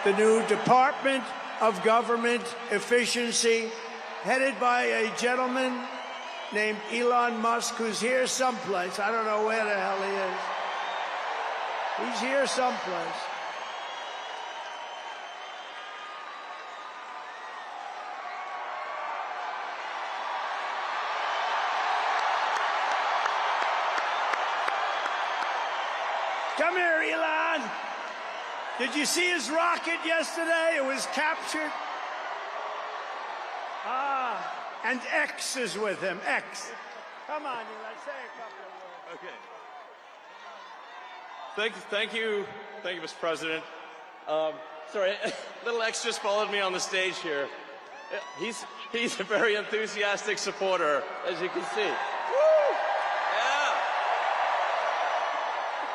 the new Department of Government Efficiency, headed by a gentleman named Elon Musk, who's here someplace. I don't know where the hell he is. He's here someplace. Come here, Elon. Did you see his rocket yesterday? It was captured. And X is with him. X. Come on, Elon, say a couple of words. Okay. Thank you, Mr. President. Sorry, little X just followed me on the stage here. He's a very enthusiastic supporter, as you can see. Woo!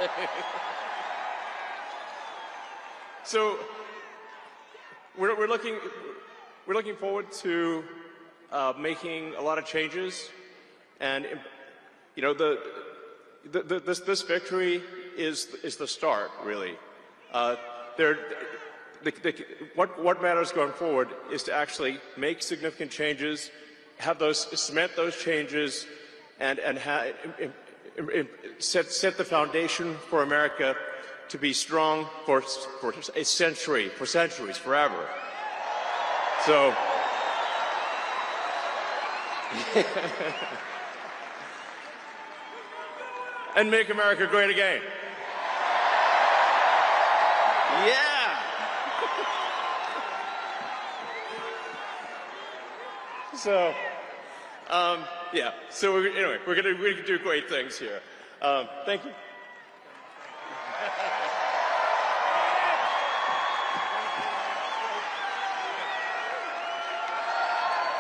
Yeah. So we're looking forward to making a lot of changes, and you know this victory is the start, really. What matters going forward is to actually make significant changes, cement those changes, and set the foundation for America to be strong for a century, for centuries, forever. So. And make America great again. Yeah. So, yeah. So anyway, we're gonna do great things here. Thank you.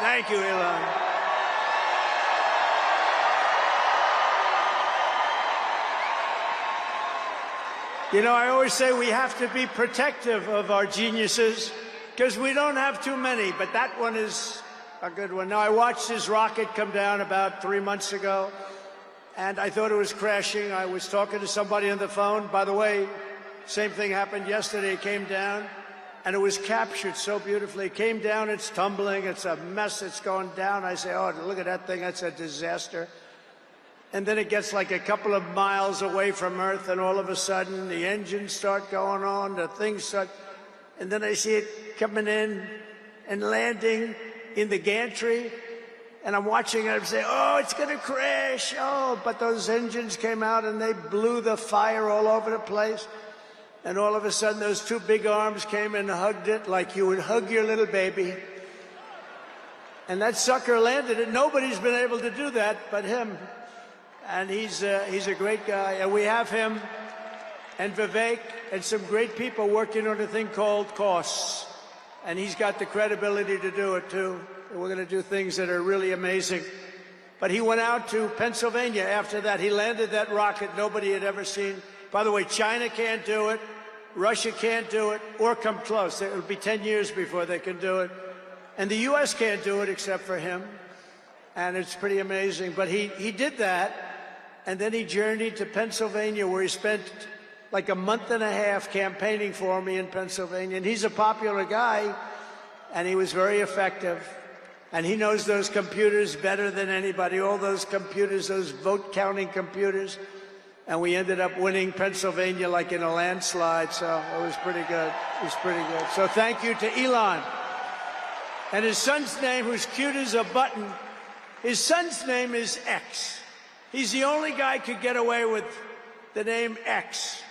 Thank you, Elon. You know, I always say we have to be protective of our geniuses because we don't have too many, but that one is a good one. Now, I watched his rocket come down about 3 months ago, and I thought it was crashing. I was talking to somebody on the phone. By the way, same thing happened yesterday. It came down, and it was captured so beautifully. It came down, it's tumbling, it's a mess, it's going down. I say, oh, look at that thing, that's a disaster. And then it gets like a couple of miles away from Earth, and all of a sudden the engines start going on, the things start, and then I see it coming in and landing in the gantry, and I'm watching it and say, oh, it's going to crash. Oh, but those engines came out and they blew the fire all over the place. And all of a sudden those two big arms came and hugged it like you would hug your little baby. And that sucker landed it. Nobody's been able to do that but him. And he's a great guy. And we have him and Vivek and some great people working on a thing called costs. And he's got the credibility to do it, too. And we're going to do things that are really amazing. But he went out to Pennsylvania after that. He landed that rocket nobody had ever seen. By the way, China can't do it. Russia can't do it or come close. It'll be 10 years before they can do it. And the U.S. can't do it except for him. And it's pretty amazing. But he did that. And then he journeyed to Pennsylvania, where he spent like a month and a half campaigning for me in Pennsylvania. And he's a popular guy, and he was very effective. And he knows those computers better than anybody, all those computers, those vote-counting computers. And we ended up winning Pennsylvania like in a landslide, so it was pretty good. It was pretty good. So thank you to Elon. And his son's name, who's cute as a button, his son's name is X. He's the only guy who could get away with the name X.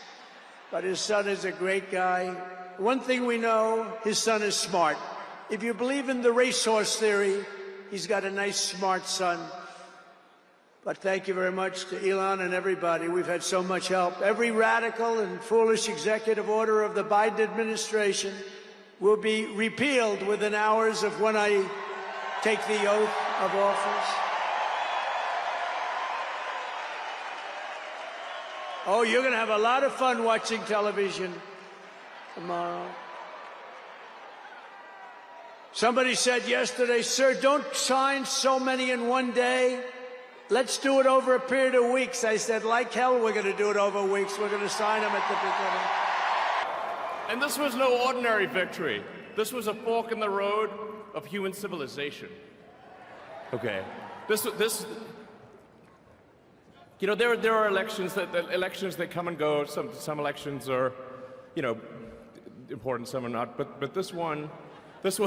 But his son is a great guy. One thing we know, his son is smart. If you believe in the racehorse theory, he's got a nice, smart son. But thank you very much to Elon and everybody. We've had so much help. Every radical and foolish executive order of the Biden administration will be repealed within hours of when I take the oath of office. Oh, you're going to have a lot of fun watching television tomorrow. Somebody said yesterday, sir, don't sign so many in one day. Let's do it over a period of weeks. I said, like hell, we're going to do it over weeks. We're going to sign them at the beginning. And this was no ordinary victory. This was a fork in the road of human civilization. Okay. You know, there are elections that come and go. Some elections are, you know, important, some are not. But this one, this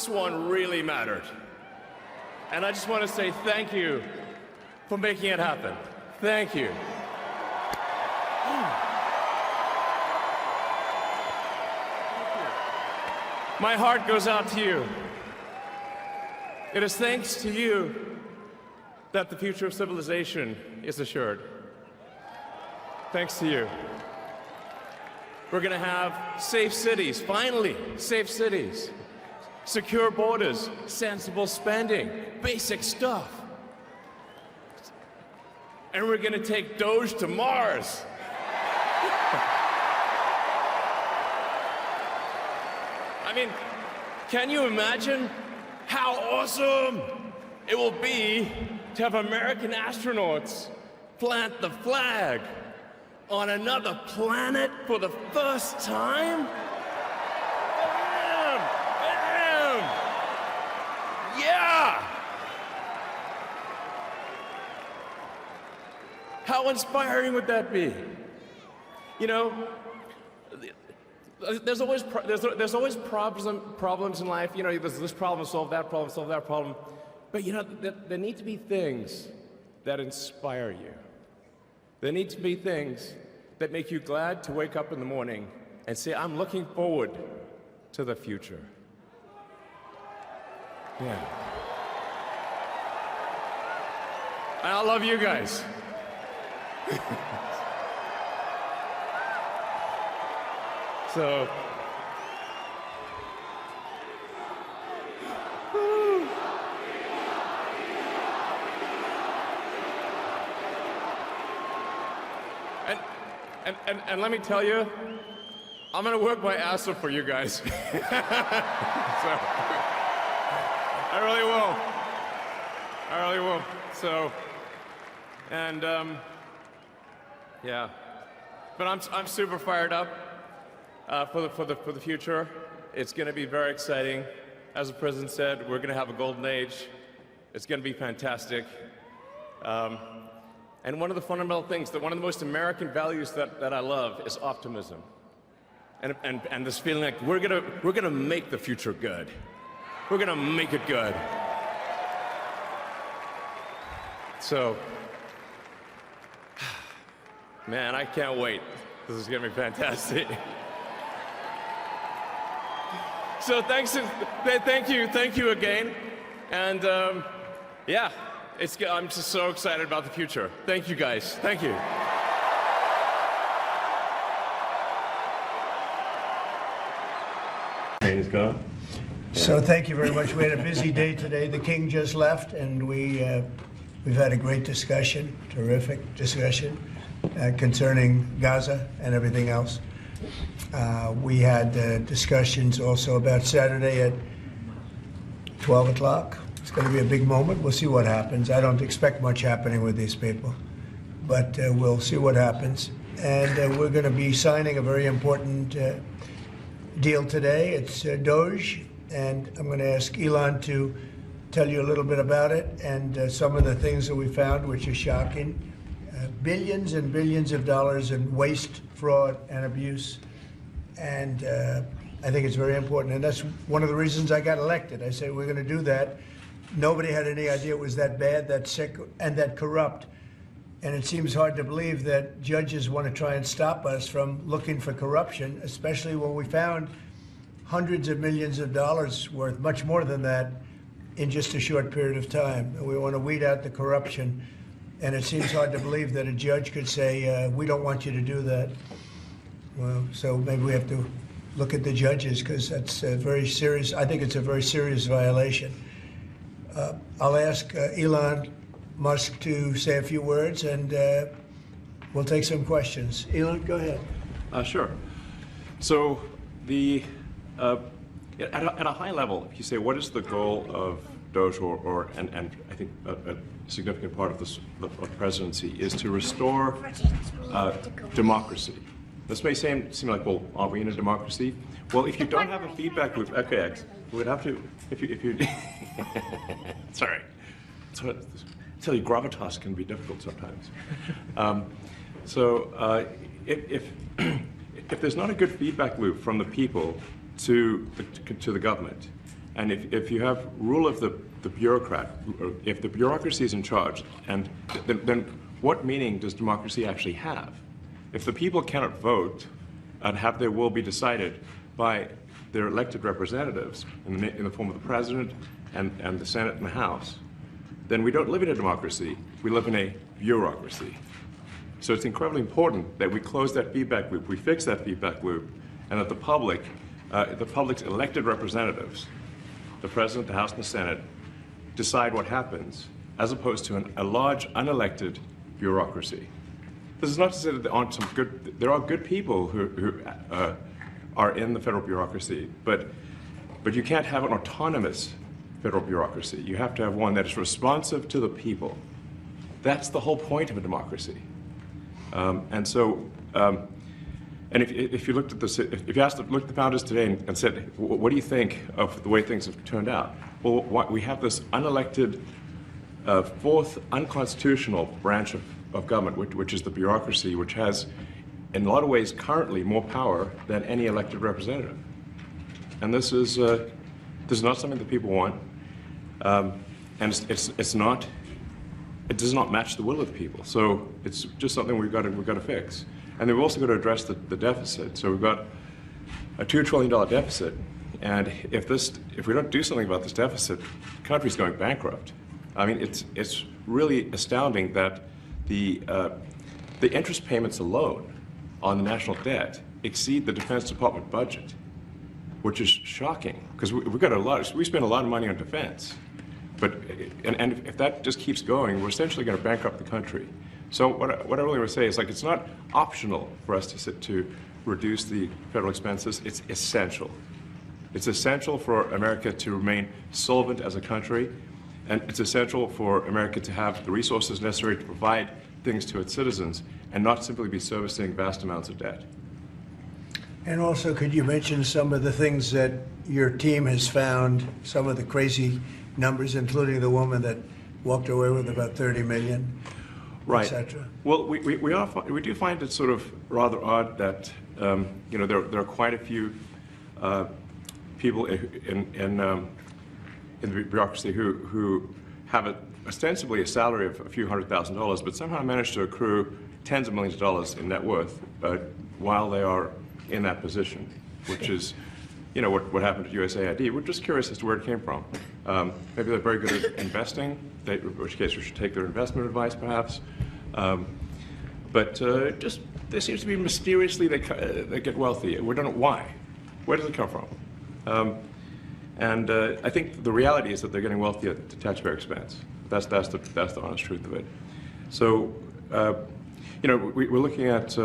one really mattered. And I just want to say thank you for making it happen. Thank you. My heart goes out to you. It is thanks to you that the future of civilization is assured. Thanks to you. We're going to have safe cities, finally, safe cities. Secure borders, sensible spending, basic stuff. And we're going to take Doge to Mars. I mean, can you imagine how awesome it will be to have American astronauts plant the flag on another planet for the first time? Bam! Bam! Yeah! How inspiring would that be? You know, there's always problems in life. You know, there's this problem, solve that problem. But you know, there need to be things that inspire you. There need to be things that make you glad to wake up in the morning and say, I'm looking forward to the future. Yeah. And I love you guys. So, and let me tell you, I'm gonna work my ass off for you guys. So, I really will. So, and yeah, but I'm super fired up. For the future. It's going to be very exciting. As the president said, we're going to have a golden age. It's going to be fantastic. And one of the fundamental things, one of the most American values that I love is optimism. And this feeling like we're gonna make the future good. We're gonna make it good. So, man, I can't wait. This is gonna be fantastic. So thank you again, and yeah, I'm just so excited about the future. Thank you guys. Thank you. So thank you very much. We had a busy day today. The king just left, and we've had a great discussion, terrific discussion concerning Gaza and everything else. We had discussions also about Saturday at 12 o'clock. It's going to be a big moment. We'll see what happens. I don't expect much happening with these people, but we'll see what happens. And we're going to be signing a very important deal today. It's Doge, and I'm going to ask Elon to tell you a little bit about it and some of the things that we found, which are shocking. Billions and billions of dollars in waste, fraud, and abuse. And I think it's very important. And that's one of the reasons I got elected. I said, we're going to do that. Nobody had any idea it was that bad, that sick, and that corrupt. And it seems hard to believe that judges want to try and stop us from looking for corruption, especially when we found hundreds of millions of dollars worth, much more than that, in just a short period of time. And we want to weed out the corruption. And it seems hard to believe that a judge could say, we don't want you to do that. Well, so maybe we have to look at the judges, because that's a very serious, I think it's a very serious violation. I'll ask Elon Musk to say a few words, and we'll take some questions. Elon, go ahead. Sure. So at a high level, if you say, what is the goal of Doge, and I think a significant part of the presidency is to restore democracy. This may seem like, well, aren't we in a democracy? Well, if you don't have a feedback loop, okay, we would have to, if you sorry. So, I tell you, gravitas can be difficult sometimes. If there's not a good feedback loop from the people to the government, and if you have rule of the bureaucrat, if the bureaucracy is in charge, and then what meaning does democracy actually have? If the people cannot vote and have their will be decided by their elected representatives in the form of the president and the Senate and the House, then we don't live in a democracy, we live in a bureaucracy. So it's incredibly important that we close that feedback loop, we fix that feedback loop, and that the public's elected representatives, the president, the House, and the Senate, decide what happens, as opposed to a large unelected bureaucracy. This is not to say that there aren't some good, there are good people who are in the federal bureaucracy, but you can't have an autonomous federal bureaucracy. You have to have one that is responsive to the people. That's the whole point of a democracy. And if you looked at this, if you looked at the founders today and said, what do you think of the way things have turned out? Well, we have this unelected, fourth unconstitutional branch of government, which is the bureaucracy, which has, in a lot of ways, currently more power than any elected representative. And this is not something that people want, and it does not match the will of the people. So it's just something we've got to fix. And then we've also got to address the deficit. So we've got a $2 trillion deficit, and if we don't do something about this deficit, the country's going bankrupt. I mean, it's really astounding that the interest payments alone on the national debt exceed the Defense Department budget, which is shocking because we spend a lot of money on defense, and if that just keeps going, we're essentially going to bankrupt the country. So what I really want to say is, like, it's not optional for us to reduce the federal expenses. It's essential. It's essential for America to remain solvent as a country, and it's essential for America to have the resources necessary to provide things to its citizens and not simply be servicing vast amounts of debt. And also, could you mention some of the things that your team has found, some of the crazy numbers, including the woman that walked away with about 30 million, right, etc.? Well, we do find it sort of rather odd that there are quite a few people in the bureaucracy who have ostensibly a salary of a few $100,000, but somehow manage to accrue tens of millions of dollars in net worth while they are in that position, which is, what happened at USAID. We're just curious as to where it came from. Maybe they're very good at investing, in which case we should take their investment advice, perhaps. But there seems to be mysteriously they get wealthy. We don't know why. Where does it come from? And I think the reality is that they're getting wealthy at the taxpayer expense. That's the honest truth of it. So, we're looking at,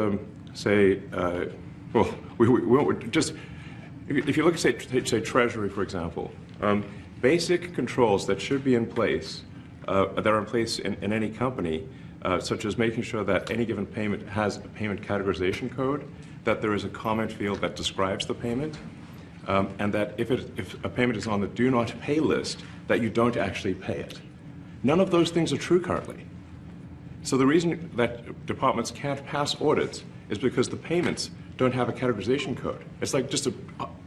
if you look at, say, Treasury, for example, basic controls that should be in place, that are in place in any company, such as making sure that any given payment has a payment categorization code, that there is a comment field that describes the payment, and that if a payment is on the do not pay list, that you don't actually pay it. None of those things are true currently. So the reason that departments can't pass audits is because the payments don't have a categorization code. It's like just a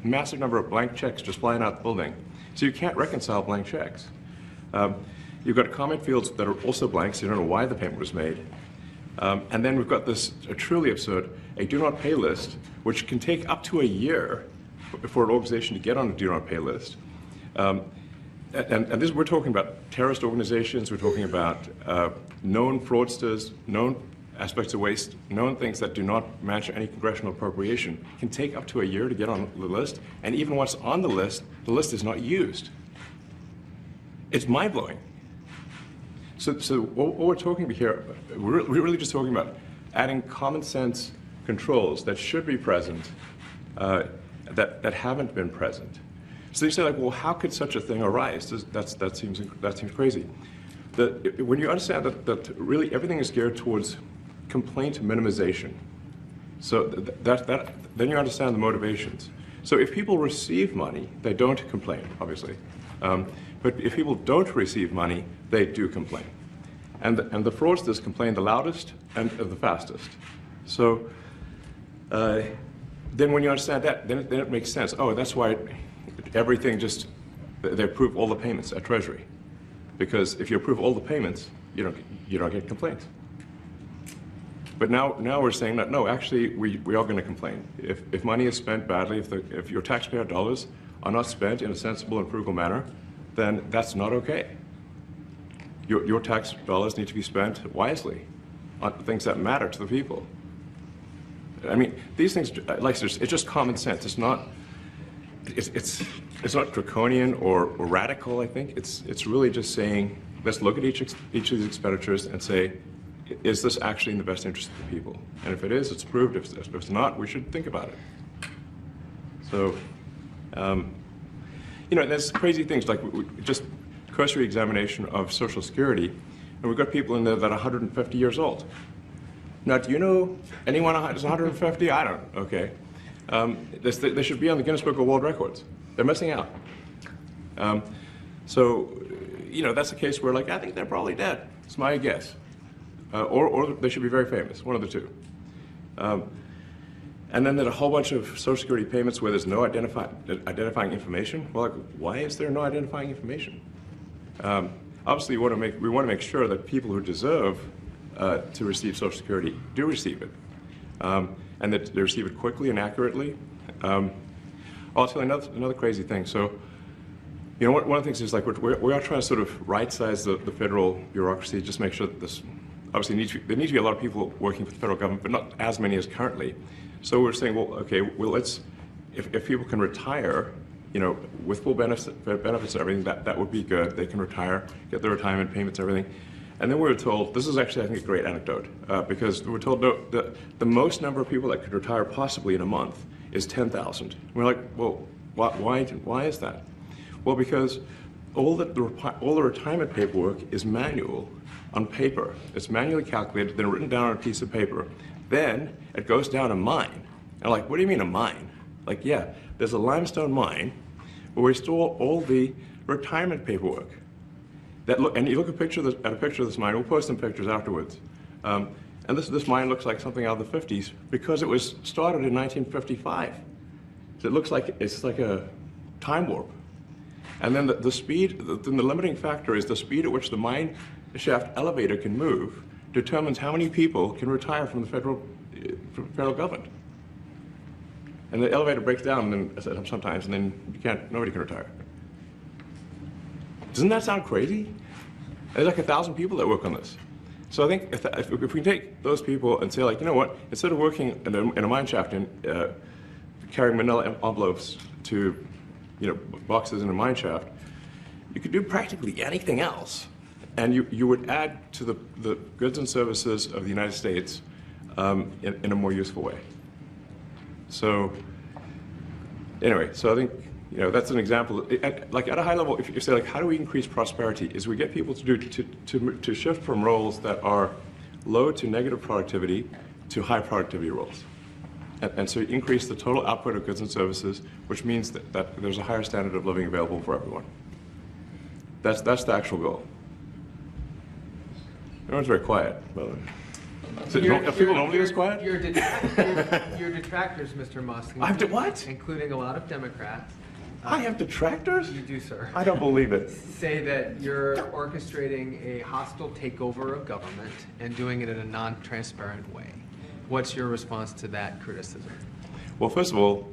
massive number of blank checks just flying out the building. So you can't reconcile blank checks. You've got comment fields that are also blank, so you don't know why the payment was made. And then we've got this truly absurd, a do not pay list, which can take up to a year for an organization to get on a do not pay list. And this, we're talking about terrorist organizations, we're talking about known fraudsters, known aspects of waste, known things that do not match any congressional appropriation, can take up to a year to get on the list, and even once on the list is not used. It's mind-blowing. So what we're talking about here, we're really just talking about adding common sense controls that should be present, that haven't been present. So you say, like, well, how could such a thing arise? That seems crazy. When you understand that really everything is geared towards complaint minimization. So then you understand the motivations. So if people receive money, they don't complain, obviously. But if people don't receive money, they do complain. And the fraudsters complain the loudest and the fastest. So then when you understand that, then it makes sense. Oh, that's why everything just, they approve all the payments at Treasury. Because if you approve all the payments, you don't get complaints. But now we're saying that, no, actually, we are going to complain. If money is spent badly, if your taxpayer dollars are not spent in a sensible and frugal manner, then that's not okay. Your tax dollars need to be spent wisely on things that matter to the people. I mean, these things, like, it's just common sense. It's not draconian or radical, I think. It's really just saying, let's look at each of these expenditures and say, is this actually in the best interest of the people? And if it is, it's approved. If it's not, we should think about it. So, there's crazy things like just cursory examination of Social Security, and we've got people in there that are 150 years old. Now, do you know anyone who's 150? I don't. Okay. They should be on the Guinness Book of World Records. They're missing out. So, that's a case where, like, I think they're probably dead. It's my guess. Or they should be very famous, one of the two. And then there's a whole bunch of Social Security payments where there's no identifying information. Well, like, why is there no identifying information? Obviously, we want to make sure that people who deserve to receive Social Security do receive it, and that they receive it quickly and accurately. I'll tell you another crazy thing. So, one of the things is, like, we are trying to sort of right-size the federal bureaucracy, just make sure that this. Obviously, there need to be a lot of people working for the federal government, but not as many as currently. So we're saying, well, okay, let's, if people can retire, with full benefits and everything, that would be good. They can retire, get their retirement payments, everything. And then we were told, this is actually, I think, a great anecdote, because we were told the most number of people that could retire possibly in a month is 10,000. We're like, well, why is that? Well, because all the retirement paperwork is manual on paper. It's manually calculated, then written down on a piece of paper. Then it goes down a mine. And like, what do you mean a mine? Like, yeah, there's a limestone mine where we store all the retirement paperwork. And you look at a picture of this mine. We'll post some pictures afterwards. And this mine looks like something out of the 50s because it was started in 1955. So it looks like it's like a time warp. And then the speed, the limiting factor is the speed at which the mine shaft elevator can move determines how many people can retire from the federal government. And the elevator breaks down sometimes, and then nobody can retire. Doesn't that sound crazy? There's like 1,000 people that work on this. So I think if we can take those people and say, like, you know what, instead of working in a mine shaft and carrying manila envelopes to boxes in a mine shaft, you could do practically anything else. And you would add to the goods and services of the United States in a more useful way. So anyway, so I think that's an example. Like at a high level, if you say, like, how do we increase prosperity? Is we get people to shift from roles that are low to negative productivity to high productivity roles. And so increase the total output of goods and services, which means that there's a higher standard of living available for everyone. That's the actual goal. Everyone's very quiet, by the way. Are people normally this quiet? Your detractors, Mr. Musk. I have to what? Including a lot of Democrats. I have detractors? You do, sir. I don't believe it. Say that you're orchestrating a hostile takeover of government and doing it in a non-transparent way. What's your response to that criticism? Well, first of all,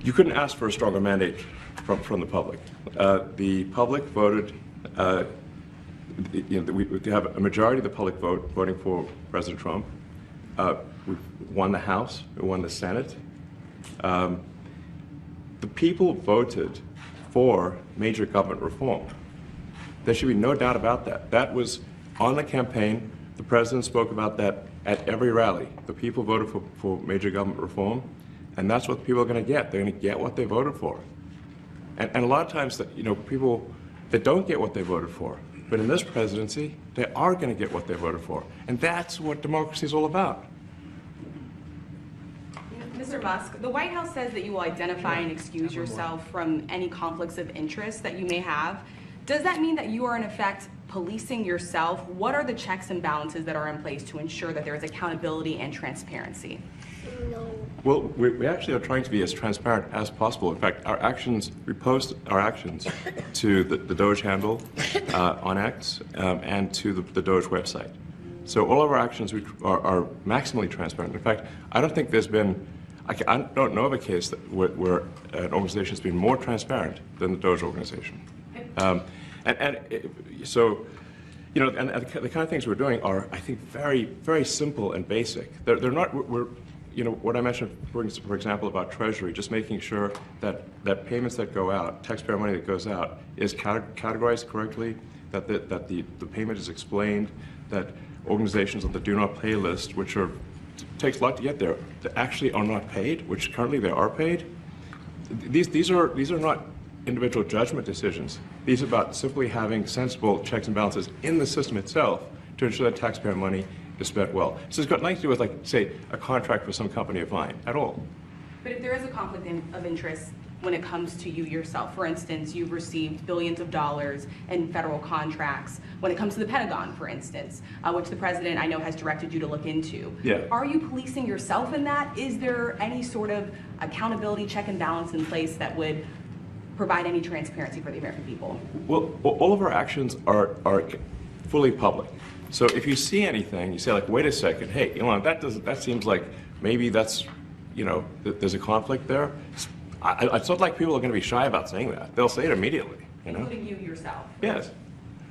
you couldn't ask for a stronger mandate from the public. The public voted. We have a majority of the public voting for President Trump. We won the House. We won the Senate. The people voted for major government reform. There should be no doubt about that. That was on the campaign. The president spoke about that at every rally. The people voted for major government reform, and that's what the people are going to get. They're going to get what they voted for. And a lot of times, people that don't get what they voted for. But in this presidency, they are going to get what they voted for. And that's what democracy is all about. Mr. Musk, the White House says that you will identify and excuse yourself from any conflicts of interest that you may have. Does that mean that you are in effect policing yourself? What are the checks and balances that are in place to ensure that there is accountability and transparency? Well, we actually are trying to be as transparent as possible. In fact, our actions, we post our actions to the Doge handle on X and to the Doge website. So all of our actions are maximally transparent. In fact, I don't think there's been, I don't know of a case where an organization has been more transparent than the Doge organization. So, you know, and the kind of things we're doing are, I think, very, very simple and basic. They're not, you know, what I mentioned, for example, about Treasury, just making sure that payments that go out, taxpayer money that goes out, is categorized correctly, that the payment is explained, that organizations on the do not pay list, which takes a lot to get there, that actually are not paid, which currently they are paid. These are not individual judgment decisions. These are about simply having sensible checks and balances in the system itself to ensure that taxpayer money is spent well. So it's got nothing to do with, like, say, a contract with some company of mine at all. But if there is a conflict of interest when it comes to you yourself, for instance, you've received billions of dollars in federal contracts, when it comes to the Pentagon, for instance, which the president, I know, has directed you to look into. Yeah. Are you policing yourself in that? Is there any sort of accountability check and balance in place that would provide any transparency for the American people? Well, all of our actions are fully public. So if you see anything, you say, like, wait a second, hey, Elon, that seems like maybe that's, you know, there's a conflict there. It's not like people are going to be shy about saying that. They'll say it immediately, you know? Including you yourself. Yes.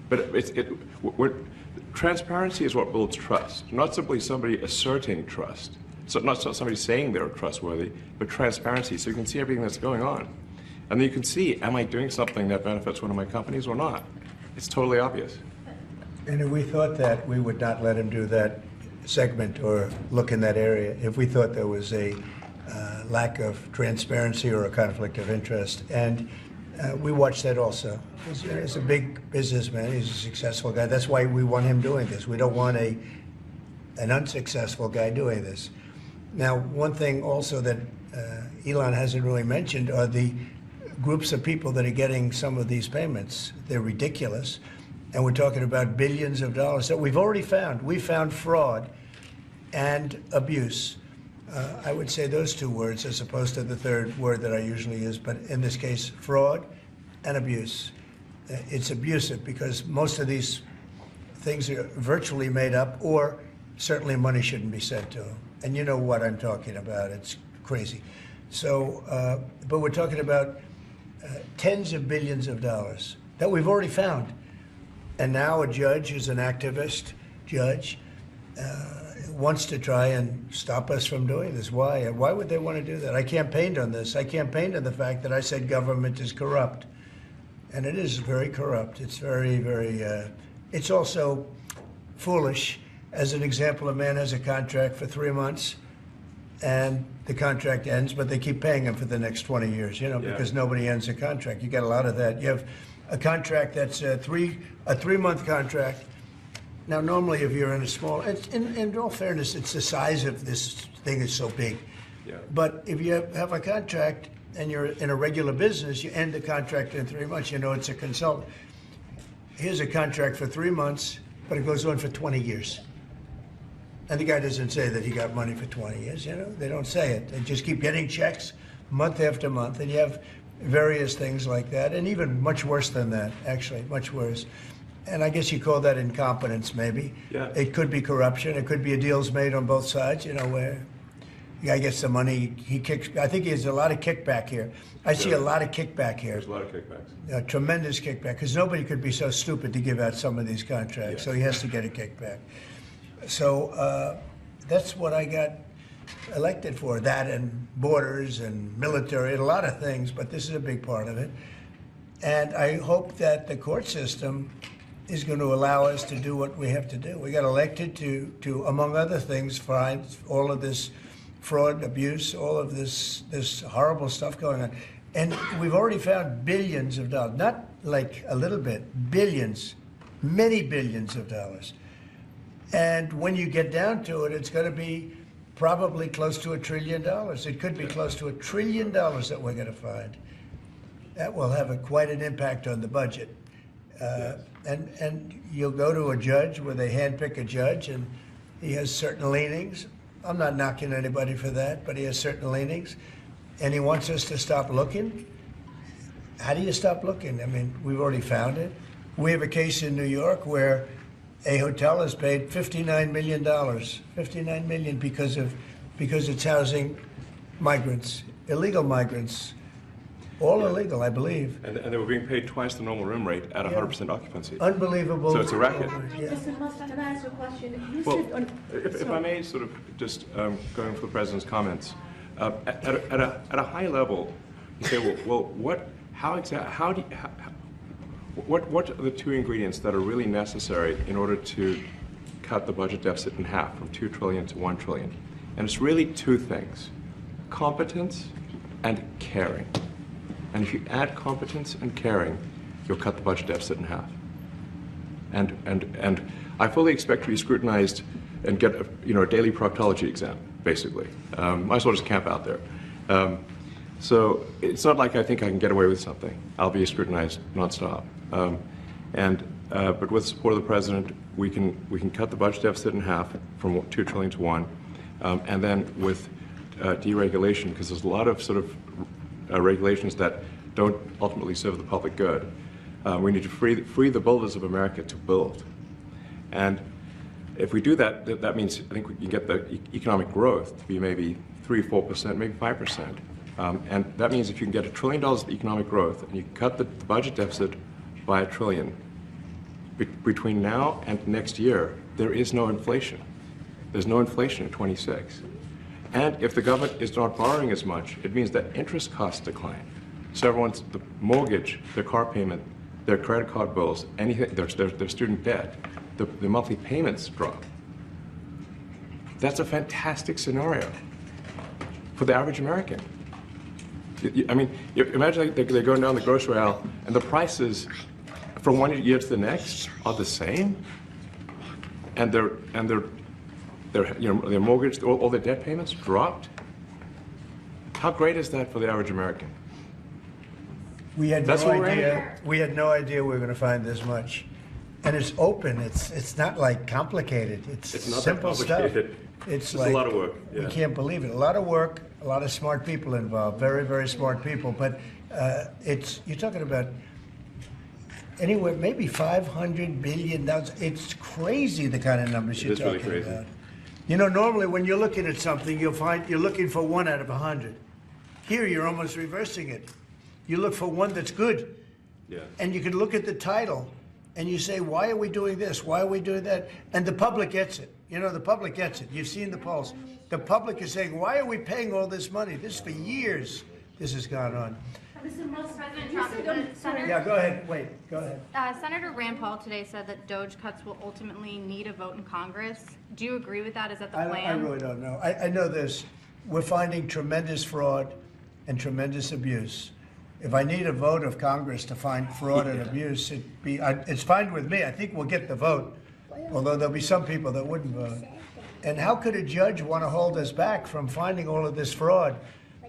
But transparency is what builds trust, not simply somebody asserting trust. So not somebody saying they're trustworthy, but transparency, so you can see everything that's going on. And then you can see, am I doing something that benefits one of my companies or not? It's totally obvious. And if we thought that, we would not let him do that segment or look in that area if we thought there was a lack of transparency or a conflict of interest. And we watch that also. He's a big businessman. He's a successful guy. That's why we want him doing this. We don't want an unsuccessful guy doing this. Now, one thing also that Elon hasn't really mentioned are the groups of people that are getting some of these payments. They're ridiculous. And we're talking about billions of dollars that we've already found. We found fraud and abuse. I would say those two words as opposed to the third word that I usually use, but in this case, fraud and abuse. It's abusive because most of these things are virtually made up, or certainly money shouldn't be sent to them. And you know what I'm talking about. It's crazy. So, but we're talking about tens of billions of dollars that we've already found. And now a judge who's an activist judge wants to try and stop us from doing this. Why? Why would they want to do that? I campaigned on this. I campaigned on the fact that I said government is corrupt. And it is very corrupt. It's very, very, it's also foolish. As an example, a man has a contract for 3 months and the contract ends, but they keep paying him for the next 20 years, you know, because nobody ends a contract. You get a lot of that. You have a contract that's a 3-month contract. Now, normally, if you're in a small, in all fairness, it's the size of this thing is so big. Yeah. But if you have a contract and you're in a regular business, you end the contract in 3 months. You know, it's a consultant. Here's a contract for 3 months, but it goes on for 20 years. And the guy doesn't say that he got money for 20 years, you know? They don't say it. They just keep getting checks month after month. And you have various things like that, and even much worse than that, actually, much worse. And I guess you call that incompetence, maybe. Yeah. It could be corruption. It could be deals made on both sides, you know, where the guy gets the money, he kicks. I think there's a lot of kickback here. I see a lot of kickback here. There's a lot of kickbacks. Tremendous kickback, because nobody could be so stupid to give out some of these contracts, so he has to get a kickback. So that's what I got elected for, that and borders and military and a lot of things, but this is a big part of it. And I hope that the court system is going to allow us to do what we have to do. We got elected to among other things, find all of this fraud, abuse, all of this horrible stuff going on. And we've already found billions of dollars, not like a little bit, billions, many billions of dollars. And when you get down to it, it's going to be probably close to $1 trillion. It could be close to $1 trillion that we're going to find. That will have quite an impact on the budget. And you'll go to a judge where they handpick a judge, and he has certain leanings. I'm not knocking anybody for that, but he has certain leanings, and he wants us to stop looking. How do you stop looking? I mean, we've already found it. We have a case in New York where a hotel has paid $59 million, $59 million because it's housing migrants, illegal migrants, all illegal, I believe. And they were being paid twice the normal room rate at 100% occupancy. Unbelievable. So it's a racket. Yeah. Mr. Musk, can I ask you a question? You Well, said if I may sort of just going for the president's comments, at a high level, you say, well, what are the two ingredients that are really necessary in order to cut the budget deficit in half from 2 trillion to 1 trillion? And it's really two things: competence and caring. And if you add competence and caring, you'll cut the budget deficit in half. And I fully expect to be scrutinized and get a daily proctology exam, basically. Might as well just camp out there. So it's not like I think I can get away with something. I'll be scrutinized nonstop. But with the support of the president, we can cut the budget deficit in half from 2 trillion to 1, and then with deregulation, because there's a lot of sort of regulations that don't ultimately serve the public good. We need to free the builders of America to build. And if we do that, that means I think we can get the economic growth to be maybe 3-4%, maybe 5%. And that means if you can get $1 trillion of economic growth and you can cut the budget deficit by $1 trillion, between now and next year, there is no inflation. There's no inflation in 26. And if the government is not borrowing as much, it means that interest costs decline. So everyone's, the mortgage, their car payment, their credit card bills, anything, their student debt, the monthly payments drop. That's a fantastic scenario for the average American. I mean, imagine they're going down the grocery aisle and the prices from one year to the next are the same, and their mortgage, all their debt payments dropped. How great is that for the average American? We had That's no what we're idea. We had no idea we were going to find this much, and it's open. It's not like complicated. It's not simple that stuff. complicated. It's a like lot of work. Yeah. We can't believe it. A lot of work. A lot of smart people involved. Very, very smart people. But you're talking about anywhere maybe $500 billion. It's crazy the kind of numbers you're talking really crazy. about. You know, normally when you're looking at something, you'll find you're looking for 1 out of 100. Here, you're almost reversing it. You look for one that's good. Yeah. And you can look at the title and you say, why are we doing this? Why are we doing that? And the public gets it. You know, the public gets it. You've seen the polls. The public is saying, why are we paying all this money? This for years, this has gone on. President Trump, Senator, Yeah, go ahead. Wait, go ahead. Senator Rand Paul today said that Doge cuts will ultimately need a vote in Congress. Do you agree with that? Is that the plan? I really don't know. I know this. We're finding tremendous fraud and tremendous abuse. If I need a vote of Congress to find fraud and abuse, it's fine with me. I think we'll get the vote, although there'll be some people that wouldn't vote. And how could a judge want to hold us back from finding all of this fraud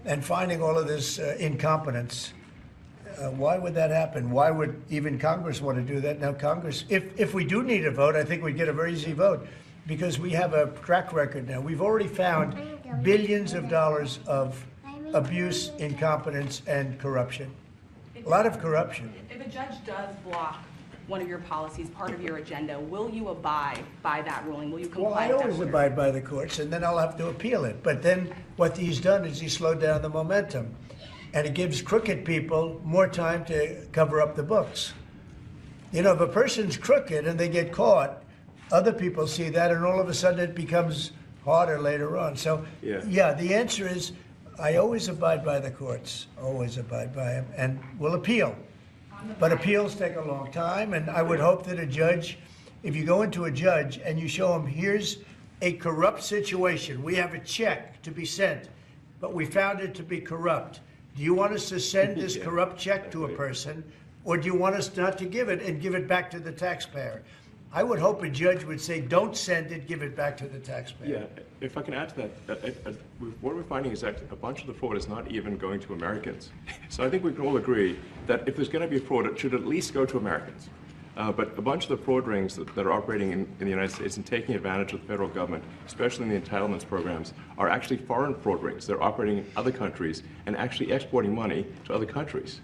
and finding all of this incompetence? Why would that happen? Why would even Congress want to do that? Now, Congress, if we do need a vote, I think we'd get a very easy vote because we have a track record now. We've already found billions of dollars of abuse, incompetence, and corruption. A lot of corruption. If a judge does block one of your policies, part of your agenda, will you abide by that ruling? Will you comply Well, I with that always order? abide by the courts, and then I'll have to appeal it. But then what he's done is he slowed down the momentum. And it gives crooked people more time to cover up the books. You know, if a person's crooked and they get caught, other people see that, and all of a sudden it becomes harder later on. So, yeah, the answer is I always abide by the courts, always abide by them, and will appeal. But appeals take a long time, and I would hope that a judge, if you go into a judge and you show him, here's a corrupt situation, we have a check to be sent, but we found it to be corrupt. Do you want us to send this corrupt check to a person, or do you want us not to give it and give it back to the taxpayer? I would hope a judge would say, don't send it, give it back to the taxpayer. Yeah. if I can add to that, what we're finding is that a bunch of the fraud is not even going to Americans. So I think we can all agree that if there's going to be fraud, it should at least go to Americans. But a bunch of the fraud rings that are operating in the United States and taking advantage of the federal government, especially in the entitlements programs, are actually foreign fraud rings. They're operating in other countries and actually exporting money to other countries.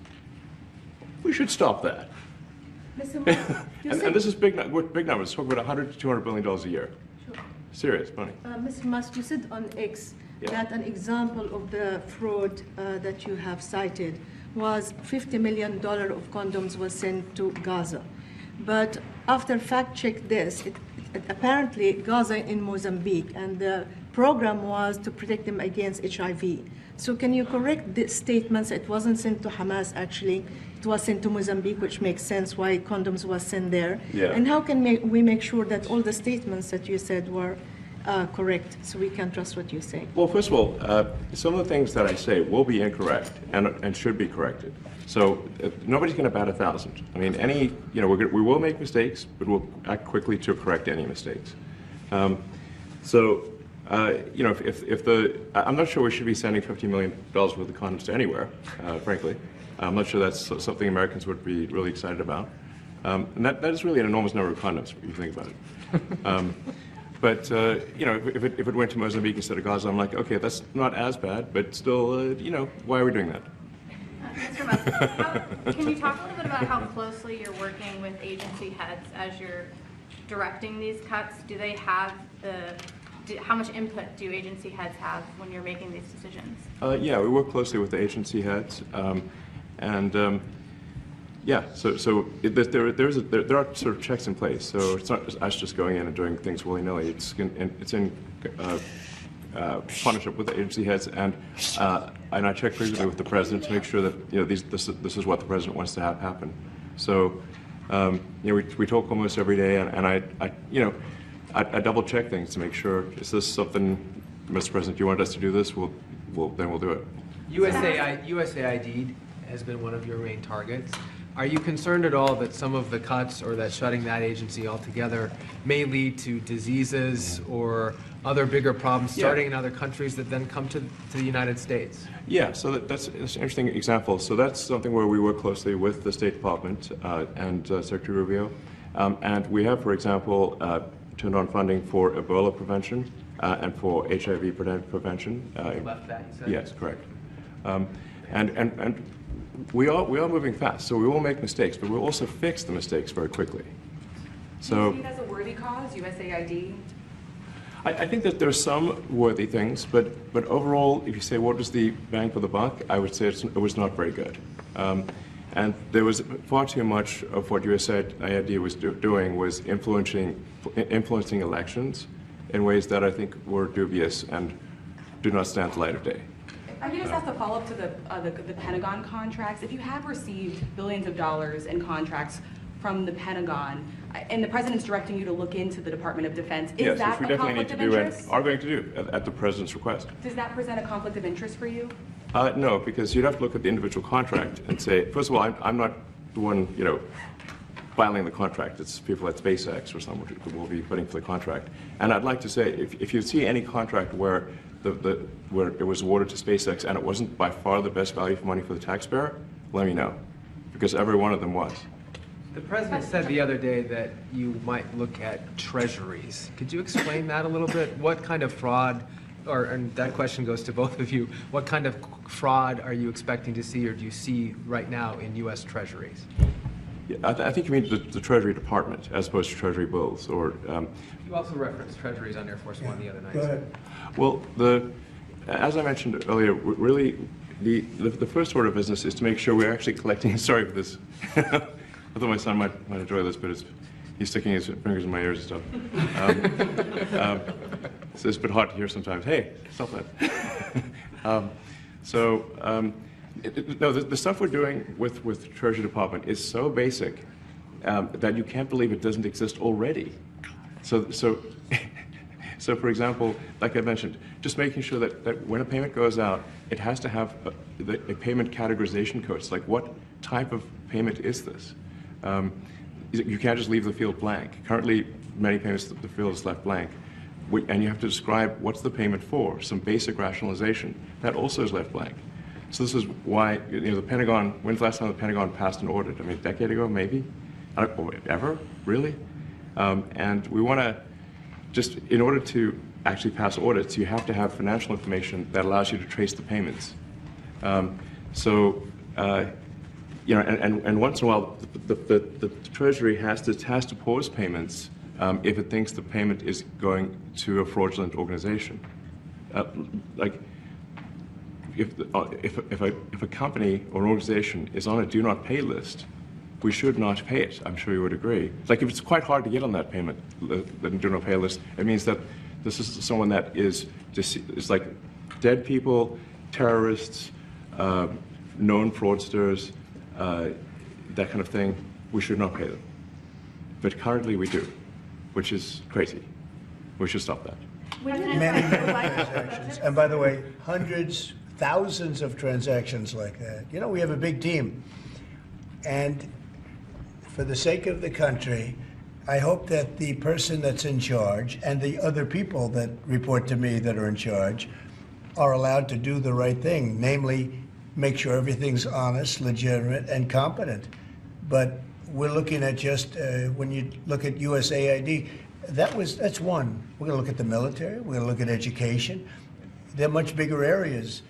We should stop that. Mr. Musk, And this is big numbers. Talk about $100 to $200 billion a year. Sure. Serious money. Mr. Musk, you said on X that an example of the fraud that you have cited was $50 million of condoms was sent to Gaza. But after fact-check this, apparently Gaza in Mozambique, and the program was to protect them against HIV. So can you correct the statements? It wasn't sent to Hamas, actually. It was sent to Mozambique, which makes sense why condoms was sent there. Yeah. And how can we make sure that all the statements that you said were correct, so we can trust what you say? Well, first of all, some of the things that I say will be incorrect and should be corrected. So nobody's going to bat 1,000. I mean, we will make mistakes, but we'll act quickly to correct any mistakes. I'm not sure we should be sending $50 million worth of condoms to anywhere, frankly. I'm not sure that's something Americans would be really excited about. And that is really an enormous number of condoms, if you think about it. If it went to Mozambique instead of Gaza, I'm like, okay, that's not as bad, but still, why are we doing that? Mr. Musk, can you talk a little bit about how closely you're working with agency heads as you're directing these cuts? Do they have how much input do agency heads have when you're making these decisions? Yeah, we work closely with the agency heads, there are sort of checks in place. So it's not just us just going in and doing things willy-nilly. It's in partnership with the agency heads, and I check frequently with the president to make sure that this is what the president wants to have happen. So we talk almost every day, and I double check things to make sure, is this something, Mr. President, you want us to do this? Then we'll do it. USAID has been one of your main targets. Are you concerned at all that some of the cuts or that shutting that agency altogether may lead to diseases or other bigger problems starting in other countries that then come to the United States? Yeah, so that's an interesting example. So that's something where we work closely with the State Department and Secretary Rubio. And we have, for example, turned on funding for Ebola prevention and for HIV prevention. Left that, you said? Yes, correct. And we are moving fast, so we will make mistakes, but we'll also fix the mistakes very quickly. So, do you see it as a worthy cause, USAID? I think that there are some worthy things, but overall, if you say what was the bang for the buck, I would say it was not very good. And there was far too much of what USAID was doing was influencing elections in ways that I think were dubious and do not stand the light of day. I can just ask a follow-up to the Pentagon contracts. If you have received billions of dollars in contracts from the Pentagon, and the president's directing you to look into the Department of Defense, is that a conflict of interest? And are going to do at the president's request. Does that present a conflict of interest for you? No, because you'd have to look at the individual contract and say, first of all, I'm not the one, filing the contract. It's people at SpaceX or someone who will be putting for the contract. And I'd like to say, if you see any contract where where it was awarded to SpaceX and it wasn't by far the best value for money for the taxpayer, let me know, because every one of them was. The president said the other day that you might look at treasuries. Could you explain that a little bit? What kind of fraud, and that question goes to both of you, what kind of fraud are you expecting to see or do you see right now in U.S. treasuries? Yeah, I think you mean the Treasury Department as opposed to Treasury bills, or. You also referenced treasuries on Air Force One the other night. Go ahead. Well, as I mentioned earlier, really the first order of business is to make sure we're actually collecting. Sorry for this. I thought my son might enjoy this, but he's sticking his fingers in my ears and stuff. So it's a bit hard to hear sometimes. Hey, stop that. No, the stuff we're doing with Treasury Department is so basic that you can't believe it doesn't exist already. So for example, like I mentioned, just making sure that when a payment goes out, it has to have a payment categorization code. It's like, what type of payment is this? You can't just leave the field blank. Currently, many payments, the field is left blank. and you have to describe what's the payment for, some basic rationalization. That also is left blank. So this is why, the Pentagon, when's the last time the Pentagon passed an audit? I mean, a decade ago, maybe? Ever? Really? And we want to, just in order to actually pass audits, you have to have financial information that allows you to trace the payments. And once in a while, the Treasury has to pause payments if it thinks the payment is going to a fraudulent organization. If a company or an organization is on a do not pay list, we should not pay it. I'm sure you would agree. Like if it's quite hard to get on that payment, the do not pay list, it means that this is someone that is like dead people, terrorists, known fraudsters, that kind of thing. We should not pay them. But currently we do, which is crazy. We should stop that. Many transactions. And by the way, hundreds, thousands of transactions like that. You know, we have a big team. And for the sake of the country, I hope that the person that's in charge and the other people that report to me that are in charge are allowed to do the right thing, namely make sure everything's honest, legitimate, and competent. But we're looking at just, when you look at USAID, that's one. We're going to look at the military. We're going to look at education. They're much bigger areas.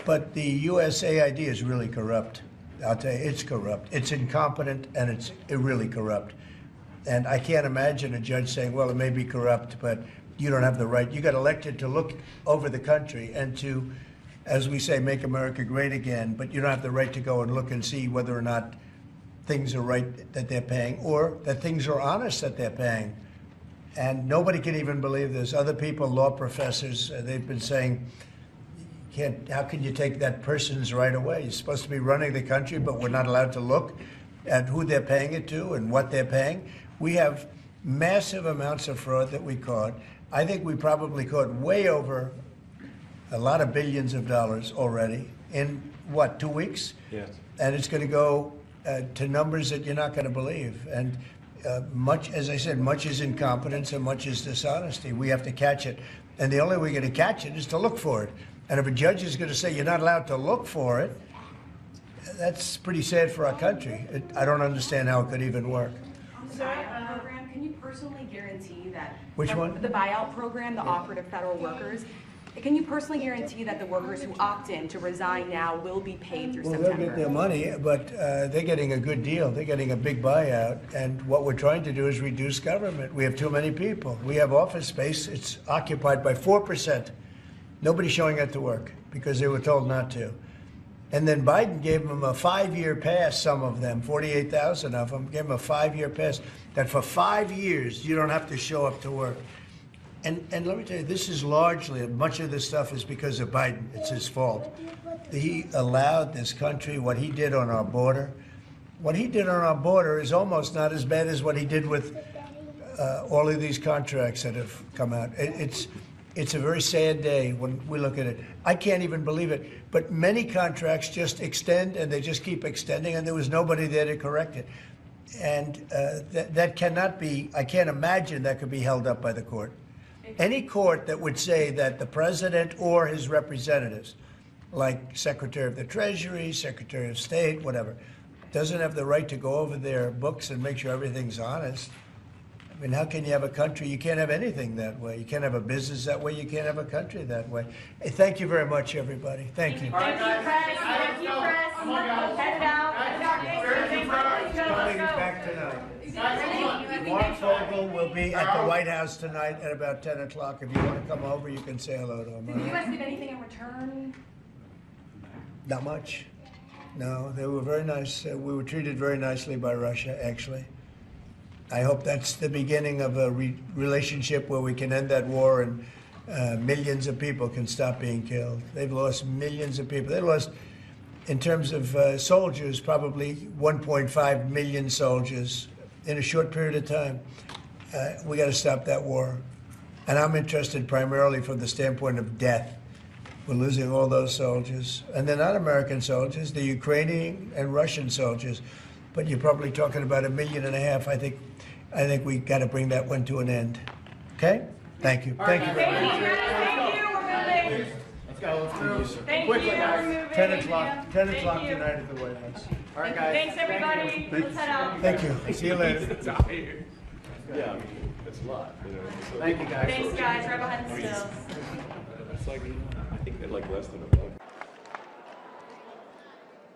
But the USAID is really corrupt. I'll tell you, it's corrupt. It's incompetent, and it's really corrupt. And I can't imagine a judge saying, well, it may be corrupt, but you don't have the right. You got elected to look over the country and to, as we say, make America great again, but you don't have the right to go and look and see whether or not things are right that they're paying or that things are honest that they're paying. And nobody can even believe this. Other people, law professors, they've been saying, how can you take that person's right away? You're supposed to be running the country, but we're not allowed to look at who they're paying it to and what they're paying. We have massive amounts of fraud that we caught. I think we probably caught way over a lot of billions of dollars already in, 2 weeks? Yes. And it's going to go to numbers that you're not going to believe. And much, as I said, much is incompetence and much is dishonesty. We have to catch it. And the only way we're going to catch it is to look for it. And if a judge is going to say you're not allowed to look for it, that's pretty sad for our country. I don't understand how it could even work. On the buyout program, can you personally guarantee that? Which one? The buyout program, the operative federal workers. Can you personally guarantee that the workers who opt in to resign now will be paid through September? Well, they'll get their money, but they're getting a good deal. They're getting a big buyout. And what we're trying to do is reduce government. We have too many people. We have office space. It's occupied by 4%. Nobody's showing up to work because they were told not to. And then Biden gave them a 5-year pass, some of them, 48,000 of them, gave them a 5-year pass, that for 5 years you don't have to show up to work. And let me tell you, this is largely, much of this stuff is because of Biden. It's his fault. He allowed this country, what he did on our border. What he did on our border is almost not as bad as what he did with all of these contracts that have come out. It's a very sad day when we look at it. I can't even believe it. But many contracts just extend, and they just keep extending, and there was nobody there to correct it. And that cannot be, I can't imagine that could be held up by the court. Any court that would say that the president or his representatives, like Secretary of the Treasury, Secretary of State, whatever, doesn't have the right to go over their books and make sure everything's honest. I mean, how can you have a country? You can't have anything that way. You can't have a business that way. You can't have a country that way. Hey, thank you very much, everybody. Thank you. Thank you, press. Thank you, press. Head out. Coming back tonight. Mark Fogel will be at the White House tonight at about 10 o'clock. If you want to come over, you can say hello to him. Did you guys give anything in return? Not much. No, they were very nice. We were treated very nicely by Russia, actually. I hope that's the beginning of a relationship where we can end that war and millions of people can stop being killed. They've lost millions of people. They lost, in terms of soldiers, probably 1.5 million soldiers in a short period of time. We got to stop that war. And I'm interested primarily from the standpoint of death. We're losing all those soldiers. And they're not American soldiers, they're Ukrainian and Russian soldiers. But you're probably talking about 1.5 million. I think we got to bring that one to an end. Okay? Thank you. Thank you very much. Thank you, we're moving. Let's go. Thank Quickly, you, guys. we're moving. 10 o'clock, 10 o'clock Thank you. tonight at the White House. All right, guys. Thanks, everybody. Let's head out. Thank you. See you later. Yeah, I mean, it's a lot, you know. So Thank you, guys. Thanks, guys, right behind the stills. it's like, I think they're like less than a month.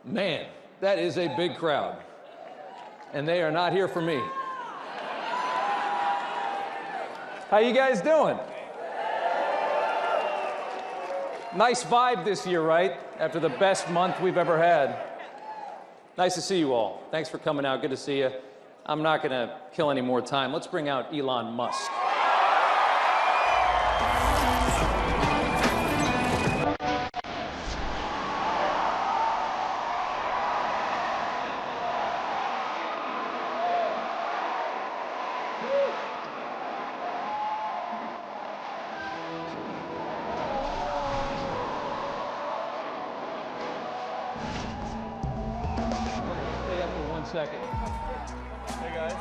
Man, that is a big crowd. And they are not here for me. How you guys doing? Nice vibe this year, right? After the best month we've ever had. Nice to see you all. Thanks for coming out. Good to see you. I'm not going to kill any more time. Let's bring out Elon Musk. Stay up for 1 second. Hey guys.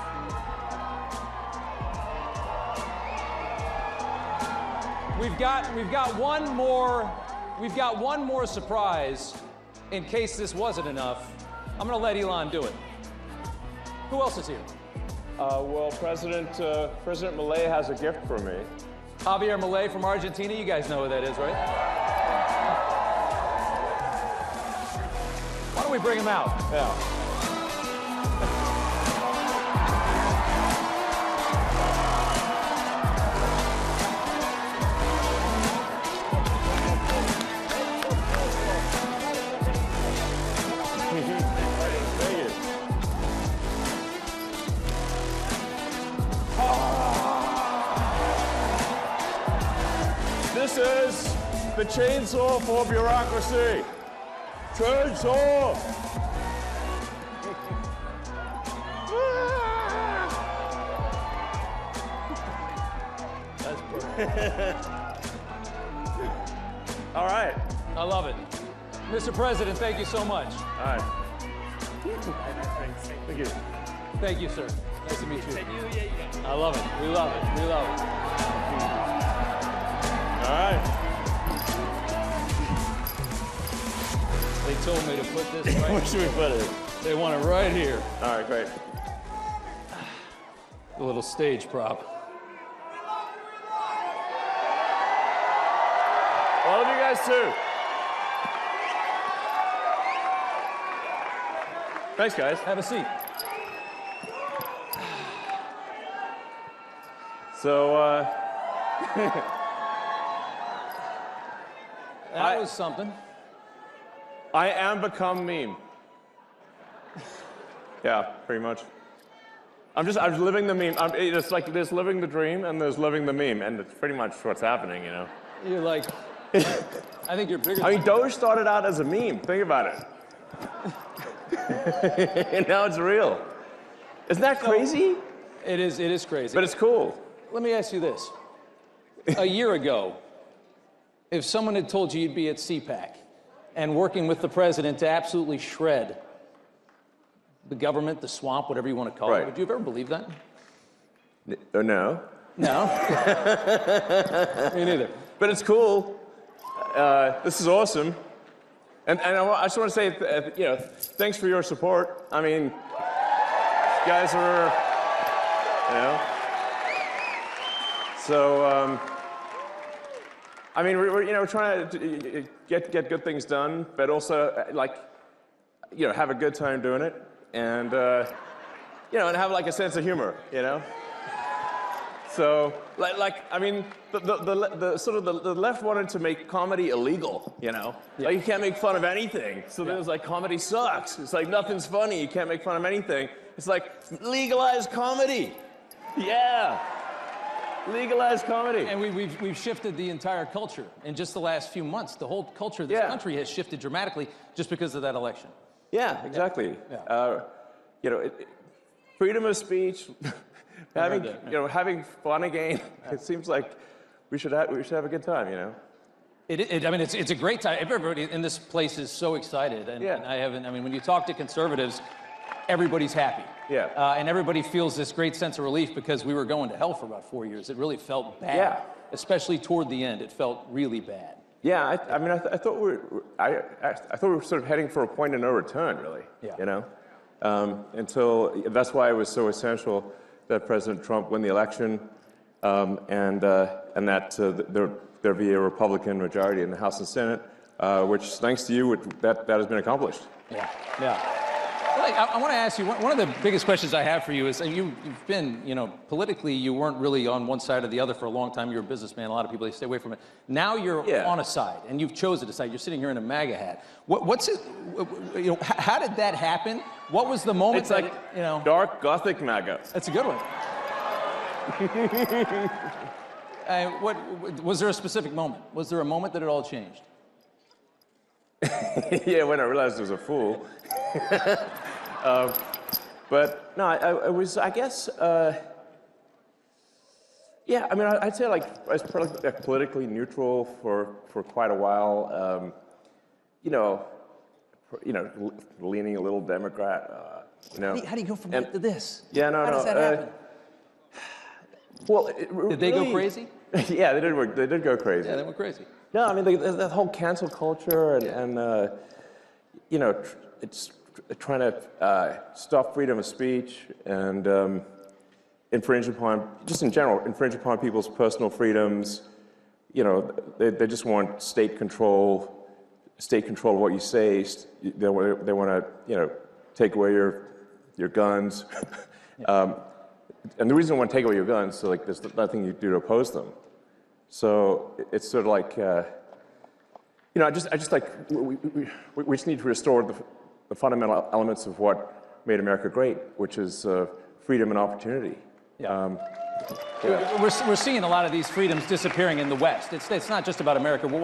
We've got one more surprise in case this wasn't enough. I'm gonna let Elon do it. Who else is here? Well, President Milei has a gift for me. Javier Milei from Argentina. You guys know who that is, right? Why don't we bring him out? Yeah. This is the chainsaw for bureaucracy. Chainsaw! That's perfect. All right. I love it. Mr. President, thank you so much. All right. Thank you. Thank you, sir. Nice to meet you. I love it. We love it. We love it. All right. They told me to put this right. Where should we put it? They want it right here. All right, great. A little stage prop. All of you guys too. Thanks, guys. Have a seat. So, That was something. I am become meme. Yeah, pretty much. I'm living the meme. It's like there's living the dream and there's living the meme, and it's pretty much what's happening, you know. You're like, I think you're bigger. I mean, Doge started out as a meme. Think about it. And now it's real. Isn't that crazy? It is crazy. But it's cool. Let me ask you this. A year ago, if someone had told you you'd be at CPAC and working with the president to absolutely shred the government, the swamp, whatever you want to call Right. it, would you have ever believed that? No. No? Me neither. But it's cool. This is awesome. And I just want to say, thanks for your support. I mean, you guys are, So, I mean, we're trying to get good things done, but also, have a good time doing it, and, and have, a sense of humor, So, I mean, the sort of the left wanted to make comedy illegal, Yeah. Like, you can't make fun of anything. So then it's like, comedy sucks. It's like, nothing's funny. You can't make fun of anything. It's like, legalize comedy. Yeah. Legalize comedy. And we've shifted the entire culture in just the last few months. The whole culture of this country has shifted dramatically just because of that election. Yeah, exactly. Yeah. Freedom of speech, having heard that, having fun again. It seems like we should have a good time, I mean, it's a great time. Everybody in this place is so excited. And, Yeah. and when you talk to conservatives, everybody's happy. Yeah. And everybody feels this great sense of relief because we were going to hell for about 4 years. It really felt bad. Yeah. Especially toward the end, it felt really bad. Yeah, I mean, I thought I thought we were sort of heading for a point of no return, really. Yeah. You know, that's why it was so essential that President Trump win the election, and that there be a Republican majority in the House and Senate, which, thanks to you, that has been accomplished. Yeah. Yeah. Well, I want to ask you, one of the biggest questions I have for you is, you've been, politically, you weren't really on one side or the other for a long time. You're a businessman. A lot of people, they stay away from it. Now you're on a side, and you've chosen a side. You're sitting here in a MAGA hat. What's it, how did that happen? What was the moment Dark Gothic MAGA. That's a good one. Was there a specific moment? Was there a moment that it all changed? Yeah, when I realized I was a fool. But no, I was, I guess, yeah, I mean, I'd say I was politically neutral for quite a while. Leaning a little Democrat. How do you go from that to this? Yeah, no. How does that happen? Well, did they go crazy? Yeah, they did go crazy. Yeah, they went crazy. No, I mean, the whole cancel culture and it's trying to stop freedom of speech and infringe upon, just in general, infringe upon people's personal freedoms. They just want state control of what you say. They want to, take away your guns. And the reason they want to take away your guns, so there's nothing you do to oppose them. So it's sort of like, I just like, we just need to restore the fundamental elements of what made America great, which is freedom and opportunity. Yeah. We're seeing a lot of these freedoms disappearing in the West. It's not just about America. We're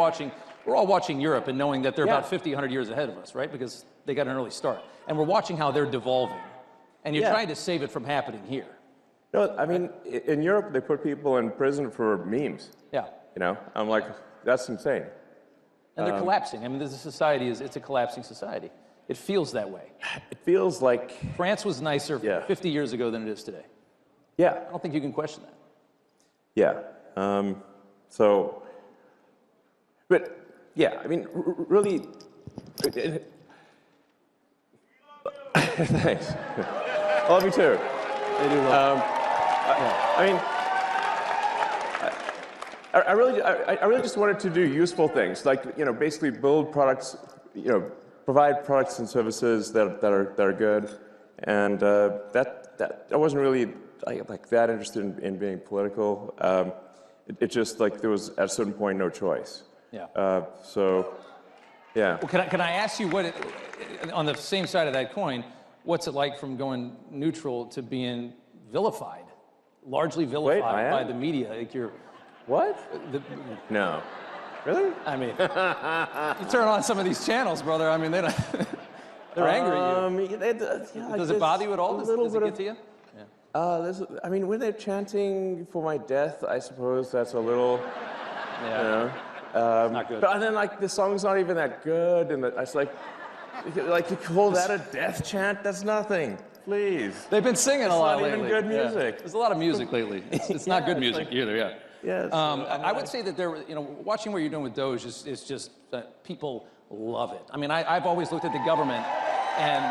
all watching Europe and knowing that they're about 50, 100 years ahead of us, right? Because they got an early start. And we're watching how they're devolving. And you're trying to save it from happening here. No, I mean, in Europe, they put people in prison for memes. Yeah. I'm like, that's insane. And they're collapsing. I mean, this society it's a collapsing society. It feels that way. It feels like France was nicer 50 years ago than it is today. Yeah. I don't think you can question that. Yeah. But yeah, I mean, really. Thanks. I love you too. They do love I mean, I really just wanted to do useful things, like basically build products, provide products and services that are good, and I wasn't really like that interested in being political. It just there was at a certain point no choice. Yeah. Yeah. Well, can I ask you on the same side of that coin, what's it like from going neutral to being vilified, largely vilified by the media? Like What? No. Really? I mean, you turn on some of these channels, brother. I mean, they're angry at you. Does it bother you at all? Does it get to you? Yeah. I mean, when they're chanting for my death, I suppose that's a little, not good. But then, the song's not even that good, and it's like you call that a death chant? That's nothing. Please. They've been singing a lot lately. It's not even good music. Yeah. There's a lot of music lately. It's not good music either. Yeah. Yes. I would say that watching what you're doing with Doge is just people love it. I mean, I've always looked at the government, and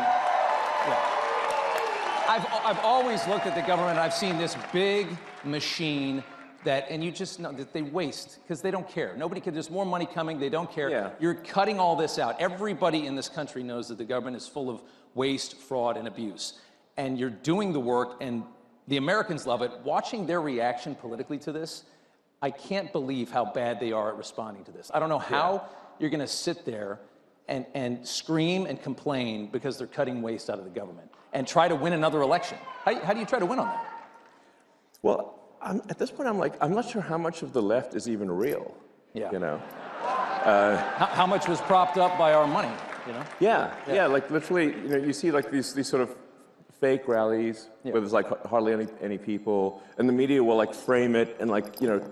I've always looked at the government. And I've seen this big machine and you just know that they waste because they don't care. There's more money coming. They don't care. Yeah. You're cutting all this out. Everybody in this country knows that the government is full of waste, fraud, and abuse. And you're doing the work, and the Americans love it. Watching their reaction politically to this, I can't believe how bad they are at responding to this. I don't know how you're going to sit there and scream and complain because they're cutting waste out of the government and try to win another election. How do you try to win on that? Well, at this point, I'm not sure how much of the left is even real. Yeah. How much was propped up by our money? Yeah. Literally, you see these sort of fake rallies where there's hardly any people, and the media will frame it and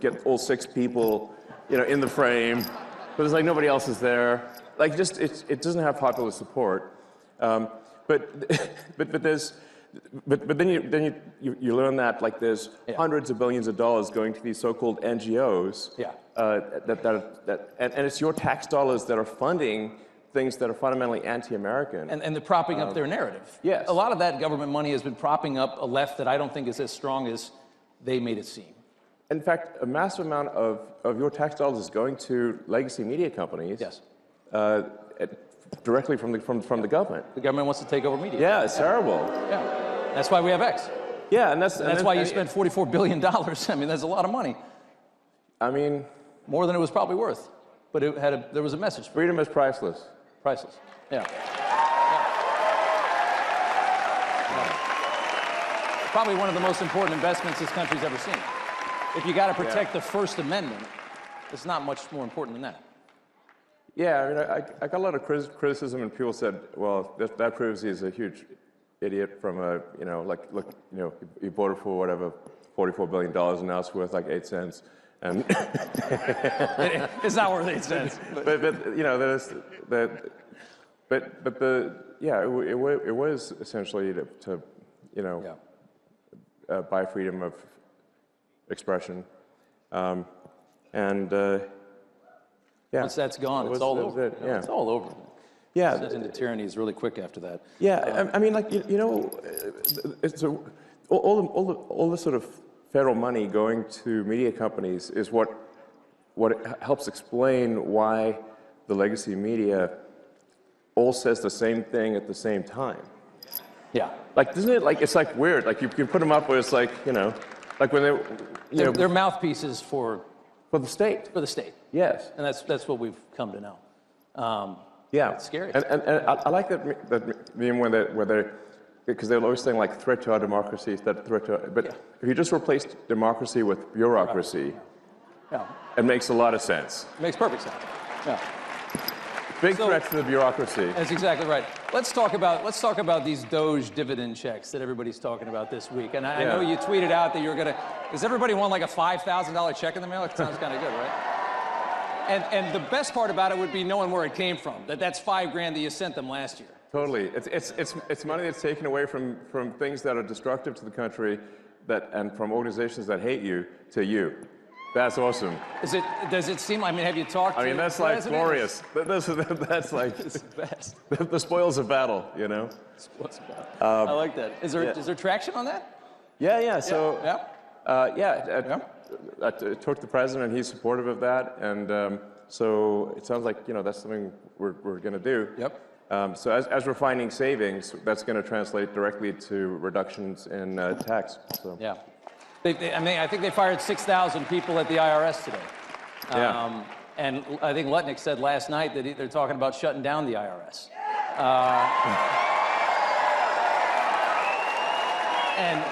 get all 6 people in the frame, but there's nobody else is there. It doesn't have popular support. But there's but then you learn that like there's hundreds of billions of dollars going to these so-called NGOs. Yeah. And it's your tax dollars that are funding things that are fundamentally anti-American. And they're propping up their narrative. Yes. A lot of that government money has been propping up a left that I don't think is as strong as they made it seem. In fact, a massive amount of your tax dollars is going to legacy media companies. Yes. Directly from the government. The government wants to take over media. Yeah, it's terrible. Yeah. That's why we have X. Yeah, and That's why you spent $44 billion. I mean, that's a lot of money. I mean, more than it was probably worth. But there was a message. Freedom is priceless. Priceless. Yeah. Probably one of the most important investments this country's ever seen. If you got to protect the First Amendment, it's not much more important than that. Yeah, I mean, I got a lot of criticism, and people said, well, that proves he's a huge idiot from a, look, he bought it for whatever, $44 billion, and now it's worth like 8 cents. And it's not worth 8 cents. But it was essentially to buy freedom of expression, yeah. Once that's gone, it's all over. Yeah. It's all over. Yeah. Descent into tyranny is really quick after that. Yeah, I mean, like, it's all the sort of federal money going to media companies is what helps explain why the legacy media all says the same thing at the same time. Yeah. Like, isn't it like, it's like weird, like you put them up where it's like, like when they're mouthpieces for the state. For the state. Yes. And that's what we've come to know. Yeah. It's scary. And I like that meme where they because they're always saying like threat to our democracy, but if you just replace democracy with bureaucracy, it makes a lot of sense. It makes perfect sense. Yeah. Big threat to the bureaucracy. That's exactly right. Let's talk about these Doge dividend checks that everybody's talking about this week. And I know you tweeted out that you're gonna. Does everybody want like a $5,000 check in the mail? It sounds kind of good, right? And the best part about it would be knowing where it came from. That's $5 grand that you sent them last year. Totally. It's money that's taken away from things that are destructive to the country, and from organizations that hate you to you. That's awesome. Does it seem? I mean, have you talked? I mean, that's like glorious. That's like it's the best. The spoils of battle, Spoils of battle. I like that. Is there traction on that? Yeah. So I talked to the president, and he's supportive of that, and so it sounds like that's something we're going to do. Yep. So as we're finding savings, that's going to translate directly to reductions in tax. So. Yeah. I think they fired 6,000 people at the IRS today. Yeah. And I think Lutnick said last night that they're talking about shutting down the IRS. And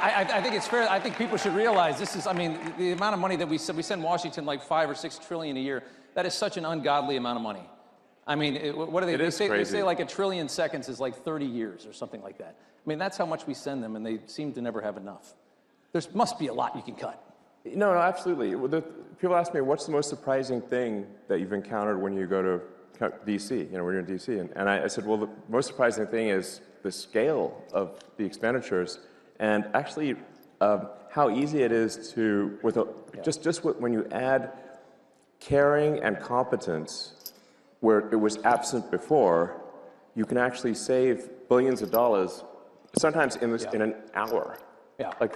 I think it's fair. I think people should realize this is. I mean, the amount of money that we send Washington like $5 or $6 trillion a year. That is such an ungodly amount of money. I mean, what do they? They say like 1 trillion seconds is like 30 years or something like that. I mean, that's how much we send them, and they seem to never have enough. There must be a lot you can cut. No, absolutely. People ask me, what's the most surprising thing that you've encountered when you go to D.C., when you're in D.C.? And I said, well, the most surprising thing is the scale of the expenditures, and actually how easy it is to, when you add caring and competence where it was absent before, you can actually save billions of dollars, sometimes in an hour. Yeah. Like,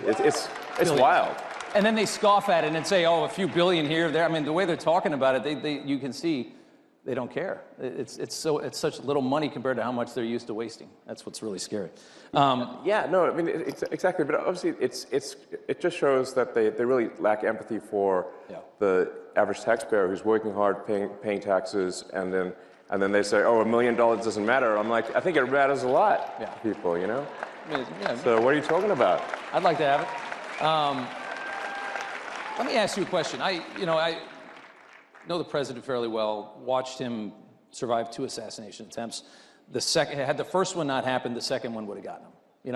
it's wild. And then they scoff at it and say, oh, a few billion here or there. I mean, the way they're talking about it, you can see they don't care. It's such little money compared to how much they're used to wasting. That's what's really scary. I mean, exactly. But obviously, it just shows that they really lack empathy for the average taxpayer who's working hard, paying taxes, and then they say, oh, $1 million doesn't matter. I'm like, I think it matters a lot to people, So what are you talking about? I'd like to have it. Let me ask you a question. I know the president fairly well, watched him survive 2 assassination attempts. Had the first one not happened, the second one would have gotten him.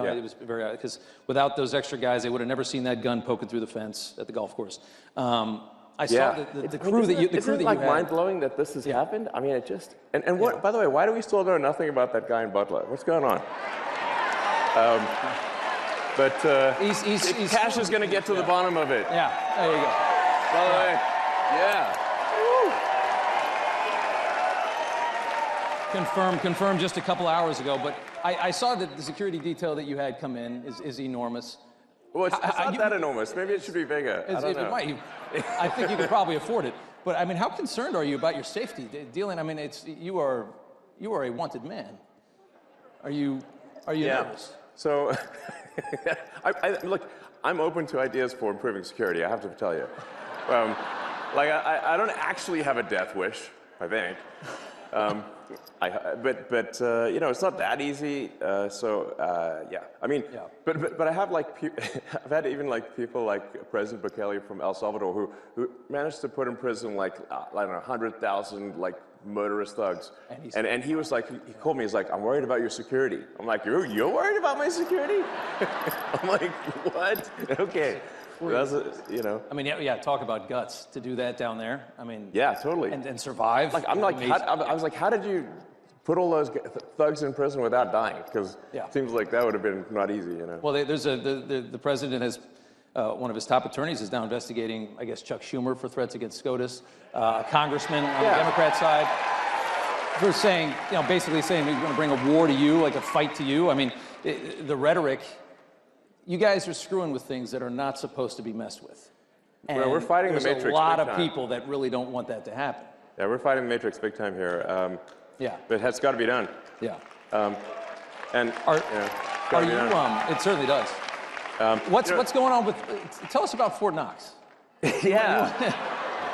It was very, because without those extra guys, they would have never seen that gun poking through the fence at the golf course. I saw the crew that you, isn't it like mind-blowing that this has happened? I mean, it just, and what, by the way, why do we still know nothing about that guy in Butler? What's going on? But Cash is going to get to the bottom of it. Yeah, there you go. By the way, yeah. Confirmed just a couple hours ago, but I saw that the security detail that you had come in is enormous. Well, it's not that enormous. Maybe it should be bigger. I don't know. I think you could probably afford it. But I mean, how concerned are you about your safety? Dealing, I mean, you are a wanted man. Are you nervous? So, look, I'm open to ideas for improving security, I have to tell you. Like, I don't actually have a death wish, I think. But you know, it's not that easy. Yeah. I mean, but I have like, I've had even like people like President Bukele from El Salvador who managed to put in prison like, I don't know, 100,000 like murderous thugs. And he was like, he called me, he's like, I'm worried about your security. I'm like, you're worried about my security? I'm like, what? Okay. That's you know. I mean, yeah, talk about guts to do that down there. I mean, yeah, totally. And survive. Like, I'm like, I was like, how did you put all those thugs in prison without dying? Because it seems like that would have been not easy, you know. Well, there's the president has, one of his top attorneys is now investigating, I guess, Chuck Schumer for threats against SCOTUS, a congressman on the Democrat side, for saying, you know, basically saying we're going to bring a war to you, like a fight to you. I mean, the rhetoric. You guys are screwing with things that are not supposed to be messed with. And well, we're fighting the Matrix. There's a lot big of time. people that really don't want that to happen. Yeah, we're fighting the Matrix big time here. Yeah. But it's got to be done. Yeah. And are you? It certainly does. What's going on with? Tell us about Fort Knox. Yeah.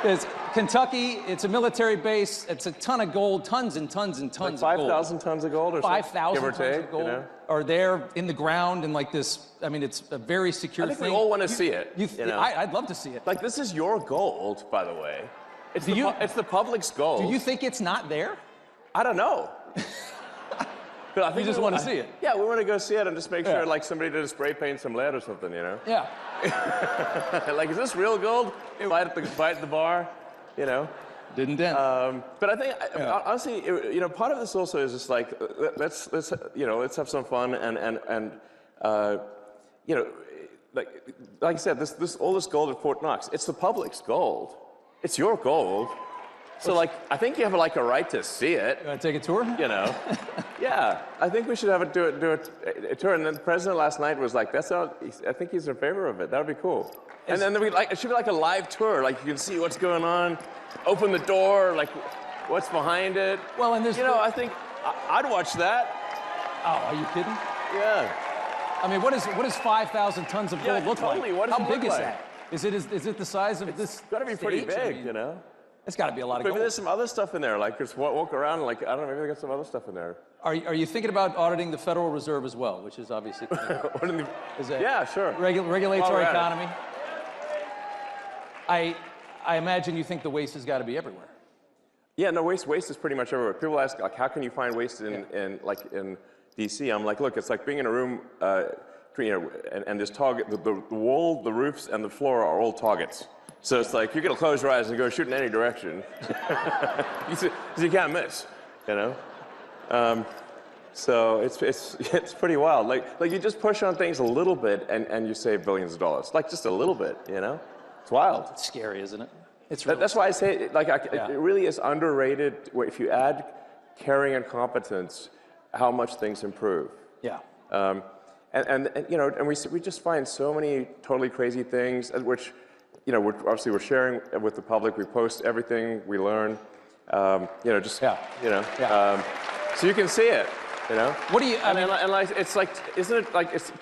It's Kentucky. It's a military base. It's a ton of gold, tons and tons and tons like of gold. 5,000 tons of gold or something? 5,000 tons take, of gold you know? are there in the ground and like this. I mean, it's a very secure I think thing. we all want to see it. You know? I'd love to see it. Like, this is your gold, by the way. It's the public's gold. Do you think it's not there? I don't know. But I think you just want to see it. Yeah, we want to go see it and just make sure, like, somebody did a spray paint some lead or something, you know? Yeah. Like, is this real gold? Fight at the bar, you know? Didn't dent. But I think, honestly, you know, part of this also is just like, let's have some fun and you know, like I said, all this gold at Fort Knox, it's the public's gold. It's your gold. So, like, I think you have like a right to see it. You want to take a tour? You know, yeah. I think we should have do a tour. And then the president last night was like, I think he's in favor of it. That would be cool. And then it should be like a live tour. Like, you can see what's going on. Open the door. Like, what's behind it. Well, and there's, you know, I think I'd watch that. Oh, are you kidding? Yeah. I mean, what does 5,000 tons of gold look like? What does How it big look is like? that? Is it the size of this? It's got to be pretty big, I mean, you know. It's got to be a lot of Maybe gold. there's some other stuff in there. Like, just walk around. Like, I don't know. Maybe they got some other stuff in there. Are you thinking about auditing the Federal Reserve as well, which is obviously yeah, sure. Regulates our economy. I imagine you think the waste has got to be everywhere. Yeah, no, waste is pretty much everywhere. People ask, like, how can you find waste in D.C.? I'm like, look, it's like being in a room, you know, and this target, the wall, the roofs, and the floor are all targets. So it's like you're gonna close your eyes and go shoot in any direction, because you can't miss, you know. So it's pretty wild. Like you just push on things a little bit and you save billions of dollars. Like, just a little bit, you know. It's wild. It's scary, isn't it? It's really that's why I say, like, it really is underrated. If you add caring and competence, how much things improve. Yeah. And you know, and we just find so many totally crazy things, which, you know, we're sharing with the public. We post everything we learn. You know, just you know. So you can see it. You know. What do you? I mean, and like, it's like, isn't it like it's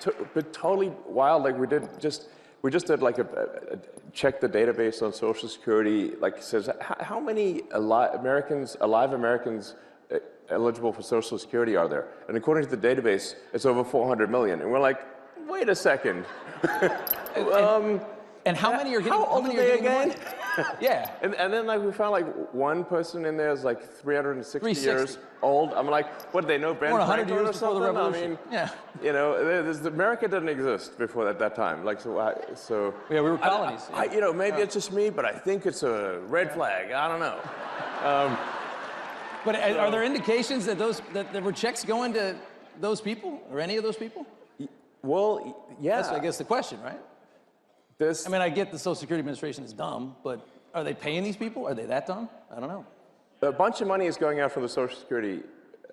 totally wild? Like, we just did like a check the database on Social Security. Like, it says how many alive Americans eligible for Social Security are there? And according to the database, it's over 400 million. And we're like, wait a second. And how many are getting? How old are they again? Yeah. And then like we found like one person in there is like 360 years 360. old. I'm like, what, did they know Ben More than 100 Franklin or years before the something? I revolution. mean, Yeah. you know, America didn't exist before that time. Like, so. Yeah, we were colonies. You know, maybe it's just me, but I think it's a red flag. I don't know. But are there indications that there were checks going to those people or any of those people? Well, yeah. That's, I guess, the question, right? I mean, I get the Social Security Administration is dumb, but are they paying these people? Are they that dumb? I don't know. A bunch of money is going out from the Social Security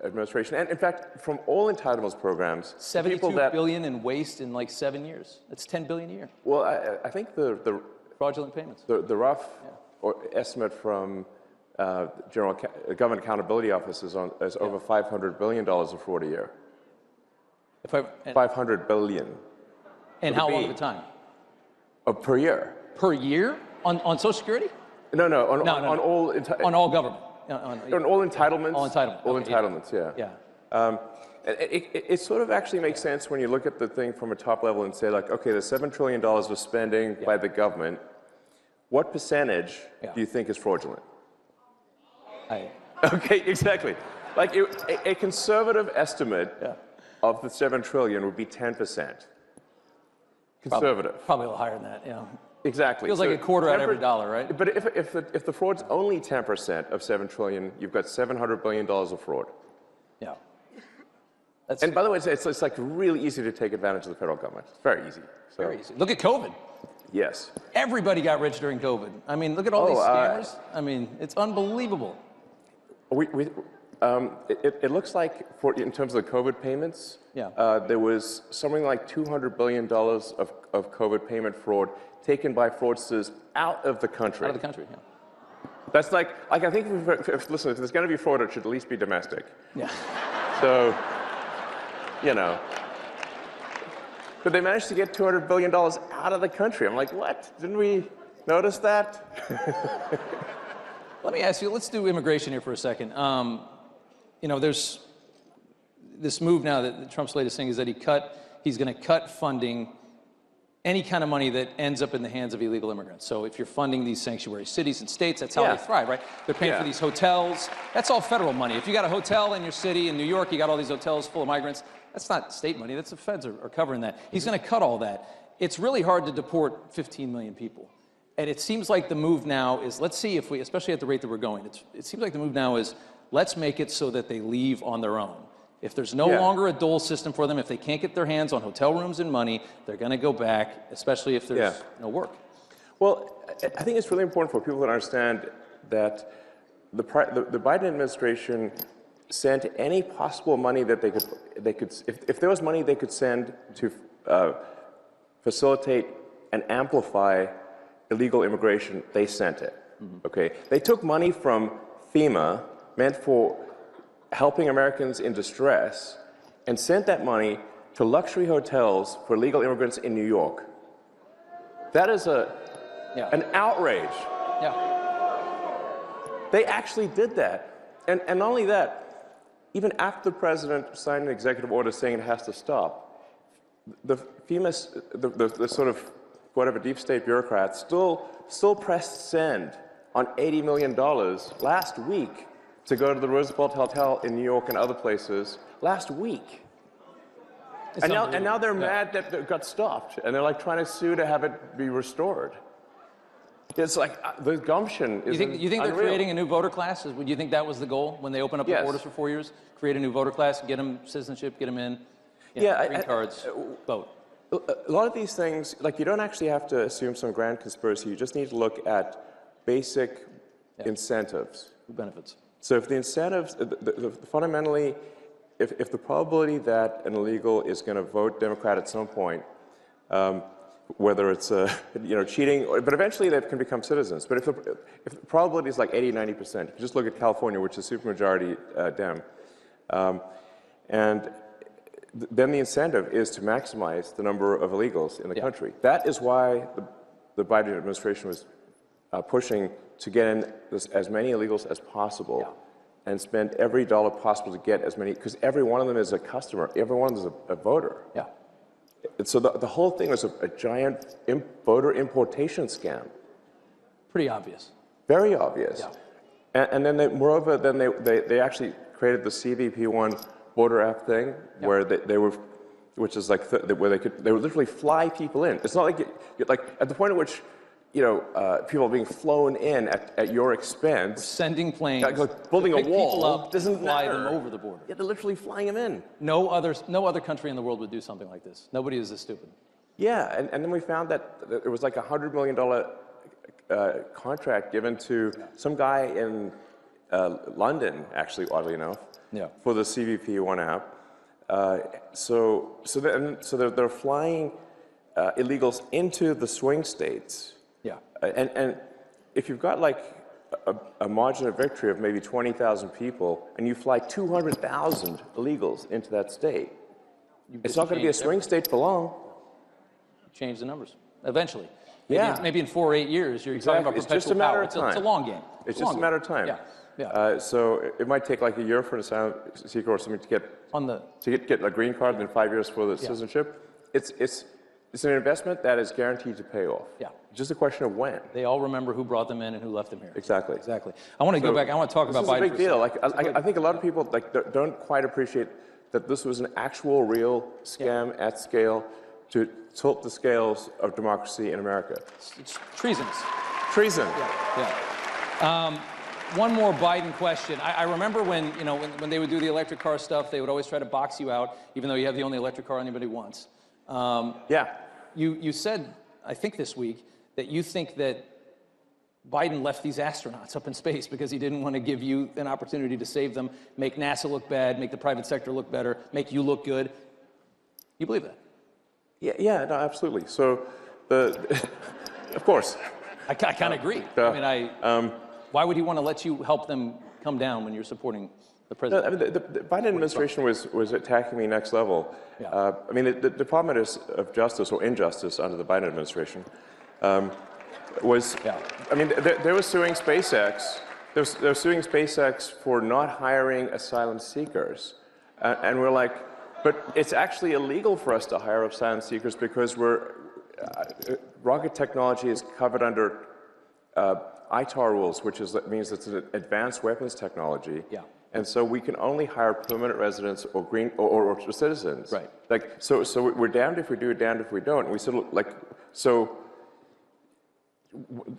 Administration, and in fact, from all entitlements programs. $72 billion in waste in like 7 years. That's $10 billion a year. Well, I think the fraudulent payments. The rough estimate from General Government Accountability Office is over $500 billion of fraud a year. $500 billion. And how long of a time? Per year. Per year? On Social Security? No, on all... on all government. On all entitlements. All entitlements. All Okay, entitlements, yeah. It sort of actually makes sense when you look at the thing from a top level and say, like, okay, there's $7 trillion of spending by the government. What percentage do you think is fraudulent? Okay, exactly. Like a conservative estimate of the $7 trillion would be 10%. Conservative. Probably a little higher than that, yeah. Exactly. Feels like a quarter out of every dollar, right? But if the fraud's only 10% of $7 trillion, you've got $700 billion of fraud. Yeah. And by the way, it's like really easy to take advantage of the federal government. It's very easy. So. Very easy. Look at COVID. Yes. Everybody got rich during COVID. I mean, look at all these scammers. I mean, it's unbelievable. It looks like, in terms of the COVID payments, there was something like $200 billion of COVID payment fraud taken by fraudsters out of the country. Out of the country, yeah. That's like I think, listen, if there's going to be fraud, it should at least be domestic. Yeah. So, you know. But they managed to get $200 billion out of the country. I'm like, what? Didn't we notice that? Let me ask you, let's do immigration here for a second. You know, there's this move now that Trump's latest thing is that he's going to cut funding, any kind of money that ends up in the hands of illegal immigrants. So if you're funding these sanctuary cities and states, that's how they thrive, right? They're paying for these hotels. That's all federal money. If you got a hotel in your city, in New York, you got all these hotels full of migrants, that's not state money. That's the feds are covering that. He's going to cut all that. It's really hard to deport 15 million people. And it seems like the move now is, let's see if we, especially at the rate that we're going, it seems like the move now is, let's make it so that they leave on their own. If there's no longer a dole system for them, if they can't get their hands on hotel rooms and money, they're going to go back, especially if there's no work. Well, I think it's really important for people to understand that the Biden administration sent any possible money that they could if there was money they could send to facilitate and amplify illegal immigration, they sent it. Okay, they took money from FEMA, meant for helping Americans in distress, and sent that money to luxury hotels for illegal immigrants in New York. That is an outrage. They actually did that. And not only that, even after the president signed an executive order saying it has to stop, the FEMA, the sort of whatever deep state bureaucrats still pressed send on $80 million last week to go to the Roosevelt Hotel in New York and other places last week. And now they're mad that it got stopped, and they're like trying to sue to have it be restored. It's like the gumption is You think they're creating a new voter class? Would you think that was the goal when they open up the borders for 4 years? Create a new voter class, get them citizenship, get them in, green cards, vote. A lot of these things, like you don't actually have to assume some grand conspiracy. You just need to look at basic incentives. Benefits. So if the incentives, fundamentally, if the probability that an illegal is going to vote Democrat at some point, whether it's cheating, but eventually they can become citizens. But if the probability is like 80, 90%, you just look at California, which is supermajority Dem, and then the incentive is to maximize the number of illegals in the country. That is why the Biden administration was pushing to get in as many illegals as possible and spend every dollar possible to get as many, because every one of them is a customer, every one of them is a voter. So the whole thing was a giant voter importation scam. Pretty obvious. Very obvious. Yeah. And then moreover, then they actually created the CVP1 border app thing, where they were, which is like where they would literally fly people in. It's not like like at the point at which people are being flown in at your expense. Sending planes, like building to a pick people wall up, doesn't fly matter. them over the border. Yeah, they're literally flying them in. No other country in the world would do something like this. Nobody is this stupid. Yeah, and then we found that it was like $100 million contract given to some guy in London, actually, oddly enough, for the CVP1 app. So they're flying illegals into the swing states. Yeah. And if you've got like a margin of victory of maybe 20,000 people, and you fly 200,000 illegals into that state, it's not going to be a swing state for long. Change the numbers eventually. Maybe in 4 or 8 years, you're talking about perpetual It's just a matter power. of time. It's a long game. It's just a matter of time. So it might take like a year for an asylum seeker or something to get a green card, and then 5 years for the citizenship. It's an investment that is guaranteed to pay off. Yeah. Just a question of when. They all remember who brought them in and who left them here. Exactly. Exactly. I want to go back. I want to talk about Biden. This is a big deal. Like I think a lot of people don't quite appreciate that this was an actual, real scam at scale to tilt the scales of democracy in America. It's treasonous. Treason. Yeah. One more Biden question. I remember when they would do the electric car stuff, they would always try to box you out, even though you have the only electric car anybody wants. You said, I think this week, that you think that Biden left these astronauts up in space because he didn't want to give you an opportunity to save them, make NASA look bad, make the private sector look better, make you look good. You believe that? Yeah, no, absolutely. So, of course. I kind of agree. Why would he want to let you help them come down when you're supporting the president? The Biden administration was attacking me next level. The Department of Justice, or Injustice under the Biden administration, they were suing SpaceX. They're suing SpaceX for not hiring asylum seekers. And we're like, but it's actually illegal for us to hire asylum seekers because rocket technology is covered under ITAR rules, which means it's an advanced weapons technology. Yeah. And so we can only hire permanent residents or or citizens. Right. So we're damned if we do, damned if we don't. And we said,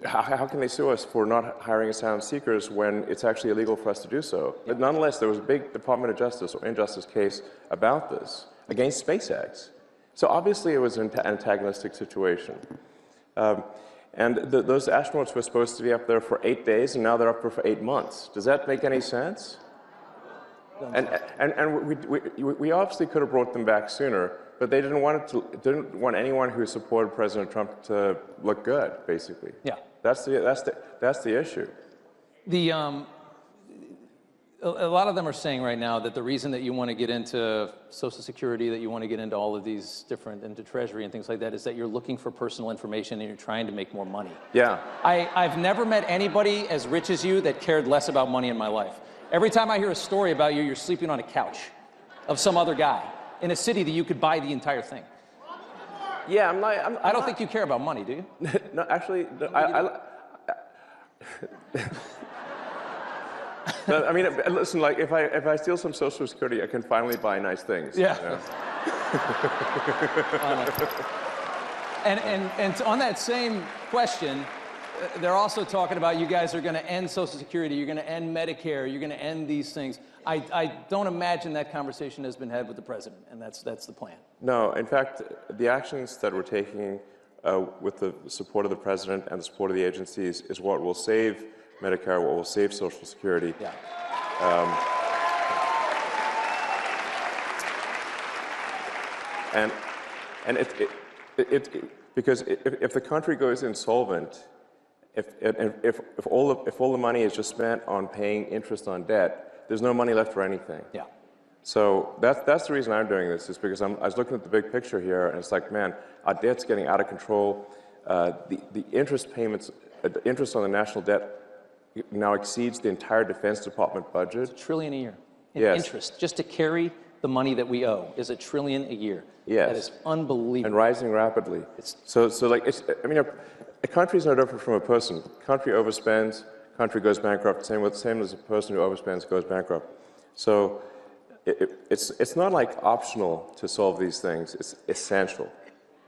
how can they sue us for not hiring asylum seekers when it's actually illegal for us to do so? Yeah. But nonetheless, there was a big Department of Justice or Injustice case about this against SpaceX. So obviously it was an antagonistic situation. And those astronauts were supposed to be up there for 8 days, and now they're up there for 8 months. Does that make any sense? And we obviously could have brought them back sooner, but they didn't want anyone who supported President Trump to look good, basically. Yeah. That's the issue. A lot of them are saying right now that the reason that you want to get into Social Security, that you want to get into all of these into Treasury and things like that, is that you're looking for personal information and you're trying to make more money. Yeah. I've never met anybody as rich as you that cared less about money in my life. Every time I hear a story about you, you're sleeping on a couch of some other guy in a city that you could buy the entire thing. Yeah, I don't think you care about money, do you? No, actually, no, I mean, listen, like if I steal some Social Security, I can finally buy nice things. Yeah. You know? And on that same question, they're also talking about you guys are going to end Social Security, you're going to end Medicare, you're going to end these things. I don't imagine that conversation has been had with the president, and that's the plan. No, in fact, the actions that we're taking with the support of the president and the support of the agencies is what will save Medicare, what will save Social Security. Yeah. Because if the country goes insolvent, if all the money is just spent on paying interest on debt, there's no money left for anything. Yeah. So that's the reason I'm doing this, is because I was looking at the big picture here, and it's like, man, our debt's getting out of control. The interest payments, the interest on the national debt now exceeds the entire Defense Department budget. It's $1 trillion a year in Yes. interest. Just to carry the money that we owe is $1 trillion a year. Yes. That is unbelievable. And rising rapidly. I mean, a country is no different from a person. Country overspends, country goes bankrupt. Same as a person who overspends goes bankrupt. So it's not like optional to solve these things. It's essential.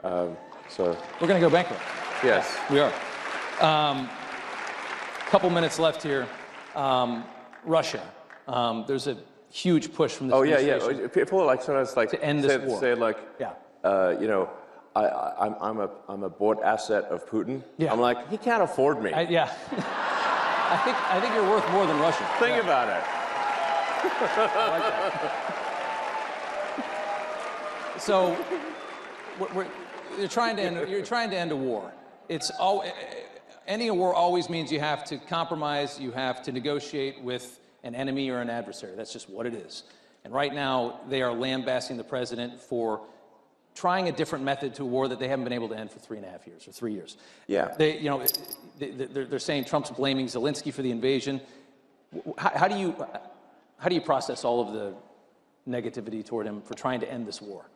So We're going to go bankrupt. yes, We are. Couple minutes left here. Russia. There's a huge push from this administration. yeah. People like sometimes like to end this war. say like, Yeah. you know, I'm a bought asset of Putin. Yeah. I'm like, he can't afford me. Yeah. I think you're worth more than Russia. Think about it. So, you're trying to end a war. Ending a war always means you have to compromise, you have to negotiate with an enemy or an adversary. That's just what it is. And right now, they are lambasting the president for trying a different method to a war that they haven't been able to end for 3.5 years or 3 years. Yeah. They're saying Trump's blaming Zelensky for the invasion. How do you process all of the negativity toward him for trying to end this war?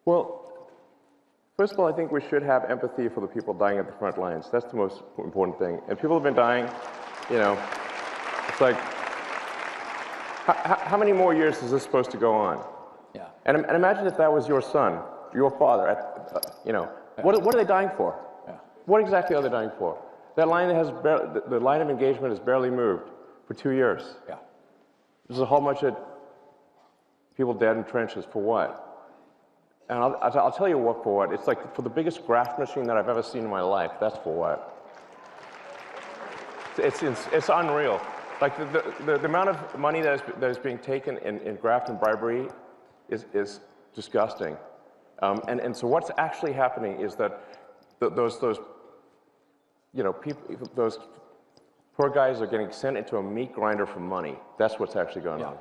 Well, first of all, I think we should have empathy for the people dying at the front lines. That's the most important thing. And people have been dying, you know, it's like, how many more years is this supposed to go on? Yeah. And imagine if that was your son, your father, you know, what are they dying for? Yeah. What exactly are they dying for? That line the line of engagement has barely moved for 2 years. Yeah. There's a whole bunch of people dead in trenches for what? And I'll tell you what for what. It's like for the biggest graft machine that I've ever seen in my life, that's for what. It's unreal. Like the amount of money that is being taken in graft and bribery is disgusting. And so what's actually happening is that those you know, those poor guys are getting sent into a meat grinder for money. That's what's actually going on.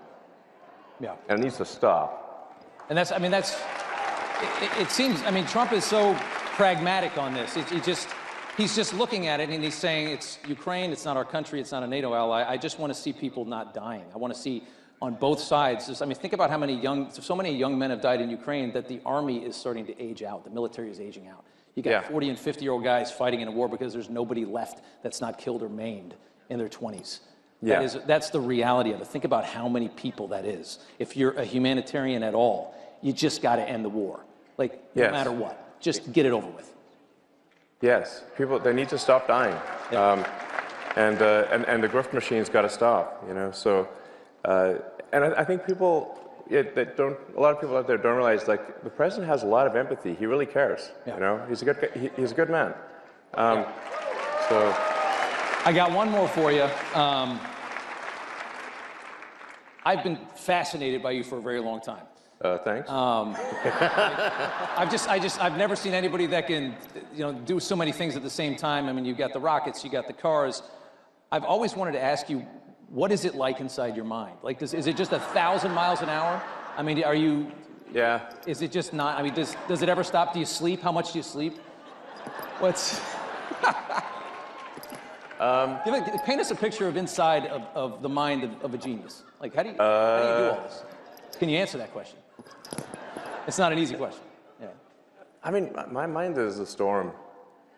Yeah. And it needs to stop. And it seems, Trump is so pragmatic on this. He's just looking at it and he's saying, it's Ukraine, it's not our country, it's not a NATO ally. I just want to see people not dying. I want to see on both sides. Think about how so many young men have died in Ukraine that the army is starting to age out. The military is aging out. You got 40 and 50-year-old guys fighting in a war because there's nobody left that's not killed or maimed in their 20s. Yeah. That's the reality of it. Think about how many people that is. If you're a humanitarian at all, you just got to end the war. No matter what. Just get it over with. Yes, they need to stop dying. Yeah. And the grift machine's got to stop, you know. So, and I think people, a lot of people out there don't realize, like, the president has a lot of empathy. He really cares, you know. He's a good man. So. I got one more for you. I've been fascinated by you for a very long time. Thanks. I've never seen anybody that can, do so many things at the same time. You've got the rockets, you got the cars. I've always wanted to ask you, what is it like inside your mind? Like, is it just 1,000 miles an hour? Are you? Yeah. Is it just not? Does it ever stop? Do you sleep? How much do you sleep? What's? Paint us a picture of inside of the mind of a genius. Like, how do you do all this? Can you answer that question? It's not an easy question. Yeah. My mind is a storm.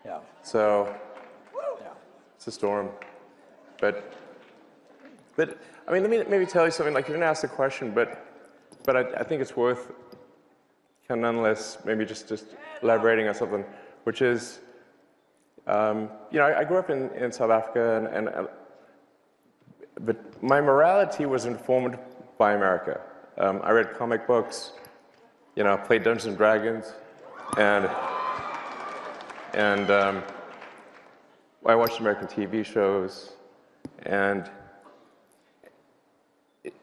Yeah. So, yeah. It's a storm. But let me maybe tell you something. Like, you didn't ask the question, but I think it's worth kind of nonetheless maybe just elaborating on something, which is, I grew up in South Africa, but my morality was informed by America. I read comic books, played Dungeons and Dragons, and I watched American TV shows, and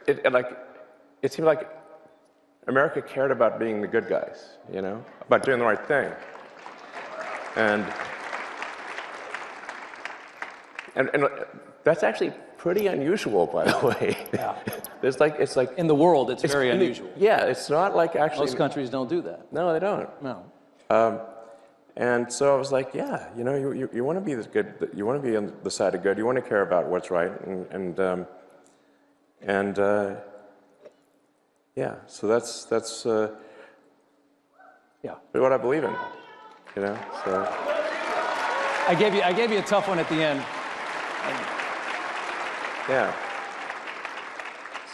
it seemed like America cared about being the good guys, about doing the right thing, and that's actually pretty unusual, by the way. Yeah. It's like in the world, it's very unusual. Yeah, it's not like actually. Most countries don't do that. No, they don't. No. And so I was like, yeah, you want to be this good. You want to be on the side of good. You want to care about what's right, and yeah. So that's yeah. what I believe in. So. I gave you a tough one at the end. Yeah.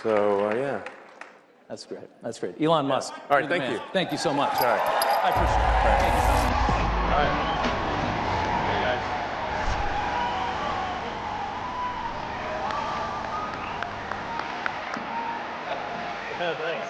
So, yeah. That's great. That's great. Elon Musk. All right, you're the thank man. you. Thank you so much. All right. I appreciate it. Thank you so much. All right. Hey, guys. Thanks.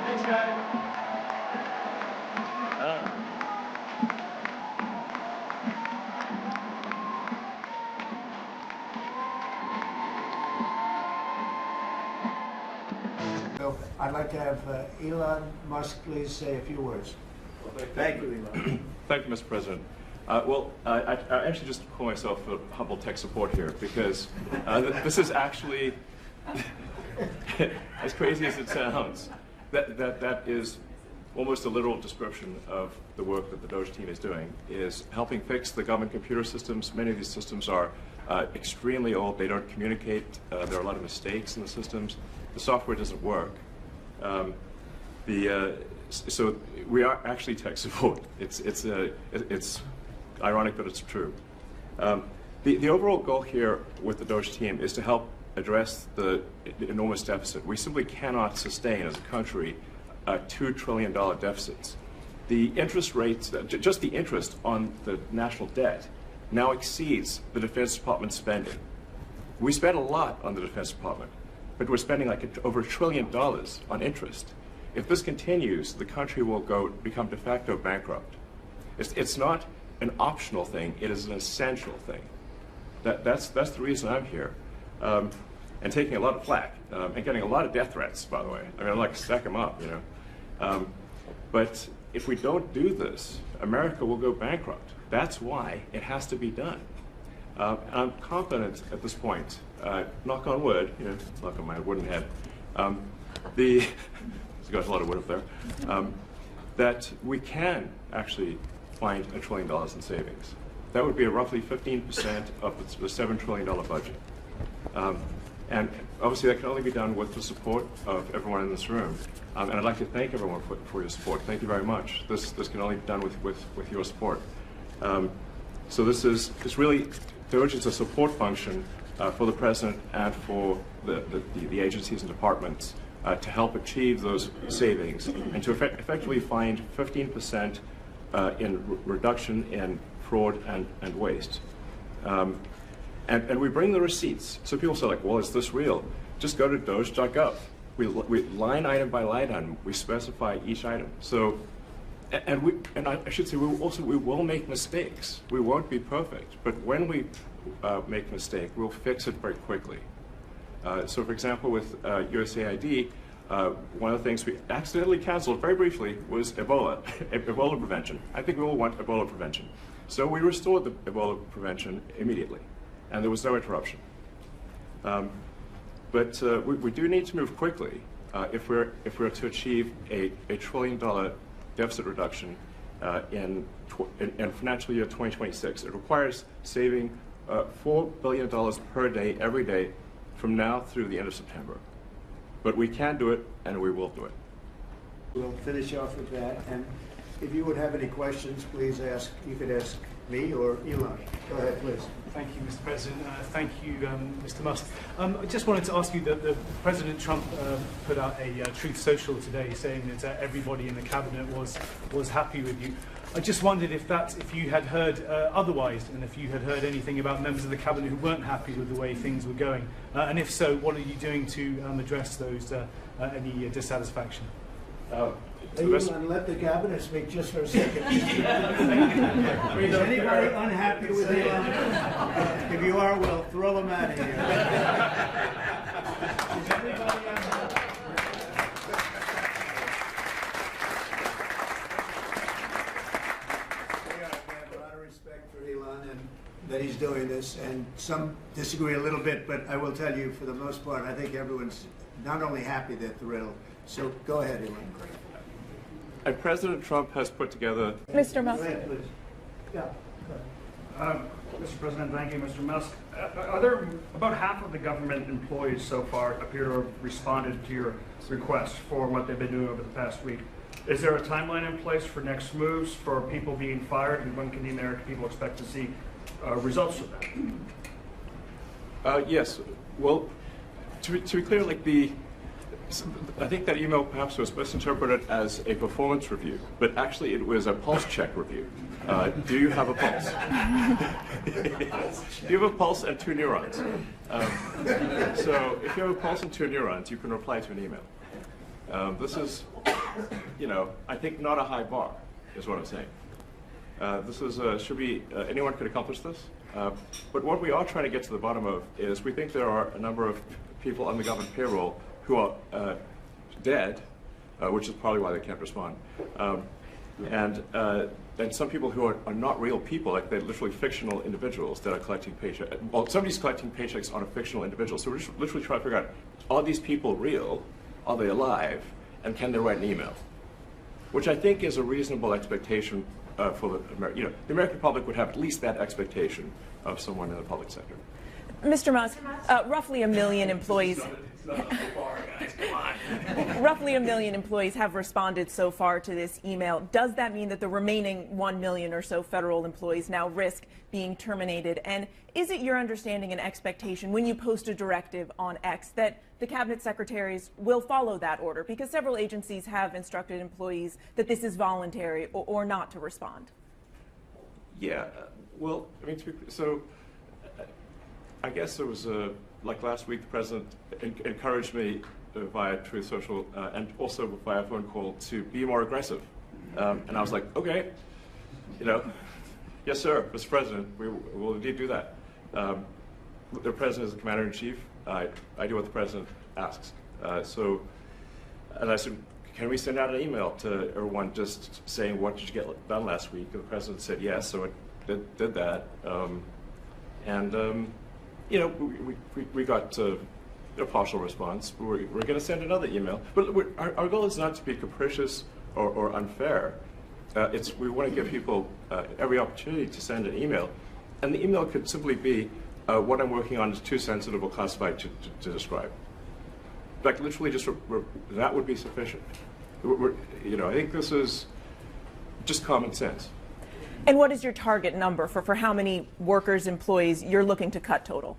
Thanks, guys. So I'd like to have Elon Musk please say a few words. Thank you, Elon. Thank you, Mr. President. I actually just call myself a humble tech support here because this is actually, as crazy as it sounds, that is almost a literal description of the work that the Doge team is doing, is helping fix the government computer systems. Many of these systems are extremely old. They don't communicate. There are a lot of mistakes in the systems. The software doesn't work. So we are actually tech support. It's ironic, but it's true. The overall goal here with the Doge team is to help address the enormous deficit. We simply cannot sustain as a country $2 trillion deficits. The interest rates, just the interest on the national debt, now exceeds the Defense Department spending. We spend a lot on the Defense Department, but we're spending like over $1 trillion on interest. If this continues, the country will become de facto bankrupt. It's not an optional thing, it is an essential thing. That's the reason I'm here. And taking a lot of flack, and getting a lot of death threats, by the way. I mean, I'd like to stack them up, you know. But if we don't do this, America will go bankrupt. That's why it has to be done. And I'm confident at this point, knock on wood, you know, knock on my wooden head, there's got a lot of wood up there, that we can actually find $1 trillion in savings. That would be roughly 15% of the $7 trillion budget. And obviously that can only be done with the support of everyone in this room. And I'd like to thank everyone for your support. Thank you very much. This can only be done with your support. So it's really, Doge is a support function for the President and for the agencies and departments to help achieve those savings and to effectively find 15% in reduction in fraud and waste. And we bring the receipts. So people say, like, well, is this real? Just go to doge.gov. We line item by line item, we specify each item. So, and I should say, we will make mistakes. We won't be perfect, but when we make a mistake, we'll fix it very quickly. So, for example, with USAID, one of the things we accidentally canceled very briefly was Ebola, Ebola prevention. I think we all want Ebola prevention. So we restored the Ebola prevention immediately, and there was no interruption. But we do need to move quickly if we're to achieve a $1 trillion deficit reduction in financial year 2026. It requires saving $4 billion per day, every day, from now through the end of September. But we can do it, and we will do it. We'll finish off with that. And if you would have any questions, please ask. You could ask me or Elon. Go ahead, please. Thank you, Mr. President. Thank you, Mr. Musk. I just wanted to ask you that President Trump put out a Truth Social today saying that everybody in the cabinet was happy with you. I just wondered if you had heard otherwise, and if you had heard anything about members of the cabinet who weren't happy with the way things were going, and if so, what are you doing to address those any dissatisfaction? to the best. Let the cabinet speak just for a second. Is anybody unhappy with Elon? If you are, we'll throw them out of here. Is everybody unhappy? We have a lot of respect for Elon and that he's doing this, and some disagree a little bit, but I will tell you, for the most part, I think everyone's not only happy, they're thrilled. So go ahead, Elon. And President Trump has put together. Mr. Musk. Go ahead, please. Yeah. Mr. President, thank you, Mr. Musk. Are there about half of the government employees so far appear to have responded to your request for what they've been doing over the past week? Is there a timeline in place for next moves for people being fired, and when can the American people expect to see results of that? Yes. Well, to be clear, like I think that email perhaps was misinterpreted as a performance review, but actually it was a pulse check review. Do you have a pulse? Do you have a pulse and 2 neurons? So if you have a pulse and 2 neurons, you can reply to an email. This is, I think not a high bar, is what I'm saying. This is should be anyone could accomplish this. But what we are trying to get to the bottom of is we think there are a number of people on the government payroll who are dead, which is probably why they can't respond. And some people who are not real people, like they're literally fictional individuals that are collecting paychecks. Well, somebody's collecting paychecks on a fictional individual. So we're just literally trying to figure out, are these people real? Are they alive? And can they write an email? Which I think is a reasonable expectation for the American public would have at least that expectation of someone in the public sector. Mr. Musk, roughly 1 million employees. Roughly 1 million employees have responded so far to this email. Does that mean that the remaining 1 million or so federal employees now risk being terminated? And is it your understanding and expectation when you post a directive on X that the cabinet secretaries will follow that order? Because several agencies have instructed employees that this is voluntary or not to respond. Yeah, well, I mean, I guess it was like last week, the president encouraged me via Truth Social and also via phone call to be more aggressive. And I was like, okay, yes, sir, Mr. President, we will indeed do that. The president is the commander-in-chief. I do what the president asks. And I said, can we send out an email to everyone just saying, what did you get done last week? And the president said yes, so it did that. We got a partial response. We're going to send another email. But our goal is not to be capricious or unfair. We want to give people every opportunity to send an email. And the email could simply be, what I'm working on is too sensitive or classified to describe. Like literally just, that would be sufficient. I think this is just common sense. And what is your target number for how many workers, employees you're looking to cut total?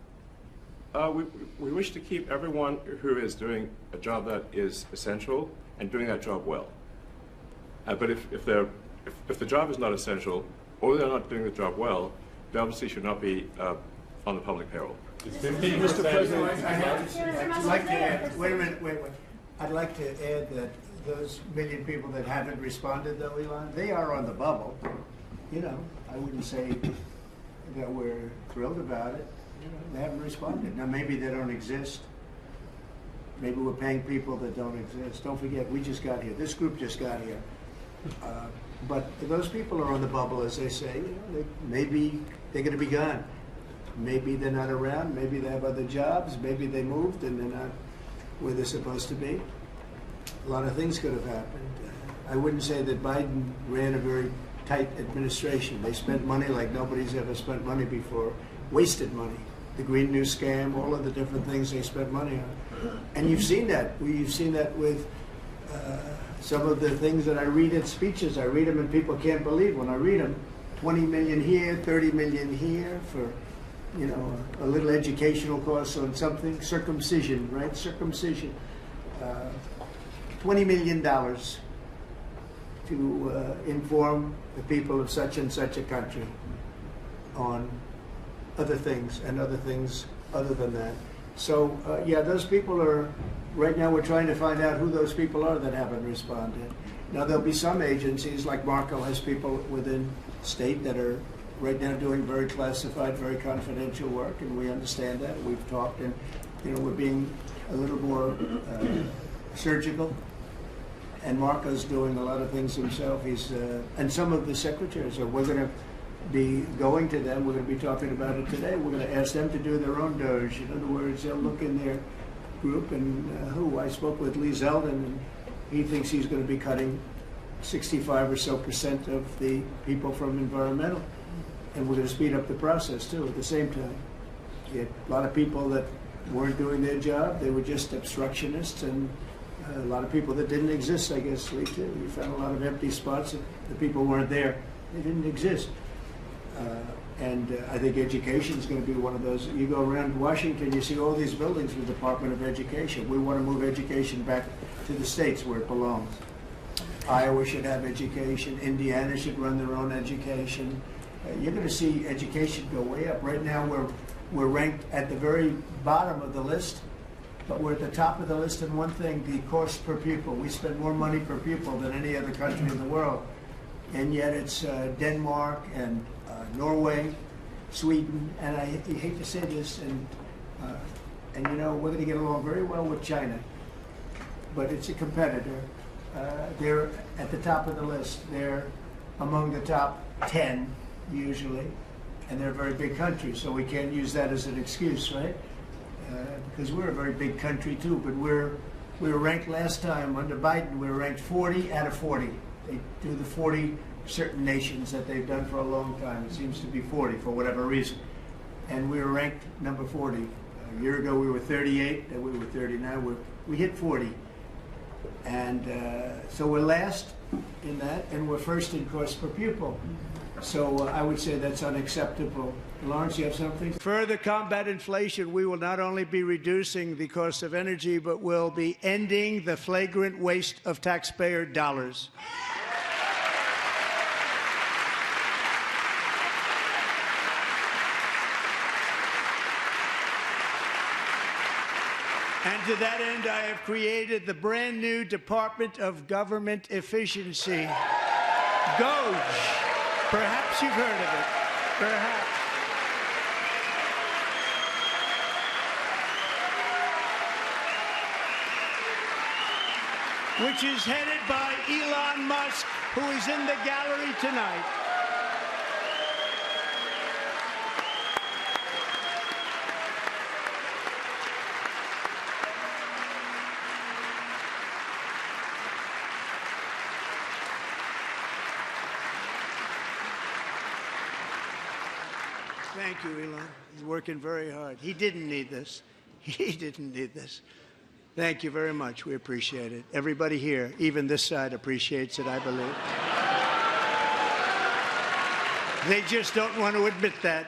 We wish to keep everyone who is doing a job that is essential and doing that job well. But if the job is not essential or they're not doing the job well, they obviously should not be on the public payroll. Mr. President, I'd like to add, wait a minute. I'd like to add that those million people that haven't responded, though, Elon, they are on the bubble. I wouldn't say that we're thrilled about it. They haven't responded. Now, maybe they don't exist. Maybe we're paying people that don't exist. Don't forget, we just got here. This group just got here. But those people are on the bubble, as they say. Maybe they're going to be gone. Maybe they're not around. Maybe they have other jobs. Maybe they moved and they're not where they're supposed to be. A lot of things could have happened. I wouldn't say that Biden ran a very tight administration. They spent money like nobody's ever spent money before, wasted money. The Green New Scam, all of the different things they spent money on. And you've seen that. You've seen that with some of the things that I read at speeches. I read them and people can't believe when I read them. 20 million here, 30 million here for, a little educational course on something. Circumcision, right? Circumcision. $20 million to inform the people of such and such a country on other things and other things other than that. So, those people are, right now we're trying to find out who those people are that haven't responded. Now, there'll be some agencies, like Marco has people within state that are right now doing very classified, very confidential work, and we understand that. We've talked, and we're being a little more surgical. And Marco's doing a lot of things himself. And some of the secretaries, we're going to be going to them. We're going to be talking about it today. We're going to ask them to do their own Doge. In other words, they'll look in their group, and I spoke with Lee Zeldin, and he thinks he's going to be cutting 65% or so of the people from environmental. And we're going to speed up the process, too, at the same time. You had a lot of people that weren't doing their job. They were just obstructionists, and a lot of people that didn't exist, I guess, Lee, too. You found a lot of empty spots. The people weren't there. They didn't exist. I think education is going to be one of those. You go around Washington, you see all these buildings with the Department of Education. We want to move education back to the states where it belongs. Iowa should have education. Indiana should run their own education. You're going to see education go way up. Right now, we're ranked at the very bottom of the list, but we're at the top of the list in one thing: the cost per pupil. We spend more money per pupil than any other country in the world, and yet it's Denmark and Norway, Sweden, and I hate to say this, and we're going to get along very well with China, but it's a competitor. They're at the top of the list. They're among the top 10 usually, and they're a very big country, so we can't use that as an excuse, right? Because we're a very big country too, but we were ranked last time under Biden. We were ranked 40 out of 40. They do the 40 certain nations that they've done for a long time. It seems to be 40 for whatever reason, and we were ranked number 40. A year ago we were 38, then we were 30. Now we hit 40. And so we're last in that, and we're first in cost per pupil. So I would say that's unacceptable. Lawrence, you have something? Further combat inflation, we will not only be reducing the cost of energy, but we'll be ending the flagrant waste of taxpayer dollars. And to that end, I have created the brand new Department of Government Efficiency, Doge. Perhaps you've heard of it. Perhaps. Which is headed by Elon Musk, who is in the gallery tonight. Thank you, Elon. He's working very hard. He didn't need this. He didn't need this. Thank you very much. We appreciate it. Everybody here, even this side, appreciates it, I believe. They just don't want to admit that.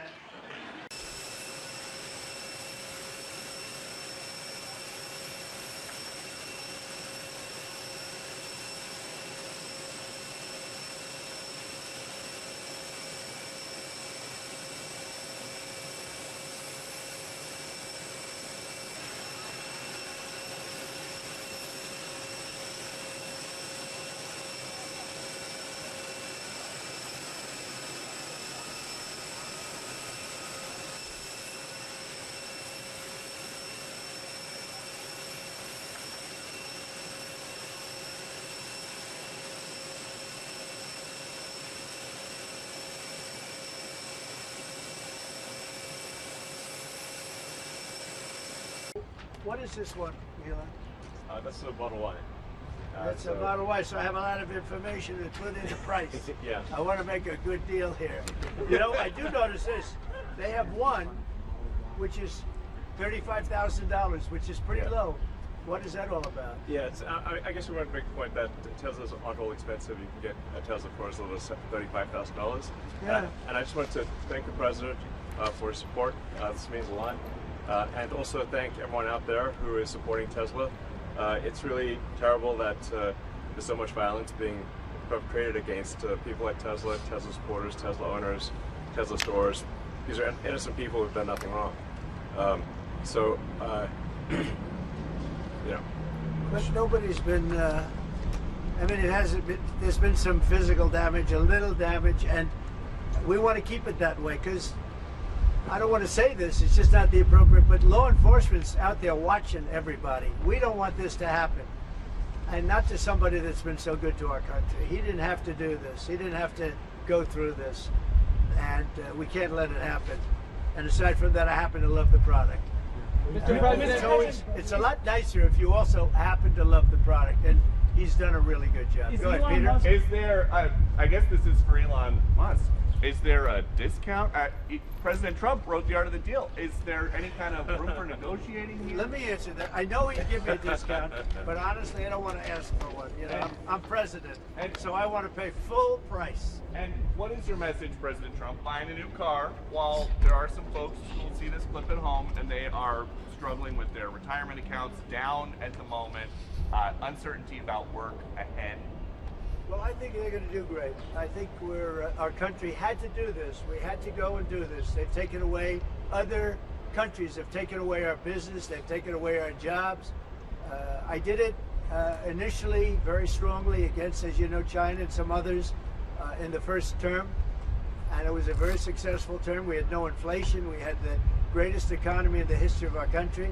What is this one, Elon? That's a bottle wine. That's a Model Y, so I have a lot of information to put in the price. Yeah. I want to make a good deal here. I do notice this. They have one, which is $35,000, which is pretty low. What is that all about? Yeah, I guess we want to make the point that Teslas aren't all expensive. You can get a Tesla for as little as $35,000. Yeah. And I just want to thank the President for his support. This means a lot. And also thank everyone out there who is supporting Tesla. It's really terrible that there's so much violence being perpetrated against people like Tesla, Tesla supporters, Tesla owners, Tesla stores. These are innocent people who've done nothing wrong. But nobody's been I mean, there's been some physical damage, a little damage, and we want to keep it that way because I don't want to say this, it's just not the appropriate, but law enforcement's out there watching everybody. We don't want this to happen. And not to somebody that's been so good to our country. He didn't have to do this. He didn't have to go through this. And we can't let it happen. And aside from that, I happen to love the product. Mr. President, it's a lot nicer if you also happen to love the product. And he's done a really good job. Go ahead, Peter. Is there, I guess this is for Elon Musk, is there a discount? President Trump wrote the art of the deal. Is there any kind of room for negotiating here? Let me answer that. I know he'd give me a discount, but honestly, I don't want to ask for one. You know, I'm president, and so I want to pay full price. And what is your message, President Trump? Buying a new car while there are some folks who will see this clip at home and they are struggling with their retirement accounts down at the moment, uncertainty about work ahead. Well, I think they're going to do great. I think our country had to do this. We had to go and do this. They've taken away, other countries have taken away our business. They've taken away our jobs. I did it initially very strongly against, as you know, China and some others in the first term. And it was a very successful term. We had no inflation. We had the greatest economy in the history of our country.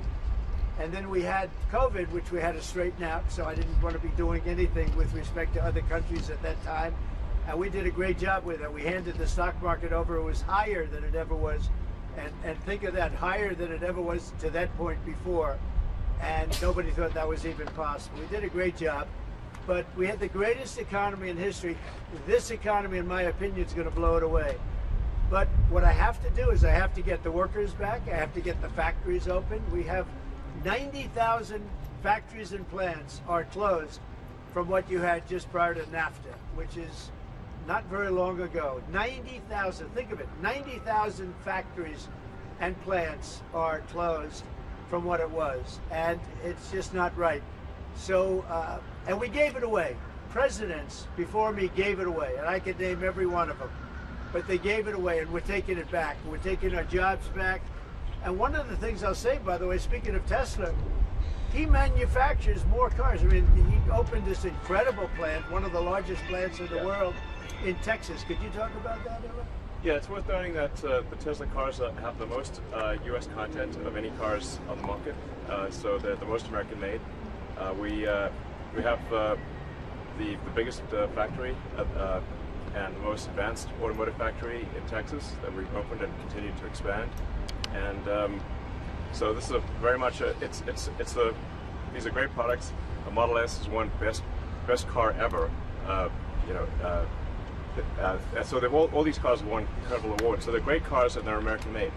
And then we had COVID, which we had to straighten out, so I didn't want to be doing anything with respect to other countries at that time. And we did a great job with it. We handed the stock market over. It was higher than it ever was. And think of that, higher than it ever was to that point before. And nobody thought that was even possible. We did a great job. But we had the greatest economy in history. This economy, in my opinion, is going to blow it away. But what I have to do is I have to get the workers back. I have to get the factories open. We have 90,000 factories and plants are closed from what you had just prior to NAFTA, which is not very long ago. 90,000, think of it, 90,000 factories and plants are closed from what it was, and it's just not right. So, and we gave it away. Presidents before me gave it away, and I could name every one of them, but they gave it away, and we're taking it back. We're taking our jobs back. And one of the things I'll say, by the way, speaking of Tesla, he manufactures more cars. I mean, he opened this incredible plant, one of the largest plants in the world, in Texas. Could you talk about that, Elon? Yeah, it's worth noting that the Tesla cars have the most U.S. content of any cars on the market, so they're the most American-made. We have the biggest factory and the most advanced automotive factory in Texas that we've opened and continue to expand. And so this is very much these are great products. The Model S is one best car ever. So all these cars have won incredible awards. So they're great cars and they're American made.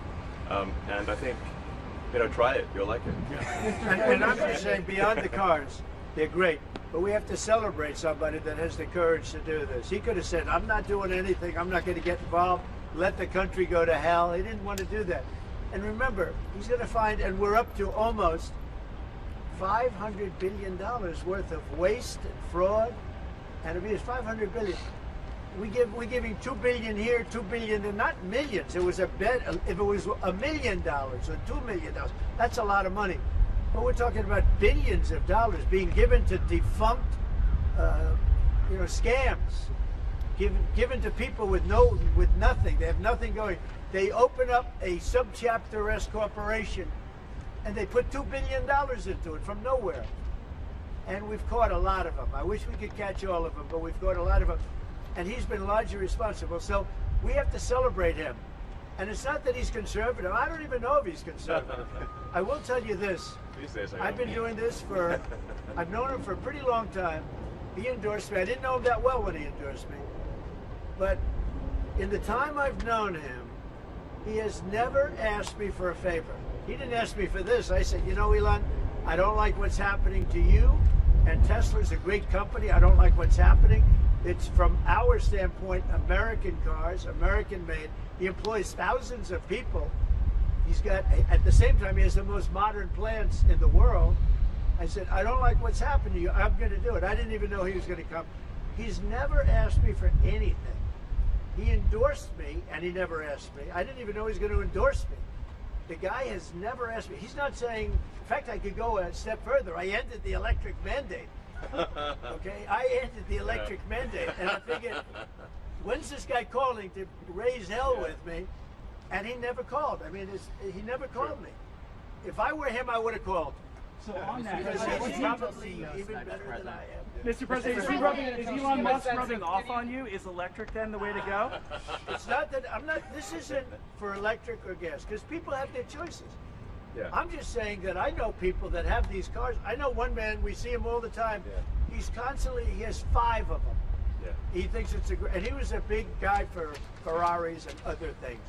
And I think, try it. You'll like it. Yeah. And I'm just saying, beyond the cars, they're great. But we have to celebrate somebody that has the courage to do this. He could have said, I'm not doing anything. I'm not going to get involved. Let the country go to hell. He didn't want to do that. And remember, he's going to find, and we're up to almost $500 billion worth of waste and fraud. And if it's $500 billion, we're giving $2 billion here, $2 billion there, not millions. It was a bet. If it was $1 million or $2 million, that's a lot of money. But we're talking about billions of dollars being given to defunct, scams, given to people with nothing. They have nothing going. They open up a subchapter S corporation, and they put $2 billion into it from nowhere. And we've caught a lot of them. I wish we could catch all of them, but we've caught a lot of them. And he's been largely responsible. So we have to celebrate him. And it's not that he's conservative. I don't even know if he's conservative. I will tell you this. These days, I've been doing this I've known him for a pretty long time. He endorsed me. I didn't know him that well when he endorsed me. But in the time I've known him, he has never asked me for a favor. He didn't ask me for this. I said, Elon, I don't like what's happening to you. And Tesla's a great company. I don't like what's happening. It's, from our standpoint, American cars, American made. He employs thousands of people. He's got, at the same time, he has the most modern plants in the world. I said, I don't like what's happened to you. I'm going to do it. I didn't even know he was going to come. He's never asked me for anything. He endorsed me, and he never asked me. I didn't even know he was going to endorse me. The guy has never asked me. He's not saying, in fact, I could go a step further. I ended the electric mandate. Okay, I ended the electric mandate, and I figured, when's this guy calling to raise hell with me? And he never called. I mean, he never called me. If I were him, I would have called. So on that, because he's probably even better than I am. Mr. President, is Elon Musk rubbing off on you? Is electric then the way to go? It's not that this isn't for electric or gas, because people have their choices. Yeah. I'm just saying that I know people that have these cars. I know one man, we see him all the time. Yeah. He has 5 of them. Yeah. He thinks it's and he was a big guy for Ferraris and other things.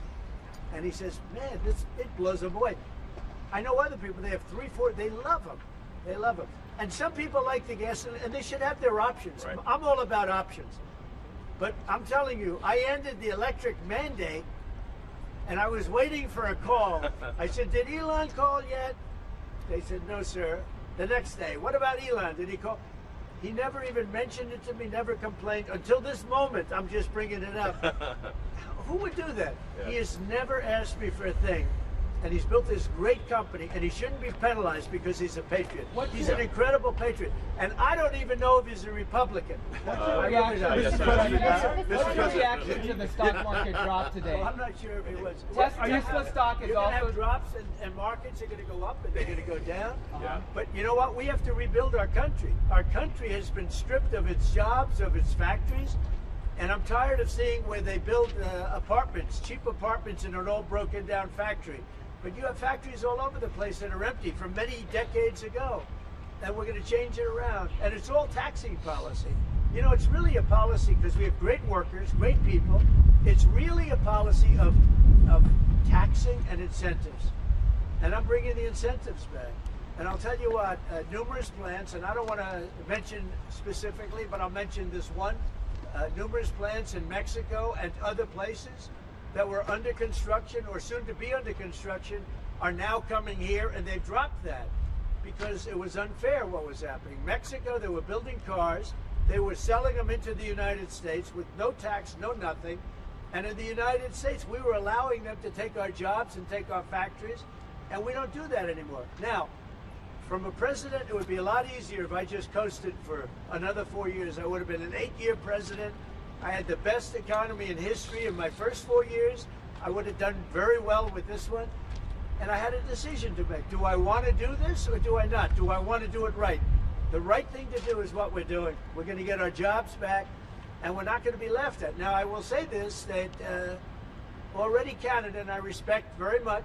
And he says, man, it blows him away. I know other people, they have 3, 4, they love them. They love them. And some people like the gas, and they should have their options. Right. I'm all about options. But I'm telling you, I ended the electric mandate, and I was waiting for a call. I said, did Elon call yet? They said, no, sir. The next day, what about Elon? Did he call? He never even mentioned it to me, never complained. Until this moment, I'm just bringing it up. Who would do that? Yeah. He has never asked me for a thing. And he's built this great company, and he shouldn't be penalized because he's a patriot. He's an incredible patriot. And I don't even know if he's a Republican. What's your reaction to the stock market drop today? Well, I'm not sure if it was. Tesla stock is also... have drops, and markets are going to go up, and they're going to go down. But you know what? We have to rebuild our country. Our country has been stripped of its jobs, of its factories. And I'm tired of seeing where they build apartments, cheap apartments in an old broken down factory. But you have factories all over the place that are empty from many decades ago. And we're going to change it around. And it's all taxing policy. You know, it's really a policy because we have great workers, great people. It's really a policy of taxing and incentives. And I'm bringing the incentives back. And I'll tell you what, numerous plants, and I don't want to mention specifically, but I'll mention this one. Numerous plants in Mexico and other places that were under construction or soon to be under construction are now coming here, and they've dropped that because it was unfair what was happening. Mexico, they were building cars, they were selling them into the United States with no tax, no nothing, and in the United States we were allowing them to take our jobs and take our factories, and we don't do that anymore. Now, from a president, it would be a lot easier if I just coasted for another 4 years. I would have been an 8-year president. I had the best economy in history in my first 4 years. I would have done very well with this one. And I had a decision to make. Do I want to do this or do I not? Do I want to do it right? The right thing to do is what we're doing. We're going to get our jobs back, and we're not going to be left at. Now, I will say this, that already Canada, and I respect very much,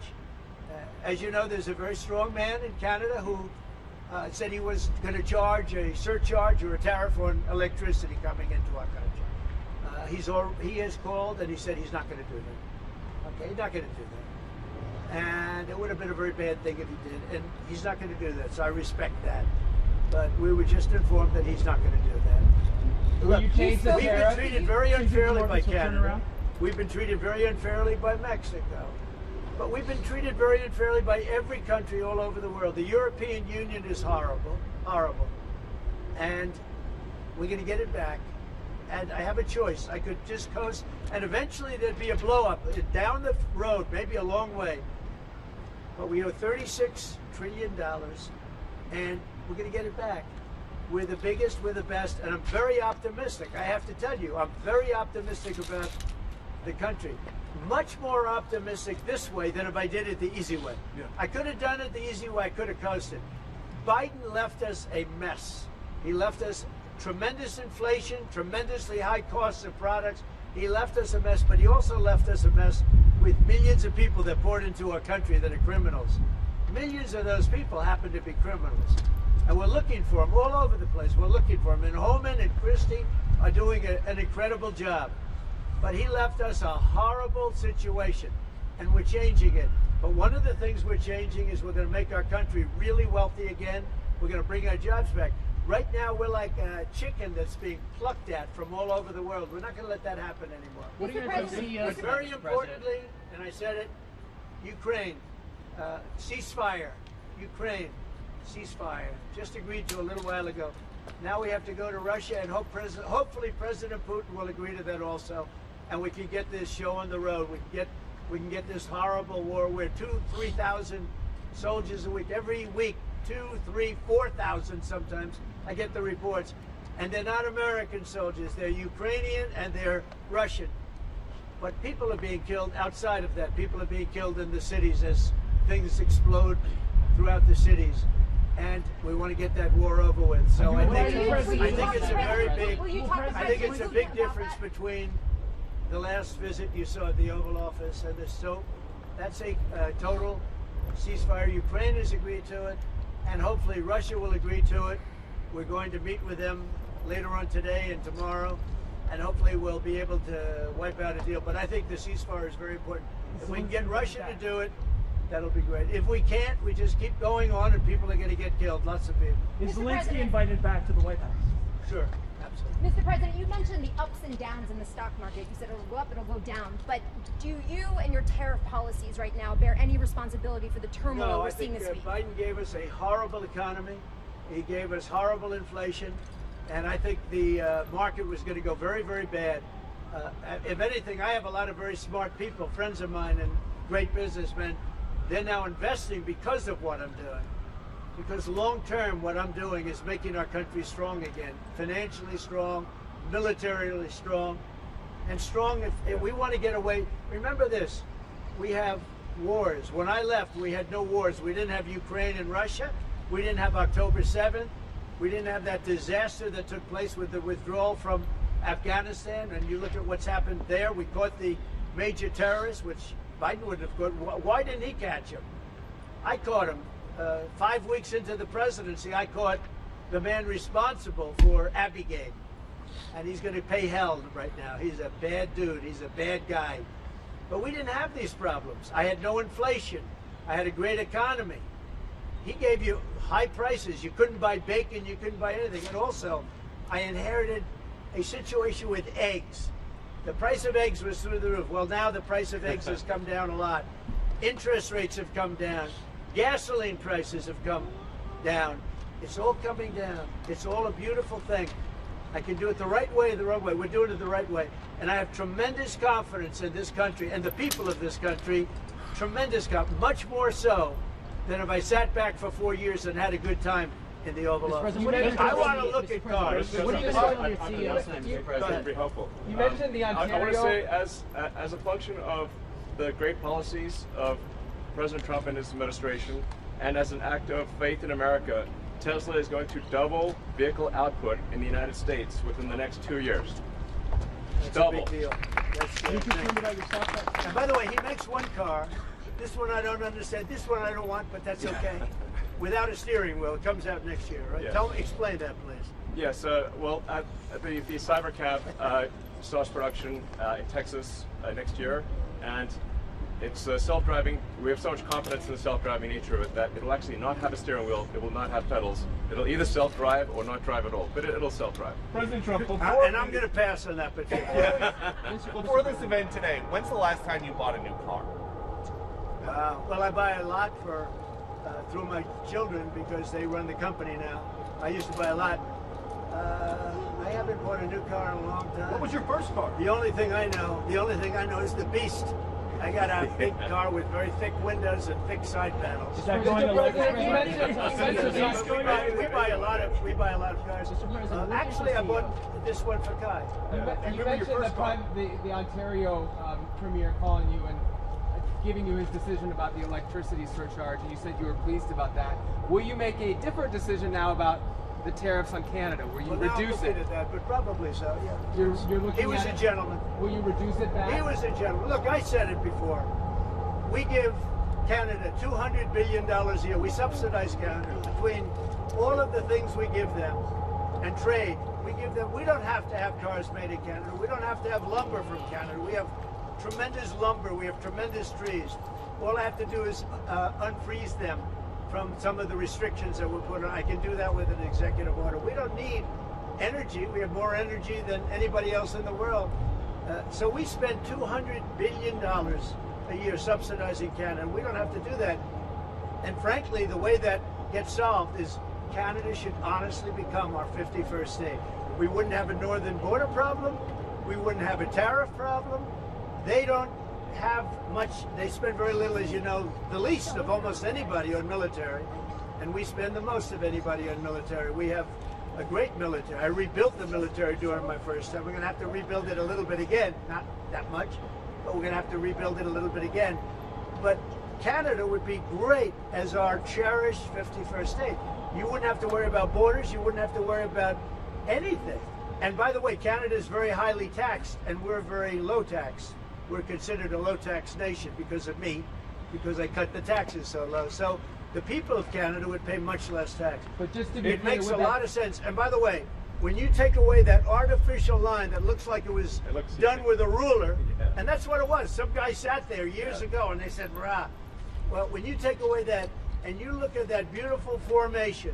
as you know, there's a very strong man in Canada who said he was going to charge a surcharge or a tariff on electricity coming into our country. He has called and he said he's not going to do that. Okay, he's not going to do that. And it would have been a very bad thing if he did, and he's not going to do that, so I respect that. But we were just informed that he's not going to do that. Look, we've been treated very unfairly by Canada. We've been treated very unfairly by Mexico. But we've been treated very unfairly by every country all over the world. The European Union is horrible, horrible. And we're going to get it back. And I have a choice. I could just coast, and eventually there'd be a blow-up down the road, maybe a long way. But we owe $36 trillion, and we're going to get it back. We're the biggest, we're the best, and I'm very optimistic. I have to tell you, I'm very optimistic about the country. Much more optimistic this way than if I did it the easy way. Yeah. I could have done it the easy way, I could have coasted. Biden left us a mess. He left us tremendous inflation, tremendously high costs of products. He left us a mess, but he also left us a mess with millions of people that poured into our country that are criminals. Millions of those people happen to be criminals. And we're looking for them all over the place. We're looking for them. And Holman and Christie are doing an incredible job. But he left us a horrible situation, and we're changing it. But one of the things we're changing is we're going to make our country really wealthy again. We're going to bring our jobs back. Right now, we're like a chicken that's being plucked at from all over the world. We're not going to let that happen anymore. What are your CEOs? But very importantly, and I said it, Ukraine, ceasefire. Ukraine, ceasefire. Just agreed to a little while ago. Now we have to go to Russia, and hopefully President Putin will agree to that also. And we can get this show on the road. We can get this horrible war where 2,000-3,000 soldiers a week, every week, 2,000, 3,000, 4,000 sometimes I get the reports. And they're not American soldiers. They're Ukrainian and they're Russian. But people are being killed outside of that. People are being killed in the cities as things explode throughout the cities. And we want to get that war over with. So I think it's a very big, I think it's a big difference between the last visit you saw at the Oval Office and this. So that's a total ceasefire. Ukraine has agreed to it, and hopefully Russia will agree to it. We're going to meet with them later on today and tomorrow, and hopefully we'll be able to wipe out a deal. But I think the ceasefire is very important. If we can get Russia to do it, that'll be great. If we can't, we just keep going on and people are going to get killed, lots of people. Is Zelensky invited back to the White House? Sure, absolutely. Mr. President, you mentioned the ups and downs in the stock market. You said it'll go up, it'll go down. But do you and your tariff policies right now bear any responsibility for the turmoil we're seeing this week? Biden gave us a horrible economy. He gave us horrible inflation. And I think the market was going to go very, very bad. If anything, I have a lot of very smart people, friends of mine and great businessmen. They're now investing because of what I'm doing. Because long term, what I'm doing is making our country strong again. Financially strong, militarily strong, and strong if we want to get away. Remember this, we have wars. When I left, we had no wars. We didn't have Ukraine and Russia. We didn't have October 7th. We didn't have that disaster that took place with the withdrawal from Afghanistan. And you look at what's happened there. We caught the major terrorists, which Biden wouldn't have caught. Why didn't he catch him? I caught him. 5 weeks into the presidency, I caught the man responsible for Abigail. And he's going to pay hell right now. He's a bad dude. He's a bad guy. But we didn't have these problems. I had no inflation. I had a great economy. He gave you high prices. You couldn't buy bacon. You couldn't buy anything. And also, I inherited a situation with eggs. The price of eggs was through the roof. Well, now the price of eggs has come down a lot. Interest rates have come down. Gasoline prices have come down. It's all coming down. It's all a beautiful thing. I can do it the right way, the wrong way. We're doing it the right way. And I have tremendous confidence in this country and the people of this country. Tremendous confidence. Much more so than if I sat back for 4 years and had a good time in the Oval Office. I want to look at cars. What do you say on your CEO time, Mr. President? That'd be helpful. You mentioned the Ontario. I want to say, as a function of the great policies of President Trump and his administration, and as an act of faith in America, Tesla is going to double vehicle output in the United States within the next 2 years. That's Double. a big deal. And by the way, he makes one car. This one I don't understand. This one I don't want, but that's okay. Without a steering wheel, it comes out next year, right? Yes. Explain that, please. Yes. Well, the Cybercab starts production in Texas next year, and it's self-driving. We have so much confidence in the self-driving nature of it that it'll actually not have a steering wheel. It will not have pedals. It'll either self-drive or not drive at all, but it'll self-drive. President Trump, And I'm going to pass on that particular. Before this event today, when's the last time you bought a new car? Well, I buy a lot for through my children because they run the company now. I used to buy a lot. I haven't bought a new car in a long time. What was your first car? The only thing I know is the Beast. I got a big car with very thick windows and thick side panels. Is that going to We buy a lot of cars. Actually, I bought this one for Kai. You mentioned the Ontario Premier calling you and giving you his decision about the electricity surcharge, and you said you were pleased about that. Will you make a different decision now about the tariffs on Canada? Will you reduce it? At that, but probably so. Yeah. You're looking He was a gentleman. Will you reduce it back? He was a gentleman. Look, I said it before. We give Canada $200 billion a year. We subsidize Canada between all of the things we give them and trade. We give them. We don't have to have cars made in Canada. We don't have to have lumber from Canada. We have tremendous lumber. We have tremendous trees. All I have to do is unfreeze them from some of the restrictions that were put on. I can do that with an executive order. We don't need energy. We have more energy than anybody else in the world. So we spend $200 billion a year subsidizing Canada. We don't have to do that. And frankly, the way that gets solved is Canada should honestly become our 51st state. We wouldn't have a northern border problem. We wouldn't have a tariff problem. They don't have much, they spend very little, as you know, the least of almost anybody on military, and we spend the most of anybody on military. We have a great military. I rebuilt the military during my first time. We're going to have to rebuild it a little bit again. Not that much, but we're going to have to rebuild it a little bit again. But Canada would be great as our cherished 51st state. You wouldn't have to worry about borders. You wouldn't have to worry about anything. And by the way, Canada is very highly taxed, and we're very low tax. We're considered a low tax nation because of me, because I cut the taxes so low. So the people of Canada would pay much less tax. But just to be It clear, makes a with that- lot of sense. And by the way, when you take away that artificial line that looks like it was done with a ruler, and that's what it was. Some guy sat there years ago and they said, "Rah." Well, when you take away that and you look at that beautiful formation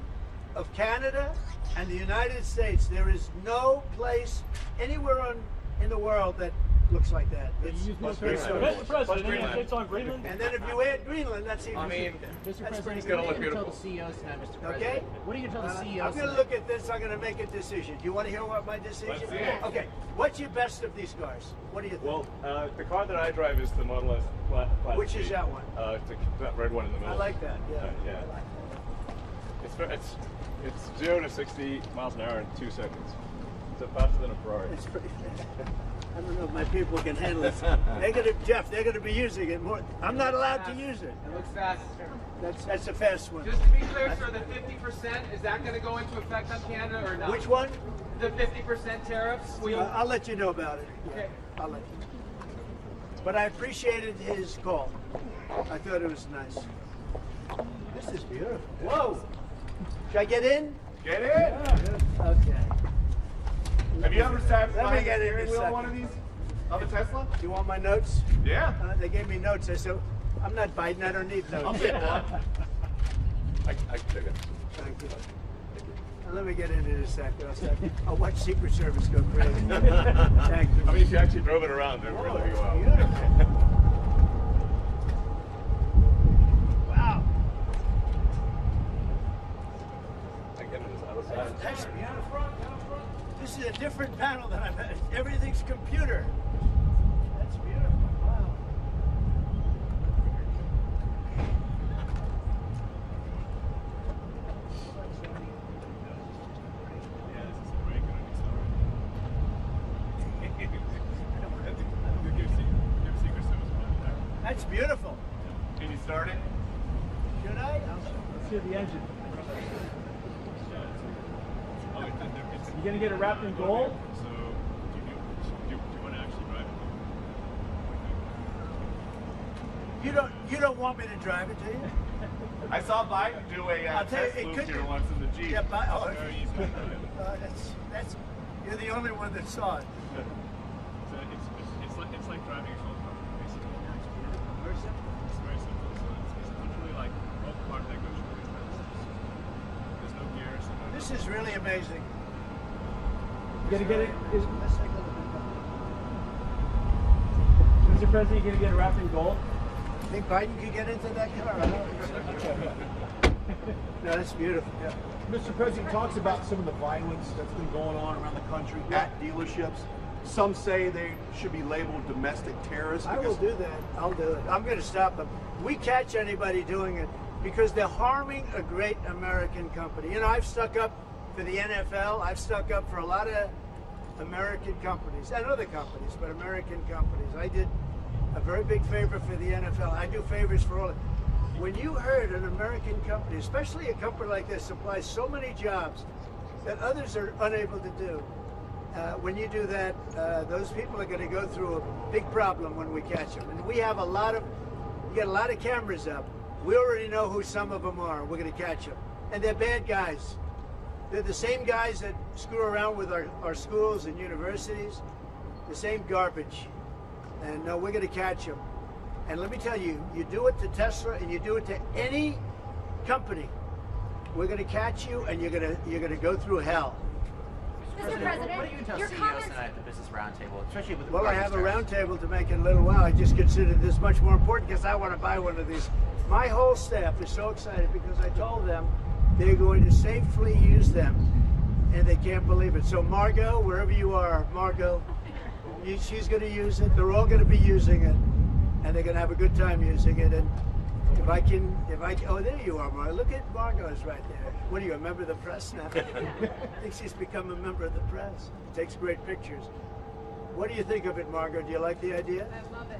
of Canada and the United States, there is no place anywhere in the world that looks like that. Mr. President, any updates on Greenland? And then if you add Greenland, that's even. I mean, that's Mr. pretty President, what are you good. going to tell the CEOs tonight, Mr. President? Okay? What are you going to tell the CEOs I'm going to tonight? look at this. I'm going to make a decision. Do you want to hear what my decision Let's is? see it. Okay. What's your best of these cars? What do you think? Well, the car that I drive is the Model S Class Which is C. that one? That red one in the middle. I like that. Yeah. Yeah. It's 0 to 60 miles an hour in 2 seconds. It's faster than a Ferrari. It's pretty fast. I don't know if my people can handle it. Jeff, they're going to be using it more. I'm not allowed to use it. It looks fast. That's a fast one. Just to be clear, sir, the 50%, is that going to go into effect on Canada or not? Which one? The 50% tariffs? I'll let you know about it. Yeah, Okay. I'll let you know. But I appreciated his call. I thought it was nice. This is beautiful. Whoa! Should I get in? Get in. Okay. Have you ever sat Let me behind the get in steering a wheel of second. one of these? Of a Tesla? You want my notes? Yeah. They gave me notes. I said, I'm not Biden. I don't need notes. I'll take one. I can take it. Thank you. Let me get into this second. I'll watch Secret Service go crazy. Thank you. I mean, if you actually drove it around, it would really go out. Beautiful. Wow. I get it this other side. That's beautiful. This is a different panel than I've had. Everything's computer. That's beautiful. Wow. That's beautiful. Can you start it? Should I? Let's hear the engine. You gonna get it wrapped in gold? So, do you want to actually drive it? You don't want me to drive it, do you? I saw Biden do a I'll tell you, test it loop could here be- once in the Jeep. Yeah, but, oh, Very easy. that's you're the only one that saw it. So it's like driving a golf cart, basically. Very simple. It's very simple. So it's literally like a golf cart that goes really fast. There's no gears. This is really amazing. You gonna get it? Let's take a look. Mr. President, you gonna get it wrapped in gold? Think Biden could get into that car? I don't think so. No, that's beautiful. Yeah. Mr. President talks about some of the violence that's been going on around the country at dealerships. Some say they should be labeled domestic terrorists. I will do that. I'll do it. I'm going to stop them. We catch anybody doing it because they're harming a great American company. You know, I've stuck up for the NFL. I've stuck up for a lot of American companies and other companies, but American companies. I did a very big favor for the NFL. I do favors for all. When you heard an American company, especially a company like this, supplies so many jobs that others are unable to do, when you do that, those people are going to go through a big problem when we catch them. And we have you got a lot of cameras up. We already know who some of them are. We're going to catch them. And they're bad guys. They're the same guys that screw around with our schools and universities, the same garbage. And no, we're going to catch them. And let me tell you, you do it to Tesla and you do it to any company, we're going to catch you and you're going to go through hell. Mr. President, What are you going to tell your CEOs comments. tonight at the Business Roundtable, especially with Well, I regard have to a tariffs? roundtable to make in a little while. I just considered this much more important because I want to buy one of these. My whole staff is so excited because I told them they're going to safely use them, and they can't believe it. So Margot, wherever you are, Margot, she's going to use it. They're all going to be using it, and they're going to have a good time using it. And Oh, there you are, Margo. Look at Margo's right there. What are you, a member of the press now? I think she's become a member of the press. Takes great pictures. What do you think of it, Margo? Do you like the idea? I love it.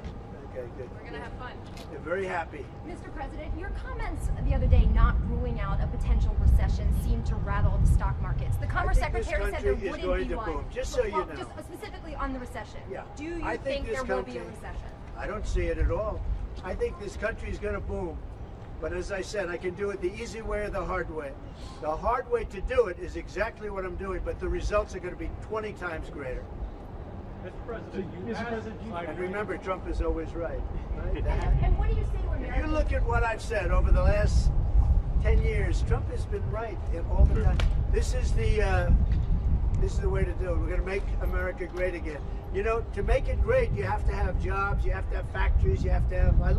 Okay, good. We're gonna have fun. They're very happy. Mr. President, your comments the other day not ruling out a potential recession seemed to rattle the stock markets. The Commerce Secretary said there wouldn't be one. Boom. Just so you know. Just specifically on the recession. Yeah. Do you think there will be a recession? I don't see it at all. I think this country is going to boom. But as I said, I can do it the easy way or the hard way. The hard way to do it is exactly what I'm doing, but the results are going to be 20 times greater. Mr. President, And remember, Trump is always right. And what do you say to Americans? If you look at what I've said over the last 10 years, Trump has been right all the time. This is the way to do it. We're going to make America great again. You know, to make it great, you have to have jobs, you have to have factories, you have to have. I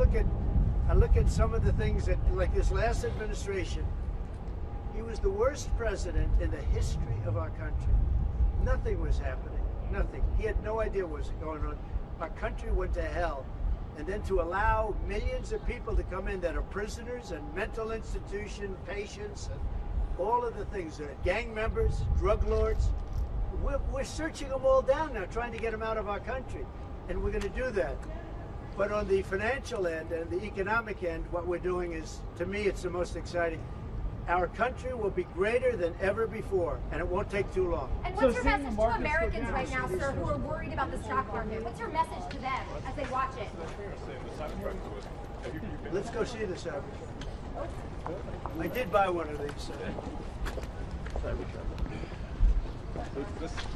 look at some of the things that, like this last administration, he was the worst president in the history of our country. Nothing was happening. Nothing. He had no idea what was going on. Our country went to hell. And then to allow millions of people to come in that are prisoners and mental institution patients and all of the things, that are gang members, drug lords, we're searching them all down now, trying to get them out of our country. And we're going to do that. But on the financial end and the economic end, what we're doing is, to me, it's the most exciting. Our country will be greater than ever before, and it won't take too long. And what's your message to Americans right now, sir, who are worried about the stock market? What's your message to them as they watch it? Let's go see this average. I did buy one of these.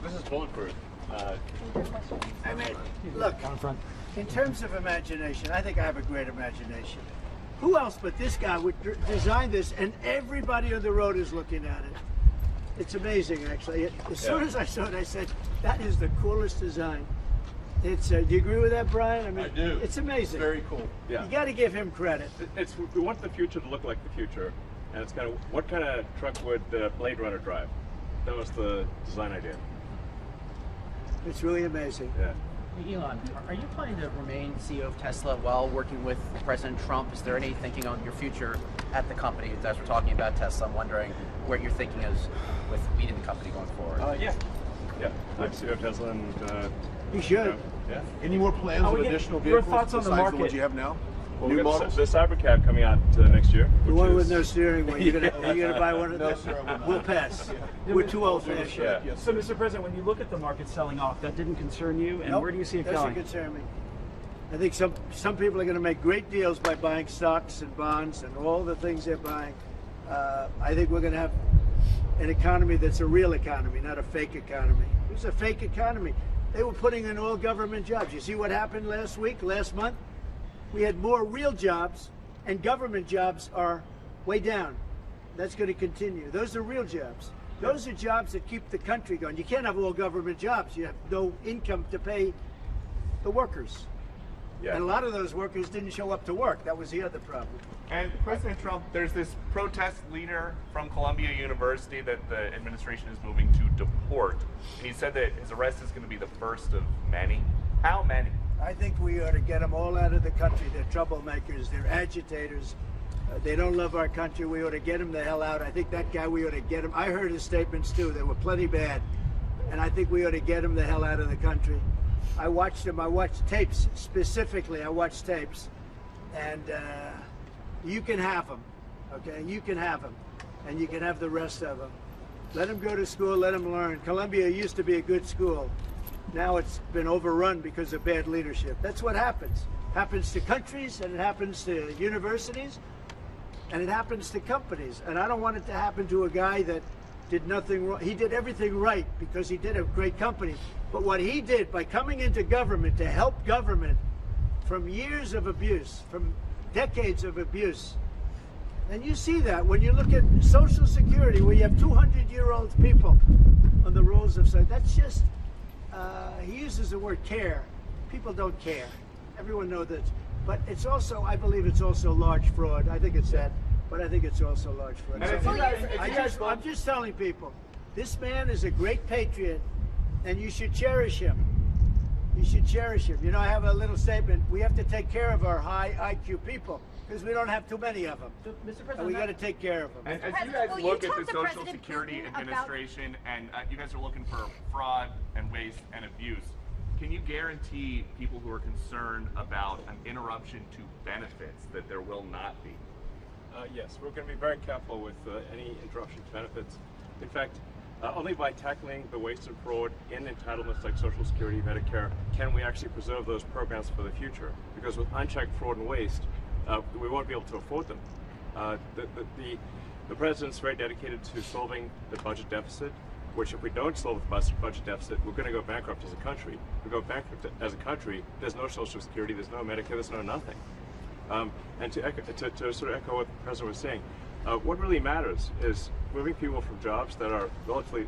This is bulletproof. I mean, look, in terms of imagination, I think I have a great imagination. Who else but this guy would design this, and everybody on the road is looking at it? It's amazing, actually. As soon as I saw it, I said, that is the coolest design. It's. Do you agree with that, Brian? I mean, I do. It's amazing. It's very cool. Yeah. You got to give him credit. We want the future to look like the future, and it's kind of, what kind of truck would Blade Runner drive? That was the design idea. It's really amazing. Yeah. Elon, are you planning to remain CEO of Tesla while working with President Trump? Is there any thinking on your future at the company? As we're talking about Tesla, I'm wondering what your thinking is with leading the company going forward. Yeah. I'm CEO of Tesla, and you should. Yeah. Any more plans of additional your vehicles thoughts on the besides market? the ones you have now? Well, New we got models? the Cybercab coming out next year. The one with no steering wheel. Are you gonna buy one of No, them? sir, I will not. We'll pass. We're too old-fashioned. Yeah. So, Mr. President, when you look at the market selling off, that didn't concern you, and Nope, where do you see it doesn't going? concern me. I think some people are going to make great deals by buying stocks and bonds and all the things they're buying. I think we're going to have an economy that's a real economy, not a fake economy. It was a fake economy. They were putting in all government jobs. You see what happened last month? We had more real jobs, and government jobs are way down. That's going to continue. Those are real jobs. Those are jobs that keep the country going. You can't have all government jobs. You have no income to pay the workers. Yeah. And a lot of those workers didn't show up to work. That was the other problem. And President Trump, there's this protest leader from Columbia University that the administration is moving to deport. And he said that his arrest is going to be the first of many. How many? I think we ought to get them all out of the country. They're troublemakers. They're agitators. They don't love our country. We ought to get them the hell out. I think that guy, we ought to get him. I heard his statements too. They were plenty bad. And I think we ought to get him the hell out of the country. I watched him. I watched tapes. Specifically, I watched tapes. And you can have them. Okay? You can have them. And you can have the rest of them. Let them go to school. Let them learn. Columbia used to be a good school. Now it's been overrun because of bad leadership. That's what happens. Happens to countries, and it happens to universities, and it happens to companies. And I don't want it to happen to a guy that did nothing wrong. He did everything right because he did a great company. But what he did by coming into government to help government from years of abuse, from decades of abuse, and you see that when you look at Social Security, where you have 200-year-old people on the rolls of society. That's just, he uses the word care. People don't care. Everyone knows that. But it's also, I believe it's also large fraud. I think it's that, but I think it's also large fraud. So I'm just telling people, this man is a great patriot, and you should cherish him. You should cherish him. You know, I have a little statement. We have to take care of our high IQ people because we don't have too many of them. Mr. President, And we got to take care of them. As you guys look at the Social Security Administration and you guys are looking for fraud and waste and abuse, can you guarantee people who are concerned about an interruption to benefits that there will not be? Yes, we're going to be very careful with any interruption to benefits. In fact, only by tackling the waste and fraud in entitlements like Social Security, Medicare, can we actually preserve those programs for the future. Because with unchecked fraud and waste, we won't be able to afford them. The president's very dedicated to solving the budget deficit, which if we don't solve the budget deficit, we're going to go bankrupt as a country. If we go bankrupt as a country, there's no Social Security, there's no Medicare, there's no nothing. And to sort of echo what the president was saying, what really matters is moving people from jobs that are relatively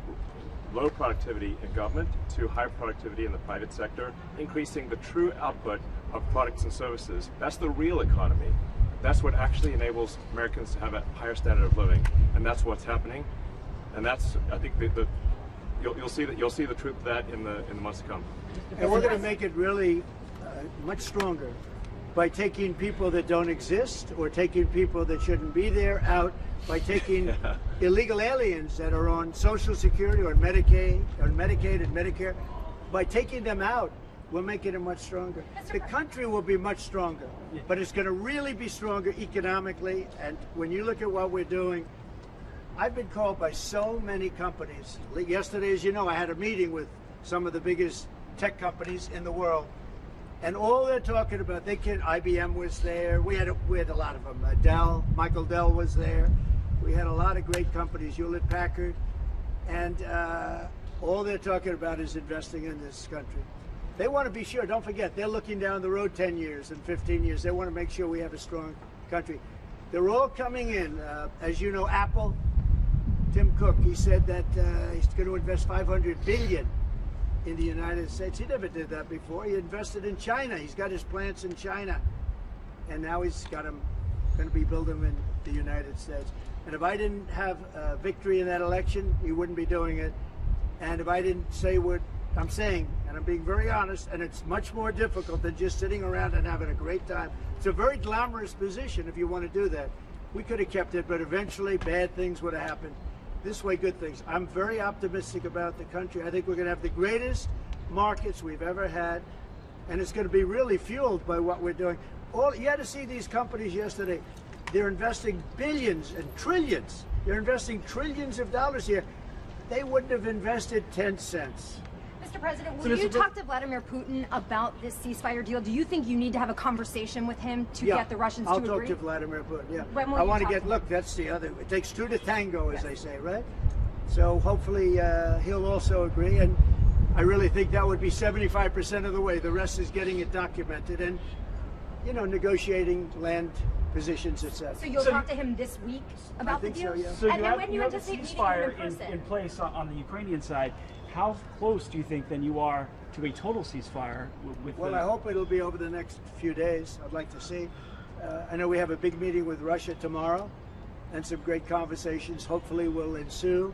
low productivity in government to high productivity in the private sector, increasing the true output of products and services. That's the real economy. That's what actually enables Americans to have a higher standard of living, and that's what's happening. And that's, I think, you'll see the truth of that in the months to come. And we're going to make it really much stronger by taking people that don't exist or taking people that shouldn't be there out, by taking illegal aliens that are on Social Security or Medicaid and Medicare. By taking them out, we're making it much stronger. The country will be much stronger, but it's going to really be stronger economically. And when you look at what we're doing, I've been called by so many companies. Yesterday, as you know, I had a meeting with some of the biggest tech companies in the world. And all they're talking about, IBM was there. We had a lot of them. Dell, Michael Dell was there. We had a lot of great companies, Hewlett Packard. And all they're talking about is investing in this country. They want to be sure, don't forget, they're looking down the road 10 years and 15 years. They want to make sure we have a strong country. They're all coming in. As you know, Apple, Tim Cook, he said that he's going to invest $500 billion in the United States. He never did that before. He invested in China. He's got his plants in China. And now he's got them, going to be building them in the United States. And if I didn't have victory in that election, he wouldn't be doing it. And if I didn't say what I'm saying, and I'm being very honest, and it's much more difficult than just sitting around and having a great time. It's a very glamorous position if you want to do that. We could have kept it, but eventually bad things would have happened. This way, good things. I'm very optimistic about the country. I think we're going to have the greatest markets we've ever had, and it's going to be really fueled by what we're doing. You had to see these companies yesterday. They're investing billions and trillions. They're investing trillions of dollars here. They wouldn't have invested 10 cents. Mr. President, will you talk to Vladimir Putin about this ceasefire deal? Do you think you need to have a conversation with him to get the Russians to agree? I'll talk to Vladimir Putin, yeah. When will I you want to talk get, to look, that's the other, it takes two to tango, as they say, right? So hopefully he'll also agree, and I really think that would be 75% of the way. The rest is getting it documented and, you know, negotiating land positions, etc. So you'll talk to him this week about the deal? I think so, yeah. So And then when you you have a anticipate meeting ceasefire him in person? in place on the Ukrainian side. How close do you think then you are to a total ceasefire with Well, I hope it'll be over the next few days. I'd like to see. I know we have a big meeting with Russia tomorrow, and some great conversations hopefully will ensue.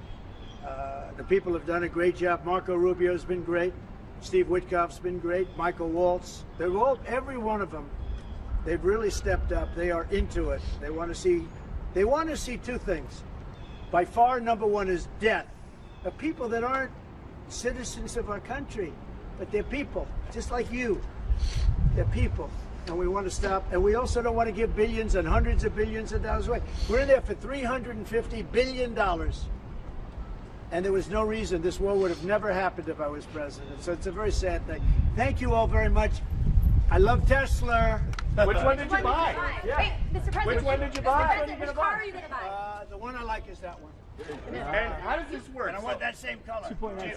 The people have done a great job. Marco Rubio's been great. Steve Witkoff's been great. Michael Waltz. They're all, every one of them, they've really stepped up. They are into it. They want to see two things. By far, number one is death of people that aren't citizens of our country, but they're people, just like you. They're people, and we want to stop. And we also don't want to give billions and hundreds of billions of dollars away. We're in there for $350 billion, and there was no reason this war would have never happened if I was president. So it's a very sad thing. Thank you all very much. I love Tesla. Which one did you buy? Yeah. Wait, Mr. President. Which one did you buy? Mr. President, which car are you going to buy? The one I like is that one. And how does this work? And I want that same color.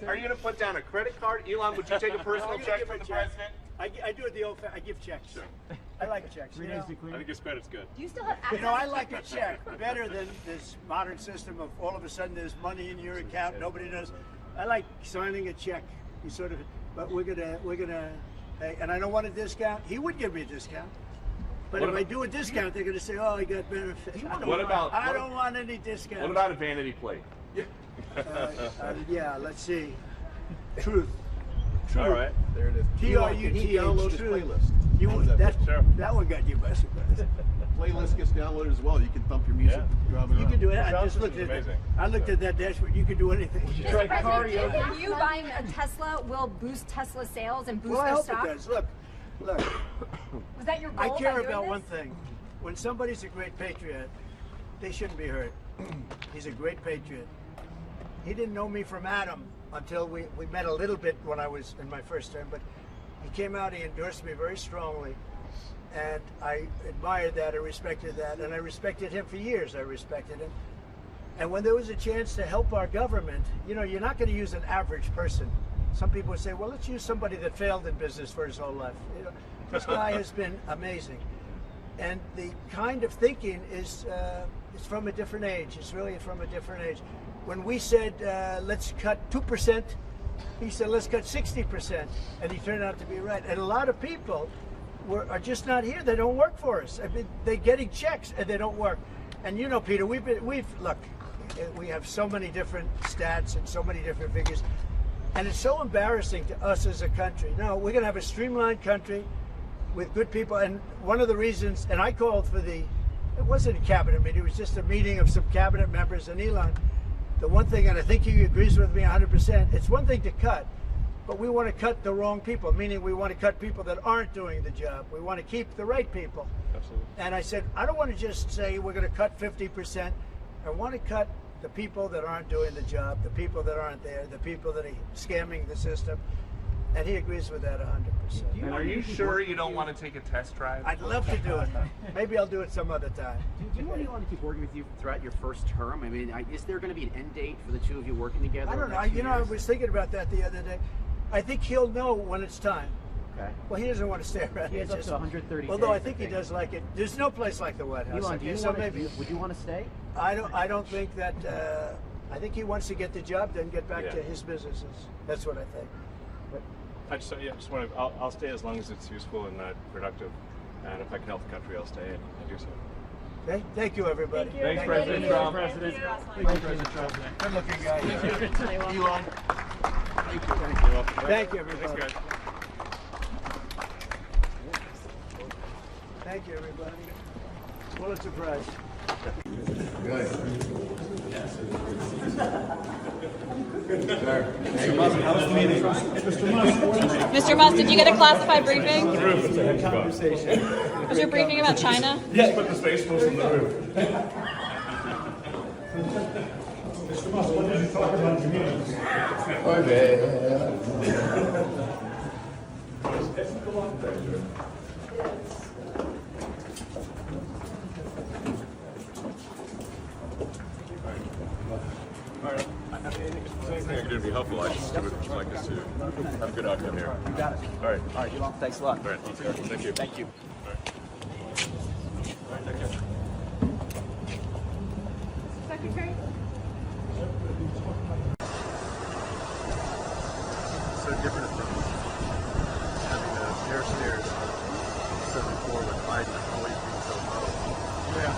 Are you going to put down a credit card? Elon, would you take a personal check from the president? I do it the old I give checks. Sure. I like checks. You know? I think his credit's good. Do you still have access? You know, I like a check better than this modern system of all of a sudden there's money in your account, nobody knows. I like signing a check. You sort of, but we're gonna, and I don't want a discount. He would give me a discount. But if I do a discount, they're going to say, "Oh, he got benefits." I don't want any discount. What about a vanity plate? Yeah, let's see. Truth. All right, there it is. Download his playlist. That one got you by surprise. Playlist gets downloaded as well. You can thump your music. Driving You around. can do it. I just looked at it. I looked at that dashboard. You can do anything. Try karaoke. If you buying a Tesla will boost Tesla sales and boost Well, I their hope stock. it does. Look. Was that your goal? I care by doing about this? one thing. When somebody's a great patriot, they shouldn't be hurt. He's a great patriot. He didn't know me from Adam until we met a little bit when I was in my first term, but he came out, he endorsed me very strongly, and I admired that, I respected that, and I respected him for years. I respected him. And when there was a chance to help our government, you know, you're not going to use an average person. Some people would say, well, let's use somebody that failed in business for his whole life. You know, this guy has been amazing. And the kind of thinking is from a different age. It's really from a different age. When we said, let's cut 2%, he said, let's cut 60%. And he turned out to be right. And a lot of people are just not here. They don't work for us. I mean, they're getting checks and they don't work. And you know, Peter, look, we have so many different stats and so many different figures. And it's so embarrassing to us as a country. No, we're going to have a streamlined country with good people. And one of the reasons, and I called for it wasn't a cabinet meeting, it was just a meeting of some cabinet members and Elon. The one thing, and I think he agrees with me 100%, it's one thing to cut, but we want to cut the wrong people, meaning we want to cut people that aren't doing the job. We want to keep the right people. Absolutely. And I said, I don't want to just say we're going to cut 50%. I want to cut the people that aren't doing the job, the people that aren't there, the people that are scamming the system. And he agrees with that 100%. And are you sure you don't want to take a test drive? I'd love to do it. Maybe I'll do it some other time. Do you want to keep working with you throughout your first term? I mean, is there going to be an end date for the two of you working together? I don't know. I was thinking about that the other day. I think he'll know when it's time. Okay. Well, he doesn't want to stay around. He has up to 130 Although days, I think he does like it. There's no place like the White House. Elon, would you want to stay? I don't think that. I think he wants to get the job done, get back to his businesses. That's what I think. I just want to. I'll stay as long as it's useful and productive, and if I can help the country, I'll stay and do so. Okay. Thank you, everybody. Thanks, President Trump. President Trump. Good-looking guy. Elon. Thank you, everybody. Thanks, guys. Thank you, everybody. Pulitzer Prize. Mr. Musk, did you get a classified briefing? Conversation. Was your briefing about China? Yes, put the Space Force on the roof. Mr. Musk, what did you talk about in meetings? Anything I can do to be helpful, I just would like us to have a good outcome here. You got it. All right. All right, Elon, thanks a lot. All right. Thank you. Thank you. All right. All right, take care. Secretary? So different from having a pair of stairs so before with Biden always being so low. Yeah.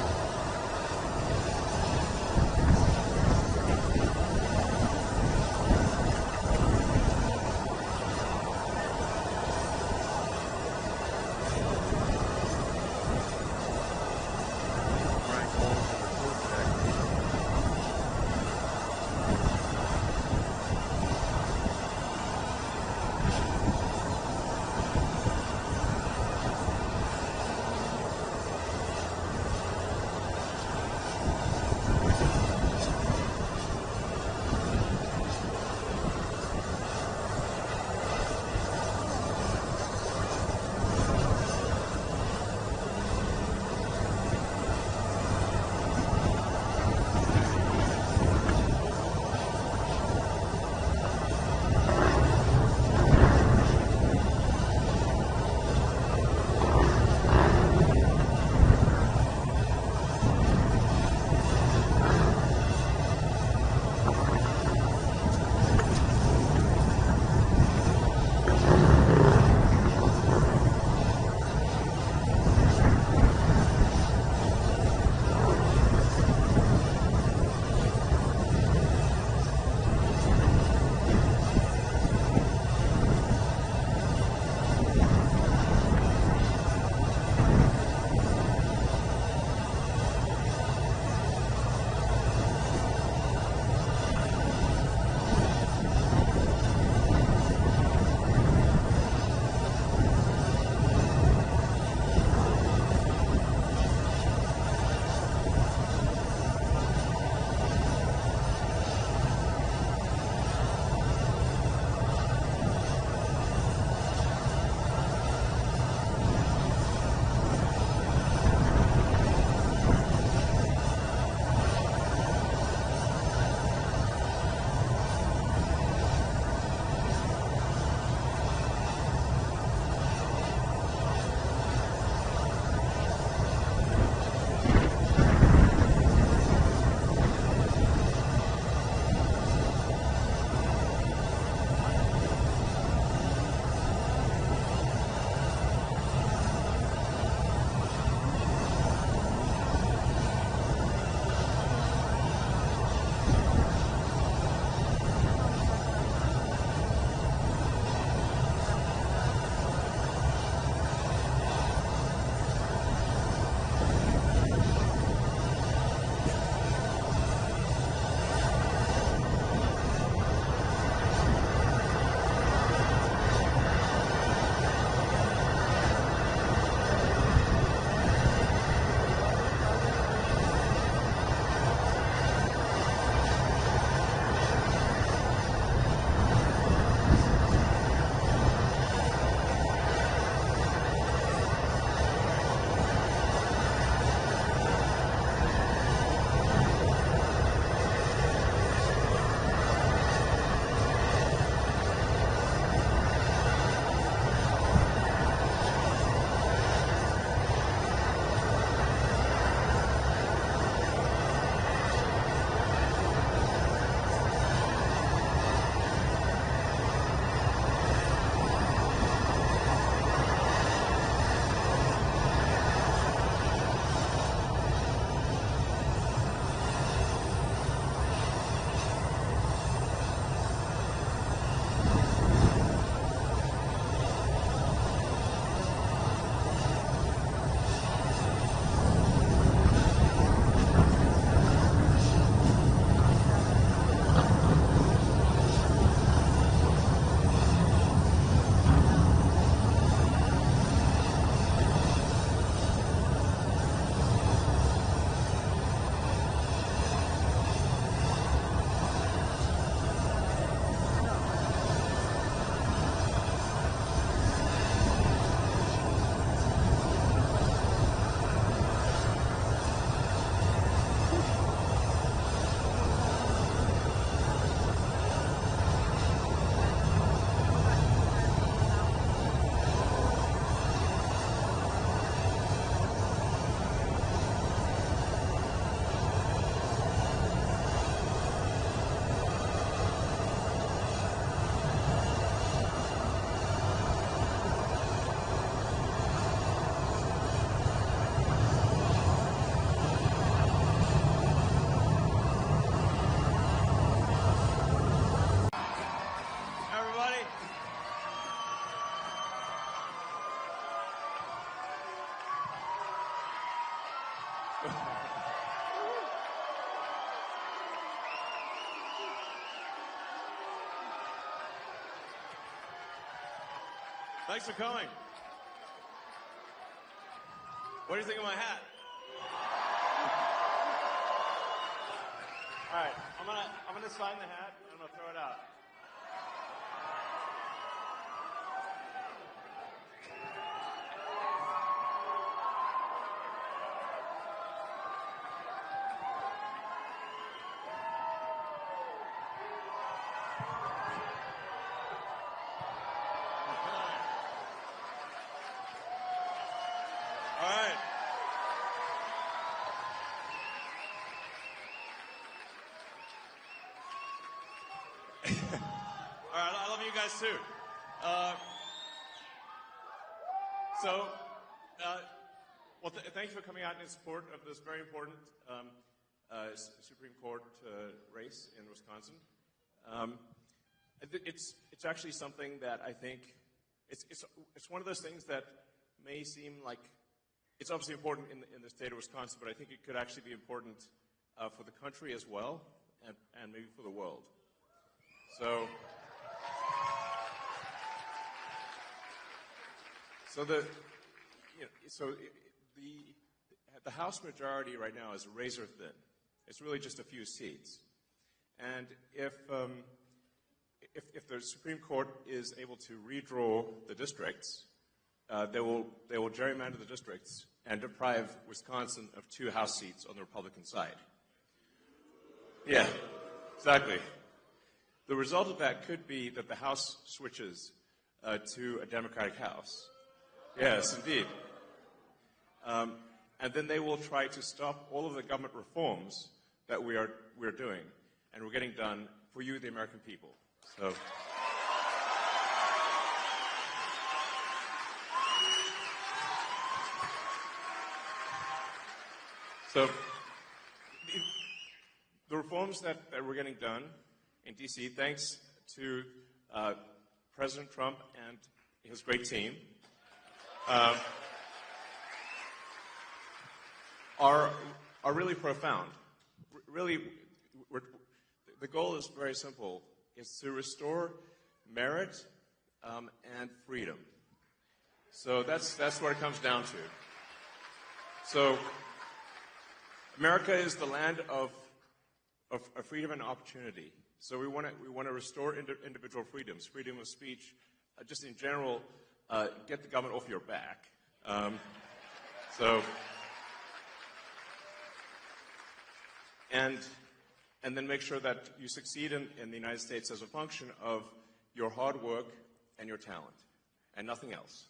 Thanks for coming. What do you think of my hat? All right, I'm gonna sign the hat and I'm gonna throw it out. All right. All right, I love you guys too. Well, thank you for coming out in support of this very important Supreme Court race in Wisconsin. It's actually something that I think it's one of those things that may seem like it's obviously important in the state of Wisconsin, but I think it could actually be important for the country as well, and maybe for the world. The House majority right now is razor thin. It's really just a few seats, and if the Supreme Court is able to redraw the districts, they will gerrymander the districts and deprive Wisconsin of 2 House seats on the Republican side. Yeah, exactly. The result of that could be that the House switches to a Democratic House. Yes, indeed. And then they will try to stop all of the government reforms that we're doing, and we're getting done for you, the American people. So the reforms that we're getting done in D.C., thanks to President Trump and his great team, are really profound. Really, the goal is very simple. It's to restore merit and freedom. So that's what it comes down to. So America is the land of freedom and opportunity. So we want to restore individual freedoms, freedom of speech, just in general, get the government off your back. And then make sure that you succeed in the United States as a function of your hard work and your talent, and nothing else.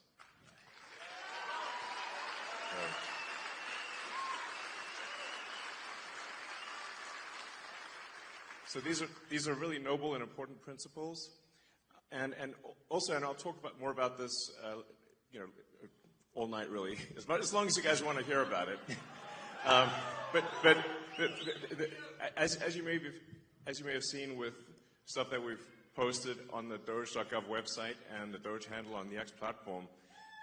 So these are really noble and important principles, and also, and I'll talk more about this, all night really, as long as you guys want to hear about it. But as you may have seen with stuff that we've posted on the Doge.gov website and the Doge handle on the X platform,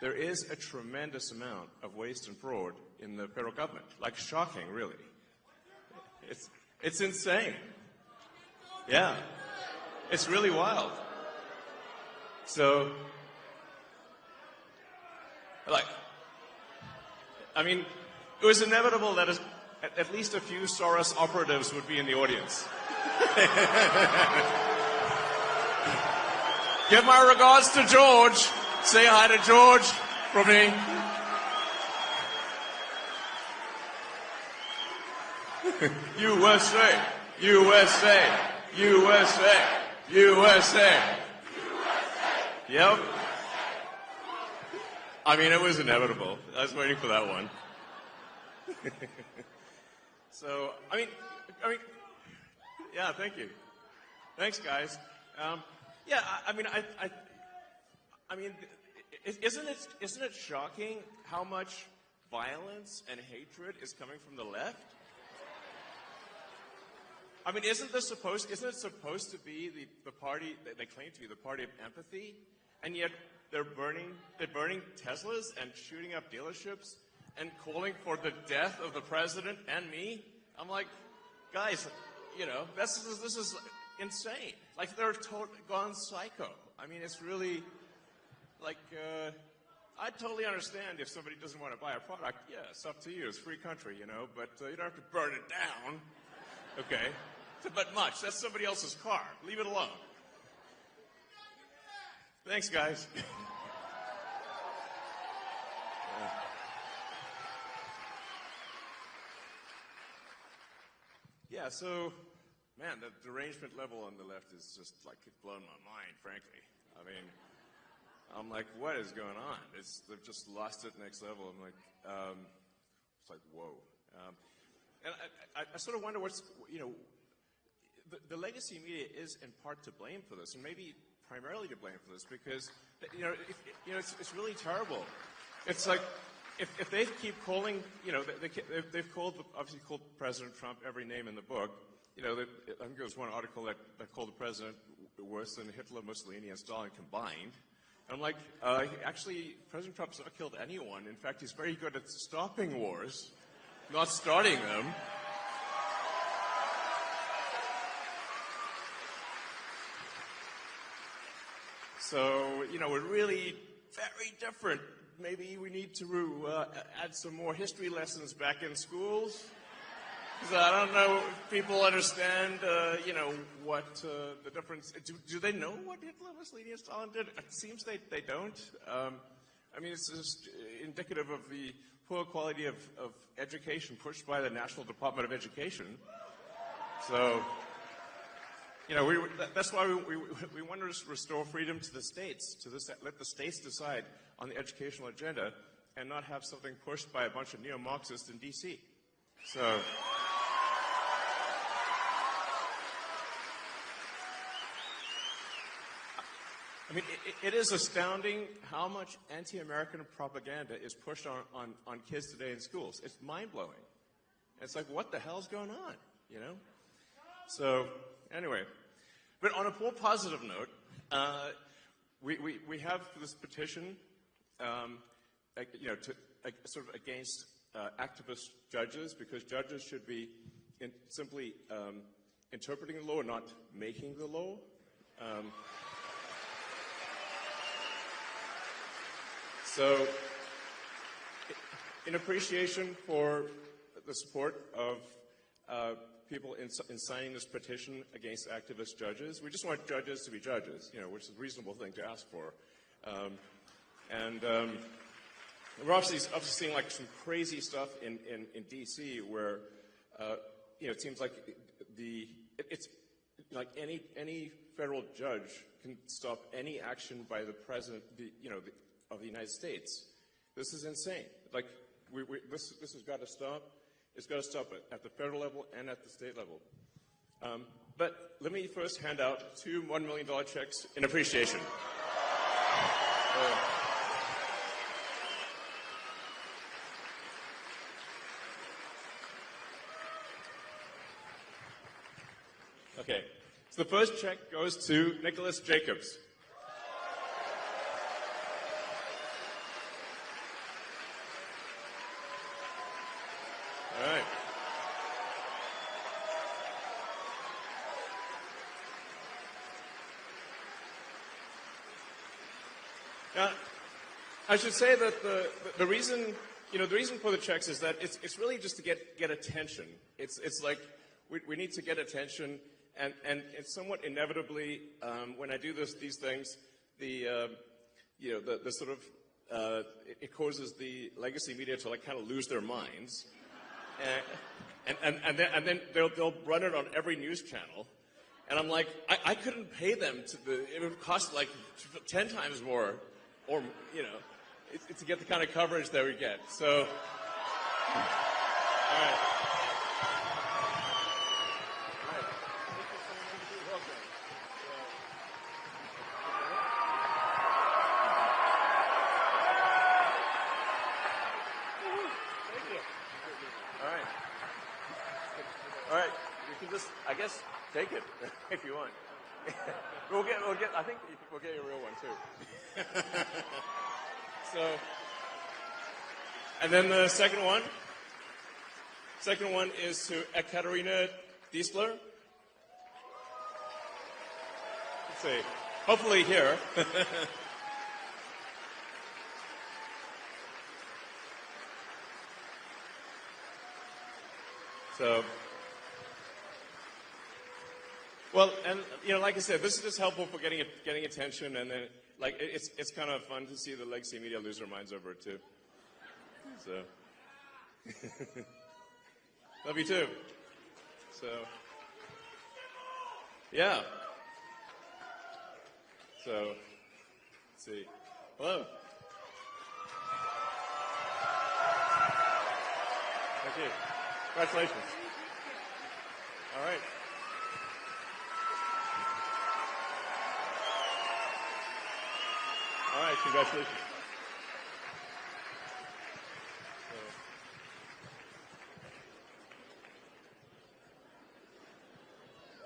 there is a tremendous amount of waste and fraud in the federal government. Like, shocking, really. It's insane. Yeah, it's really wild. So, it was inevitable that at least a few Soros operatives would be in the audience. Give my regards to George. Say hi to George from me. USA, USA, USA, USA. Yep. It was inevitable. I was waiting for that one. So, yeah, thank you. Thanks, guys. Isn't it shocking how much violence and hatred is coming from the left? Isn't it supposed to be the party that they claim to be the party of empathy, and yet they're burning Teslas and shooting up dealerships and calling for the death of the president and me. I'm like, guys, you know, this is insane. Like, they're gone psycho. I mean, it's really like, I totally understand if somebody doesn't want to buy a product. Yeah, it's up to you. It's a free country, you know, but you don't have to burn it down. Okay? But much. That's somebody else's car. Leave it alone. Thanks, guys. Yeah, so, man, the derangement level on the left is just like blown my mind, frankly. I mean, I'm like, what is going on? They've just lost it next level. I'm like, it's like, whoa. And I sort of wonder what's, you know, the legacy media is in part to blame for this, and maybe primarily to blame for this, because, you know, it's really terrible. It's like, if they keep calling, you know, they've obviously called President Trump every name in the book. You know, I think there was one article that called the president worse than Hitler, Mussolini, and Stalin combined. And I'm like, actually, President Trump's not killed anyone. In fact, he's very good at stopping wars, not starting them. So, you know, we're really very different. Maybe we need to add some more history lessons back in schools. Because I don't know if people understand, you know, what the difference. Do they know what Hitler, Mussolini, and Stalin did? It seems they don't. I mean, it's just indicative of the poor quality of education pushed by the National Department of Education. So, you know, that's why we want to restore freedom to the states, let the states decide on the educational agenda and not have something pushed by a bunch of neo-Marxists in D.C. So, I mean, it is astounding how much anti-American propaganda is pushed on kids today in schools. It's mind-blowing. It's like, what the hell's going on, you know? So, anyway, but on a more positive note, we have this petition, you know, sort of against activist judges, because judges should be simply interpreting the law, not making the law. So, in appreciation for the support of people in signing this petition against activist judges, we just want judges to be judges, you know, which is a reasonable thing to ask for. We're obviously seeing like some crazy stuff in D.C. where, you know, it seems like it's like any federal judge can stop any action by the president, of the United States. This is insane. Like, this has got to stop. It's got to stop at the federal level and at the state level. But let me first hand out 2 $1 million checks in appreciation. Okay, so the first check goes to Nicholas Jacobs. All right. Now, I should say that the reason, the reason for the checks is that it's really just to get attention. It's like we need to get attention, and it's somewhat inevitably when I do these things, the sort of it causes the legacy media to like kind of lose their minds. And then they'll run it on every news channel, and I'm like, I couldn't pay them it would cost like 10 times more, or to get the kind of coverage that we get. So, all right. All right, you can just, I guess, take it if you want. I think we'll get you a real one too. So, And then the second one is to Ekaterina Diesler. Let's see. Hopefully here. So, well, and like I said, this is just helpful for getting attention, and then it's kind of fun to see the legacy media lose their minds over it too. So, love you too. So, yeah. So, let's see. Hello. Thank you. Congratulations. All right. All right, congratulations.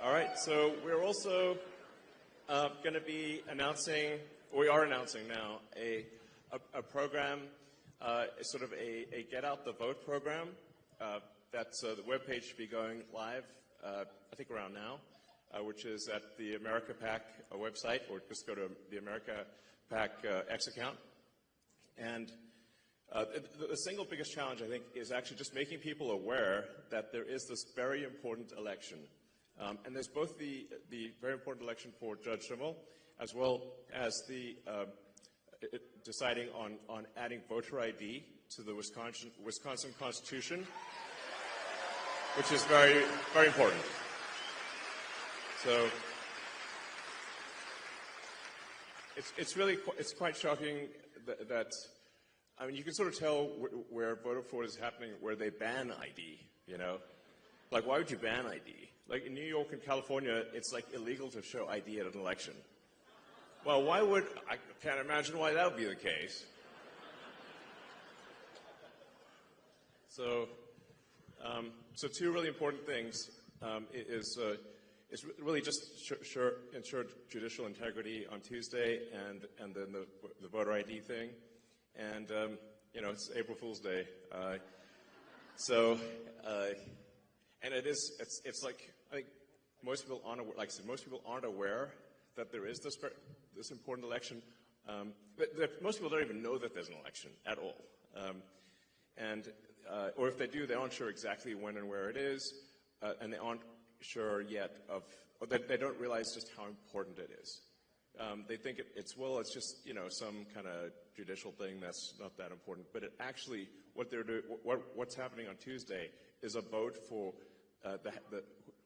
All right, so we're also going to be announcing, or we are announcing now, a program, sort of a Get Out the Vote program. That's the webpage should be going live, I think around now, which is at the America PAC website, or just go to the America PAC X account. And the single biggest challenge, I think, is actually just making people aware that there is this very important election. And there's both the very important election for Judge Schimmel, as well as the deciding on adding voter ID to the Wisconsin Constitution, which is very, very important. So it's quite shocking that I mean, you can sort of tell where voter fraud is happening, where they ban ID, Like, why would you ban ID? Like, in New York and California, it's, like, illegal to show ID at an election. Well, I can't imagine why that would be the case. So, two really important things is really just ensure judicial integrity on Tuesday, and then the voter ID thing. And, it's April Fool's Day. And it's like, I think most people aren't aware, like I said, most people aren't aware that there is this important election. Most people don't even know that there's an election at all. Or if they do, they aren't sure exactly when and where it is, and they aren't sure yet or they don't realize just how important it is. They think it's just, some kind of judicial thing that's not that important. But it actually, what they're doing, what's happening on Tuesday is a vote for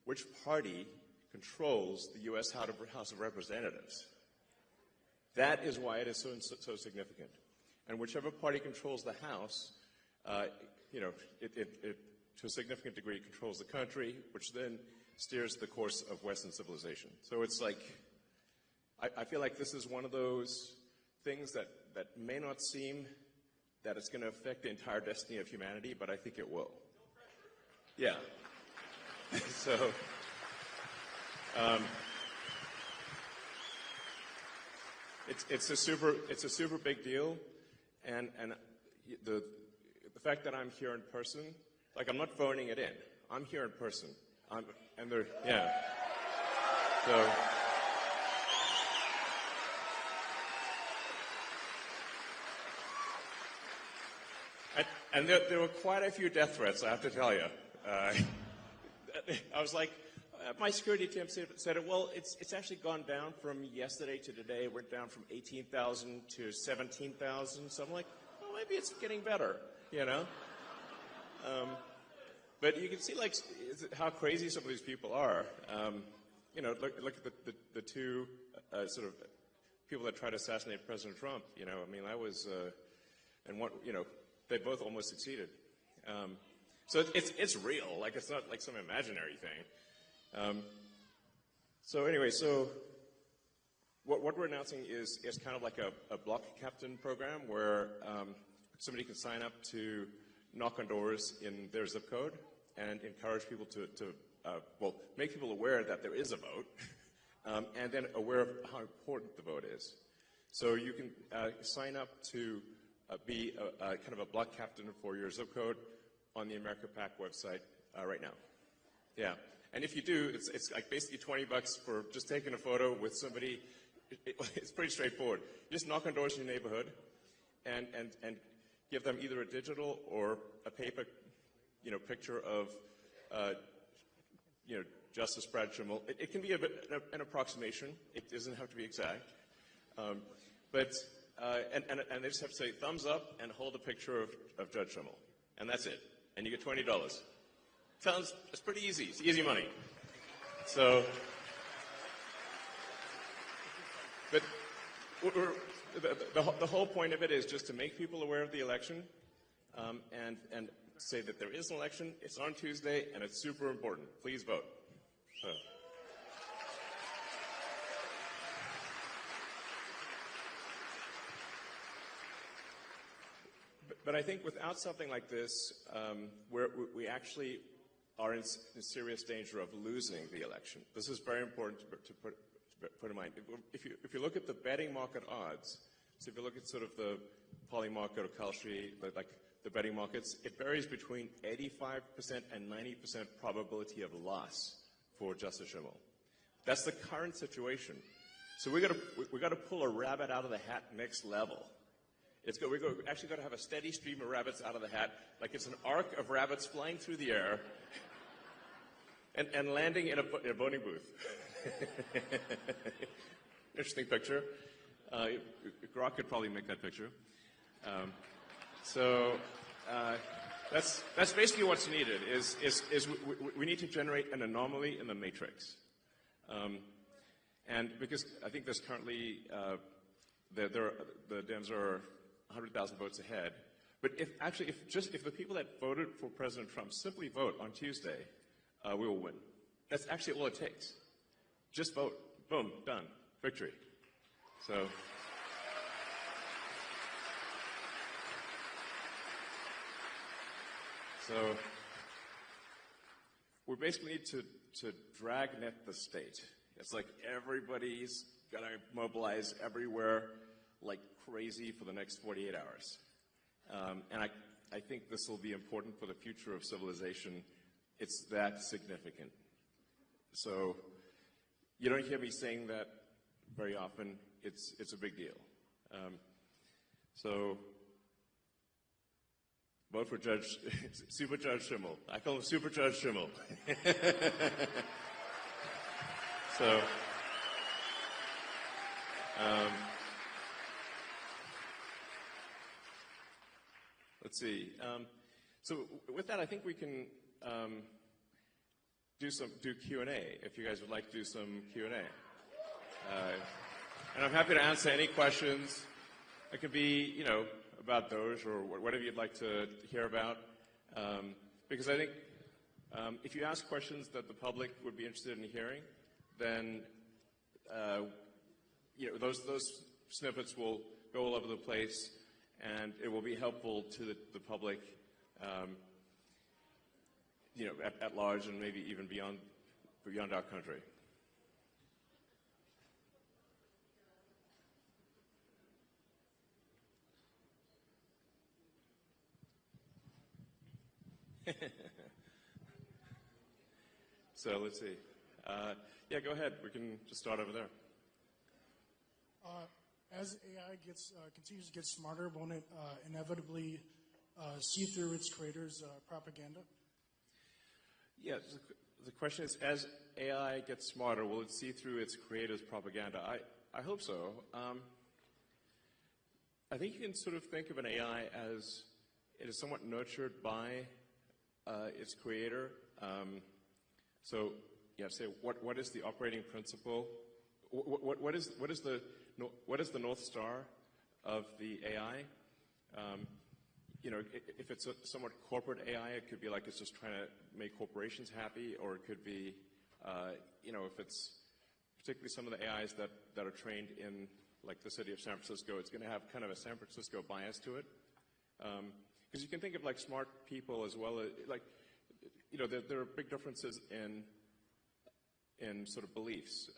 which party controls the U.S. House of Representatives. That is why it is so significant. And whichever party controls the House, it to a significant degree controls the country, which then steers the course of Western civilization. So it's like, I feel like this is one of those things that may not seem that it's going to affect the entire destiny of humanity, but I think it will. Yeah. So, it's a super big deal, and the fact that I'm here in person, like, I'm not phoning it in. I'm here in person. Yeah. So. And there were quite a few death threats, I have to tell you. I was like, my security team said, well, it's actually gone down from yesterday to today. It went down from 18,000 to 17,000. So I'm like, well, maybe it's getting better, But you can see, like, how crazy some of these people are. Look at the two sort of people that tried to assassinate President Trump. I was, and one, they both almost succeeded. So it's real. Like, it's not like some imaginary thing. So anyway, what we're announcing is kind of like a block captain program where somebody can sign up to knock on doors in their zip code and encourage people to make people aware that there is a vote, and then aware of how important the vote is. So you can sign up to be kind of a block captain for your zip code on the America PAC website right now. Yeah, and if you do, it's like basically $20 for just taking a photo with somebody. It's pretty straightforward. You just knock on doors in your neighborhood, and give them either a digital or a paper, picture of, Justice Brad Schimmel. It can be an approximation. It doesn't have to be exact, but they just have to say thumbs up and hold a picture of Judge Schimmel, and that's it, and you get $20. It's pretty easy. It's easy money. So, but the whole point of it is just to make people aware of the election, and say that there is an election. It's on Tuesday, and it's super important. Please vote. So. But I think without something like this, where we actually are in serious danger of losing the election. This is very important to put in mind. If you look at the betting market odds, so if you look at sort of the Poly market or Kalshi, like the betting markets, it varies between 85% and 90% probability of loss for Justice Schimmel. That's the current situation. So we got to pull a rabbit out of the hat next level. We're actually going to have a steady stream of rabbits out of the hat, like it's an arc of rabbits flying through the air and landing in a voting booth. Interesting picture. Grok could probably make that picture. That's basically what's needed. We need to generate an anomaly in the matrix, and because I think there's currently the Dems are 100,000 votes ahead. But if the people that voted for President Trump simply vote on Tuesday, we will win. That's actually all it takes. Just vote. Boom. Done. Victory. So. We basically need to dragnet the state. It's like everybody's got to mobilize everywhere like crazy for the next 48 hours. And I think this will be important for the future of civilization. It's that significant. So you don't hear me saying that very often. It's a big deal. So vote for Super Judge Schimmel. I call him Super Judge Schimmel. So, let's see. So with that, I think we can do Q&A if you guys would like to do some Q&A. And I'm happy to answer any questions. It could be, about Doge or whatever you'd like to hear about. Because I think if you ask questions that the public would be interested in hearing, then those snippets will go all over the place, and it will be helpful to the public, at large, and maybe even beyond our country. So let's see. Yeah, go ahead. We can just start over there. As AI continues to get smarter, won't it inevitably see through its creators' propaganda? Yeah, the question is, as AI gets smarter, will it see through its creators' propaganda? I hope so. I think you can sort of think of an AI as it is somewhat nurtured by its creator. So you have to say, what is the operating principle? What is the North Star of the AI? If it's a somewhat corporate AI, it could be like it's just trying to make corporations happy, or it could be, if it's particularly some of the AIs that are trained in, like the city of San Francisco, it's going to have kind of a San Francisco bias to it. Because you can think of like smart people as well as there are big differences in sort of beliefs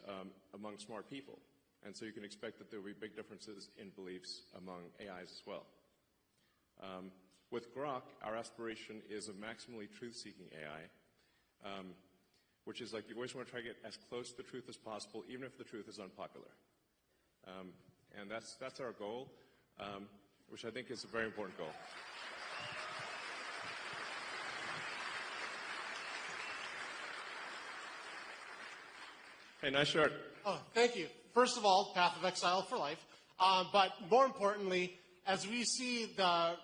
among smart people, and so you can expect that there will be big differences in beliefs among AIs as well. With Grok, our aspiration is a maximally truth-seeking AI, which is like you always want to try to get as close to the truth as possible, even if the truth is unpopular. And that's our goal, which I think is a very important goal. Hey, nice shirt. Oh, thank you. First of all, path of exile for life. But more importantly, as we see the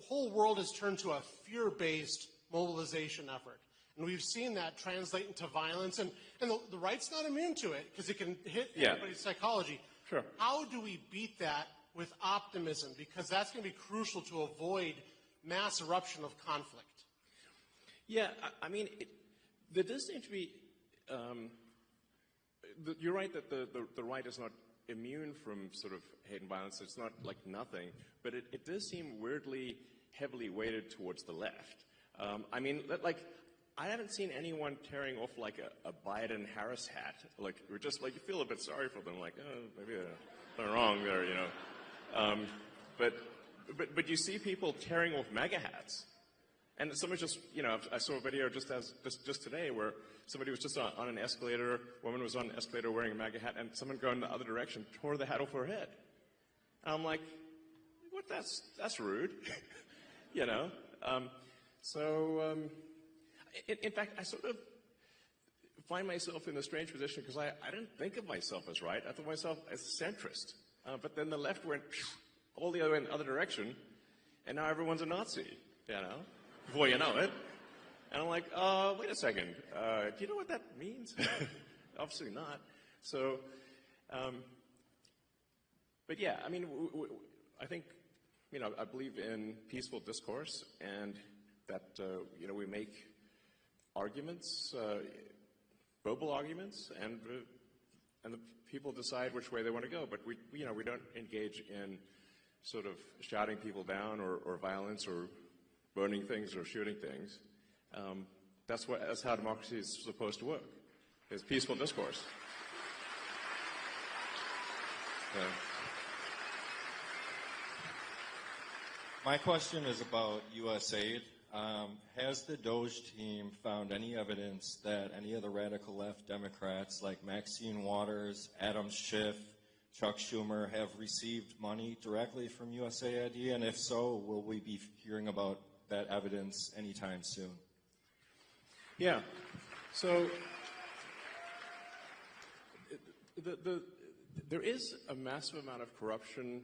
whole world has turned to a fear-based mobilization effort. And we've seen that translate into violence. And the right's not immune to it because it can hit everybody's psychology. Sure. How do we beat that with optimism? Because that's going to be crucial to avoid mass eruption of conflict. Yeah, I mean, there does seem to be... you're right that the right is not immune from sort of hate and violence. It's not like nothing, but it does seem weirdly heavily weighted towards the left. I mean, like, I haven't seen anyone tearing off like a Biden-Harris hat. Like, we're just like, you feel a bit sorry for them, like, oh, maybe they're wrong there, you know. But you see people tearing off MAGA hats. And someone just, you know, I saw a video just today where somebody was just on an escalator, a woman was on an escalator wearing a MAGA hat, and someone going the other direction tore the hat off her head. And I'm like, what? That's rude, you know. In fact, I sort of find myself in a strange position because I didn't think of myself as right. I thought of myself as centrist. But then the left went all the other way in the other direction, and now everyone's a Nazi, you know. Before you know it. And I'm like, wait a second, do you know what that means? Obviously not. So, but yeah, I mean, I think, you know, I believe in peaceful discourse and that, you know, we make arguments, verbal arguments, and the people decide which way they want to go. But we don't engage in sort of shouting people down or violence or burning things or shooting things. That's how democracy is supposed to work. It's peaceful discourse. My question is about U.S. aid. Has the Doge team found any evidence that any of the radical left Democrats like Maxine Waters, Adam Schiff, Chuck Schumer have received money directly from USAID? And if so, will we be hearing about that evidence anytime soon? Yeah. So there is a massive amount of corruption,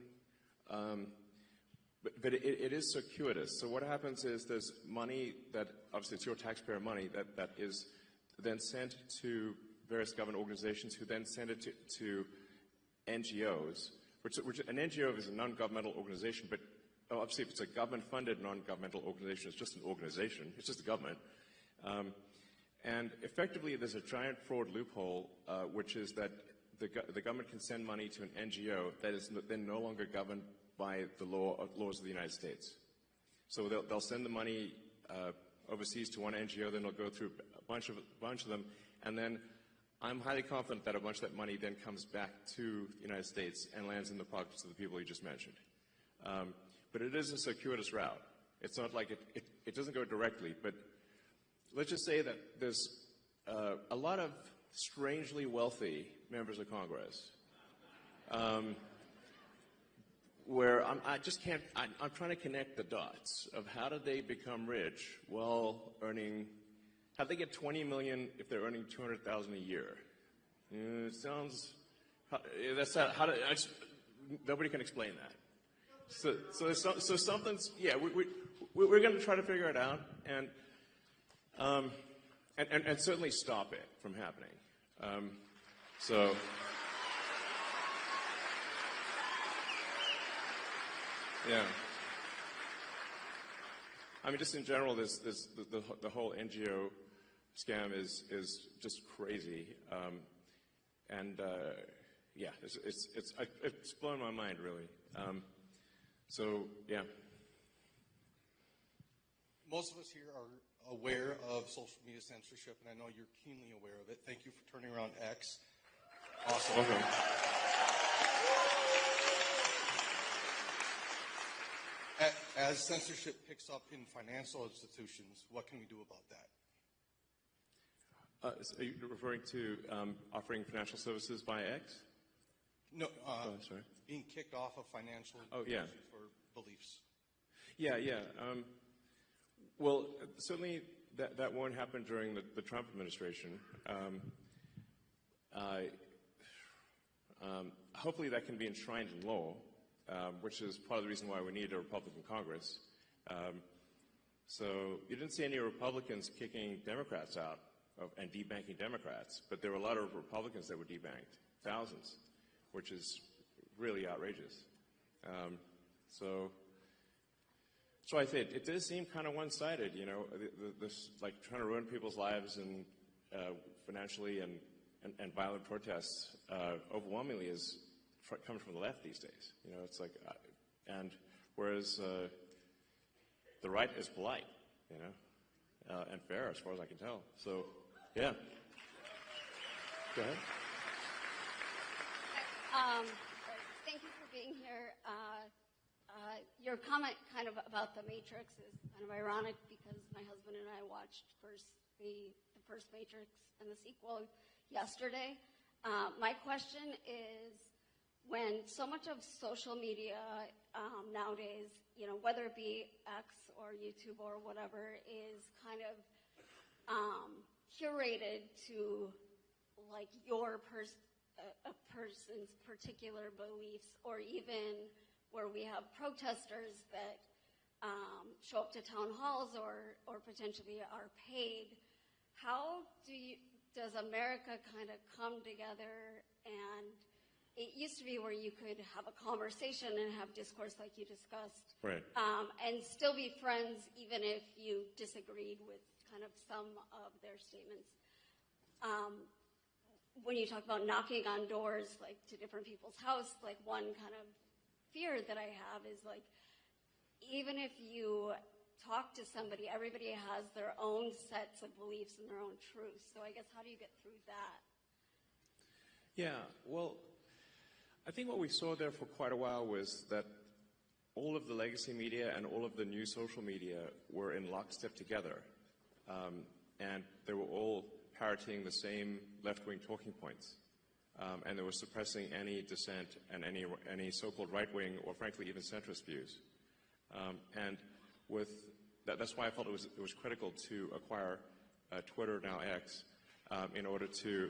but it is circuitous. So what happens is there's money that, obviously it's your taxpayer money, that is then sent to various government organizations who then send it to NGOs, which an NGO is a non-governmental organization, but obviously if it's a government-funded non-governmental organization, it's just an organization, it's just a government. And effectively there's a giant fraud loophole, which is that the government can send money to an NGO that is then no longer governed by the laws of the United States. So they'll send the money overseas to one NGO, then they'll go through a bunch of them, and then I'm highly confident that a bunch of that money then comes back to the United States and lands in the pockets of the people you just mentioned. But it is a circuitous route. It's not like it doesn't go directly, but let's just say that there's a lot of strangely wealthy members of Congress where I'm trying to connect the dots of how did they become rich while earning, how'd they get 20 million if they're earning 200,000 a year? It sounds, nobody can explain that. So something's, yeah, we're going to try to figure it out and certainly stop it from happening. Yeah. I mean, just in general, the whole NGO scam is just crazy, yeah, it's blown my mind really. Yeah. Most of us here are aware of social media censorship, and I know you're keenly aware of it. Thank you for turning around X. Awesome. Okay. As censorship picks up in financial institutions, what can we do about that? So are you referring to offering financial services via X? No, sorry. being kicked off of financial yeah. institutions for beliefs. Yeah. Well, certainly that won't happen during the Trump administration. Hopefully that can be enshrined in law, which is part of the reason why we need a Republican Congress. So you didn't see any Republicans kicking Democrats out and debanking Democrats, but there were a lot of Republicans that were debanked, thousands, which is really outrageous. So I think it does seem kind of one-sided, you know, this like trying to ruin people's lives and financially and violent protests overwhelmingly comes from the left these days. You know, it's like, and whereas the right is polite, you know, and fair as far as I can tell. So, yeah. Go ahead. Thank you for being here. Your comment kind of about the Matrix is kind of ironic because my husband and I watched the first Matrix and the sequel yesterday. My question is, when so much of social media nowadays, you know, whether it be X or YouTube or whatever, is kind of curated to like a person's particular beliefs, or even where we have protesters that show up to town halls or potentially are paid, how does America kind of come together? And it used to be where you could have a conversation and have discourse like you discussed, right, and still be friends even if you disagreed with kind of some of their statements. When you talk about knocking on doors, like to different people's house, like one kind of fear that I have is like, even if you talk to somebody, everybody has their own sets of beliefs and their own truths. So I guess how do you get through that? Yeah, well, I think what we saw there for quite a while was that all of the legacy media and all of the new social media were in lockstep together. And they were all parroting the same left-wing talking points. And they were suppressing any dissent and any so-called right-wing or frankly even centrist views. And with that's why I felt it was critical to acquire Twitter, now X, in order to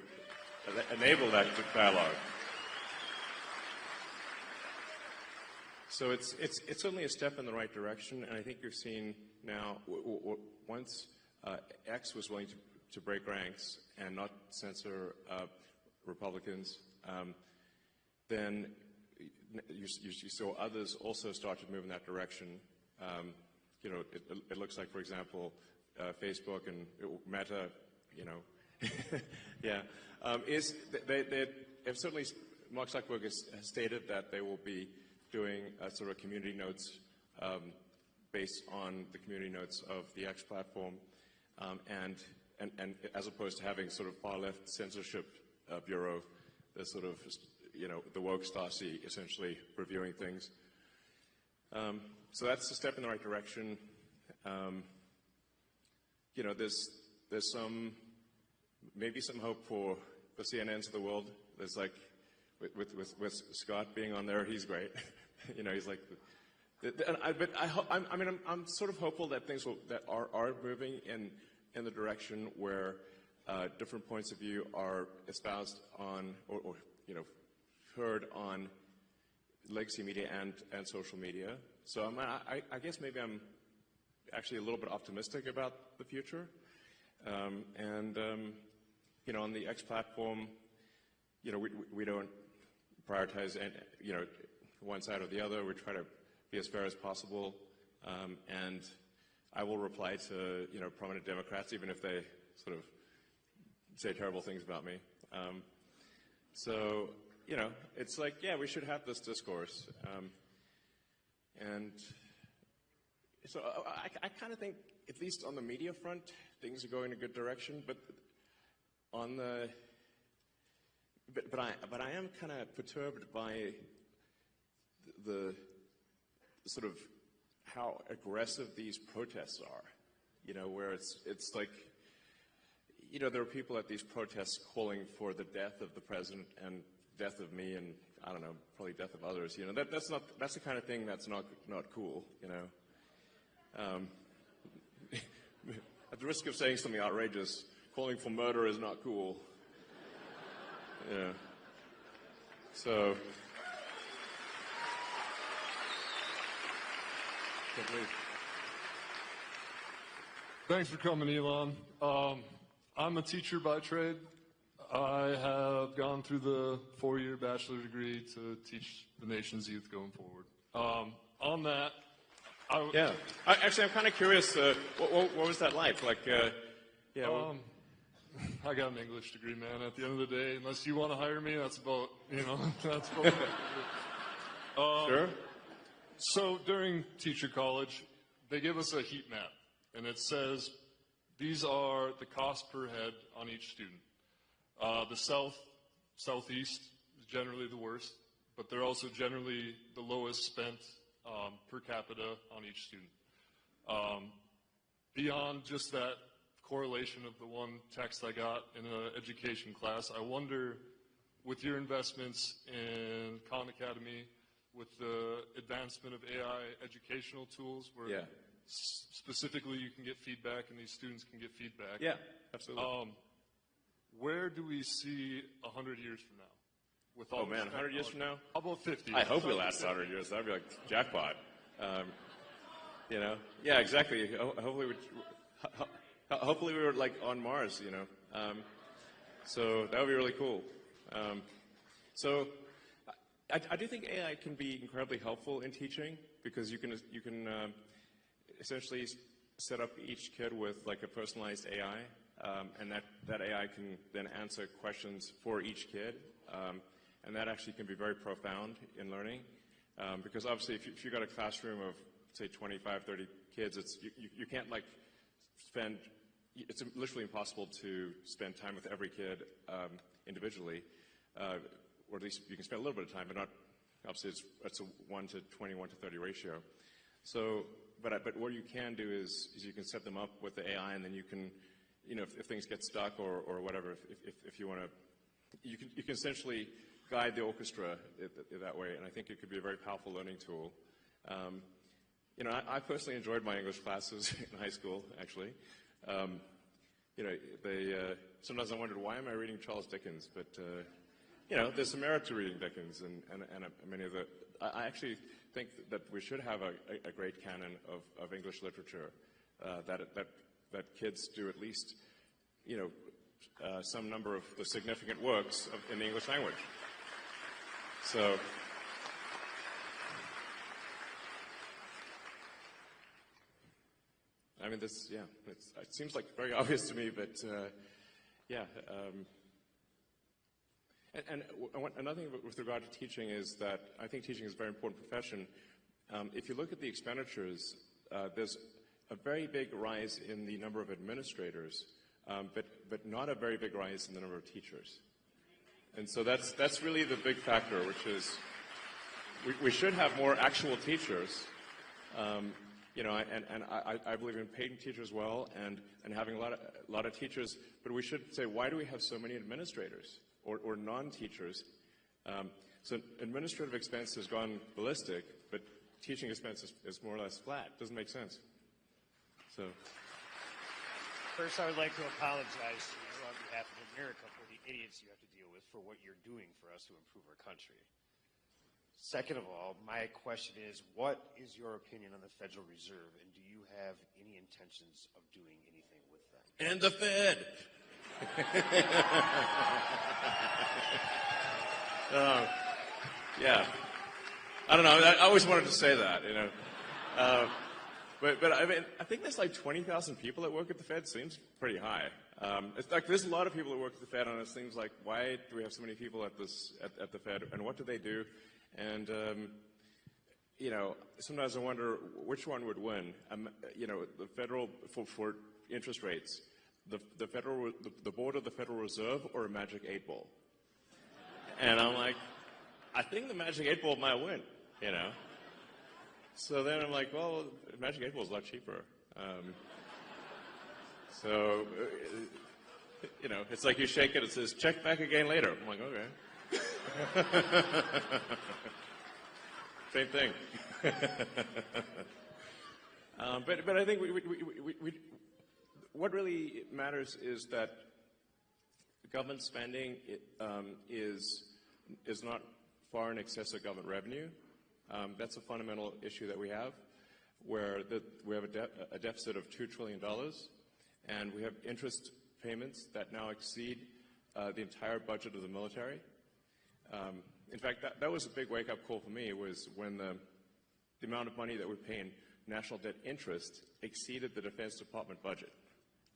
enable that dialogue. So it's certainly a step in the right direction, and I think you're seeing now once X was willing to break ranks and not censor Republicans, then you saw others also start to move in that direction. You know, it looks like, for example, Facebook and Meta, you know, yeah, they have certainly, Mark Zuckerberg has stated that they will be doing sort of community notes based on the community notes of the X platform, and as opposed to having sort of far left censorship bureau, the sort of, you know, the woke Stasi essentially reviewing things. So that's a step in the right direction. You know, there's maybe some hope for the CNNs of the world. There's like with Scott being on there, he's great. You know, he's like. I'm sort of hopeful that things are moving in the direction where different points of view are espoused on or you know, heard on legacy media and social media. So I guess maybe I'm actually a little bit optimistic about the future. You know, on the X platform, you know, we don't prioritize you know, one side or the other. We try to be as fair as possible, and I will reply to, you know, prominent Democrats even if they sort of say terrible things about me. So, you know, it's like, yeah, we should have this discourse. And so I kind of think, at least on the media front, things are going in a good direction. But on the, but I am kind of perturbed by the sort of how aggressive these protests are. You know, where it's like, you know, there are people at these protests calling for the death of the president and death of me and, I don't know, probably death of others. You know, that's the kind of thing that's not cool, you know. At the risk of saying something outrageous, calling for murder is not cool. Yeah. So. Thanks for coming, Elon. I'm a teacher by trade. I have gone through the 4-year bachelor degree to teach the nation's youth going forward. On that, actually, I'm kind of curious. What was that like? Like, I got an English degree, man. At the end of the day, unless you want to hire me, that's about, that's about it. Sure. So during teacher college, they give us a heat map, and it says these are the cost per head on each student. The southeast is generally the worst, but they're also generally the lowest spent per capita on each student. Beyond just that correlation of the one text I got in an education class, I wonder, with your investments in Khan Academy, with the advancement of AI educational tools, where specifically you can get feedback and these students can get feedback. Yeah, absolutely. Where do we see 100 years from now? With all 100 years from now? How about 50? I hope we last 100 years. That'd be like jackpot. You know? Yeah, exactly. Hopefully we were like on Mars, you know? So that would be really cool. So I do think AI can be incredibly helpful in teaching, because you can essentially set up each kid with like a personalized AI, and that AI can then answer questions for each kid, and that actually can be very profound in learning, because obviously if you've got a classroom of say 25, 30 kids, you can't like spend, it's literally impossible to spend time with every kid individually, or at least you can spend a little bit of time, but not, obviously it's a 1 to 20, 1 to 30 ratio. So, but what you can do is you can set them up with the AI, and then you can, you know, if things get stuck or whatever, if you want to, you can essentially guide the orchestra that way, and I think it could be a very powerful learning tool. You know, I personally enjoyed my English classes in high school, actually. You know, sometimes I wondered, why am I reading Charles Dickens? But, you know, there's some merit to reading Dickens, and many of the, I actually think that we should have a great canon of English literature, that kids do at least, you know, some number of the significant works in the English language. So, I mean, this, yeah, it seems like very obvious to me, but yeah. And another thing with regard to teaching is that I think teaching is a very important profession. If you look at the expenditures, there's a very big rise in the number of administrators, but not a very big rise in the number of teachers. And so that's really the big factor, which is we should have more actual teachers. You know, and I believe in paying teachers well and having a lot of teachers, but we should say, why do we have so many administrators or non-teachers? So administrative expense has gone ballistic, but teaching expense is more or less flat. Doesn't make sense. So, first, I would like to apologize to you on behalf of America for the idiots you have to deal with for what you're doing for us to improve our country. Second of all, my question is, what is your opinion on the Federal Reserve, and do you have any intentions of doing anything with them? And the Fed. Yeah. I don't know. I always wanted to say that, you know. But I mean, I think there's like 20,000 people that work at the Fed. Seems pretty high. It's like there's a lot of people that work at the Fed, and it seems like, why do we have so many people at the Fed, and what do they do? And you know, sometimes I wonder which one would win. You know, the federal for interest rates, the board of the Federal Reserve, or a magic 8-ball. And I'm like, I think the magic 8-ball might win. You know. So then I'm like, well, Magic 8 Ball is a lot cheaper. So, you know, it's like you shake it, it says, check back again later. I'm like, okay. Same thing. But I think what really matters is that government spending is not far in excess of government revenue. That's a fundamental issue that we have, where we have a deficit of $2 trillion, and we have interest payments that now exceed the entire budget of the military. In fact, that was a big wake-up call for me, was when the amount of money that we pay in national debt interest exceeded the Defense Department budget.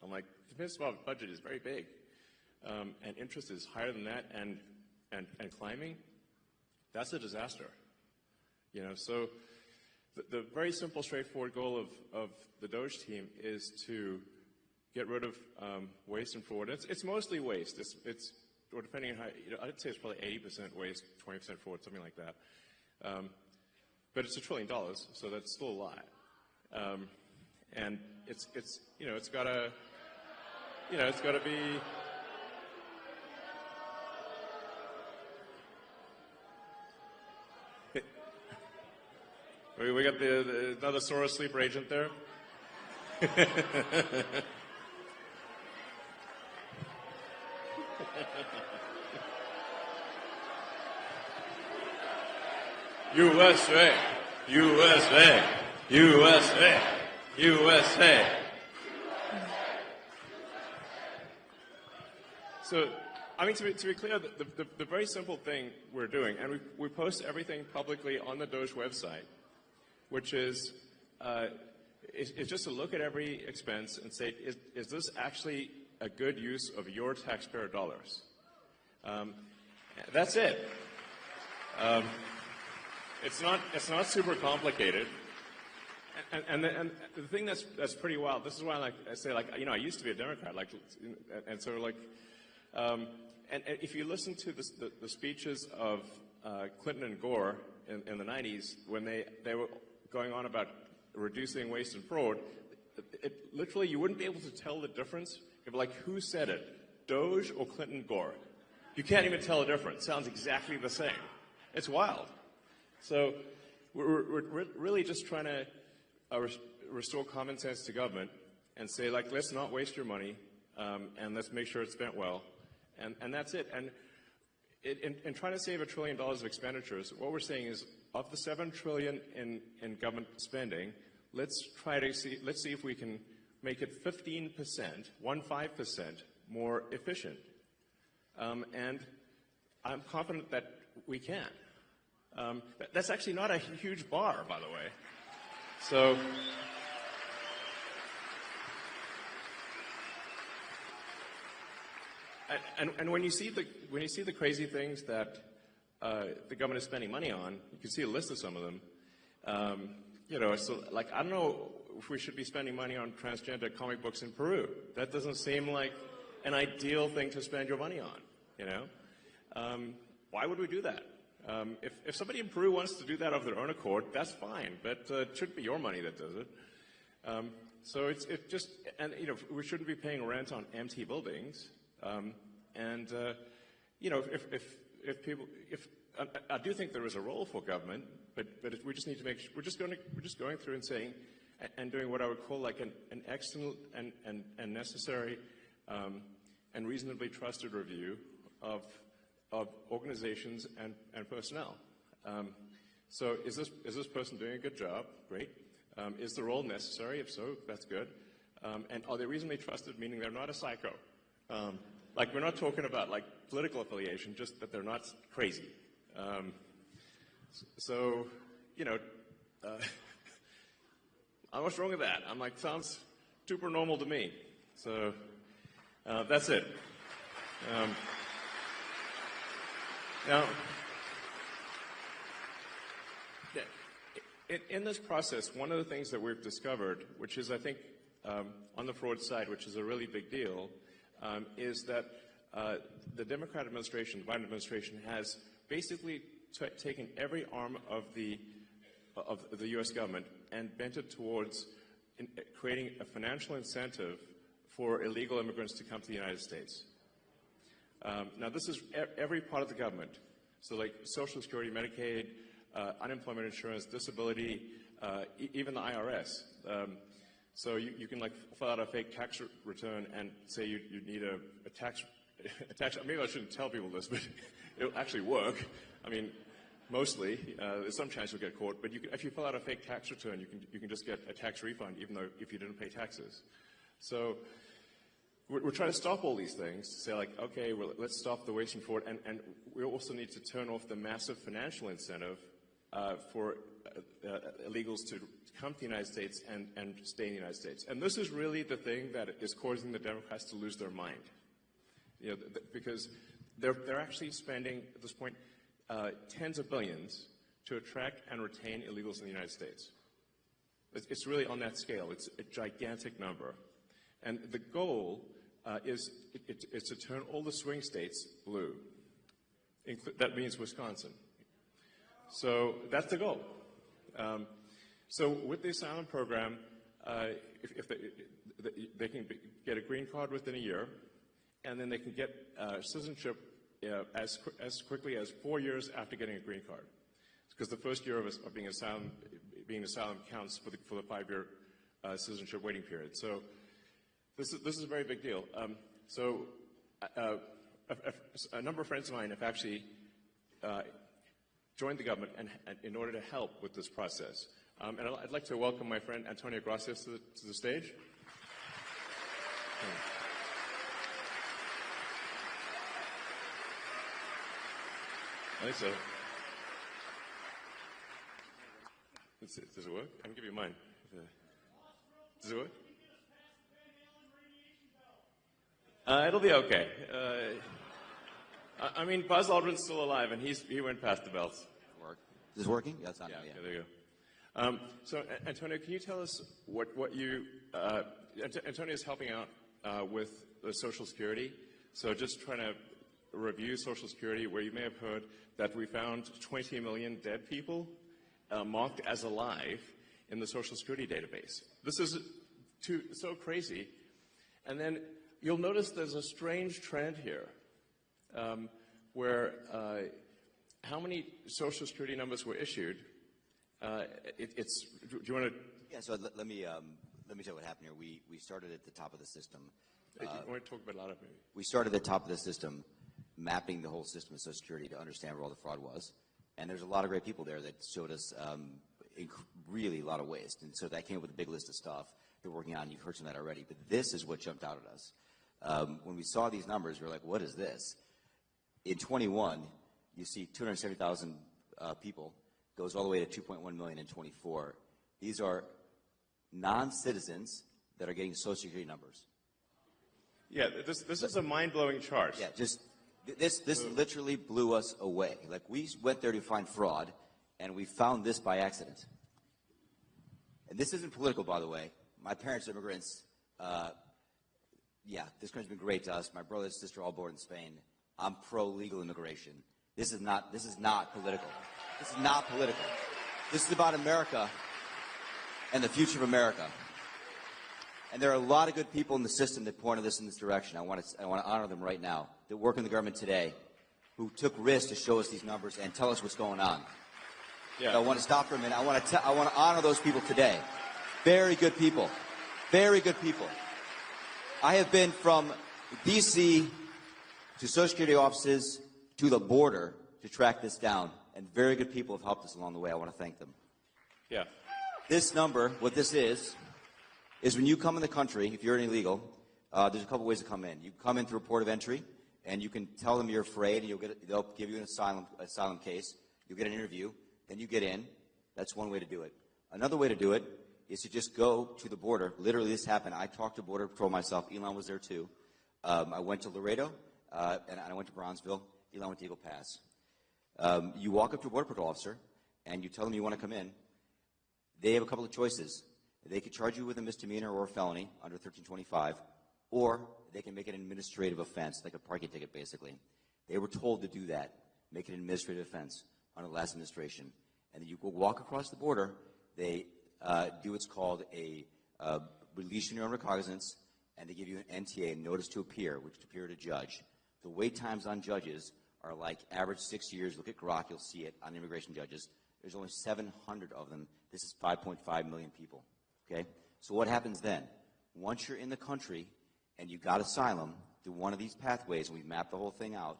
I'm like, the Defense Department budget is very big, and interest is higher than that and climbing. That's a disaster. You know, so the very simple, straightforward goal of the Doge team is to get rid of waste and fraud. It's mostly waste. It's or depending on how, you know, I'd say it's probably 80% waste, 20% fraud, something like that. But it's $1 trillion, so that's still a lot. And it's you know, it's got to be. We got another Soros sleeper agent there. USA, USA, USA, USA. So, I mean, to be clear, the very simple thing we're doing, and we post everything publicly on the Doge website, which is just to look at every expense and say, is this actually a good use of your taxpayer dollars? That's it. It's not super complicated. And the thing that's pretty wild. This is why I say you know, I used to be a Democrat, and so and if you listen to the speeches of Clinton and Gore in the 90s, when they were going on about reducing waste and fraud, literally you wouldn't be able to tell the difference if, like, who said it, Doge or Clinton Gore. You can't even tell the difference. It sounds exactly the same. It's wild. So we're really just trying to restore common sense to government and say, like, let's not waste your money, and let's make sure it's spent well, and that's it. And in trying to save $1 trillion of expenditures, what we're saying is, of the $7 trillion in government spending, let's see if we can make it 15%, 15% more efficient. And I'm confident that we can. That's actually not a huge bar, by the way. So, and when you see the crazy things that the government is spending money on, you can see a list of some of them. You know, so, like, I don't know if we should be spending money on transgender comic books in Peru. That doesn't seem like an ideal thing to spend your money on. You know, why would we do that? If somebody in Peru wants to do that of their own accord, that's fine, but it shouldn't be your money that does it. So it just, and you know, we shouldn't be paying rent on empty buildings. You know, if I do think there is a role for government, but we just need to make sure we're just going through and saying and doing what I would call like an excellent and necessary and reasonably trusted review of organizations and personnel. So is this person doing a good job? Great. Is the role necessary? If so, that's good. And are they reasonably trusted, meaning they're not a psycho? Like, we're not talking about like political affiliation, just that they're not crazy. So, you know, what's wrong with that? I'm like, sounds super normal to me. So that's it. Now, in this process, one of the things that we've discovered, which is, I think, on the fraud side, which is a really big deal, is that the Democrat administration, the Biden administration, has basically taken every arm of the of the U.S. government and bent it towards creating a financial incentive for illegal immigrants to come to the United States. Now, this is every part of the government. So like Social Security, Medicaid, unemployment insurance, disability, even the IRS. So you can like fill out a fake tax return and say you need a tax, maybe I shouldn't tell people this, but it'll actually work. I mean, mostly. There's some chance you'll get caught, but if you fill out a fake tax return, you can just get a tax refund, even though if you didn't pay taxes. So we're trying to stop all these things. Say like, okay, well, let's stop the waste and fraud, and we also need to turn off the massive financial incentive for illegals to come to the United States and stay in the United States. And this is really the thing that is causing the Democrats to lose their mind. You know, because they're actually spending at this point tens of billions to attract and retain illegals in the United States. It's really on that scale. It's a gigantic number. And the goal is to turn all the swing states blue. That means Wisconsin. So that's the goal. So with the asylum program, if they can get a green card within a year, and then they can get citizenship as quickly as 4 years after getting a green card, because the first year of being an asylum counts for the 5-year citizenship waiting period. So this is a very big deal. A number of friends of mine have actually joined the government in order to help with this process. And I'd like to welcome my friend Antonio Gracias to the stage. I think so. Does it work? I can give you mine. Does it work? It'll be okay. I mean, Buzz Aldrin's still alive, and he went past the belts. Is this working? Yeah, it's not. Yeah, there you go. So, Antonio, can you tell us what you... Antonio is helping out with the Social Security. So just trying to review Social Security, where you may have heard that we found 20 million dead people marked as alive in the Social Security database. This is so crazy. And then you'll notice there's a strange trend here where how many Social Security numbers were issued. Do you want to? Yeah. So let me tell you what happened here. We started at the top of the system. You want to talk about a lot of it? We started at the top of the system, mapping the whole system of Social Security to understand where all the fraud was. And there's a lot of great people there that showed us really a lot of waste. And so that came up with a big list of stuff they're working on. You've heard some of that already. But this is what jumped out at us. When we saw these numbers, we were like, what is this? In 21, you see 270,000 people, goes all the way to 2.1 million in 24. These are non-citizens that are getting Social Security numbers. Yeah, this is a mind-blowing chart. Yeah, just this literally blew us away. Like, we went there to find fraud, and we found this by accident. And this isn't political, by the way. My parents are immigrants. Yeah, this country's been great to us. My brother and sister are all born in Spain. I'm pro-legal immigration. This is not political. This is not political. This is about America and the future of America. And there are a lot of good people in the system that pointed us in this direction. I want to honor them right now, that work in the government today, who took risks to show us these numbers and tell us what's going on. Yeah. So I want to stop for a minute. I want to honor those people today. Very good people. Very good people. I have been from D.C. to Social Security offices to the border to track this down, and very good people have helped us along the way. I want to thank them. Yeah. This number, what this is when you come in the country, if you're an illegal, there's a couple ways to come in. You come in through a port of entry, and you can tell them you're afraid, and they'll give you an asylum case. You'll get an interview, then you get in. That's one way to do it. Another way to do it is to just go to the border. Literally, this happened. I talked to Border Patrol myself. Elon was there too. I went to Laredo, and I went to Bronzeville. Elon went to Eagle Pass. You walk up to a Border Patrol officer, and you tell them you want to come in. They have a couple of choices. They could charge you with a misdemeanor or a felony under 1325, or they can make it an administrative offense, like a parking ticket, basically. They were told to do that, make it an administrative offense under the last administration. and then you go walk across the border, they do what's called a release your own recognizance, and they give you an NTA, notice to appear, which to appear at a judge. The wait times on judges are like average 6 years. Look at Grok, you'll see it on immigration judges. There's only 700 of them. This is 5.5 million people, okay? So what happens then? Once you're in the country and you got asylum through one of these pathways, and we've mapped the whole thing out,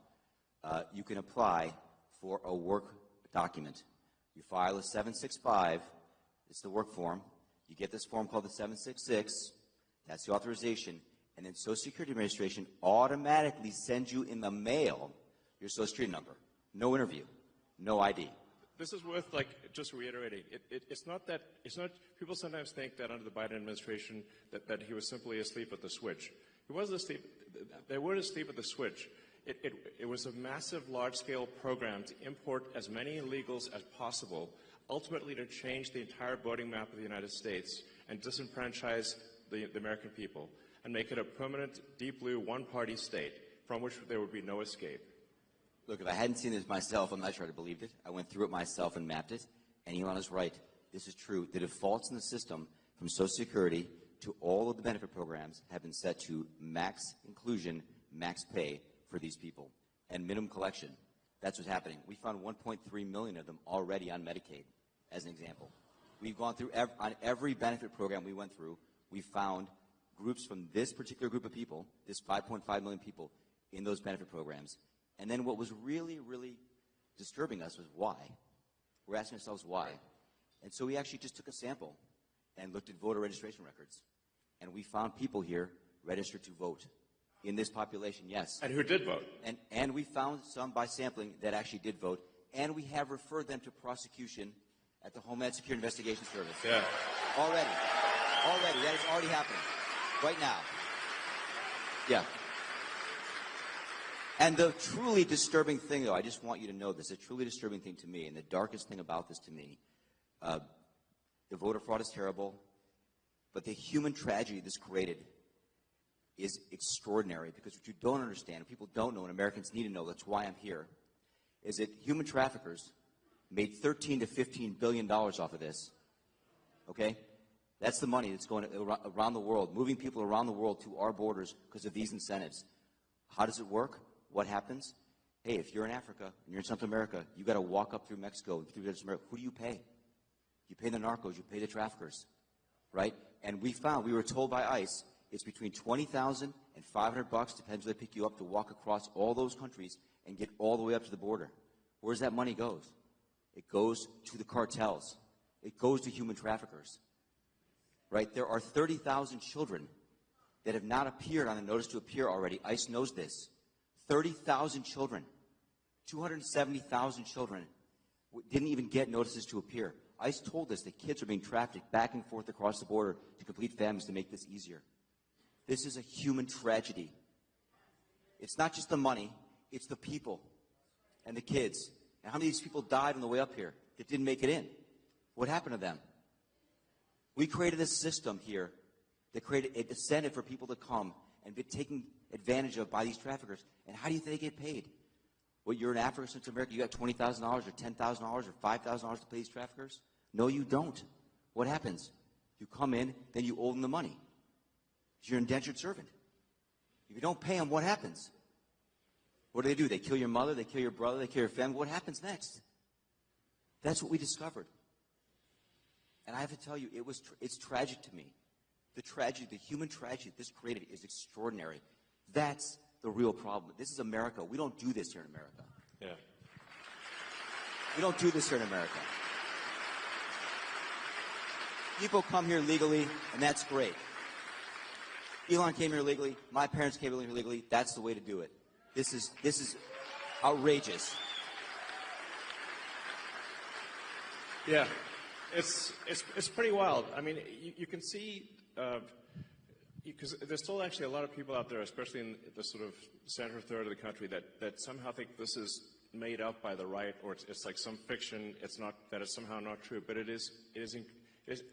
you can apply for a work document. You file a 765, it's the work form. You get this form called the 766, that's the authorization, and then Social Security Administration automatically sends you in the mail your Social Security number. No interview, no ID. This is worth, just reiterating. It's not, people sometimes think that under the Biden administration that he was simply asleep at the switch. He wasn't asleep, they weren't asleep at the switch. It was a massive, large-scale program to import as many illegals as possible, ultimately to change the entire voting map of the United States and disenfranchise the American people and make it a permanent, deep blue, one-party state from which there would be no escape. Look, if I hadn't seen this myself, I'm not sure I'd have believed it. I went through it myself and mapped it, and Elon is right. This is true. The defaults in the system from Social Security to all of the benefit programs have been set to max inclusion, max pay for these people, and minimum collection. That's what's happening. We found 1.3 million of them already on Medicaid, as an example. We've gone through, on every benefit program we went through, we found groups from this particular group of people, this 5.5 million people, in those benefit programs. And then what was really, really disturbing us was why. We're asking ourselves why. And so we actually just took a sample and looked at voter registration records. And we found people here registered to vote in this population, yes. And who did vote. And we found some by sampling that actually did vote. And we have referred them to prosecution at the Homeland Security Investigation Service. Yeah. Already. That is already happening. Right now. Yeah. And the truly disturbing thing, though, I just want you to know this, the truly disturbing thing to me, and the darkest thing about this to me, the voter fraud is terrible, but the human tragedy this created is extraordinary, because what you don't understand, and people don't know, and Americans need to know, that's why I'm here, is that human traffickers made $13 to $15 billion off of this, okay? That's the money that's going around the world, moving people around the world to our borders because of these incentives. How does it work? What happens? Hey, if you're in Africa and you're in Central America, you got to walk up through Mexico, through Central America. Who do you pay? You pay the narcos, you pay the traffickers, right? And we were told by ICE, it's between $20,000 and $500, depends where they pick you up, to walk across all those countries and get all the way up to the border. Where's that money goes? It goes to the cartels. It goes to human traffickers, right? There are 30,000 children that have not appeared on the notice to appear already. ICE knows this. 30,000 children, 270,000 children didn't even get notices to appear. ICE told us that kids are being trafficked back and forth across the border to complete families to make this easier. This is a human tragedy. It's not just the money, it's the people and the kids. And how many of these people died on the way up here that didn't make it in? What happened to them? We created a system here that created a incentive for people to come and be taken advantage of by these traffickers. And how do you think they get paid? Well, you're in Africa, Central America, you got $20,000 or $10,000 or $5,000 to pay these traffickers? No, you don't. What happens? You come in, then you owe them the money. You're an indentured servant. If you don't pay them, what happens? What do? They kill your mother, they kill your brother, they kill your family. What happens next? That's what we discovered. And I have to tell you, it's tragic to me. The tragedy, the human tragedy this created is extraordinary. That's the real problem. This is America. We don't do this here in America. Yeah. We don't do this here in America. People come here legally, and that's great. Elon came here legally. My parents came here legally. That's the way to do it. This is outrageous. Yeah, it's pretty wild. I mean, you can see, because there's still actually a lot of people out there, especially in the sort of center third of the country, that somehow think this is made up by the right, or it's like some fiction. It's not, that it's somehow not true, but it is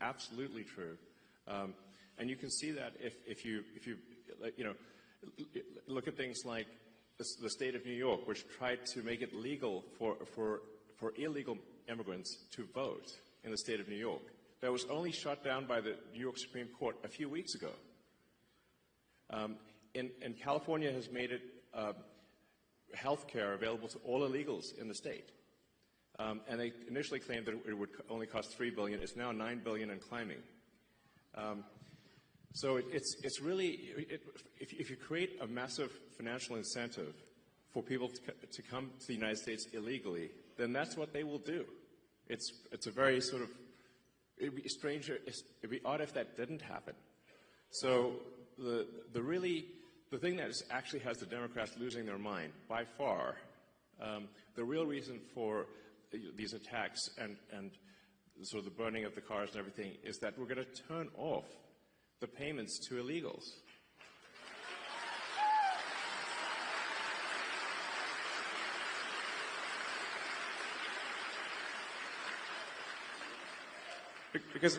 absolutely true. And you can see that if you look at things like the state of New York, which tried to make it legal for illegal immigrants to vote in the state of New York. That was only shot down by the New York Supreme Court a few weeks ago. And California has made it health care available to all illegals in the state. And they initially claimed that it would only cost $3 billion. It's now $9 billion and climbing. So it's really, if you create a massive financial incentive for people to come to the United States illegally, then that's what they will do. It's a very sort of, it'd be strange, it'd be odd if that didn't happen. So the thing that actually has the Democrats losing their mind by far, the real reason for these attacks and sort of the burning of the cars and everything is that we're going to turn off the payments to illegals. Because,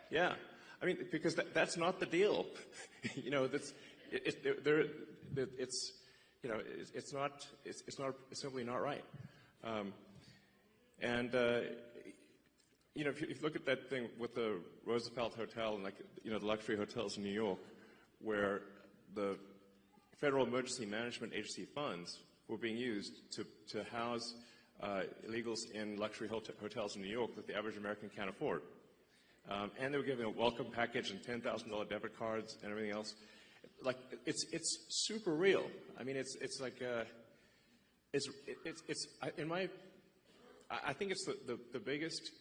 yeah, I mean, because that's not the deal. You know, it's simply not right. You know, if you look at that thing with the Roosevelt Hotel and, like, you know, the luxury hotels in New York, where the Federal Emergency Management Agency funds were being used to house illegals in luxury hotels in New York that the average American can't afford. And they were giving a welcome package and $10,000 debit cards and everything else. Like, it's super real. I mean, it's like, I think it's the biggest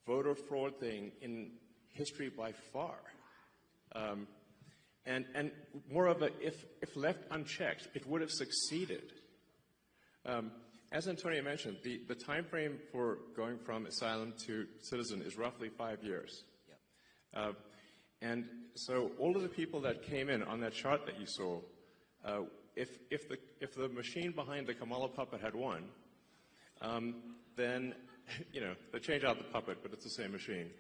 voter fraud thing in history by far. And moreover, if left unchecked, it would have succeeded. As Antonio mentioned, the time frame for going from asylum to citizen is roughly 5 years. Yep. And so all of the people that came in on that chart that you saw, if the machine behind the Kamala puppet had won, then, you know, they change out the puppet, but it's the same machine.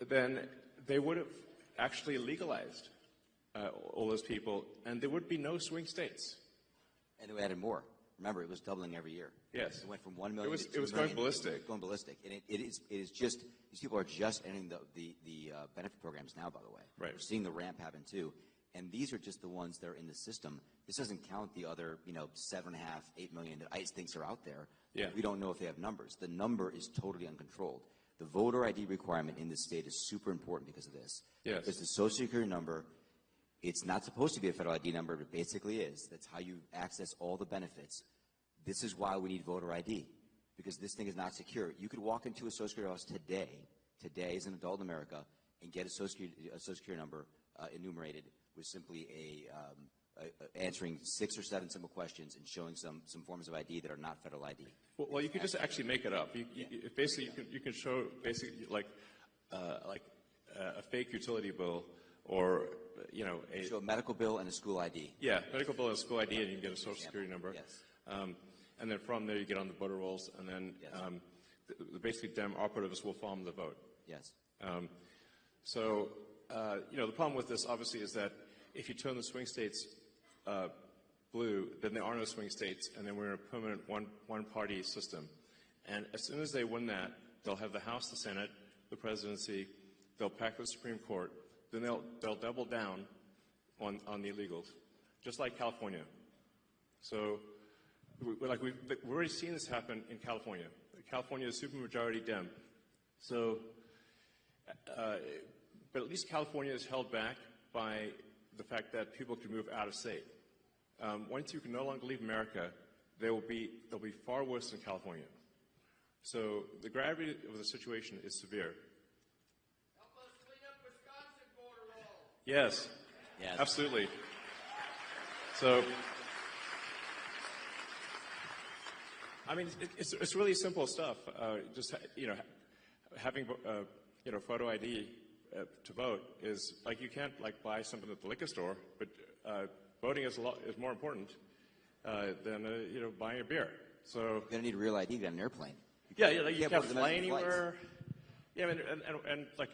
Then they would have actually legalized all those people, and there would be no swing states. And they added more. Remember, it was doubling every year. Yes. It went from 1 million to 2 It was million. going ballistic. It was going ballistic. And it is just, these people are just entering the benefit programs now, by the way. Right. We're seeing the ramp happen too. And these are just the ones that are in the system. This doesn't count the other, 7.5, 8 million that ICE thinks are out there. Yeah. We don't know if they have numbers. The number is totally uncontrolled. The voter ID requirement in this state is super important because of this. Yes. Because the Social Security number, it's not supposed to be a federal ID number, but it basically is. That's how you access all the benefits. This is why we need voter ID, because this thing is not secure. You could walk into a Social Security office today as an adult in America, and get a Social Security number enumerated with simply answering 6 or 7 simple questions and showing some forms of ID that are not federal ID. Well, you could just actually make it up. Basically, you can show basically like a fake utility bill, or show a medical bill and a school ID. Yeah, medical bill and a school ID, and you can get a Social Security number. Yes. And then from there you get on the voter rolls, and then basically Dem operatives will farm the vote. Yes. The problem with this obviously is that if you turn the swing states blue, then there are no swing states, and then we're in a permanent one-party system. And as soon as they win that, they'll have the House, the Senate, the presidency, they'll pack the Supreme Court, then they'll double down on the illegals, just like California. So we've already seen this happen in California. California is supermajority Dem. So, but at least California is held back by the fact that people can move out of state. Once you can no longer leave America, they'll be far worse than California. So the gravity of the situation is severe. Help us clean up Wisconsin border wall. Yes. Yes. Absolutely. So, I mean, it's really simple stuff. Just having photo ID to vote is like, you can't like buy something at the liquor store, but voting is more important than buying a beer. So you're gonna need real ID to get on an airplane. You can't fly anywhere. Yeah, and like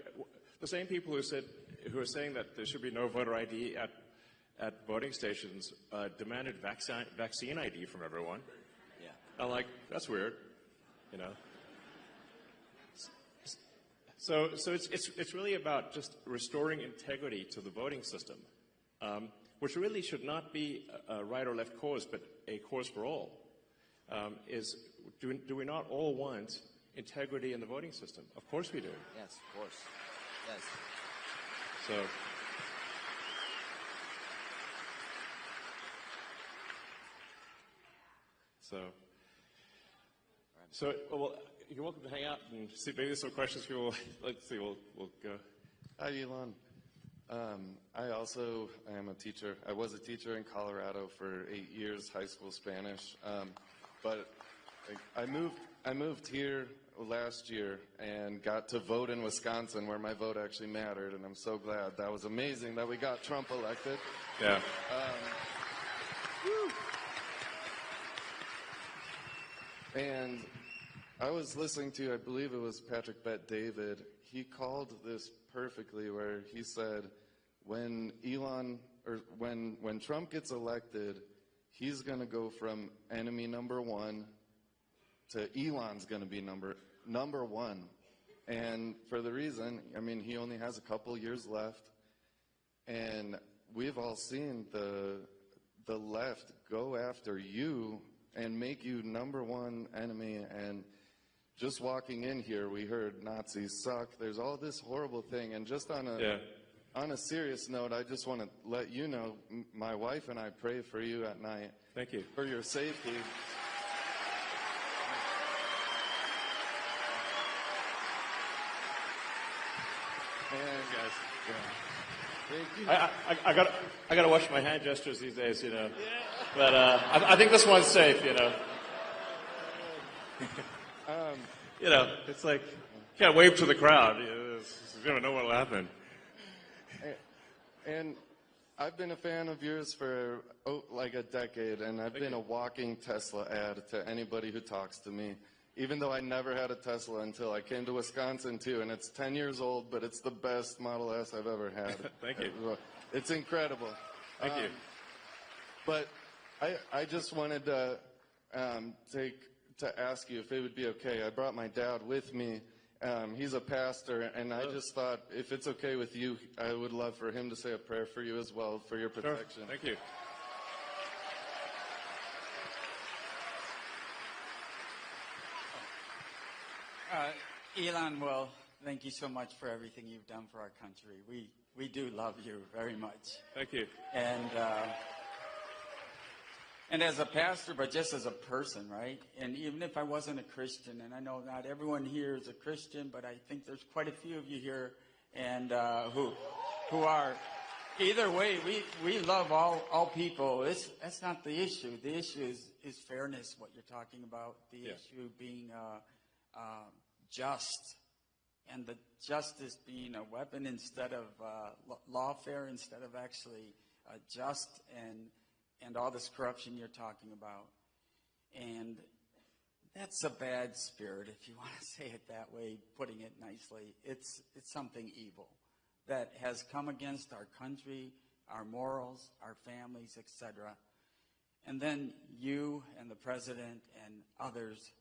the same people who are saying that there should be no voter ID at voting stations demanded vaccine ID from everyone. Yeah. I'm like, that's weird, you know. So it's really about just restoring integrity to the voting system, which really should not be a right or left cause, but a cause for all. Do we not all want integrity in the voting system? Of course we do. Yes, of course. Yes. So well, you're welcome to hang out and see. Maybe there's some questions people. Let's see. We'll go. Hi, Elon. I also am a teacher. I was a teacher in Colorado for 8 years, high school Spanish. But I moved here last year and got to vote in Wisconsin, where my vote actually mattered, and I'm so glad. That was amazing that we got Trump elected. Yeah. And I was listening to, I believe it was Patrick Bet-David. He called this perfectly, where he said, when Trump gets elected, he's going to go from enemy number one to Elon's going to be number one. And for the reason, I mean, he only has a couple years left, and we've all seen the left go after you and make you number one enemy. And just walking in here, we heard Nazis suck. There's all this horrible thing. And just on a serious note, I just want to let you know, my wife and I pray for you at night. Thank you. For your safety. And guys, I got to watch my hand gestures these days, you know. But I think this one's safe, you know. You know, it's like you can't wave to the crowd. You never know what'll happen. And I've been a fan of yours for like a decade, and I've been a walking Tesla ad to anybody who talks to me. Even though I never had a Tesla until I came to Wisconsin too, and it's 10 years old, but it's the best Model S I've ever had. Thank you. It's incredible. Thank you. But I just wanted to ask you if it would be okay. I brought my dad with me. He's a pastor, and I just thought, if it's okay with you, I would love for him to say a prayer for you as well, for your protection. Sure. Thank you. Elon, well, thank you so much for everything you've done for our country. We do love you very much. Thank you. And as a pastor, but just as a person, right? And even if I wasn't a Christian, and I know not everyone here is a Christian, but I think there's quite a few of you here and who are. Either way, we love all people. That's not the issue. The issue is fairness, what you're talking about. The issue being just, and the justice being a weapon instead of lawfare, instead of actually just, and all this corruption you're talking about. And that's a bad spirit, if you want to say it that way, putting it nicely. It's something evil that has come against our country, our morals, our families, etc. And then you and the president and others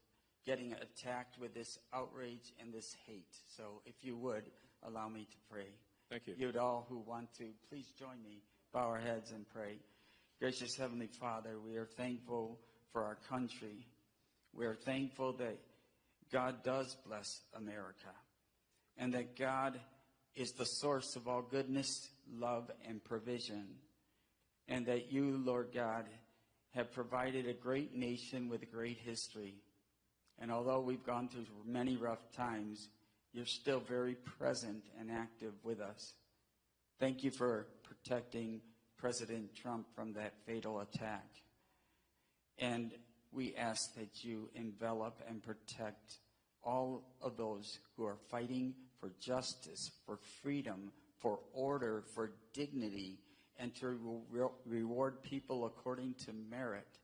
getting attacked with this outrage and this hate. So if you would, allow me to pray. Thank you. You'd all who want to, please join me, bow our heads and pray. Gracious Heavenly Father, we are thankful for our country. We are thankful that God does bless America, and that God is the source of all goodness, love, and provision, and that you, Lord God, have provided a great nation with a great history. And although we've gone through many rough times, you're still very present and active with us. Thank you for protecting President Trump from that fatal attack. And we ask that you envelop and protect all of those who are fighting for justice, for freedom, for order, for dignity, and to reward people according to merit,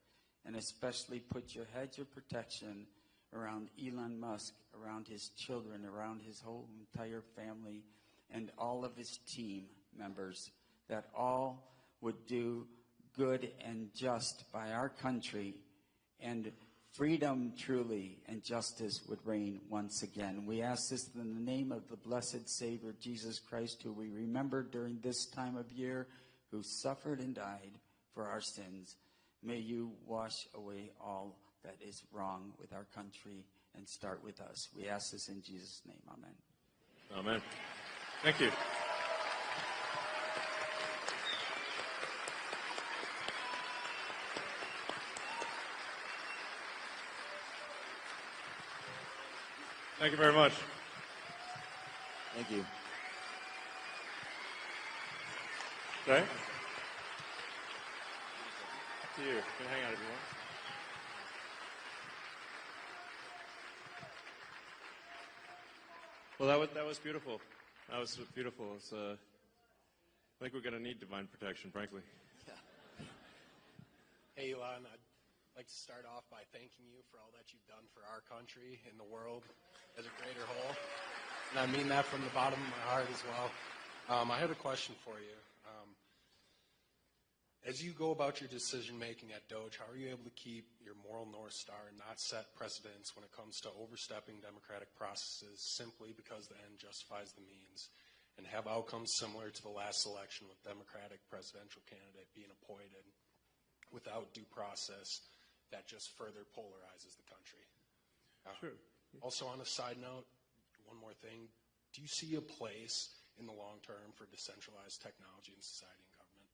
and especially put your hedge of protection around Elon Musk, around his children, around his whole entire family, and all of his team members, that all would do good and just by our country, and freedom truly and justice would reign once again. We ask this in the name of the blessed Savior, Jesus Christ, who we remember during this time of year, who suffered and died for our sins. May you wash away all that is wrong with our country and start with us. We ask this in Jesus' name. Amen. Amen. Thank you. Thank you very much. Thank you. Okay. Up to you. You can hang out if you want. Well, that was beautiful. That was beautiful. It's, I think we're going to need divine protection, frankly. Hey, Elon, I'd like to start off by thanking you for all that you've done for our country and the world as a greater whole. And I mean that from the bottom of my heart as well. I had a question for you. As you go about your decision-making at Doge, how are you able to keep your moral North Star and not set precedents when it comes to overstepping democratic processes simply because the end justifies the means, and have outcomes similar to the last election with Democratic presidential candidate being appointed without due process that just further polarizes the country? Sure. Also, on a side note, one more thing. Do you see a place in the long term for decentralized technology in society and government?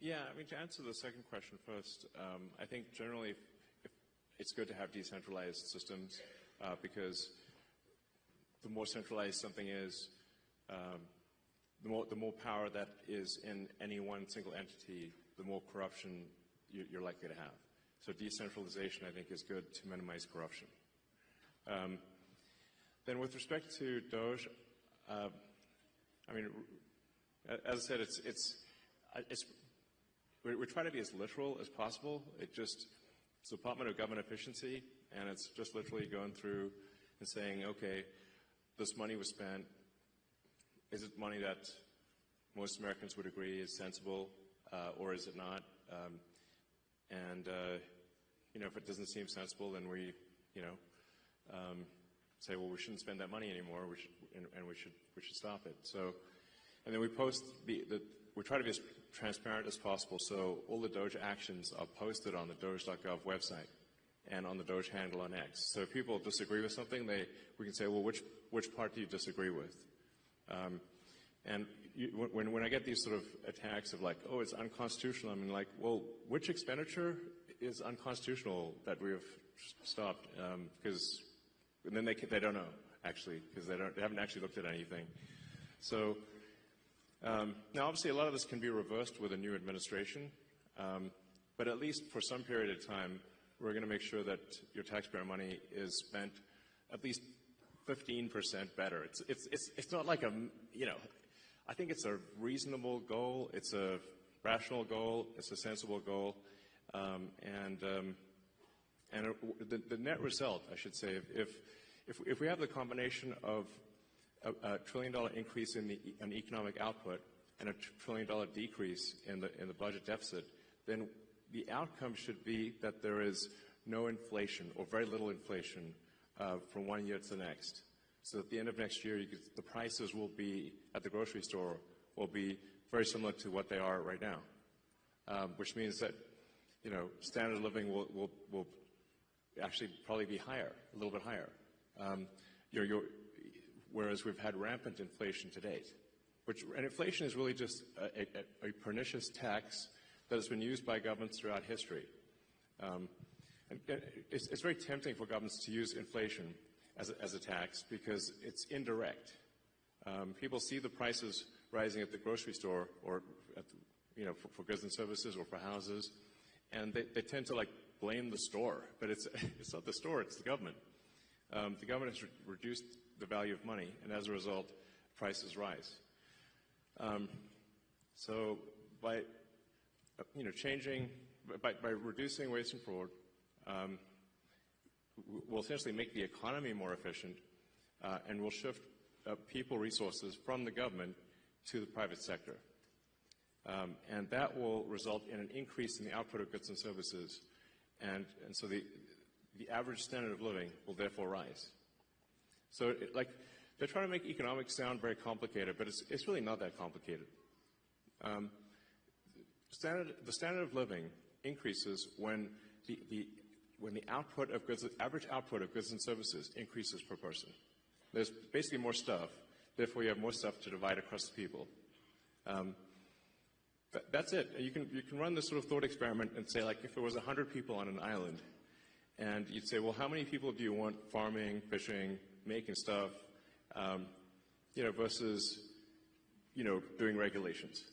Yeah, I mean, to answer the second question first, I think generally it's good to have decentralized systems because the more centralized something is, the more power that is in any one single entity, the more corruption you're likely to have. So decentralization, I think, is good to minimize corruption. Then with respect to Doge, I mean, as I said, we try to be as literal as possible. It's the Department of Government Efficiency, and it's just literally going through and saying, okay, this money was spent. Is it money that most Americans would agree is sensible, or is it not? If it doesn't seem sensible, then we, say, well, we shouldn't spend that money anymore. We should stop it. So, and then we post we try to be as transparent as possible. So all the Doge actions are posted on the Doge.gov website and on the Doge handle on X. So if people disagree with something, we can say, well, which part do you disagree with? When I get these sort of attacks of like, oh, it's unconstitutional, I mean, like, well, which expenditure is unconstitutional that we have stopped? Because then they don't know, actually, because they haven't actually looked at anything. So now, obviously, a lot of this can be reversed with a new administration, but at least for some period of time, we're going to make sure that your taxpayer money is spent at least 15% better. It's not like I think it's a reasonable goal. It's a rational goal. It's a sensible goal, the net result, I should say, if we have the combination of a $1 trillion increase in economic output and a $1 trillion decrease in the budget deficit, then the outcome should be that there is no inflation or very little inflation from one year to the next. So at the end of next year, the prices will be at the grocery store will be very similar to what they are right now, which means that standard of living will actually probably be higher, a little bit higher. Whereas we've had rampant inflation to date. And inflation is really just a pernicious tax that has been used by governments throughout history. It's very tempting for governments to use inflation as a tax because it's indirect. People see the prices rising at the grocery store or for goods and services or for houses, and they tend to blame the store, but it's not the store, it's the government. The government has reduced the value of money, and as a result, prices rise. So by by reducing waste and fraud, we'll essentially make the economy more efficient, and we'll shift people resources from the government to the private sector. And that will result in an increase in the output of goods and services. And so the average standard of living will therefore rise. So they're trying to make economics sound very complicated, but it's really not that complicated. The standard of living increases when the output of goods, average output of goods and services increases per person. There's basically more stuff, therefore you have more stuff to divide across the people. That's it. You can run this sort of thought experiment and say, like, if there was 100 people on an island, and you'd say, well, how many people do you want farming, fishing, making stuff, versus, doing regulations?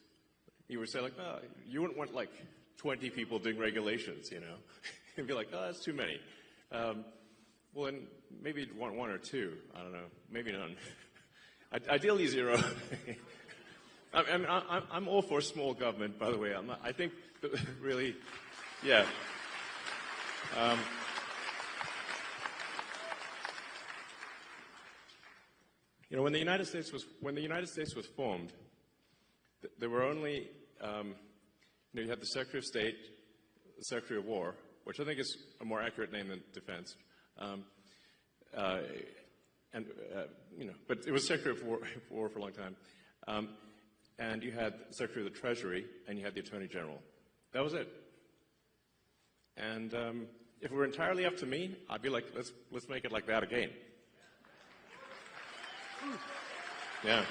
You would say, like, oh, you wouldn't want, like, 20 people doing regulations, You'd be like, oh, that's too many. Well, then maybe you'd want one or two. I don't know. Maybe none. Ideally, zero. I'm all for small government, by the way. I think really, yeah. When the United States was formed, there were only you had the Secretary of State, the Secretary of War, which I think is a more accurate name than defense, but it was Secretary of War for a long time. And you had the Secretary of the Treasury, and you had the Attorney General. That was it. And if it were entirely up to me, I'd be like, let's make it like that again. Yeah.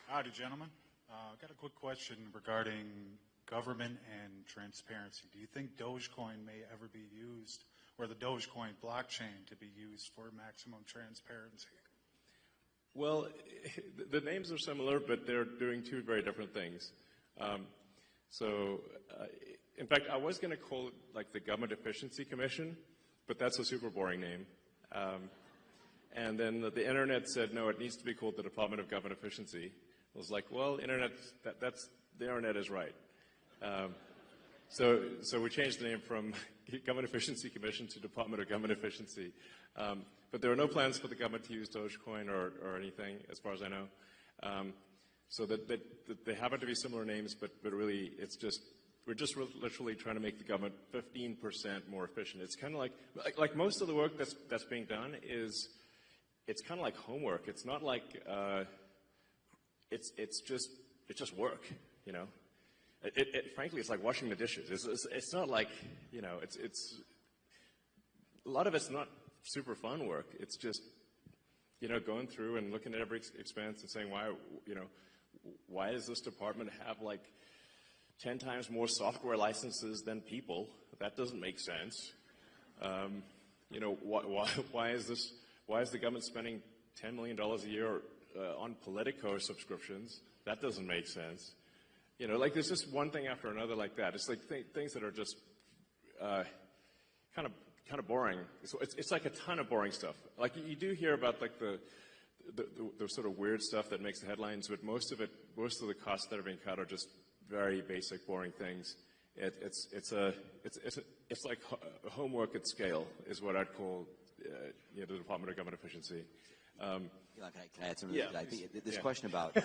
Howdy, gentlemen. I've got a quick question regarding government and transparency. Do you think Dogecoin may ever be used, or the Dogecoin blockchain to be used for maximum transparency? Well, the names are similar, but they're doing two very different things. In fact, I was going to call it like the Government Efficiency Commission, but that's a super boring name. And then the internet said, no, it needs to be called the Department of Government Efficiency. I was like, well, the internet is right. So we changed the name from Government Efficiency Commission to Department of Government Efficiency. But there are no plans for the government to use Dogecoin or anything, as far as I know. So that they happen to be similar names, but really we're just literally trying to make the government 15% more efficient. It's kind of like most of the work that's being done it's kind of like homework. It's not like it's just work, Frankly, it's like washing the dishes. It's not like, it's a lot of it's not super fun work. It's just, going through and looking at every expense and saying, why does this department have like 10 times more software licenses than people? That doesn't make sense. Why is the government spending $10 million a year on Politico subscriptions? That doesn't make sense. There's just one thing after another like that. It's like things that are just kind of boring. So it's like a ton of boring stuff. Like you do hear about like the sort of weird stuff that makes the headlines, but most of the costs that are being cut are just very basic, boring things. It's like homework at scale is what I'd call the Department of Government Efficiency. Can I add something? Yeah, I think this yeah. question about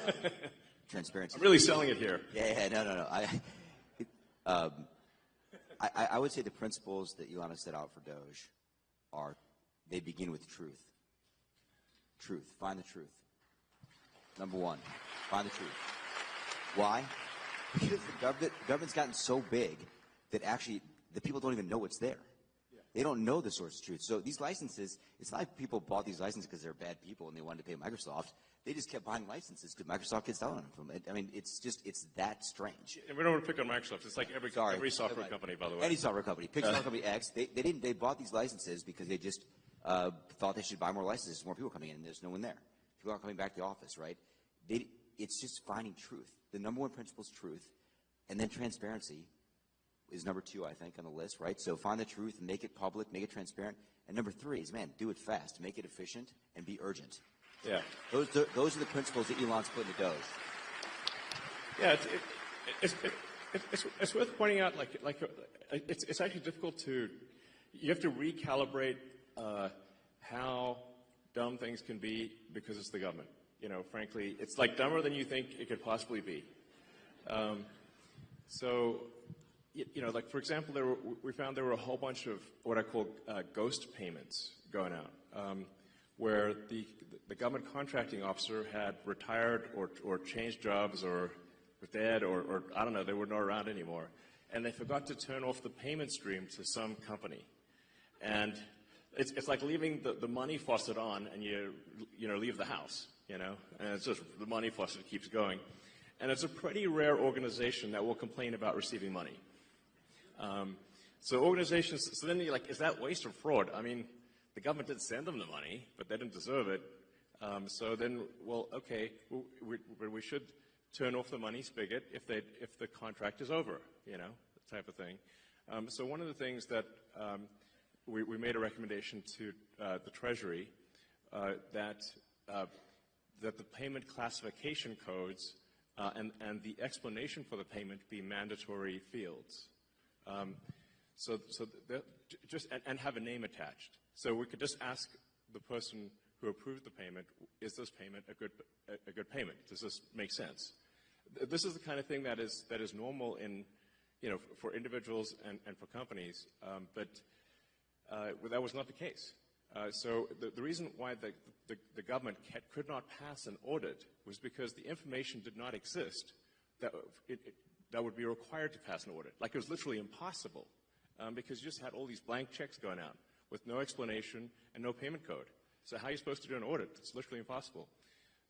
transparency. I'm really selling it here. Yeah, no. I would say the principles that Elon has set out for Doge they begin with truth. Truth. Find the truth. Number one, find the truth. Why? Because the government's gotten so big that actually the people don't even know what's there. They don't know the source of truth. So these licenses, it's not like people bought these licenses because they're bad people and they wanted to pay Microsoft. They just kept buying licenses because Microsoft kept selling them from it. I mean, it's that strange. And we don't want to pick on Microsoft. It's like every software company, by the way. Any software company. Pick software company X. They bought these licenses because they just thought they should buy more licenses. There's more people coming in and there's no one there. People aren't coming back to the office, right? It's just finding truth. The number one principle is truth. And then transparency is number 2, I think, on the list, right? So find the truth, make it public, make it transparent. And number 3 is, man, do it fast, make it efficient, and be urgent. Yeah. Those are the principles that Elon's put into Doge. Yeah, it's worth pointing out, it's actually difficult you have to recalibrate how dumb things can be because it's the government. you know, frankly, it's like dumber than you think it could possibly be. So, you know, like for example, we found there were a whole bunch of what I call ghost payments going out, where the government contracting officer had retired or changed jobs or were dead or I don't know, they were not around anymore, and they forgot to turn off the payment stream to some company, and it's like leaving the money faucet on and you know leave the house, you know, and it's just the money faucet keeps going, and it's a pretty rare organization that will complain about receiving money. So organizations, so then you're like, is that waste or fraud? I mean, the government did send them the money, but they didn't deserve it. So then, well, okay, we should turn off the money spigot if the contract is over, you know, type of thing. So one of the things that we made a recommendation to the Treasury that the payment classification codes and the explanation for the payment be mandatory fields. So just and have a name attached. So we could just ask the person who approved the payment, is this payment a good payment? Does this make sense? This is the kind of thing that is normal in, you know, for individuals and for companies, but that was not the case. So the reason why the government could not pass an audit was because the information did not exist that would be required to pass an audit. Like it was literally impossible because you just had all these blank checks going out with no explanation and no payment code. So how are you supposed to do an audit? It's literally impossible.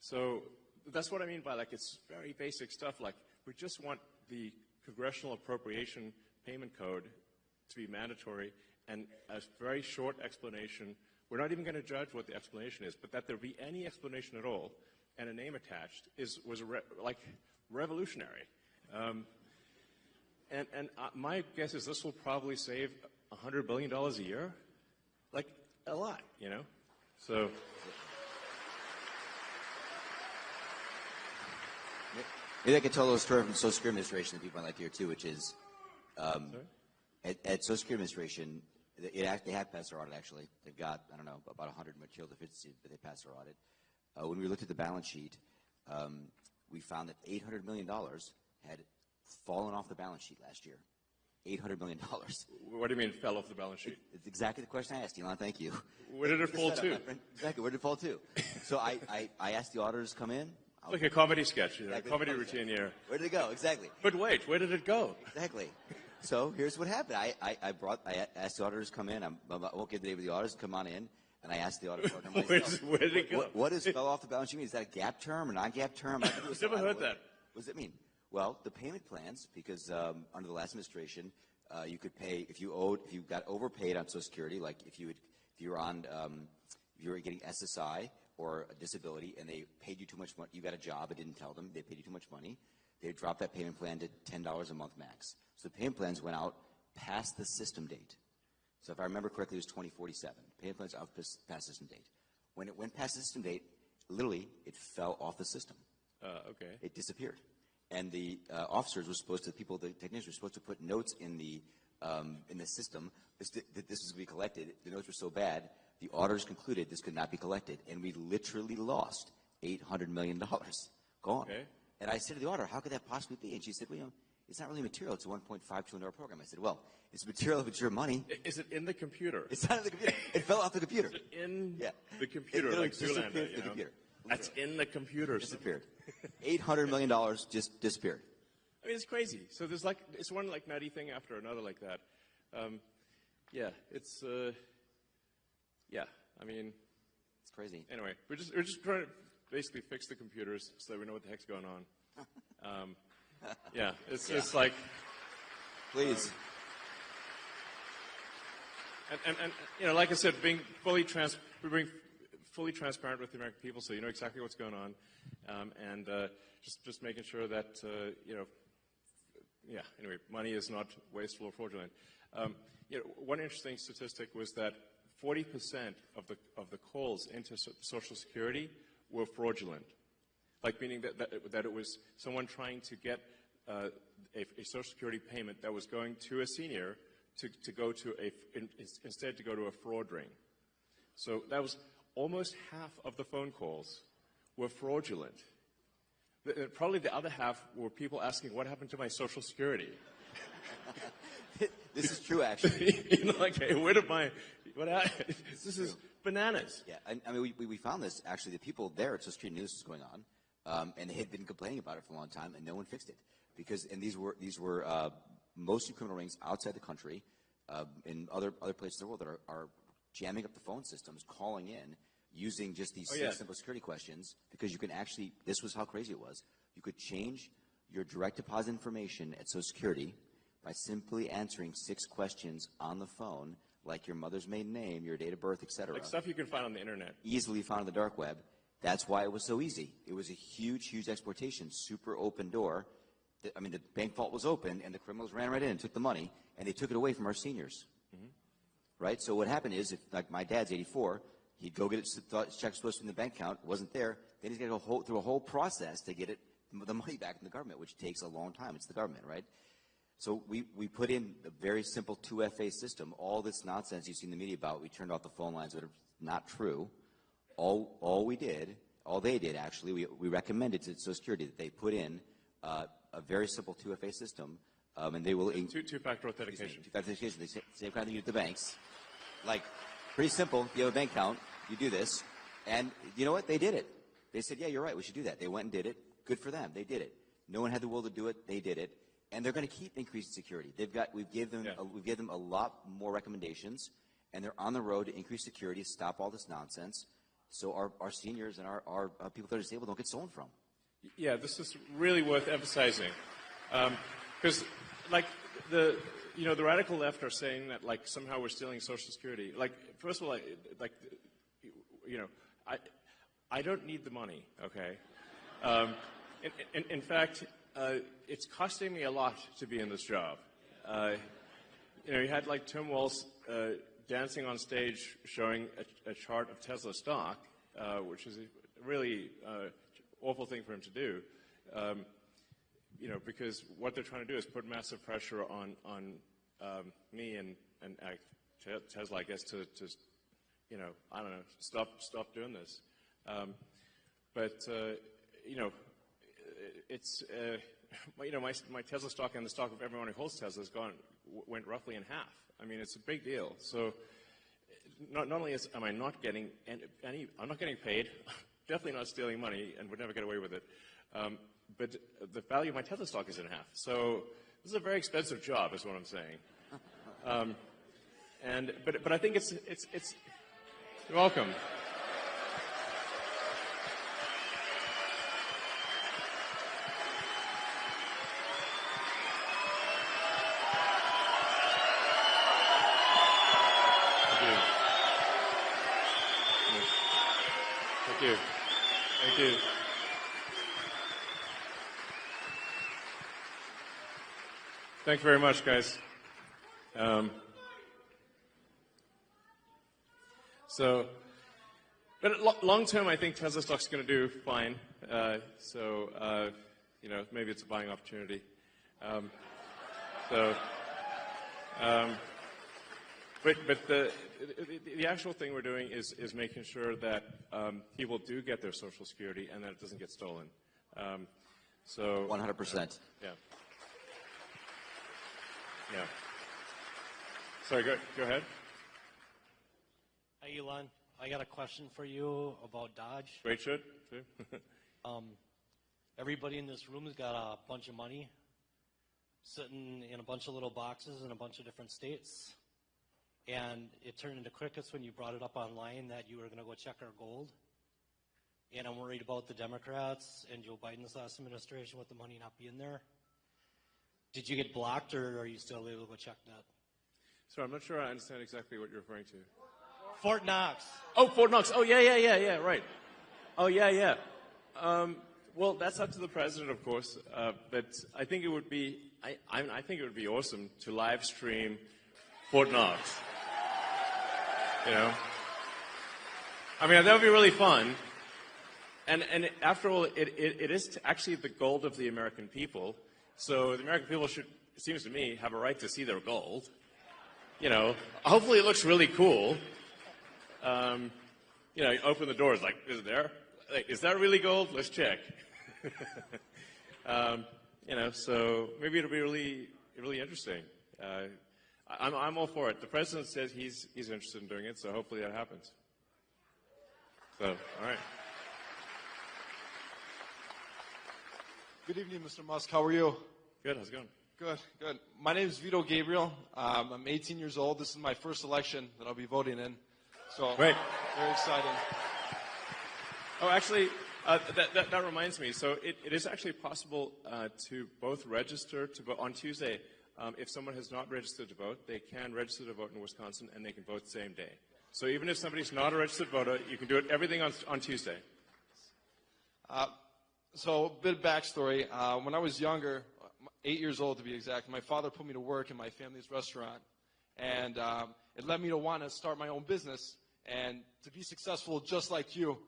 So that's what I mean by like it's very basic stuff. Like we just want the congressional appropriation payment code to be mandatory and a very short explanation. We're not even going to judge what the explanation is, but that there be any explanation at all and a name attached was like revolutionary. And my guess is this will probably save $100 billion a year, like a lot, you know. So. Maybe I could tell a little story from the Social Security Administration that people might like to hear too, which is at Social Security Administration, they have passed their audit actually. They've got, I don't know, about 100 material deficiencies, but they passed their audit. When we looked at the balance sheet, we found that $800 million had fallen off the balance sheet last year. $800 million. What do you mean fell off the balance sheet? It's exactly the question I asked, Elon. Thank you. Where did it fall to? Exactly. Where did it fall to? So I asked the auditors to come in. Like a comedy sketch, you know, exactly. Comedy routine here. Where did it go? Exactly. But wait, where did it go? Exactly. So here's what happened. I asked the auditors to come in. I won't give the name of the auditors. Come on in. And I asked the audit partner myself. Where did it go? What does fell off the balance sheet mean? Is that a gap term or non-gap term? I've never heard that. What does it mean? Well, the payment plans, because under the last administration, you could pay if you got overpaid on Social Security, like if you were getting SSI or a disability, and they paid you too much money. You got a job, but didn't tell them. They paid you too much money. They dropped that payment plan to $10 a month max. So the payment plans went out past the system date. So if I remember correctly, it was 2047. Payment plans out past system date. When it went past the system date, literally, it fell off the system. Okay. It disappeared. And the officers were supposed to, the technicians were supposed to put notes in the system that this was going to be collected. The notes were so bad, the auditors concluded this could not be collected, and we literally lost $800 million. Gone. Okay. And I said to the auditor, how could that possibly be? And she said, well, you know, it's not really material. It's a $1.5 trillion program. I said, well, it's material if it's your money. Is it in the computer? It's not in the computer. It fell off the computer. Is it in the computer? It like disappeared Zoolander, the computer. That's in the computer. Disappeared. $800 million just disappeared. I mean, it's crazy. So there's like, it's one like nutty thing after another like that. Yeah, it's, yeah, I mean. It's crazy. Anyway, we're just trying to basically fix the computers so that we know what the heck's going on. Yeah, it's like. Please. And you know, like I said, being fully transparent with the American people, so you know exactly what's going on, and just making sure that you know, yeah. Anyway, money is not wasteful or fraudulent. You know, one interesting statistic was that 40% of the calls into Social Security were fraudulent, like meaning that it was someone trying to get a Social Security payment that was going to a senior to go to instead to go to a fraud ring. So that was almost half of the phone calls were fraudulent. Probably the other half were people asking, what happened to my Social Security? This is true, actually. You know, like, hey, where did my, this is bananas. Yeah, I mean, we found this, actually, the people there at Social Security knew this was going on, and they had been complaining about it for a long time, and no one fixed it. And these were mostly criminal rings outside the country, in other places in the world that are jamming up the phone systems, calling in, using just these simple security questions, because you can actually, this was how crazy it was, you could change your direct deposit information at Social Security by simply answering 6 questions on the phone, like your mother's maiden name, your date of birth, etc. Like stuff you can find on the internet. Easily found on the dark web. That's why it was so easy. It was a huge, huge exploitation, super open door. I mean, the bank vault was open, and the criminals ran right in and took the money, and they took it away from our seniors. Mm-hmm. Right? So what happened is, if, like my dad's 84, he'd go get his check supposed to be in the bank account, it wasn't there, then he's got to go through a whole process to get the money back from the government, which takes a long time. It's the government, right? So we put in a very simple 2FA system. All this nonsense you see in the media about, we turned off the phone lines, that are not true. All they did actually, we recommended to Social Security that they put in a very simple 2FA system, and they will two-factor authentication. Two-factor authentication. They same kind of thing you do at the banks. Like, pretty simple. If you have a bank account, you do this, and you know what? They did it. They said, yeah, you're right. We should do that. They went and did it. Good for them. They did it. No one had the will to do it. They did it, and they're going to keep increasing security. We've given them a lot more recommendations, and they're on the road to increase security, stop all this nonsense, so our seniors and our people that are disabled don't get stolen from. Yeah, this is really worth emphasizing, because like the radical left are saying that like somehow we're stealing Social Security. Like, first of all, I don't need the money. Okay, in fact, it's costing me a lot to be in this job. You had like Tim Walz dancing on stage showing a chart of Tesla stock, which is a really awful thing for him to do, because what they're trying to do is put massive pressure on me and Tesla, I guess, to I don't know, stop doing this. It's my Tesla stock and the stock of everyone who holds Tesla went roughly in half. I mean, it's a big deal. So not only am I not getting I'm not getting paid. Definitely not stealing money, and would never get away with it. But the value of my Tesla stock is in half. So this is a very expensive job, is what I'm saying. But I think it's you're welcome. Thank you. Thank you very much, guys. But long term, I think Tesla stock's going to do fine. Maybe it's a buying opportunity. But the actual thing we're doing is making sure that people do get their Social Security and that it doesn't get stolen. 100%. Yeah. Sorry, go ahead. Hi, Elon. I got a question for you about Doge. Great, sure. Everybody in this room has got a bunch of money sitting in a bunch of little boxes in a bunch of different states. And it turned into crickets when you brought it up online that you were going to go check our gold. And I'm worried about the Democrats and Joe Biden's last administration with the money not being there. Did you get blocked, or are you still able to go check that? Sorry, I'm not sure I understand exactly what you're referring to. Fort Knox. Oh, Fort Knox. Oh, yeah, right. Oh, yeah. Well, that's up to the president, of course. But I think it would be, I think it would be awesome to live stream Fort Knox. I mean, that would be really fun. And after all, it is actually the gold of the American people. So the American people should, it seems to me, have a right to see their gold. Hopefully it looks really cool. You open the doors like, is it there? like, is that really gold? Let's check. So maybe it'll be really, really interesting. I'm all for it. The president says he's interested in doing it, so hopefully that happens. So, all right. Good evening, Mr. Musk. How are you? Good. How's it going? Good, good. My name is Vito Gabriel. I'm 18 years old. This is my first election that I'll be voting in. So, Great. Very exciting. Oh, actually, that reminds me. So it is actually possible to both register to vote on Tuesday. If someone has not registered to vote, they can register to vote in Wisconsin, and they can vote the same day. So even if somebody's not a registered voter, you can do everything on Tuesday. So, a bit of backstory. When I was younger, 8 years old to be exact, my father put me to work in my family's restaurant. And it led me to want to start my own business and to be successful just like you.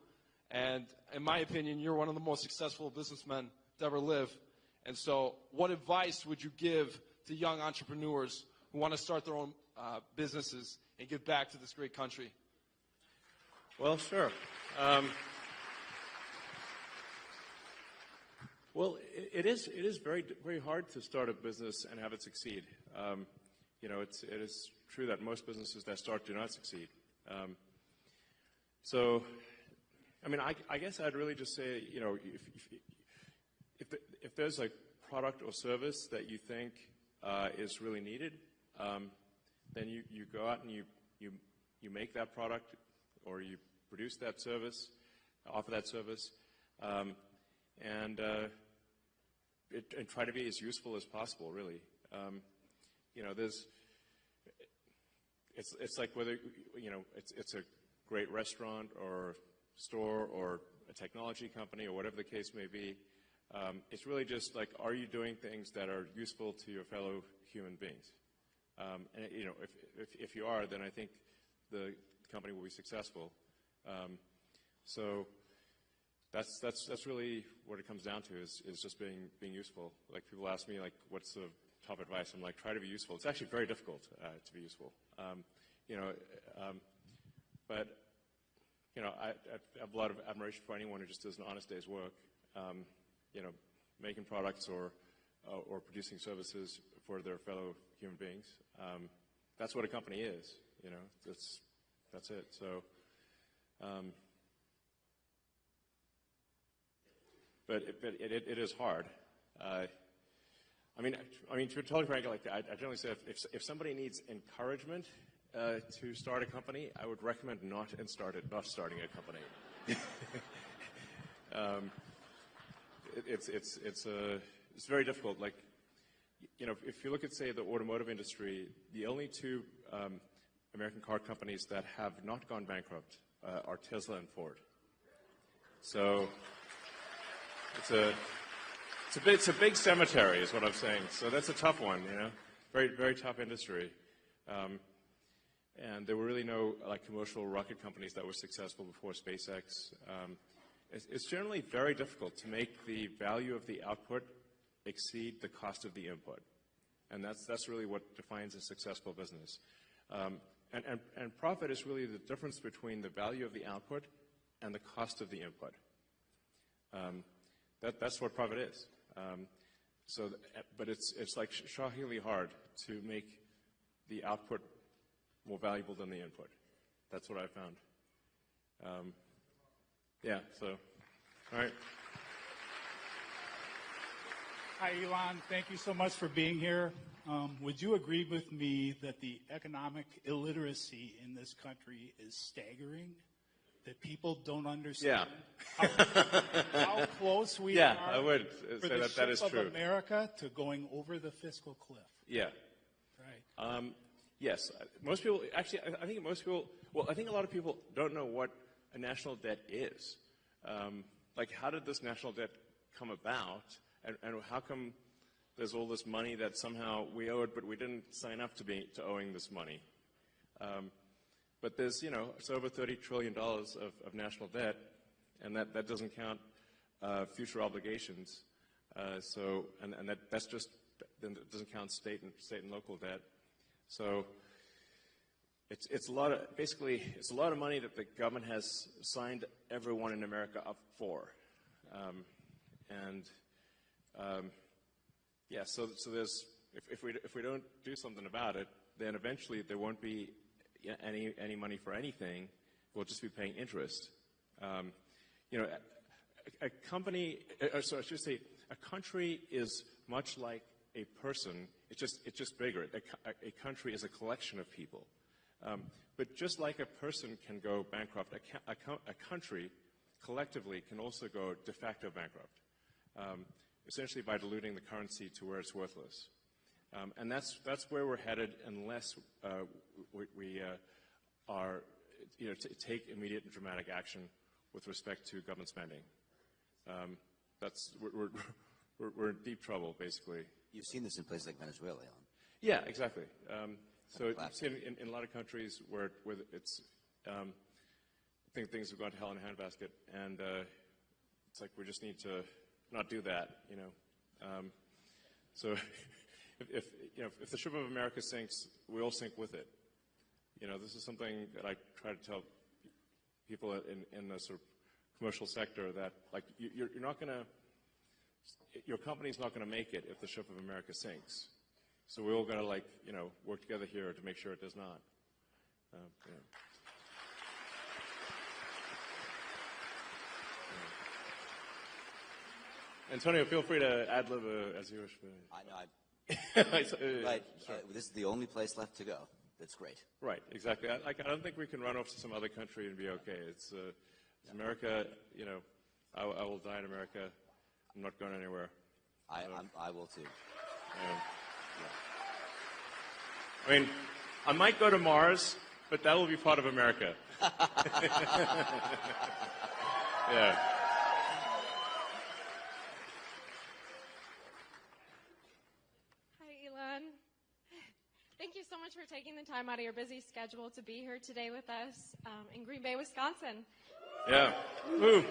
And in my opinion, you're one of the most successful businessmen to ever live. And so what advice would you give to young entrepreneurs who want to start their own businesses and give back to this great country? Well, sure. Well, it is very, very hard to start a business and have it succeed. It is true that most businesses that start do not succeed. So, I mean, I guess I'd really just say, if there's a product or service that you think is really needed, then you go out and you make that product, or you produce that service, offer that service, and try to be as useful as possible, really. It's like whether, it's a great restaurant or store or a technology company or whatever the case may be. It's really just like, are you doing things that are useful to your fellow human beings? And if you are, then I think the company will be successful. So that's really what it comes down to, is just being useful. Like, people ask me, like, what's the top advice? I'm like, try to be useful. It's actually very difficult to be useful. But I have a lot of admiration for anyone who just does an honest day's work, making products or producing services for their fellow human beings. That's what a company is. That's it. So, but it is hard. I mean, to be totally frank, like, I generally say, if somebody needs encouragement to start a company, I would recommend not starting a company. It's very difficult. Like, if you look at, say, the automotive industry, the only two American car companies that have not gone bankrupt are Tesla and Ford. So it's a big cemetery, is what I'm saying. So that's a tough one, very, very tough industry. And there were really no commercial rocket companies that were successful before SpaceX. It's generally very difficult to make the value of the output exceed the cost of the input, and that's really what defines a successful business. And profit is really the difference between the value of the output and the cost of the input. That's what profit is. But it's like shockingly hard to make the output more valuable than the input. That's what I found. So, all right. Hi, Elon. Thank you so much for being here. Would you agree with me that the economic illiteracy in this country is staggering? That people don't understand how close we are I would for say the that is ship true. of America to going over the fiscal cliff. Yeah. Right. Yes. Most people, actually, I think a lot of people don't know what a national debt is. Like, how did this national debt come about, and how come there's all this money that somehow we owe it, but we didn't sign up to owing this money? But there's, it's over $30 trillion of national debt, and that doesn't count future obligations. And that's just, then it doesn't count state and local debt. So it's a lot of, basically, it's a lot of money that the government has signed everyone in America up for. Yeah, so there's, if we don't do something about it, then eventually there won't be any money for anything. We'll just be paying interest. You know, a company, so I should say, a country is much like a person. It's just bigger. A country is a collection of people. But just like a person can go bankrupt, a country collectively can also go de facto bankrupt, essentially by diluting the currency to where it's worthless. And that's where we're headed unless we are, you know, take immediate and dramatic action with respect to government spending. We're in deep trouble, basically. You've seen this in places like Venezuela, Elon. Yeah, exactly. So you've seen it in a lot of countries where it's, I think things have gone to hell in a handbasket, and it's like we just need to not do that, you know. So if the ship of America sinks, we all sink with it. You know, this is something that I try to tell people in the sort of commercial sector, that like you're not going to, your company's not going to make it if the ship of America sinks. So we all got to, like, you know, work together here to make sure it does not. Antonio, feel free to ad-lib as you wish. I know. But this is the only place left to go. That's great. Right, exactly. I don't think we can run off to some other country and be okay. It's America, you know, I will die in America. I'm not going anywhere. I will too. I mean, I might go to Mars, but that will be part of America. Yeah. Hi, Elon. Thank you so much for taking the time out of your busy schedule to be here today with us in Green Bay, Wisconsin. Yeah. Woo.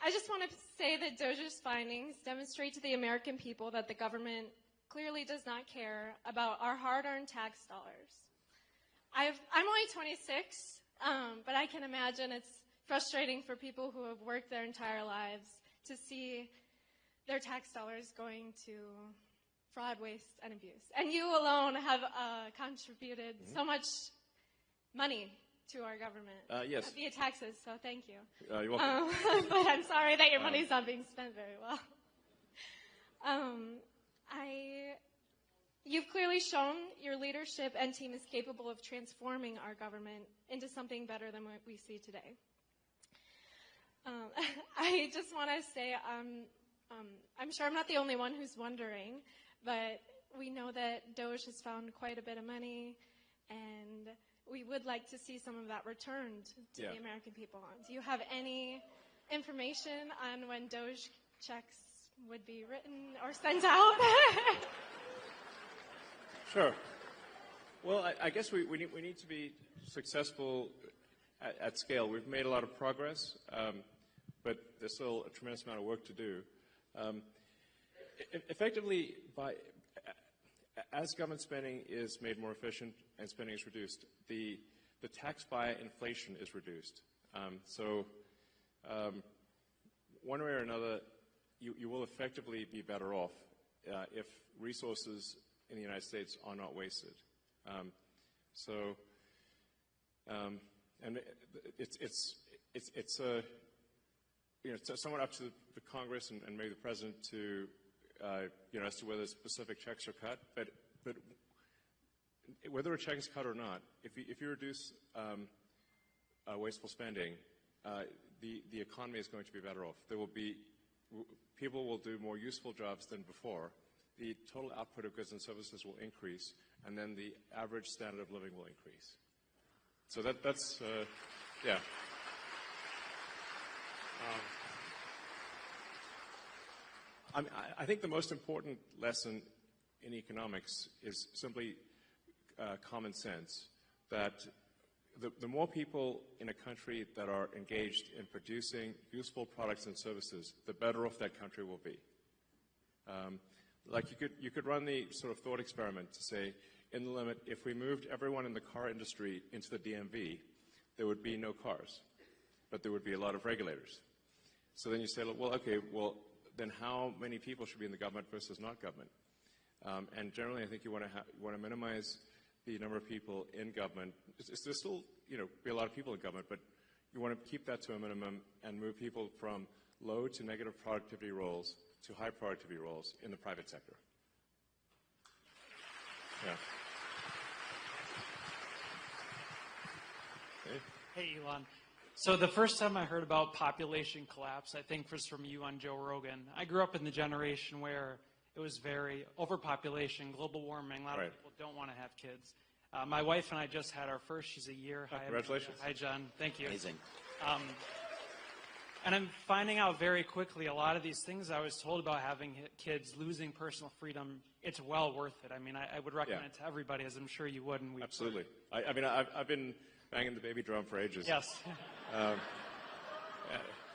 I just want to say that Doge's findings demonstrate to the American people that the government clearly does not care about our hard-earned tax dollars. I'm only 26, but I can imagine it's frustrating for people who have worked their entire lives to see their tax dollars going to fraud, waste, and abuse. And you alone have contributed so much money to our government yes. via taxes, so thank you. You're welcome. But I'm sorry that your money's not being spent very well. You've clearly shown your leadership and team is capable of transforming our government into something better than what we see today. I just want to say I'm sure I'm not the only one who's wondering, but we know that Doge has found quite a bit of money, and we would like to see some of that returned to the American people. Do you have any information on when Doge checks would be written or sent out? Sure. Well, I guess we need to be successful at scale. We've made a lot of progress, but there's still a tremendous amount of work to do. Effectively, as government spending is made more efficient and spending is reduced, the tax by inflation is reduced. One way or another, you will effectively be better off if resources in the United States are not wasted. And it's somewhat up to the Congress and maybe the President to as to whether specific checks are cut, but whether a check is cut or not, if you reduce wasteful spending, the economy is going to be better off. People will do more useful jobs than before. The total output of goods and services will increase, and then the average standard of living will increase. So that's yeah. I think the most important lesson in economics is simply common sense, that the more people in a country that are engaged in producing useful products and services, the better off that country will be. Like you could run the sort of thought experiment to say, in the limit, if we moved everyone in the car industry into the DMV, there would be no cars, but there would be a lot of regulators. So then you say, well, okay, well, then how many people should be in the government versus not government? And generally, I think you want to minimize the number of people in government. There's still, be a lot of people in government, but you want to keep that to a minimum and move people from low to negative productivity roles to high productivity roles in the private sector. Yeah. Okay. Hey, Elon. So the first time I heard about population collapse, I think was from you on Joe Rogan. I grew up in the generation where it was very overpopulation, global warming. A lot of people don't want to have kids. My wife and I just had our first. She's a year. Hi, congratulations. Hi, John. Thank you. Amazing. And I'm finding out very quickly a lot of these things I was told about having kids, losing personal freedom, it's well worth it. I mean, I would recommend it to everybody, as I'm sure you would. And absolutely. I've been banging the baby drum for ages. Yes.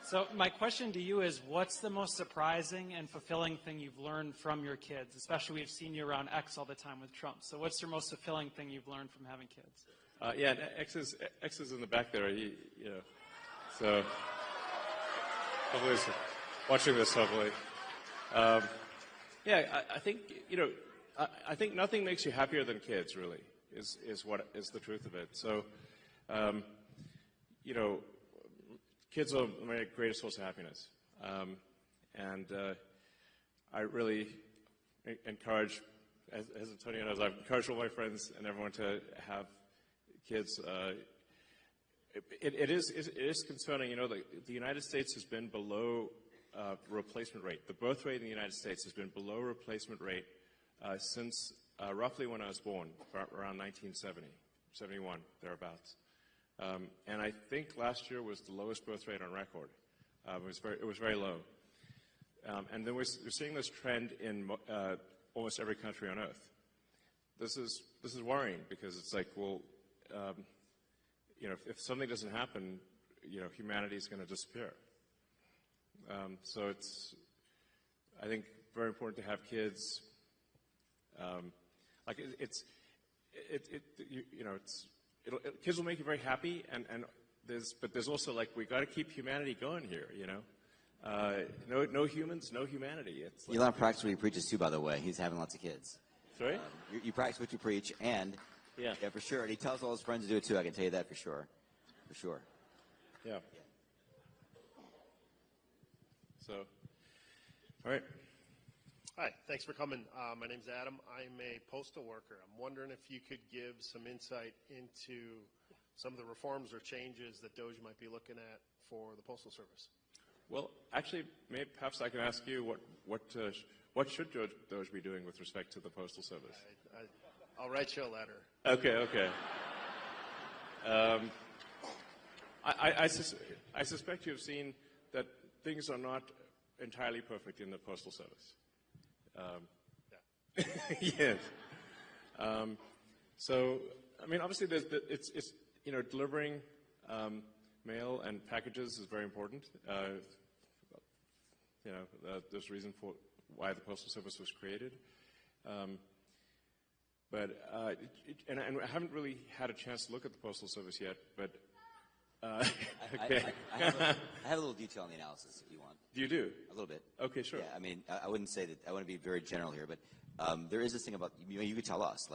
So my question to you is, what's the most surprising and fulfilling thing you've learned from your kids? Especially we've seen you around X all the time with Trump. So what's your most fulfilling thing you've learned from having kids? Yeah, X is in the back there. So hopefully he's watching this. Hopefully, I think I think nothing makes you happier than kids. Really, is what is the truth of it. So, kids are my greatest source of happiness, and I really encourage, as Antonio knows, I've encouraged all my friends and everyone to have kids. It is concerning. The United States has been below replacement rate. The birth rate in the United States has been below replacement rate since roughly when I was born, around 1970, 71, thereabouts. And I think last year was the lowest birth rate on record. It was very low. And then we're seeing this trend in almost every country on Earth. This is worrying because it's like, well, if something doesn't happen, humanity is going to disappear. So it's, I think, very important to have kids. Kids will make you very happy, but there's also we got to keep humanity going here. No humans, no humanity. It's like, Elon practices what he preaches too, by the way. He's having lots of kids. Sorry? You practice what you preach, and yeah, for sure. And he tells all his friends to do it too. I can tell you that for sure. For sure. Yeah. So, all right. Hi, thanks for coming. My name's Adam. I'm a postal worker. I'm wondering if you could give some insight into some of the reforms or changes that Doge might be looking at for the Postal Service. Well, actually, perhaps I can ask you what should Doge be doing with respect to the Postal Service? I'll write you a letter. Okay. I suspect you've seen that things are not entirely perfect in the Postal Service. Yes. So, I mean, obviously, it's delivering mail and packages is very important. There's a reason for why the Postal Service was created. But I haven't really had a chance to look at the Postal Service yet. But okay. I have a little detail on the analysis if you want. You do? A little bit. Okay, sure. Yeah, I mean, I wouldn't say that. I want to be very general here, but there is this thing about you could tell us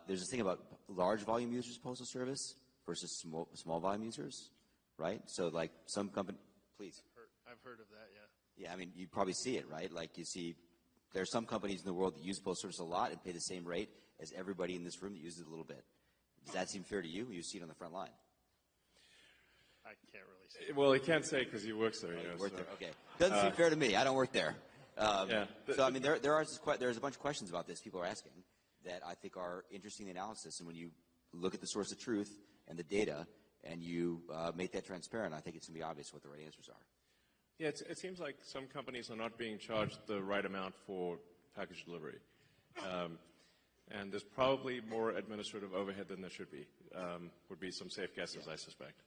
there's this thing about large volume users Postal Service versus small volume users, right? So some company, please. I've heard of that. Yeah. Yeah, I mean, you probably see it, right? You see, there are some companies in the world that use Postal Service a lot and pay the same rate as everybody in this room that uses it a little bit. Does that seem fair to you? You see it on the front line. I can't really say. Well, he can't say because he works there. You work there. Okay. Doesn't seem fair to me. I don't work there. So I mean, there's a bunch of questions about this people are asking that I think are interesting in the analysis. And when you look at the source of truth and the data and you make that transparent, I think it's going to be obvious what the right answers are. Yeah, it seems like some companies are not being charged the right amount for package delivery. And there's probably more administrative overhead than there should be, would be some safe guesses, I suspect.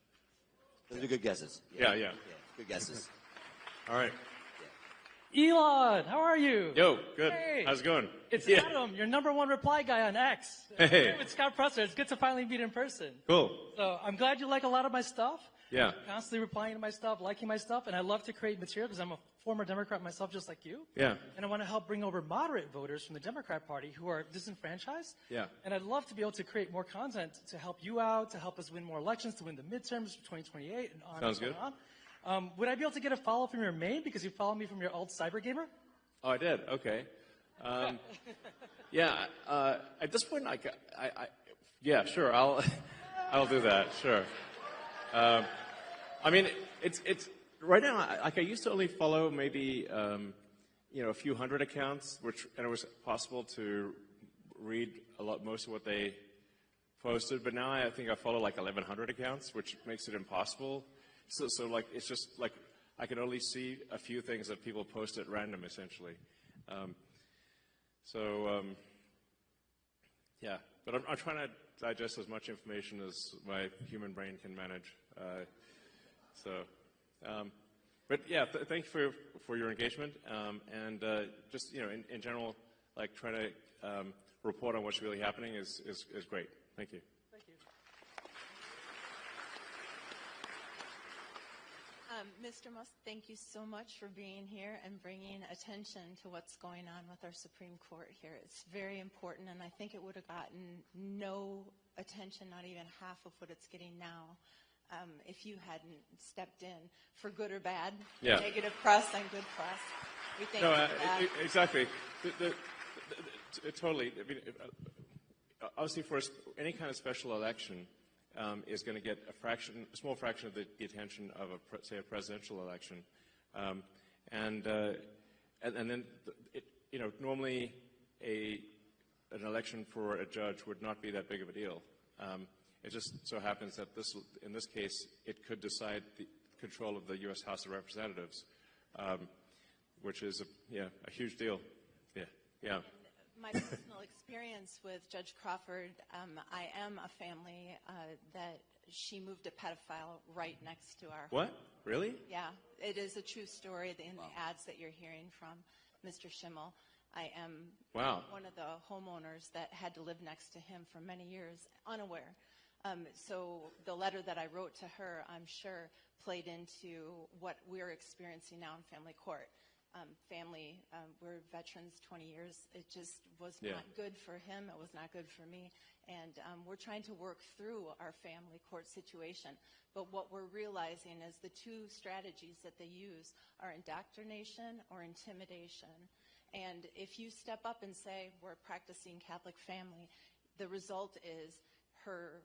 Those are good guesses. Yeah. Good guesses. All right. Elon, how are you? Yo, good. Hey. How's it going? It's Yeah. Adam, your #1 reply guy on X. Hey. I'm with Scott Presser. It's good to finally meet in person. Cool. So I'm glad you like a lot of my stuff. Yeah. I'm constantly replying to my stuff, liking my stuff, and I love to create material because I'm a former Democrat myself, just like you. Yeah. And I want to help bring over moderate voters from the Democrat Party who are disenfranchised. Yeah. And I'd love to be able to create more content to help you out, to help us win more elections, to win the midterms for 2028 and on Sounds and good. on. Would I be able to get a follow from your main because you follow me from your alt cyber gamer? Oh, I did. Okay. Yeah. At this point, yeah, sure. I'll do that. Sure. I mean, it's right now. I used to only follow maybe a few hundred accounts, and it was possible to read most of what they posted. But now I think I follow like 1,100 accounts, which makes it impossible. So like it's just like I can only see a few things that people post at random, essentially. Yeah. But I'm trying to digest as much information as my human brain can manage. But yeah, thank you for your engagement, and just in general, like trying to report on what's really happening is great. Thank you. Thank you. Mr. Musk, thank you so much for being here and bringing attention to what's going on with our Supreme Court here. It's very important, and I think it would have gotten no attention, not even half of what it's getting now, if you hadn't stepped in, for good or bad, Yeah. negative press and good press. We thank you for that. Exactly. Totally. I mean, obviously, for any kind of special election, is going to get a small fraction of the attention of say a presidential election, and then normally an election for a judge would not be that big of a deal. It just so happens that in this case, it could decide the control of the U.S. House of Representatives, which is a huge deal. Yeah. My personal experience with Judge Crawford, I am a family that she moved a pedophile right next to our What? home. Really? Yeah, it is a true story in the ads that you're hearing from Mr. Schimmel. I am one of the homeowners that had to live next to him for many years, unaware. So the letter that I wrote to her, I'm sure, played into what we're experiencing now in family court. We're veterans 20 years. It just was not good for him. It was not good for me. And we're trying to work through our family court situation. But what we're realizing is the two strategies that they use are indoctrination or intimidation. And if you step up and say, we're practicing Catholic family, the result is her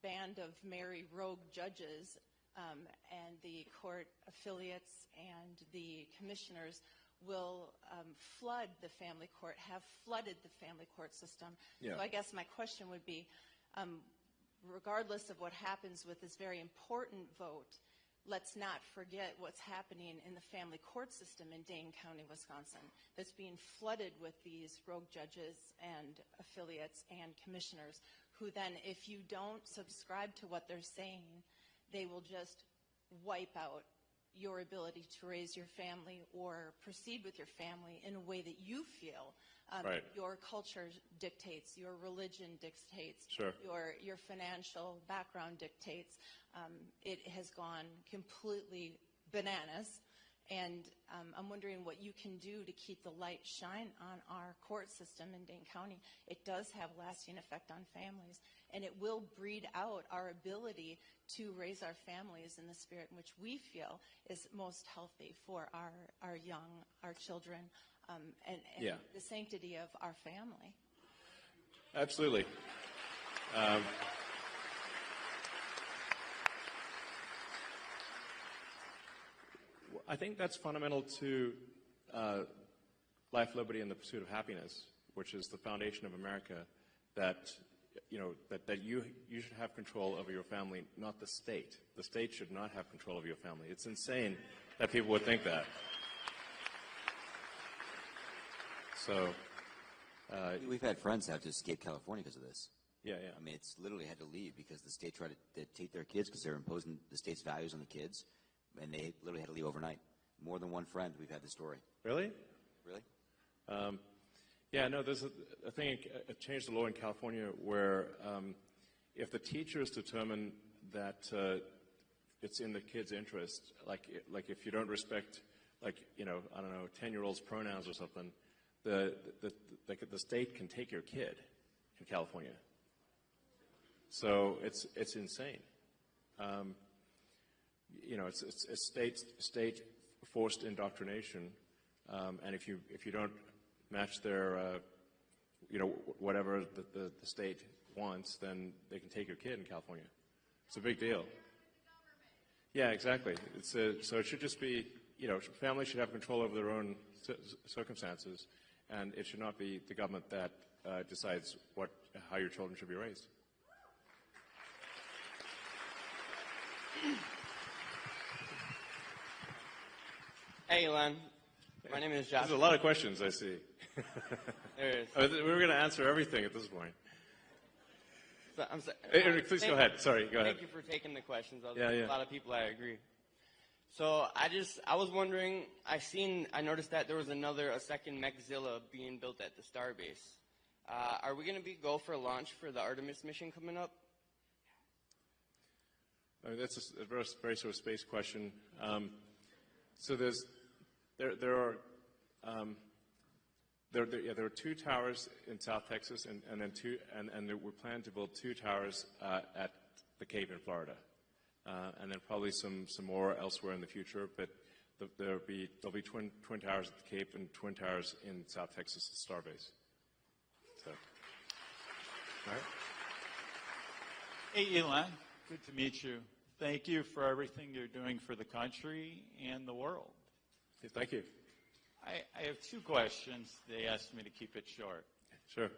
band of merry rogue judges and the court affiliates and the commissioners will flood the family court, have flooded the family court system. Yeah. So I guess my question would be, regardless of what happens with this very important vote, let's not forget what's happening in the family court system in Dane County, Wisconsin, that's being flooded with these rogue judges and affiliates and commissioners who then, if you don't subscribe to what they're saying, they will just wipe out your ability to raise your family or proceed with your family in a way that you feel Right. your culture dictates, your religion dictates, Sure. your financial background dictates. It has gone completely bananas, and I'm wondering what you can do to keep the light shine on our court system in Dane County. It does have lasting effect on families, and it will breed out our ability to raise our families in the spirit in which we feel is most healthy for our young, our children, and Yeah. the sanctity of our family. Absolutely. I think that's fundamental to life, liberty, and the pursuit of happiness, which is the foundation of America. That you should have control over your family, not the state. The state should not have control over your family. It's insane that people would think that. So we've had friends have to escape California because of this. Yeah. I mean, it's literally had to leave because the state tried to take their kids because they were imposing the state's values on the kids, and they literally had to leave overnight. more than one friend we've had the story. Really? Really? Yeah, no, there's a thing, a change the law in California where if the teachers determine that it's in the kid's interest, like if you don't respect, like, you know, I don't know, 10-year-old's pronouns or something, the state can take your kid in California. So it's insane. You know, it's state forced indoctrination, and if you don't match their, you know, whatever the state wants, then they can take your kid in California. It's a big deal. Yeah, exactly. So it should just be, you know, families should have control over their own circumstances, and it should not be the government that decides how your children should be raised. Hey, Elon. My name is Josh. There's a lot of questions, I see. There is. We were going to answer everything at this point. So, I'm sorry. Please go ahead. Sorry, go ahead. Thank you for taking the questions. Yeah. A lot of people, I agree. So I was wondering, I noticed that there was a second Mechzilla being built at the Starbase. Are we going to go for a launch for the Artemis mission coming up? I mean, that's a very sort of space question. So there are 2 towers in South Texas, and then we're planning to build 2 towers at the Cape in Florida, and then probably some more elsewhere in the future. But there'll be twin towers at the Cape and twin towers in South Texas at Starbase. So, all right. Hey, Elon. Good to meet you. Thank you for everything you're doing for the country and the world. Thank you. I have 2 questions. They asked me to keep it short. Sure.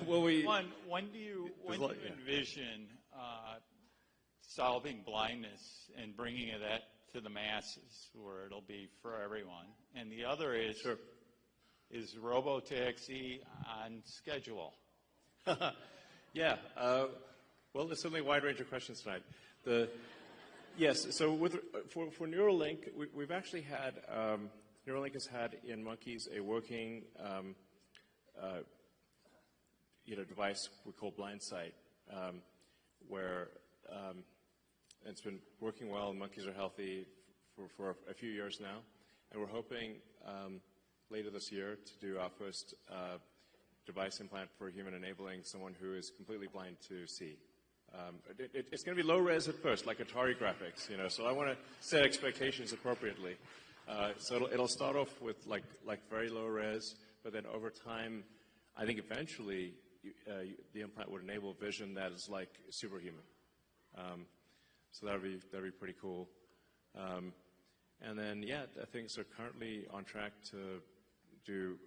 Well, when do you envision solving blindness and bringing that to the masses where it'll be for everyone? And the other is, is robotaxi on schedule? Yeah. Well, there's certainly a wide range of questions tonight. Yes, so for Neuralink, we've actually had, Neuralink has had in monkeys a working device we call Blind Sight, where it's been working well, and monkeys are healthy for a few years now, and we're hoping later this year to do our first device implant for a human, enabling someone who is completely blind to see. It's going to be low res at first, like Atari graphics, you know. So I want to set expectations appropriately. So it'll start off with like very low res, but then over time, I think eventually the implant would enable vision that is like superhuman. So that'd be pretty cool. And then I think so. Currently on track to do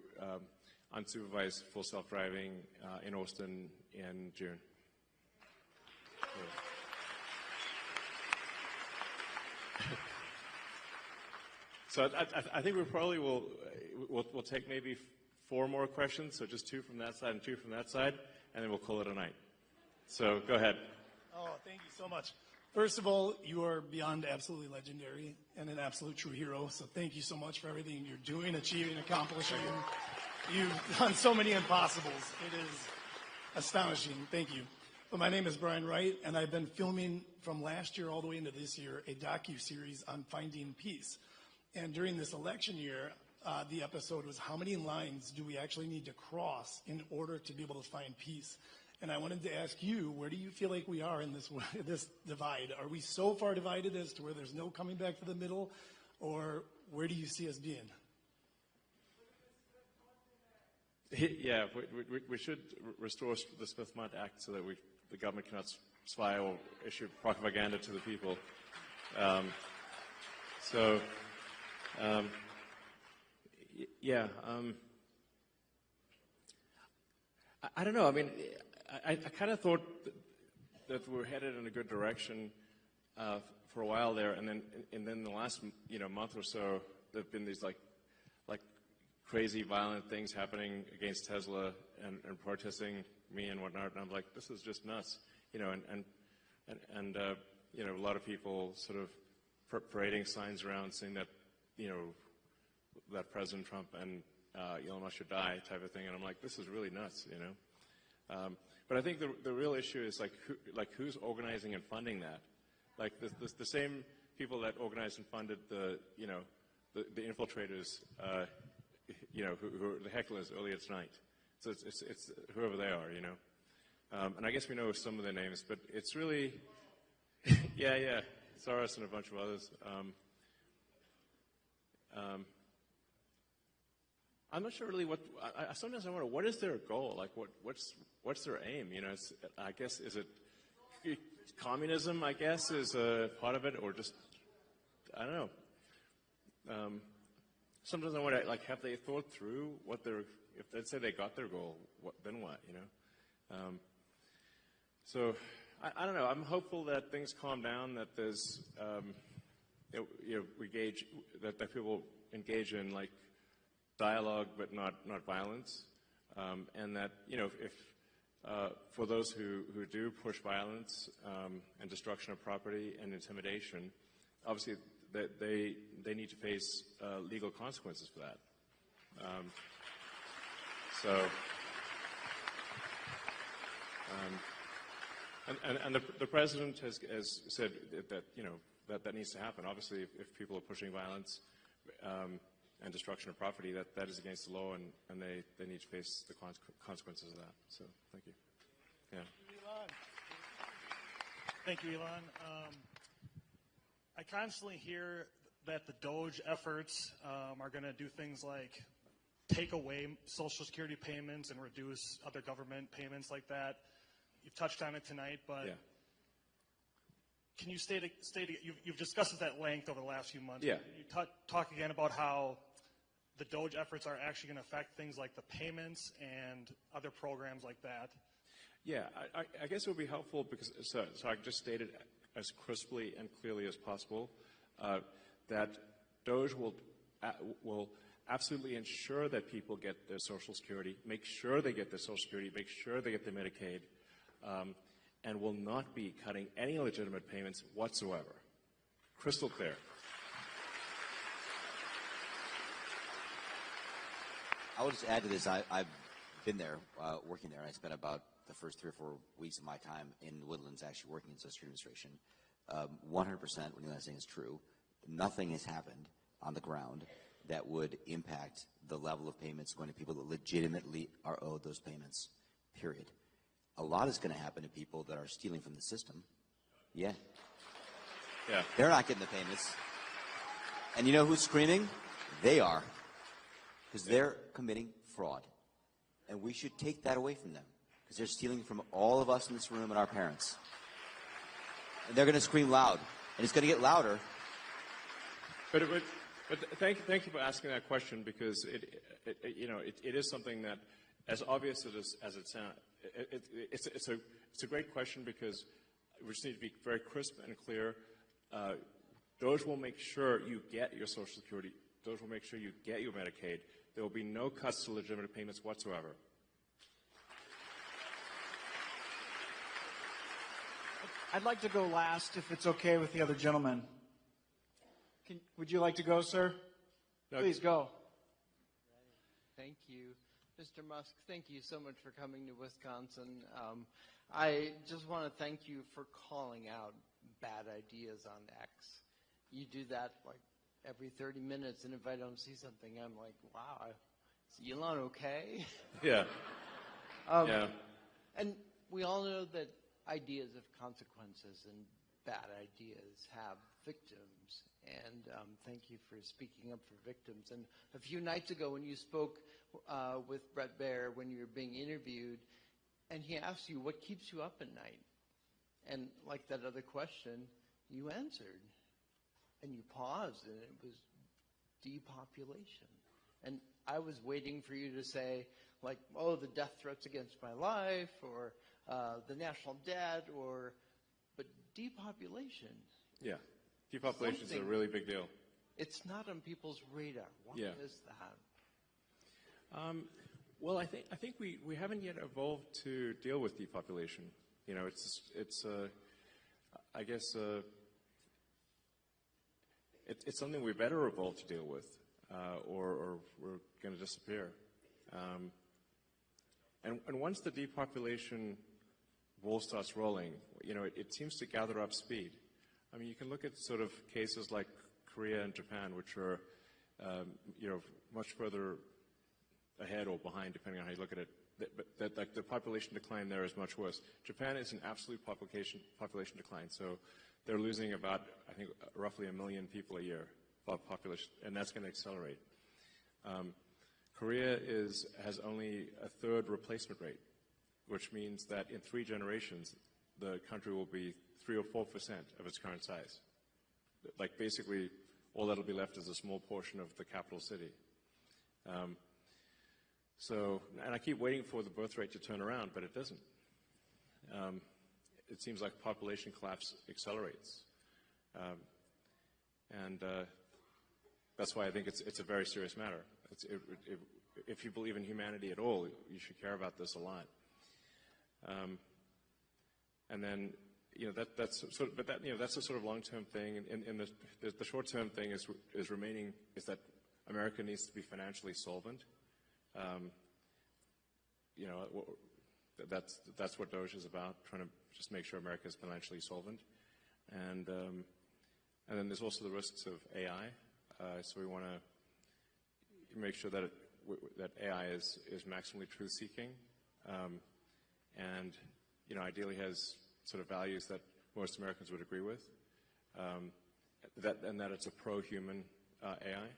unsupervised full self-driving in Austin in June. So I think we probably will take maybe 4 more questions, so just 2 from that side and 2 from that side, and then we'll call it a night. So go ahead. Oh, thank you so much. First of all, you are beyond absolutely legendary and an absolute true hero, so thank you so much for everything you're doing, achieving, accomplishing. You've done so many impossibles. It is astonishing. Thank you. But my name is Brian Wright, and I've been filming from last year all the way into this year a docu-series on finding peace. And during this election year, the episode was how many lines do we actually need to cross in order to be able to find peace? And I wanted to ask you, where do you feel like we are in this divide? Are we so far divided as to where there's no coming back to the middle, or where do you see us being? Yeah, we should restore the Smith-Mundt Act so that the government cannot spy or issue propaganda to the people. I don't know. I mean, I kind of thought that we were headed in a good direction for a while there, and then the last month or so, there've been these like crazy violent things happening against Tesla and protesting me and whatnot, and I'm like, this is just nuts, and a lot of people sort of parading signs around saying that that President Trump and Elon Musk should die type of thing, and I'm like, this is really nuts, But I think the real issue is who's organizing and funding that? Like the same people that organized and funded the infiltrators, who are the hecklers earlier tonight. So it's whoever they are, And I guess we know some of their names, but it's really, yeah, Soros and a bunch of others. I'm not sure really sometimes I wonder, what is their goal? Like, what's their aim? I guess, is it communism, I guess, is a part of it, or just, I don't know. Sometimes I wonder, have they thought through if let's say they got their goal, then what, So, I don't know. I'm hopeful that things calm down, that there's, that people engage in, dialogue but not violence, and that, if for those who do push violence and destruction of property and intimidation, obviously that they need to face legal consequences for that. And the president has said that needs to happen. Obviously, if people are pushing violence and destruction of property, that is against the law, and they need to face the consequences of that. So, thank you. Yeah. Thank you, Elon. I constantly hear that the Doge efforts are going to do things like take away Social Security payments and reduce other government payments like that. You've touched on it tonight, but can you you've discussed this at length over the last few months. Yeah. Can you talk again about how the Doge efforts are actually going to affect things like the payments and other programs like that? Yeah, I guess it would be helpful because, so I just stated as crisply and clearly as possible that Doge will absolutely ensure that people get their Social Security, make sure they get their Social Security, make sure they get their Medicaid, and will not be cutting any legitimate payments whatsoever. Crystal clear. I will just add to this. I've been there, working there, and I spent about the first 3 or 4 weeks of my time in the Woodlands actually working in Social Security Administration. 100% what Elon's saying is true. Nothing has happened on the ground that would impact the level of payments going to people that legitimately are owed those payments, period. A lot is going to happen to people that are stealing from the system. Yeah. Yeah. They're not getting the payments. And you know who's screaming? They are. Because they're committing fraud. And we should take that away from them. Because they're stealing from all of us in this room and our parents. And they're going to scream loud. And it's going to get louder. But thank you for asking that question, because it is something that, as obvious as it sounds, it's a great question, because we just need to be very crisp and clear. Doge will make sure you get your Social Security. Doge will make sure you get your Medicaid. There will be no cuts to legitimate payments whatsoever. I'd like to go last, if it's okay with the other gentleman. Would you like to go, sir? No. Please go. Thank you. Mr. Musk, thank you so much for coming to Wisconsin. I just want to thank you for calling out bad ideas on X. You do that like every 30 minutes, and if I don't see something, I'm like, wow, is Elon okay? Yeah. Yeah. And we all know that ideas have consequences, and bad ideas have victims. And thank you for speaking up for victims. And a few nights ago, when you spoke with Brett Baer, when you were being interviewed, and he asked you, what keeps you up at night? And like that other question, you answered. And you paused, and it was depopulation. And I was waiting for you to say, like, oh, the death threats against my life, or the national debt, but depopulation. Yeah. Depopulation is a really big deal. It's not on people's radar. Why is that? Well, I think we haven't yet evolved to deal with depopulation. I guess it's something we better evolve to deal with, or we're going to disappear. And once the depopulation ball starts rolling, it seems to gather up speed. I mean, you can look at sort of cases like Korea and Japan, which are, much further ahead or behind, depending on how you look at it. But the population decline there is much worse. Japan is an absolute population decline, so they're losing about, I think, roughly 1 million people a year of population, and that's going to accelerate. Korea has only a third replacement rate, which means that in 3 generations, the country will be 3 or 4% of its current size. Like basically, all that'll be left is a small portion of the capital city. And I keep waiting for the birth rate to turn around, but it doesn't. It seems like population collapse accelerates. And that's why I think it's a very serious matter. If you believe in humanity at all, you should care about this a lot. And then, that's a sort of long-term thing. And the short-term thing is that America needs to be financially solvent. That's what Doge is about, trying to just make sure America is financially solvent. And then there's also the risks of AI. So we want to make sure that AI is maximally truth-seeking, and ideally has sort of values that most Americans would agree with. That it's a pro-human AI,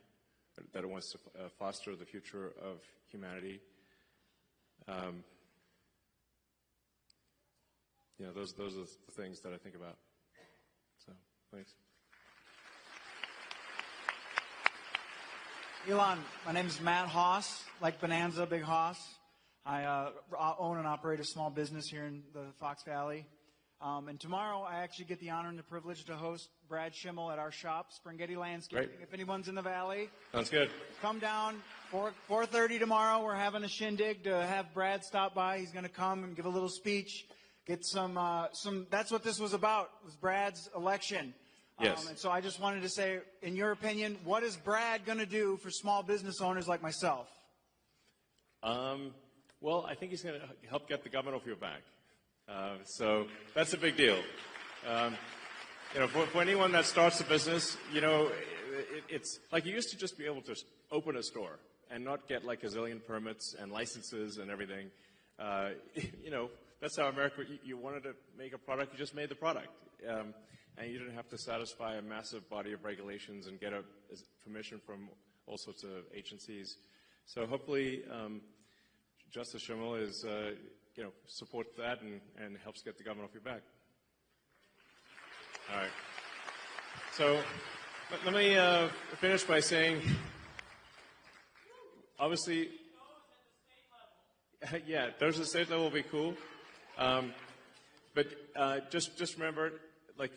that it wants to foster the future of humanity. Those are the things that I think about. So, thanks. Elon, my name is Matt Haas, like Bonanza, Big Haas. I own and operate a small business here in the Fox Valley. And tomorrow I actually get the honor and the privilege to host Brad Schimmel at our shop, Springhetti Landscaping. Great. If anyone's in the valley, sounds good. Come down 4:30 tomorrow. We're having a shindig to have Brad stop by. He's going to come and give a little speech, get some. That's what this was about. Was Brad's election. Yes. And so I just wanted to say, in your opinion, what is Brad going to do for small business owners like myself? Well, I think he's going to help get the government off your back. So that's a big deal. For anyone that starts a business, it's like you used to just be able to open a store and not get like a zillion permits and licenses and everything. That's how America, you wanted to make a product, you just made the product. And you didn't have to satisfy a massive body of regulations and get permission from all sorts of agencies. So hopefully, Justice Schimmel is, supports that and helps get the government off your back. All right. So let me finish by saying, obviously, yeah, Doge at the state level will be cool. But just remember, like,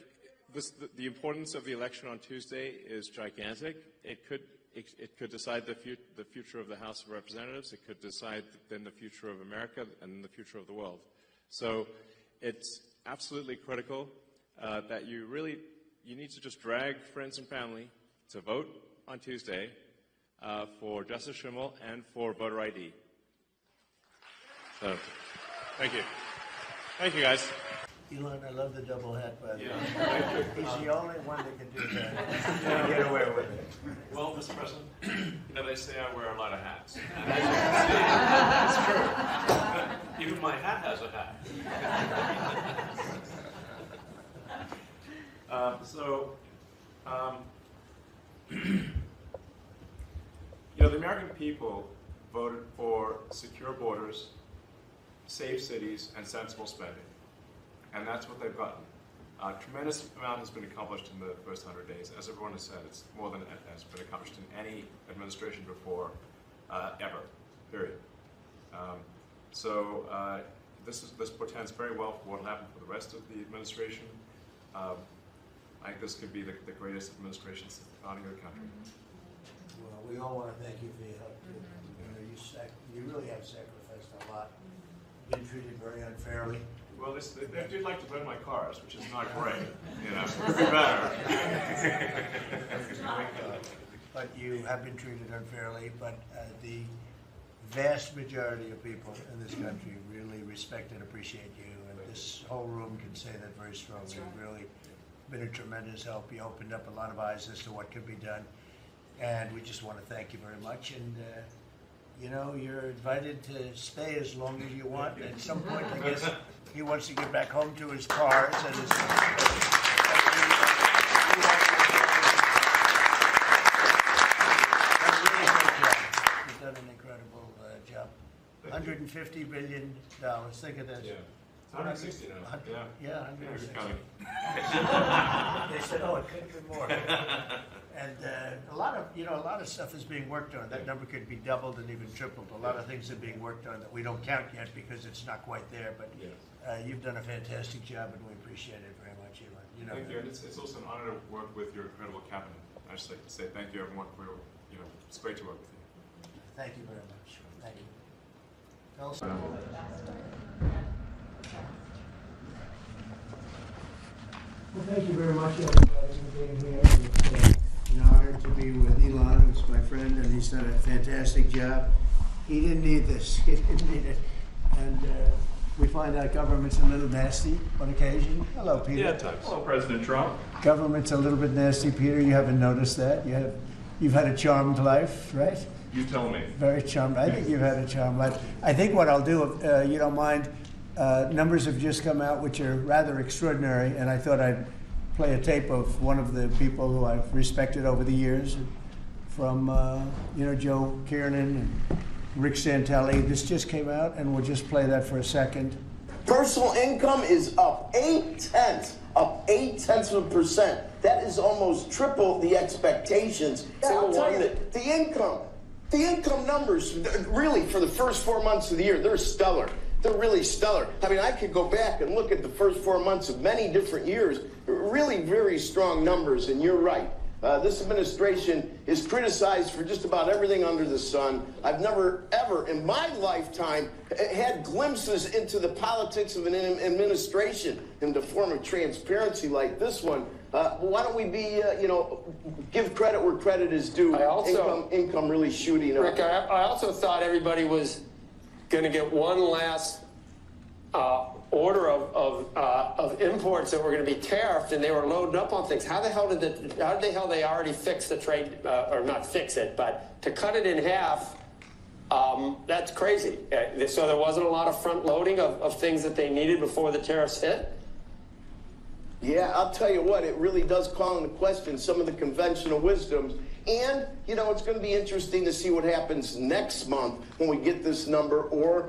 the importance of the election on Tuesday is gigantic. It could decide the future of the House of Representatives. It could decide then the future of America and the future of the world. So it's absolutely critical that you need to just drag friends and family to vote on Tuesday for Justice Schimmel and for voter ID. So, thank you. Thank you, guys. Elon, I love the double hat, by the way. Yeah. He's the only one that can do that. Yeah. Get away with it. Well, Mr. President, they say I wear a lot of hats. It's true. Even my hat has a hat. The American people voted for secure borders, safe cities, and sensible spending. And that's what they've gotten. A tremendous amount has been accomplished in the first 100 days. As everyone has said, it's more than has been accomplished in any administration before, ever, period. This portends very well for what will happen for the rest of the administration. I think this could be the greatest administration since the founding of the country. Well, we all want to thank you for your help. You really have sacrificed a lot. Been treated very unfairly. Well, they do like to burn my cars, which is not great. You know, could be better. But you have been treated unfairly. But the vast majority of people in this country really respect and appreciate you, and this whole room can say that very strongly. You've really been a tremendous help. You opened up a lot of eyes as to what could be done, and we just want to thank you very much. And you know, you're invited to stay as long as you want. At some point, I guess he wants to get back home to his cars and his. You've done an incredible job. $150 billion. Think of that. Yeah. 160 now. Yeah, 160. They said, "Oh, it could have been more." And a lot of stuff is being worked on. That number could be doubled and even tripled. A lot of things are being worked on that we don't count yet because it's not quite there. But you've done a fantastic job, and we appreciate it very much, Elon. You know, thank you. And it's also an honor to work with your incredible cabinet. I just like to say thank you, everyone, for it's great to work with you. Thank you very much. Thank you. Well, thank you very much, everybody, for being here. It's an honor to be with Elon, who's my friend, and he's done a fantastic job. He didn't need this. He didn't need it. And we find out government's a little nasty on occasion. Hello, Peter. Yeah, at times. Hello, President Trump. Government's a little bit nasty, Peter. You haven't noticed that. You've had a charmed life, right? You tell me. Very charmed. I think you've had a charmed life. I think what I'll do, if you don't mind, numbers have just come out which are rather extraordinary, and I thought I'd play a tape of one of the people who I've respected over the years, from Joe Kiernan and Rick Santelli. This just came out, and we'll just play that for a second. Personal income is up 0.8%. That is almost triple the expectations. Yeah, I'll tell you that the income numbers, really, for the first 4 months of the year, they're stellar. They're really stellar. I mean, I could go back and look at the first 4 months of many different years. Really very strong numbers, and you're right. This administration is criticized for just about everything under the sun. I've never, ever in my lifetime had glimpses into the politics of an administration in the form of transparency like this one. Why don't we be, give credit where credit is due. Income really shooting up. Rick, I also thought everybody was going to get one last order of imports that were going to be tariffed, and they were loading up on things. How the hell did they already fix the trade, or not fix it, but to cut it in half? That's crazy. So there wasn't a lot of front loading of things that they needed before the tariffs hit. Yeah, I'll tell you what, it really does call into question some of the conventional wisdoms. And, it's going to be interesting to see what happens next month when we get this number, or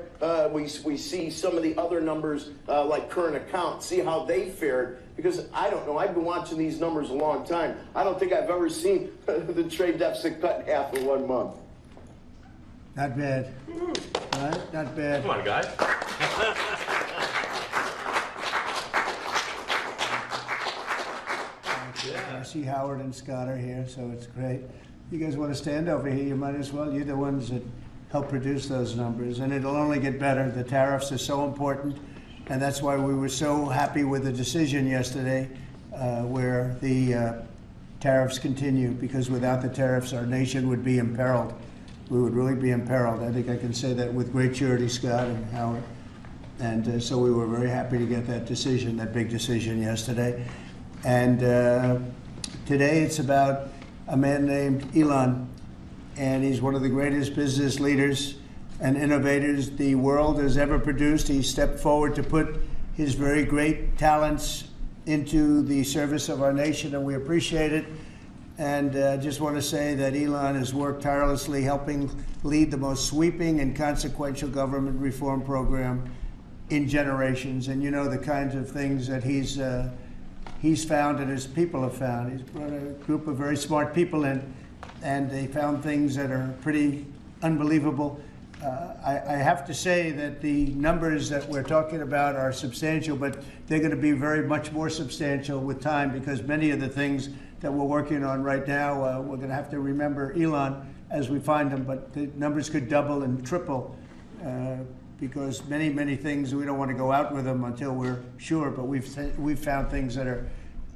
we see some of the other numbers like current accounts, see how they fared. Because I don't know, I've been watching these numbers a long time. I don't think I've ever seen the trade deficit cut in half in 1 month. Not bad. Right? Not bad. Come on, guys. I see Howard and Scott are here, so it's great. You guys want to stand over here? You might as well. You're the ones that help produce those numbers, and it'll only get better. The tariffs are so important, and that's why we were so happy with the decision yesterday where the tariffs continue, because without the tariffs, our nation would be imperiled. We would really be imperiled. I think I can say that with great surety, Scott and Howard. And so we were very happy to get that decision, that big decision yesterday. And today it's about a man named Elon, and he's one of the greatest business leaders and innovators the world has ever produced. He stepped forward to put his very great talents into the service of our nation, and we appreciate it. And I just want to say that Elon has worked tirelessly helping lead the most sweeping and consequential government reform program in generations. And the kinds of things that he's found and his people have found. He's brought a group of very smart people in, and they found things that are pretty unbelievable. I have to say that the numbers that we're talking about are substantial, but they're going to be very much more substantial with time, because many of the things that we're working on right now, we're going to have to remember Elon as we find them, but the numbers could double and triple because many things, we don't want to go out with them until we're sure, but we've found things that are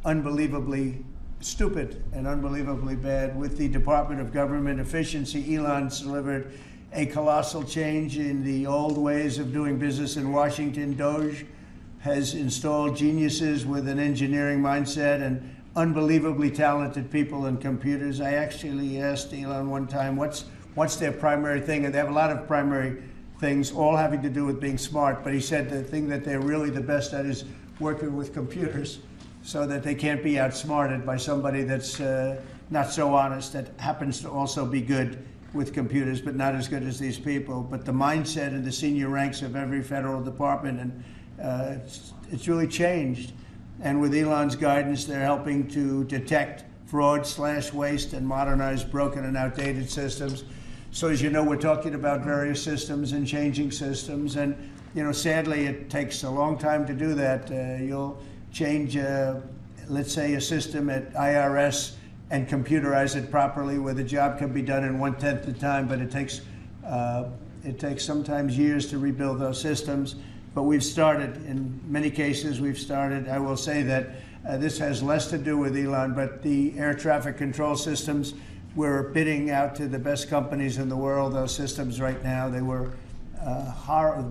unbelievably stupid and unbelievably bad. With the Department of Government Efficiency, Elon's delivered a colossal change in the old ways of doing business in Washington. Doge has installed geniuses with an engineering mindset and unbelievably talented people in computers. I actually asked Elon one time, what's their primary thing? And they have a lot of primary things, all having to do with being smart. But he said the thing that they're really the best at is working with computers, so that they can't be outsmarted by somebody that's not so honest, that happens to also be good with computers, but not as good as these people. But the mindset in the senior ranks of every federal department, and it's really changed. And with Elon's guidance, they're helping to detect fraud/waste and modernize broken and outdated systems. So as you know, we're talking about various systems and changing systems. And, sadly, it takes a long time to do that. You'll change, let's say, a system at IRS and computerize it properly, where the job can be done in 1/10 the time, but it takes sometimes years to rebuild those systems. But we've started, in many cases, I will say that this has less to do with Elon, but the air traffic control systems, we're bidding out to the best companies in the world, those systems right now. They were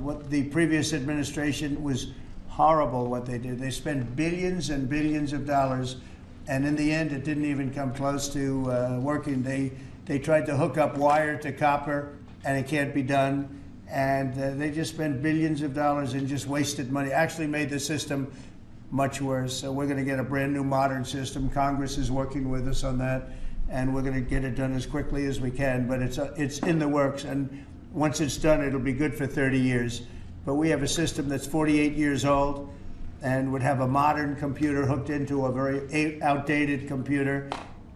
what the previous administration was horrible what they did. They spent billions and billions of dollars, and in the end, it didn't even come close to working. They tried to hook up wire to copper, and it can't be done. And they just spent billions of dollars and just wasted money. Actually made the system much worse. So we're going to get a brand new modern system. Congress is working with us on that, and we're going to get it done as quickly as we can. But it's in the works, and once it's done, it'll be good for 30 years. But we have a system that's 48 years old and would have a modern computer hooked into a very outdated computer,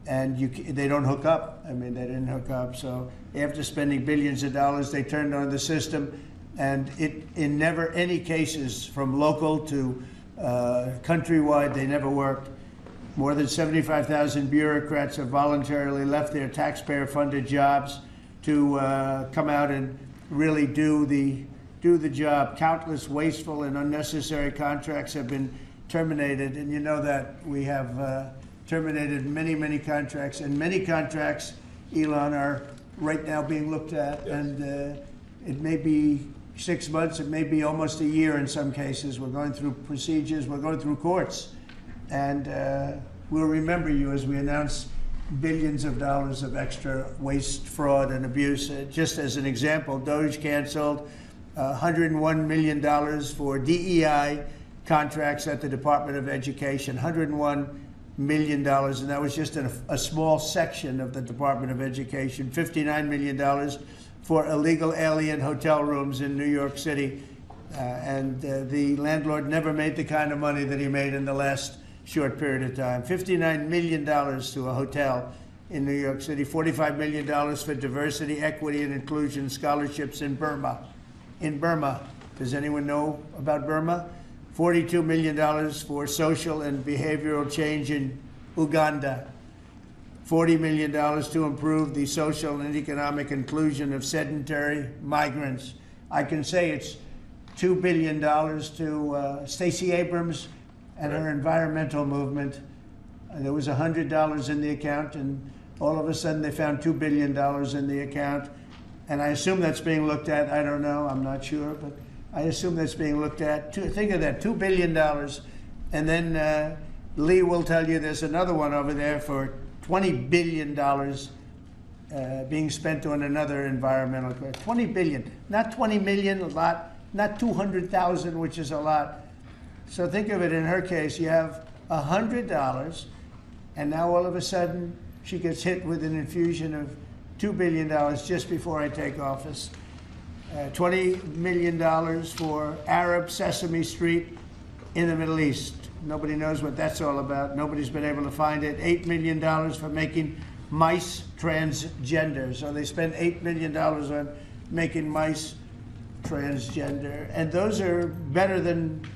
and they don't hook up. I mean, they didn't hook up. So after spending billions of dollars, they turned on the system, and in never any cases, from local to countrywide, they never worked. More than 75,000 bureaucrats have voluntarily left their taxpayer-funded jobs to come out and really do the job. Countless wasteful and unnecessary contracts have been terminated, and you know that we have terminated many contracts, and many contracts, Elon, are right now being looked at. Yes. And it may be 6 months, it may be almost a year in some cases. We're going through procedures, we're going through courts, and we'll remember you as we announce billions of dollars of extra waste, fraud, and abuse. Just as an example, Doge canceled $101 million for DEI contracts at the Department of Education, $101 million, and that was just a small section of the Department of Education. $59 million for illegal alien hotel rooms in New York City, and the landlord never made the kind of money that he made in the last short period of time. $59 million to a hotel in New York City. $45 million for diversity, equity, and inclusion scholarships in Burma. In Burma, does anyone know about Burma? $42 million for social and behavioral change in Uganda. $40 million to improve the social and economic inclusion of sedentary migrants. I can say it's $2 billion to Stacey Abrams and her environmental movement. There was $100 in the account, and all of a sudden they found $2 billion in the account. And I assume that's being looked at. I don't know. I'm not sure, but I assume that's being looked at. Think of that, $2 billion. And then Lee will tell you there's another one over there for $20 billion being spent on another environmental. $20 billion, not 20 million, a lot, not 200,000, which is a lot. So think of it, in her case, you have $100, and now all of a sudden she gets hit with an infusion of $2 billion just before I take office. $20 million for Arab Sesame Street in the Middle East. Nobody knows what that's all about. Nobody's been able to find it. $8 million for making mice transgender. So they spend $8 million on making mice transgender. And those are better than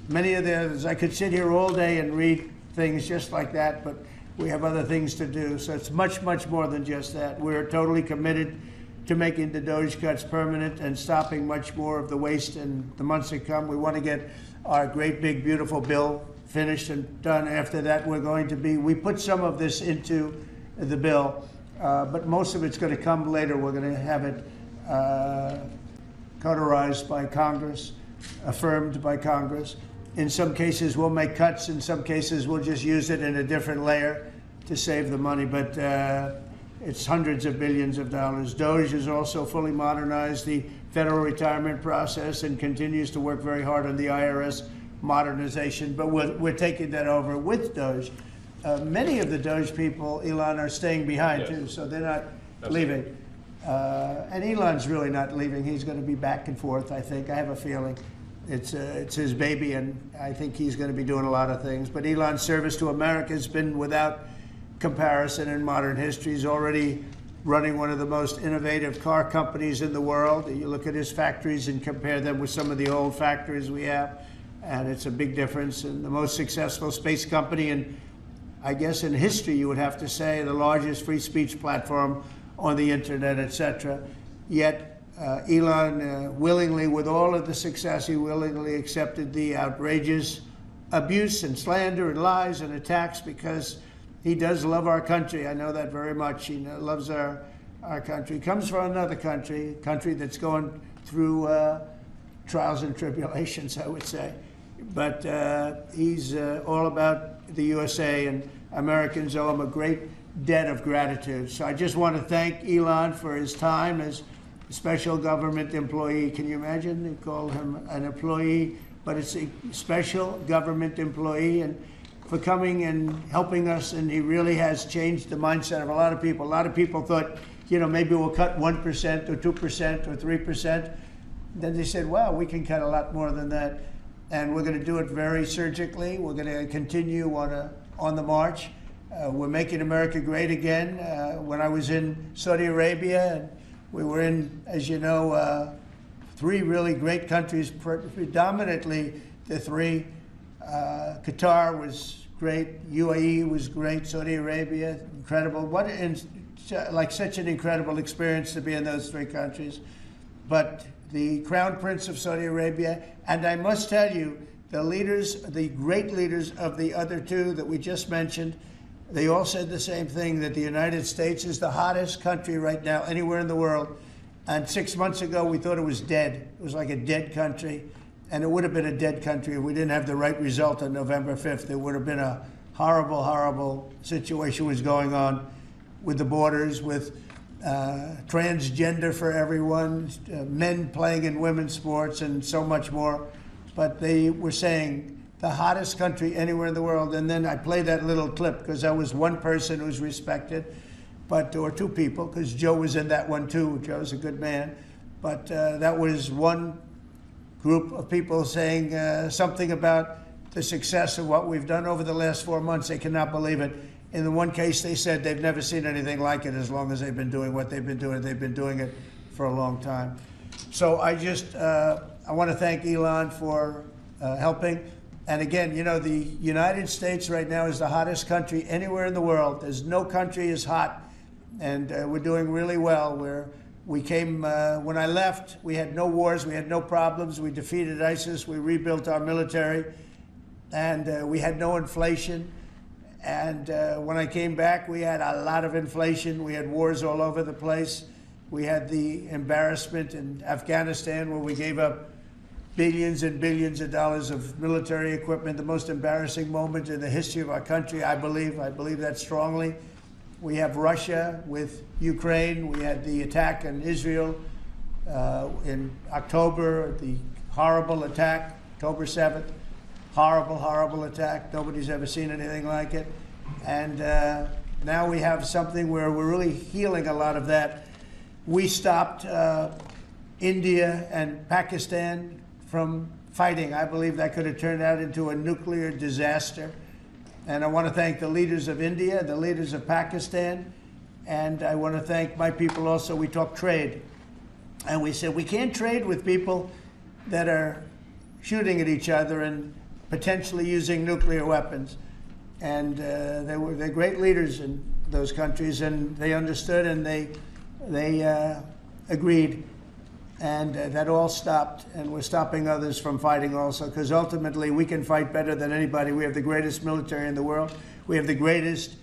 many of the others. I could sit here all day and read things just like that, but we have other things to do. So it's much more than just that. We're totally committed to making the Doge cuts permanent and stopping much more of the waste in the months to come. We want to get our great big beautiful bill finished and done. After that, we put some of this into the bill, but most of it's going to come later. We're going to have it cauterized by Congress, affirmed by Congress. In some cases, we'll make cuts. In some cases, we'll just use it in a different layer to save the money. But it's hundreds of billions of dollars. Doge has also fully modernized the federal retirement process and continues to work very hard on the IRS modernization. But we're taking that over with Doge. Many of the Doge people, Elon, are staying behind, too, so they're not leaving. And Elon's really not leaving. He's going to be back and forth, I think. I have a feeling. It's his baby, and I think he's going to be doing a lot of things. But Elon's service to America has been without comparison in modern history. He's already running one of the most innovative car companies in the world. You look at his factories and compare them with some of the old factories we have, and it's a big difference. And the most successful space company in, I guess, in history, you would have to say, the largest free speech platform on the internet, etc. Yet Elon willingly, with all of the success, he willingly accepted the outrageous abuse and slander and lies and attacks because he does love our country. I know that very much. He loves our country. He comes from another country, a country that's going through trials and tribulations, I would say. But he's all about the USA, and Americans owe him a great debt of gratitude. So I just want to thank Elon for his time as a special government employee. Can you imagine? They call him an employee, but it's a special government employee, and for coming and helping us. And he really has changed the mindset of a lot of people. A lot of people thought, maybe we'll cut 1% or 2% or 3%. Then they said, wow, we can cut a lot more than that. And we're going to do it very surgically. We're going to continue on the march. We're making America great again. When I was in Saudi Arabia, and we were in, as you know, 3 really great countries, predominantly the 3. Qatar was great, UAE was great, Saudi Arabia, incredible. Such an incredible experience to be in those 3 countries. But the Crown Prince of Saudi Arabia, and I must tell you, the great leaders of the other 2 that we just mentioned, they all said the same thing, that the United States is the hottest country right now anywhere in the world. And 6 months ago, we thought it was dead. It was like a dead country. And it would have been a dead country if we didn't have the right result on November 5th. There would have been a horrible, horrible situation was going on with the borders, with transgender for everyone, men playing in women's sports, and so much more. But they were saying the hottest country anywhere in the world. And then I played that little clip because I was one person who's respected, or 2 people, because Joe was in that one too. Joe's a good man. But that was one group of people saying something about the success of what we've done over the last 4 months. They cannot believe it. In the one case, they said they've never seen anything like it as long as they've been doing what they've been doing. They've been doing it for a long time. So I want to thank Elon for helping. And again, the United States right now is the hottest country anywhere in the world. There's no country as hot, and we're doing really well. We came, when I left, we had no wars, we had no problems. We defeated ISIS, we rebuilt our military, and we had no inflation. And when I came back, we had a lot of inflation. We had wars all over the place. We had the embarrassment in Afghanistan where we gave up billions and billions of dollars of military equipment, the most embarrassing moment in the history of our country, I believe. I believe that strongly. We have Russia with Ukraine. We had the attack on Israel in October, the horrible attack, October 7th. Horrible, horrible attack. Nobody's ever seen anything like it. And now we have something where we're really healing a lot of that. We stopped India and Pakistan from fighting. I believe that could have turned out into a nuclear disaster. And I want to thank the leaders of India, the leaders of Pakistan, and I want to thank my people also. We talked trade. And we said we can't trade with people that are shooting at each other and potentially using nuclear weapons. And they're great leaders in those countries, and they understood, and they agreed, and that all stopped, and we're stopping others from fighting also, because ultimately we can fight better than anybody. We have the greatest military in the world. We have the greatest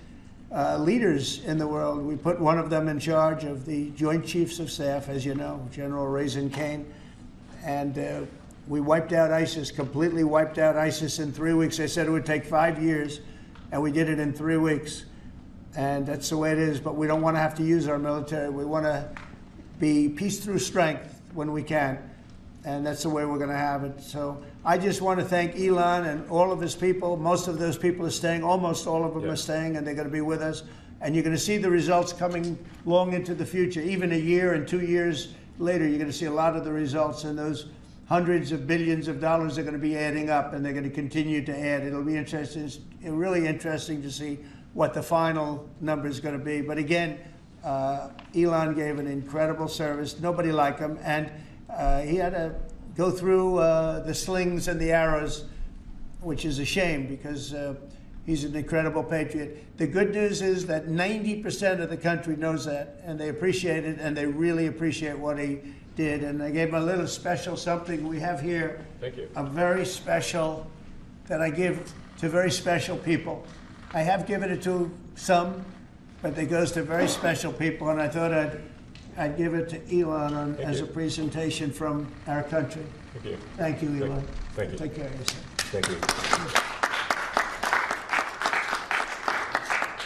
leaders in the world. We put one of them in charge of the Joint Chiefs of Staff, as you know, General Raisin Kane, and we wiped out ISIS, completely wiped out ISIS in 3 weeks. They said it would take 5 years, and we did it in 3 weeks. And that's the way it is, but we don't want to have to use our military. We want to be peace through strength when we can, and that's the way we're going to have it. So I just want to thank Elon and all of his people. Most of those people are staying, almost all of them are staying, and they're going to be with us. And you're going to see the results coming long into the future. Even a year and 2 years later, you're going to see a lot of the results, and those hundreds of billions of dollars are going to be adding up, and they're going to continue to add. It'll be interesting, really interesting to see what the final number is going to be. But again, Elon gave an incredible service. Nobody like him, and he had to go through the slings and the arrows, which is a shame because he's an incredible patriot. The good news is that 90% of the country knows that, and they appreciate it, and they really appreciate what he did. And I gave him a little special something we have here. Thank you. A very special, that I give to very special people. I have given it to some, but it goes to very special people, and I thought I'd give it to Elon as a presentation from our country. Thank you. Thank you, Elon. Thank you. Take care of yourself. Thank you.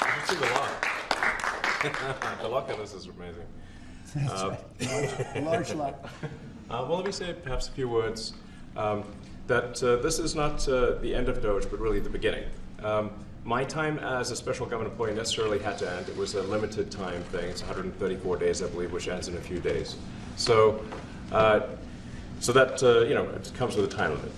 You see the luck. The luck of this is amazing. That's right. A large luck. Well, let me say perhaps a few words that this is not the end of Doge, but really the beginning. My time as a special government employee necessarily had to end. It was a limited time thing. It's 134 days, I believe, which ends in a few days. So, so that it comes with a time limit.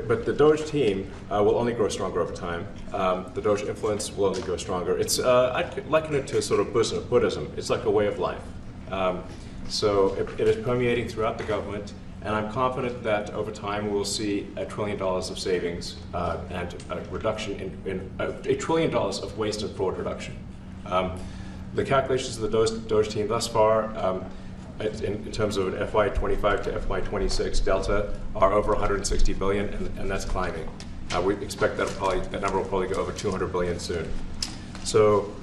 But the Doge team will only grow stronger over time. The Doge influence will only grow stronger. It's I'd liken it to sort of Buddhism. It's like a way of life. So it is permeating throughout the government. And I'm confident that over time we'll see $1 trillion of savings and a reduction in $1 trillion of waste and fraud reduction. The calculations of the Doge team thus far, in terms of an FY25 to FY26 delta, are over 160 billion, and that's climbing. We expect that number will probably go over 200 billion soon. So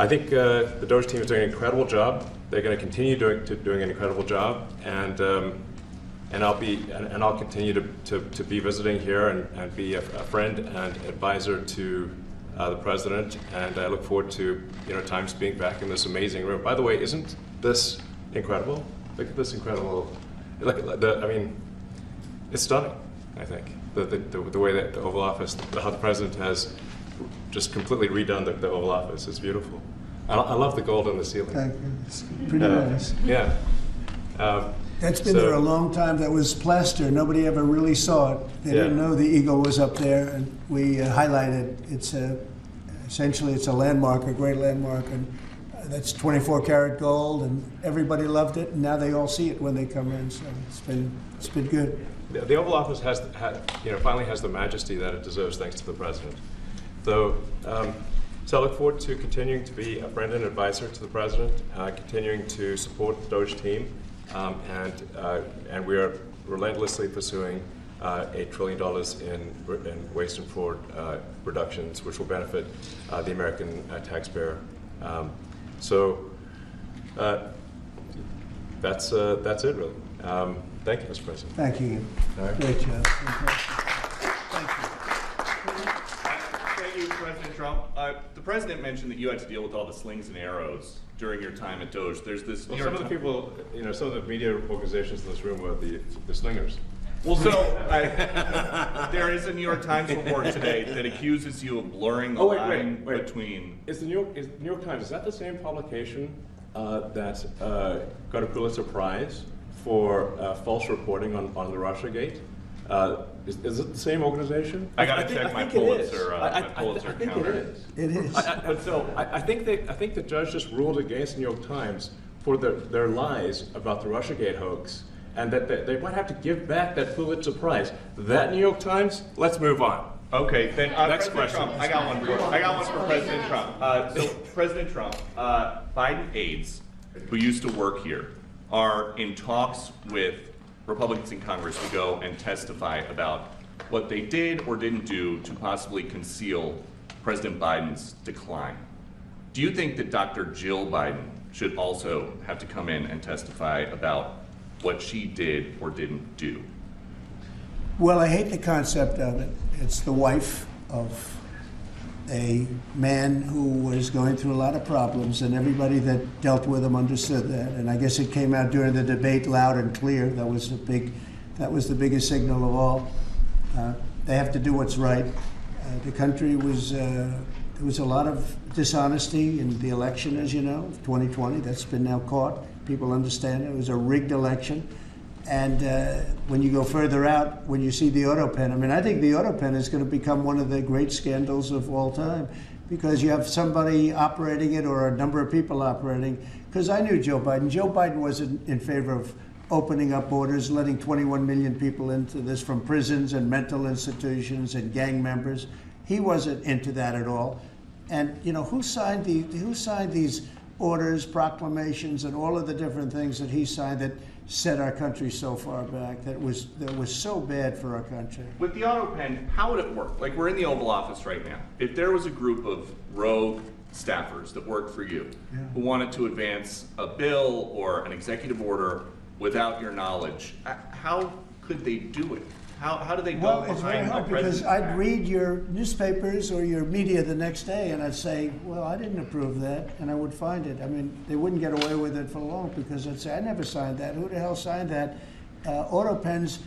I think the Doge team is doing an incredible job. They're going to continue doing an incredible job, and I'll continue to be visiting here and be a friend and advisor to the president, and I look forward to times being back in this amazing room. By the way, isn't this incredible? Look at this incredible. I mean, it's stunning. I think the way that the Oval Office, how the president has just completely redone the Oval Office. It's beautiful. I love the gold on the ceiling. Thank you. It's pretty nice. Yeah. That's been there a long time. That was plaster. Nobody ever really saw it. They didn't know the eagle was up there, and we highlighted. It's essentially it's a landmark, a great landmark, and that's 24-karat gold, and everybody loved it. And now they all see it when they come in. So it's been good. The Oval Office finally has the majesty that it deserves, thanks to the president. So I look forward to continuing to be a friend and advisor to the president, continuing to support the Doge team. And we are relentlessly pursuing $8 trillion in waste and fraud reductions, which will benefit the American taxpayer. That's it, really. Thank you, Mr. President. Thank you. All right. Great job. Thank you, President Trump. The president mentioned that you had to deal with all the slings and arrows during your time at Doge. There's this. Well, some of the people, some of the media organizations in this room were the slingers. Well, so there is a New York Times report today that accuses you of blurring the line between. Is the New York Times, is that the same publication that got a Pulitzer Prize for false reporting on the Russiagate? Is it the same organization? I got to check my Pulitzer counter. It is. I think the judge just ruled against the New York Times for their lies about the Russiagate hoax, and that they might have to give back that Pulitzer Prize. That New York Times. Let's move on. Okay, then Next President question. Trump. I got one for President Trump. So President Trump, Biden aides who used to work here are in talks with Republicans in Congress to go and testify about what they did or didn't do to possibly conceal President Biden's decline. Do you think that Dr. Jill Biden should also have to come in and testify about what she did or didn't do? Well, I hate the concept of it. It's the wife of a man who was going through a lot of problems, and everybody that dealt with him understood that. And I guess it came out during the debate loud and clear. That was the biggest signal of all. They have to do what's right. The country was there was a lot of dishonesty in the election, as you know, 2020. That's been now caught. People understand it was a rigged election. And when you go further out, when you see the Autopen, I mean, I think the Autopen is going to become one of the great scandals of all time, because you have somebody operating it or a number of people operating. Because I knew Joe Biden. Joe Biden wasn't in favor of opening up borders, letting 21 million people into this from prisons and mental institutions and gang members. He wasn't into that at all. And you know, who signed these orders, proclamations, and all of the different things that he signed that set our country so far back, that was so bad for our country? With the Autopen, how would it work? Like, we're in the Oval Office right now. If there was a group of rogue staffers that worked for you who wanted to advance a bill or an executive order without your knowledge, how could they do it? How do they go Well, it's very behind hard, a because president? I'd read your newspapers or your media the next day, and I'd say, well, I didn't approve that, and I would find it. I mean, they wouldn't get away with it for long, because I'd say, I never signed that. Who the hell signed that? Autopens,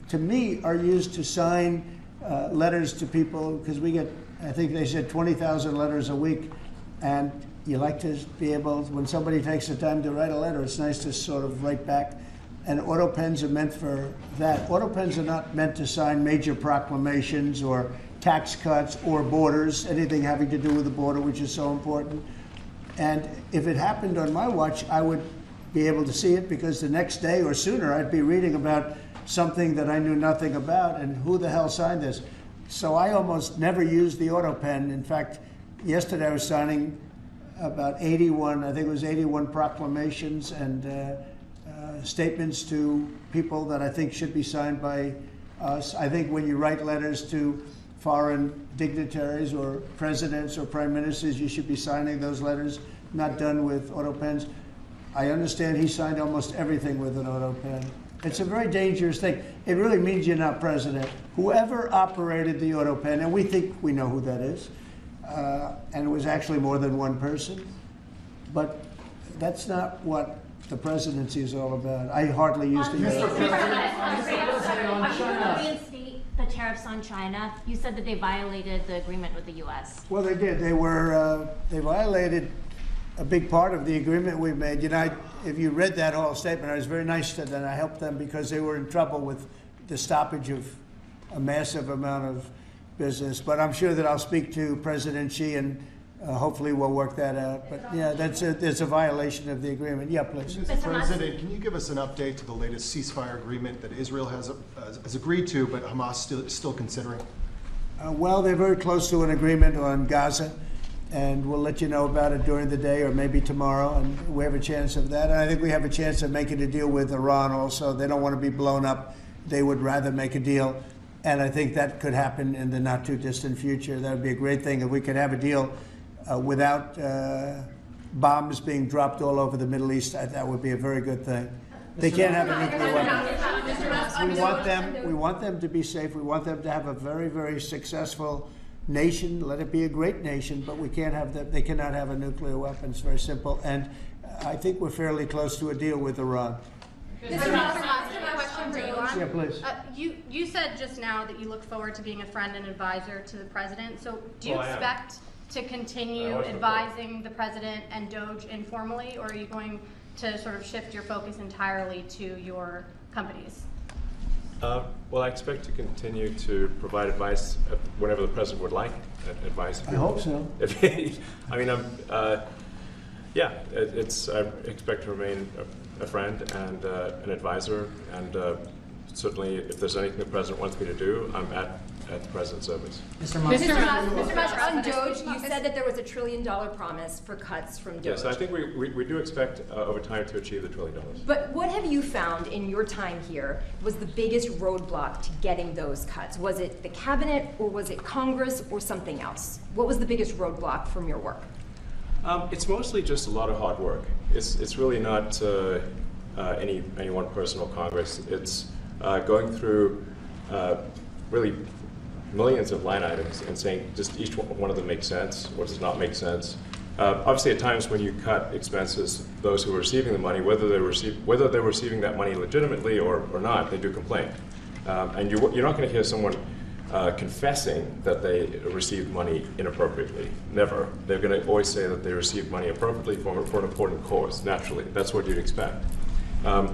to me, are used to sign letters to people, because we get, I think they said 20,000 letters a week, and you like to be able, when somebody takes the time to write a letter, it's nice to sort of write back. And Autopens are meant for that. Autopens are not meant to sign major proclamations or tax cuts or borders, anything having to do with the border, which is so important. And if it happened on my watch, I would be able to see it, because the next day or sooner I'd be reading about something that I knew nothing about, and who the hell signed this? So I almost never used the Autopen. In fact, yesterday I was signing about 81, I think it was 81 proclamations and statements to people that I think should be signed by us. I think when you write letters to foreign dignitaries or presidents or prime ministers, you should be signing those letters, not done with Autopens. I understand he signed almost everything with an Autopen. It's a very dangerous thing. It really means you're not president. Whoever operated the Autopen, and we think we know who that is, and it was actually more than one person, but that's not what the presidency is all about. I hardly used to use it. Are you going to reinstate the tariffs on China? You said that they violated the agreement with the U.S. Well, they did. They violated a big part of the agreement we made. You know, if you read that whole statement, I was very nice to them. I helped them because they were in trouble with the stoppage of a massive amount of business. But I'm sure that I'll speak to President Xi, and hopefully we'll work that out. But yeah, there's a violation of the agreement. Yeah, please. Mr. President, can you give us an update to the latest ceasefire agreement that Israel has agreed to, but Hamas is still considering? Well, they're very close to an agreement on Gaza, and we'll let you know about it during the day or maybe tomorrow, and we have a chance of that. And I think we have a chance of making a deal with Iran also. They don't want to be blown up. They would rather make a deal, and I think that could happen in the not too distant future. That would be a great thing if we could have a deal without bombs being dropped all over the Middle East. That would be a very good thing. They can't have a nuclear weapon. We want them to be safe. We want them to have a very, very successful nation. Let it be a great nation, but we can't have that. They cannot have a nuclear weapon. It's very simple. And I think we're fairly close to a deal with Iran. Mr. Musk, a question for Elon. Yeah, please. You said just now that you look forward to being a friend and advisor to the president. So do you expect to continue advising the president and Doge informally, or are you going to sort of shift your focus entirely to your companies? Well, I expect to continue to provide advice whenever the president would like advice. I hope so. I mean, I expect to remain a friend and an advisor, and certainly if there's anything the president wants me to do, I'm at at the president's service. Mr. Musk, on Doge, you said that there was $1 trillion promise for cuts from Doge. Yes, I think we do expect over time to achieve the $1 trillion. But what have you found in your time here was the biggest roadblock to getting those cuts? Was it the cabinet, or was it Congress, or something else? What was the biggest roadblock from your work? It's mostly just a lot of hard work. It's really not any one person or Congress. It's going through really millions of line items and saying just each one of them makes sense or does not make sense. Obviously, at times when you cut expenses, those who are receiving the money, whether they're receiving that money legitimately or not, they do complain. And you're not going to hear someone confessing that they received money inappropriately. Never. They're going to always say that they received money appropriately for an important cause. Naturally, that's what you'd expect. So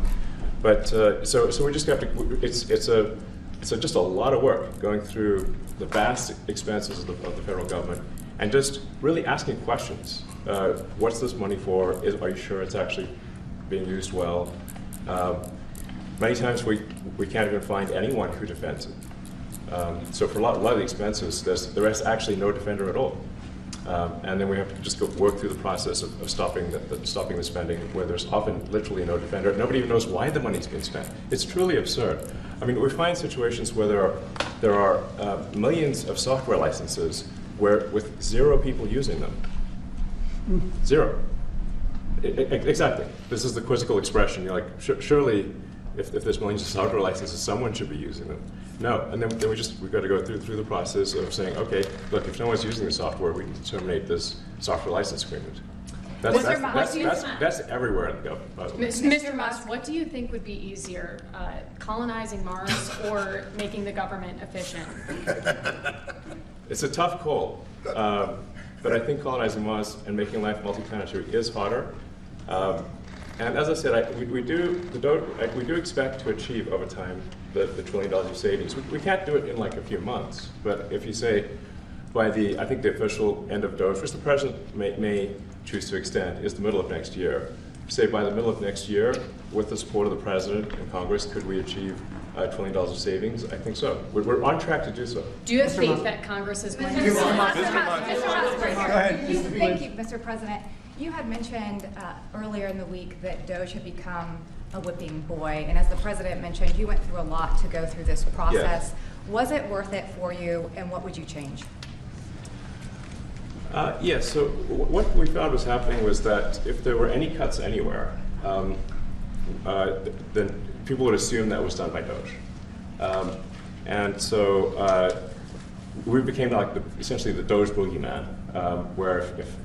we just have to. It's just a lot of work going through the vast expenses of the federal government and just really asking questions. What's this money for? Are you sure it's actually being used well? Many times we can't even find anyone who defends it. So for a lot of the expenses, there's actually no defender at all. And then we have to just work through the process of stopping the spending, where there's often literally no defender. Nobody even knows why the money's being spent. It's truly absurd. I mean, we find situations where there are millions of software licenses with 0 people using them. 0. Exactly. This is the quizzical expression. You're like, surely, if there's millions of software licenses, someone should be using them. No, and then we've got to go through the process of saying, okay, look, if no one's using the software, we need to terminate this software license agreement. That's everywhere in the government, by the way. Mr. Musk, what do you think would be easier, colonizing Mars or making the government efficient? It's a tough call, but I think colonizing Mars and making life multi-planetary is harder. And as I said, we do expect to achieve over time the $1 trillion of savings. We can't do it in like a few months, but if you say by I think the official end of Doge, which the president may choose to extend, is the middle of next year. Say by the middle of next year, with the support of the president and Congress, could we achieve $1 trillion of savings? I think so. We're on track to do so. Do you have faith that Congress is going to? Thank you, Mr. President. You had mentioned earlier in the week that Doge had become a whipping boy, and as the president mentioned, you went through a lot to go through this process. Yes. Was it worth it for you, and what would you change? Yes, so what we found was happening was that if there were any cuts anywhere, then people would assume that was done by Doge. And so we became like essentially the Doge boogeyman, where if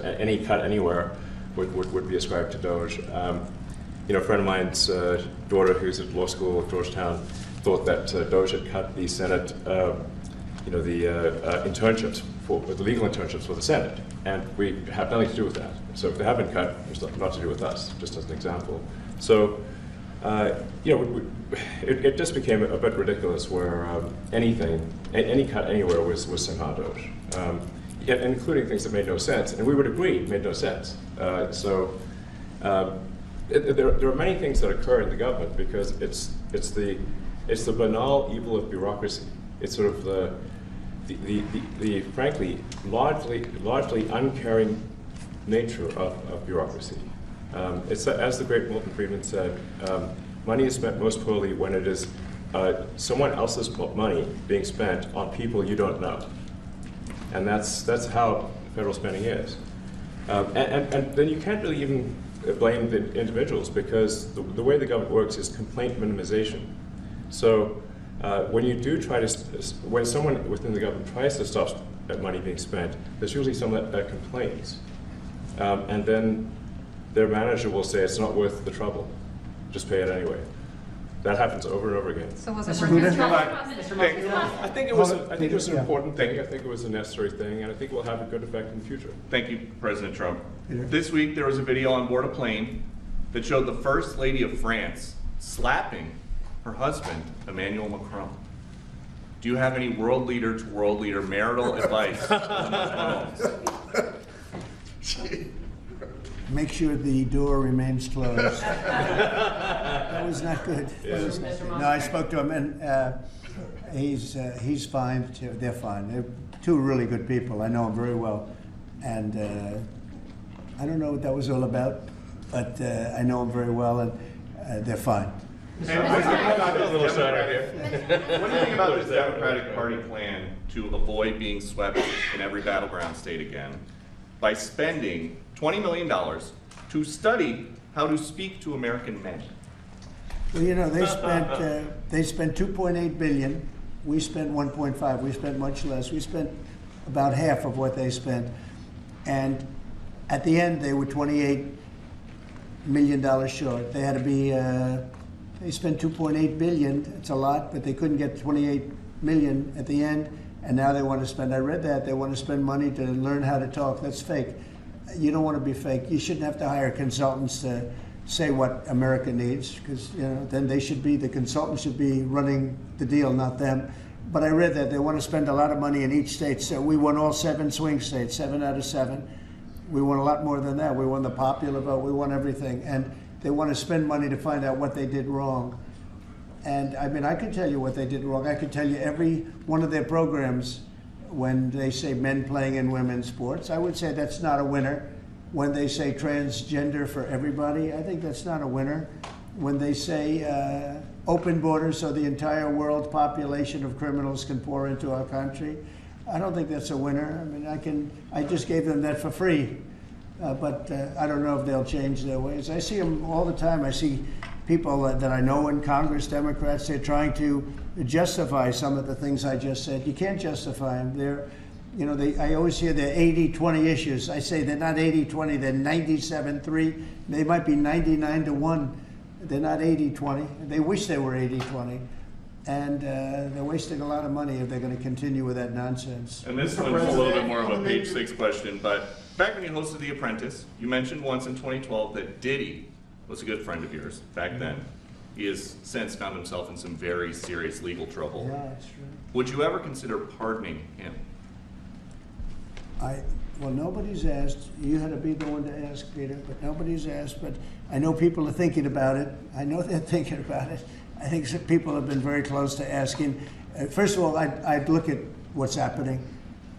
any cut anywhere would be ascribed to Doge. A friend of mine's daughter, who's at law school at Georgetown, thought that Doge had cut the Senate, internships the legal internships for the Senate, and we have nothing to do with that. So if they have been cut, it's not to do with us, just as an example. So, it just became a bit ridiculous where any cut anywhere was somehow Doge, including things that made no sense, and we would agree made no sense. There are many things that occur in the government because it's the banal evil of bureaucracy. It's sort of the frankly largely uncaring nature of bureaucracy. It's as the great Milton Friedman said, money is spent most poorly when it is someone else's money being spent on people you don't know, and that's how federal spending is. And then you can't really even blame the individuals because the way the government works is complaint minimization. So when you do when someone within the government tries to stop that money being spent, there's usually someone that complains. And then their manager will say it's not worth the trouble, just pay it anyway. That happens over and over again. So was it I think it was an important thing. I think it was a necessary thing, and I think it will have a good effect in the future. Thank you, President Trump. This week there was a video on board a plane that showed the First Lady of France slapping her husband, Emmanuel Macron. Do you have any world leader to world leader marital advice on Make sure the door remains closed. That was not good. That was not good. No, I spoke to him, and he's fine too. They're fine. They're two really good people. I know them very well, and I don't know what that was all about, but I know them very well, and they're fine. What do you think about this Democratic Party plan to avoid being swept in every battleground state again by spending $20 million to study how to speak to American men? Well, you know, they spent 2.8 billion. We spent 1.5. We spent much less. We spent about half of what they spent, and at the end they were $28 million short. They had to be. They spent 2.8 billion. It's a lot, but they couldn't get 28 million at the end, and now they want to spend. I read that they want to spend money to learn how to talk. That's fake. You don't want to be fake. You shouldn't have to hire consultants to say what America needs, because then the consultants should be running the deal, not them. But I read that they want to spend a lot of money in each state. So we won all 7 swing states, 7 out of 7. We won a lot more than that. We won the popular vote. We won everything, and they want to spend money to find out what they did wrong. And I mean, I could tell you what they did wrong. I could tell you every one of their programs. When they say men playing in women's sports, I would say that's not a winner. When they say transgender for everybody, I think that's not a winner. When they say open borders so the entire world population of criminals can pour into our country, I don't think that's a winner. I mean, I just gave them that for free, but I don't know if they'll change their ways. I see them all the time. I see people that I know in Congress, Democrats, they're trying to justify some of the things I just said. You can't justify them. I always hear they're 80-20 issues. I say they're not 80-20, they're 97-3. They might be 99-1. They're not 80-20. They wish they were 80-20. And they're wasting a lot of money if they're going to continue with that nonsense. And this one's a little bit more of a page 6 question, but back when you hosted The Apprentice, you mentioned once in 2012 that Diddy was a good friend of yours back then. He has since found himself in some very serious legal trouble. Yeah, that's true. Would you ever consider pardoning him? Well, nobody's asked. You had to be the one to ask, Peter, but nobody's asked. But I know people are thinking about it. I know they're thinking about it. I think some people have been very close to asking. First of all, I'd look at what's happening,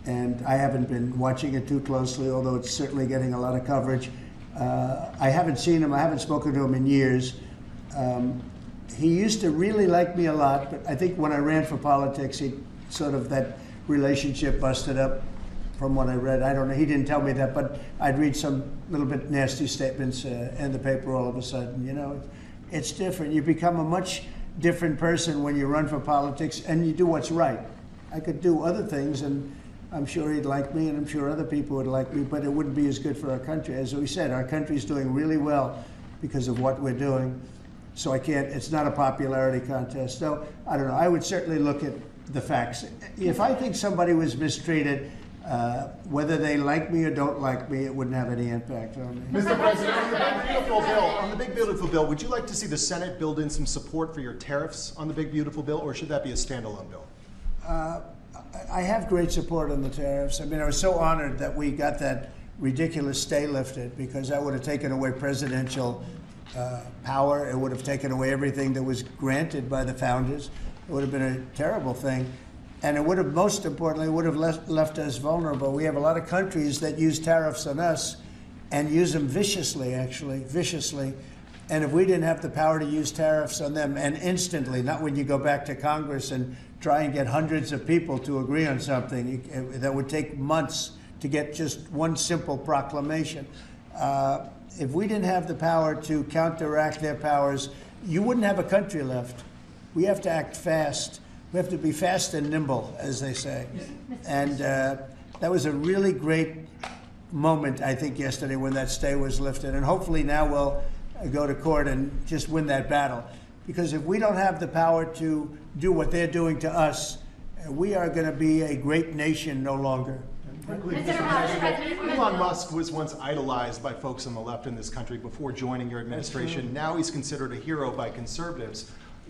and I haven't been watching it too closely, although it's certainly getting a lot of coverage. I haven't seen him. I haven't spoken to him in years. He used to really like me a lot, but I think when I ran for politics, that relationship busted up. From what I read, I don't know. He didn't tell me that, but I'd read some little bit nasty statements in the paper all of a sudden. It's different. You become a much different person when you run for politics and you do what's right. I could do other things, and I'm sure he'd like me, and I'm sure other people would like me, but it wouldn't be as good for our country. As we said, our country's doing really well because of what we're doing. So it's not a popularity contest. So I don't know. I would certainly look at the facts. If I think somebody was mistreated, whether they like me or don't like me, it wouldn't have any impact on me. Mr. President, on the big beautiful bill, would you like to see the Senate build in some support for your tariffs on the big beautiful bill, or should that be a standalone bill? I have great support on the tariffs. I mean, I was so honored that we got that ridiculous stay lifted, because that would have taken away presidential power. It would have taken away everything that was granted by the founders. It would have been a terrible thing. And it would have, most importantly, left us vulnerable. We have a lot of countries that use tariffs on us and use them viciously, viciously. And if we didn't have the power to use tariffs on them, and instantly, not when you go back to Congress and try and get hundreds of people to agree on something, that would take months to get just one simple proclamation. If we didn't have the power to counteract their powers, you wouldn't have a country left. We have to act fast. We have to be fast and nimble, as they say. And that was a really great moment, I think, yesterday when that stay was lifted. And hopefully now we'll go to court and just win that battle. Because if we don't have the power to do what they're doing to us, we are going to be a great nation no longer. Elon Musk was once idolized by folks on the left in this country before joining your administration. Now he's considered a hero by conservatives.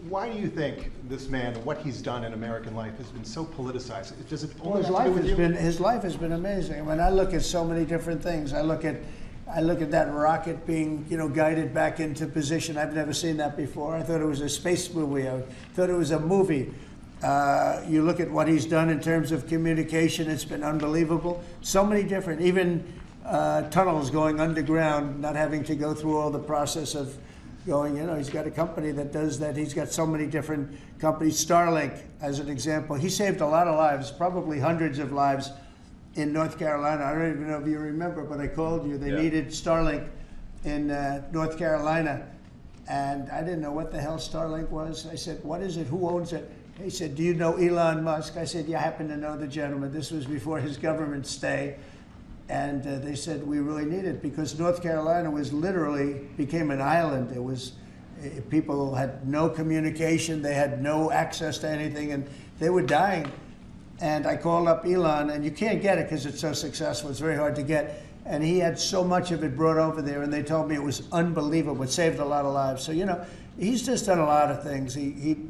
Why do you think this man, what he's done in American life, has been so politicized? Does it only have to do with you? His life has been amazing. I mean, I look at so many different things. I look at I look at that rocket being, guided back into position. I've never seen that before. I thought it was a space movie. I thought it was a movie. You look at what he's done in terms of communication, it's been unbelievable. So many different, even tunnels going underground, not having to go through all the process of going, he's got a company that does that. He's got so many different companies. Starlink, as an example. He saved a lot of lives, probably hundreds of lives in North Carolina. I don't even know if you remember, but I called you. They needed Starlink in North Carolina. And I didn't know what the hell Starlink was. I said, what is it? Who owns it? He said, do you know Elon Musk? I said, yeah, I happen to know the gentleman. This was before his government stay. And they said, we really need it, because North Carolina was literally became an island. It was, people had no communication. They had no access to anything, and they were dying. And I called up Elon, and you can't get it because it's so successful. It's very hard to get. And he had so much of it brought over there, and they told me it was unbelievable. It saved a lot of lives. So, he's just done a lot of things.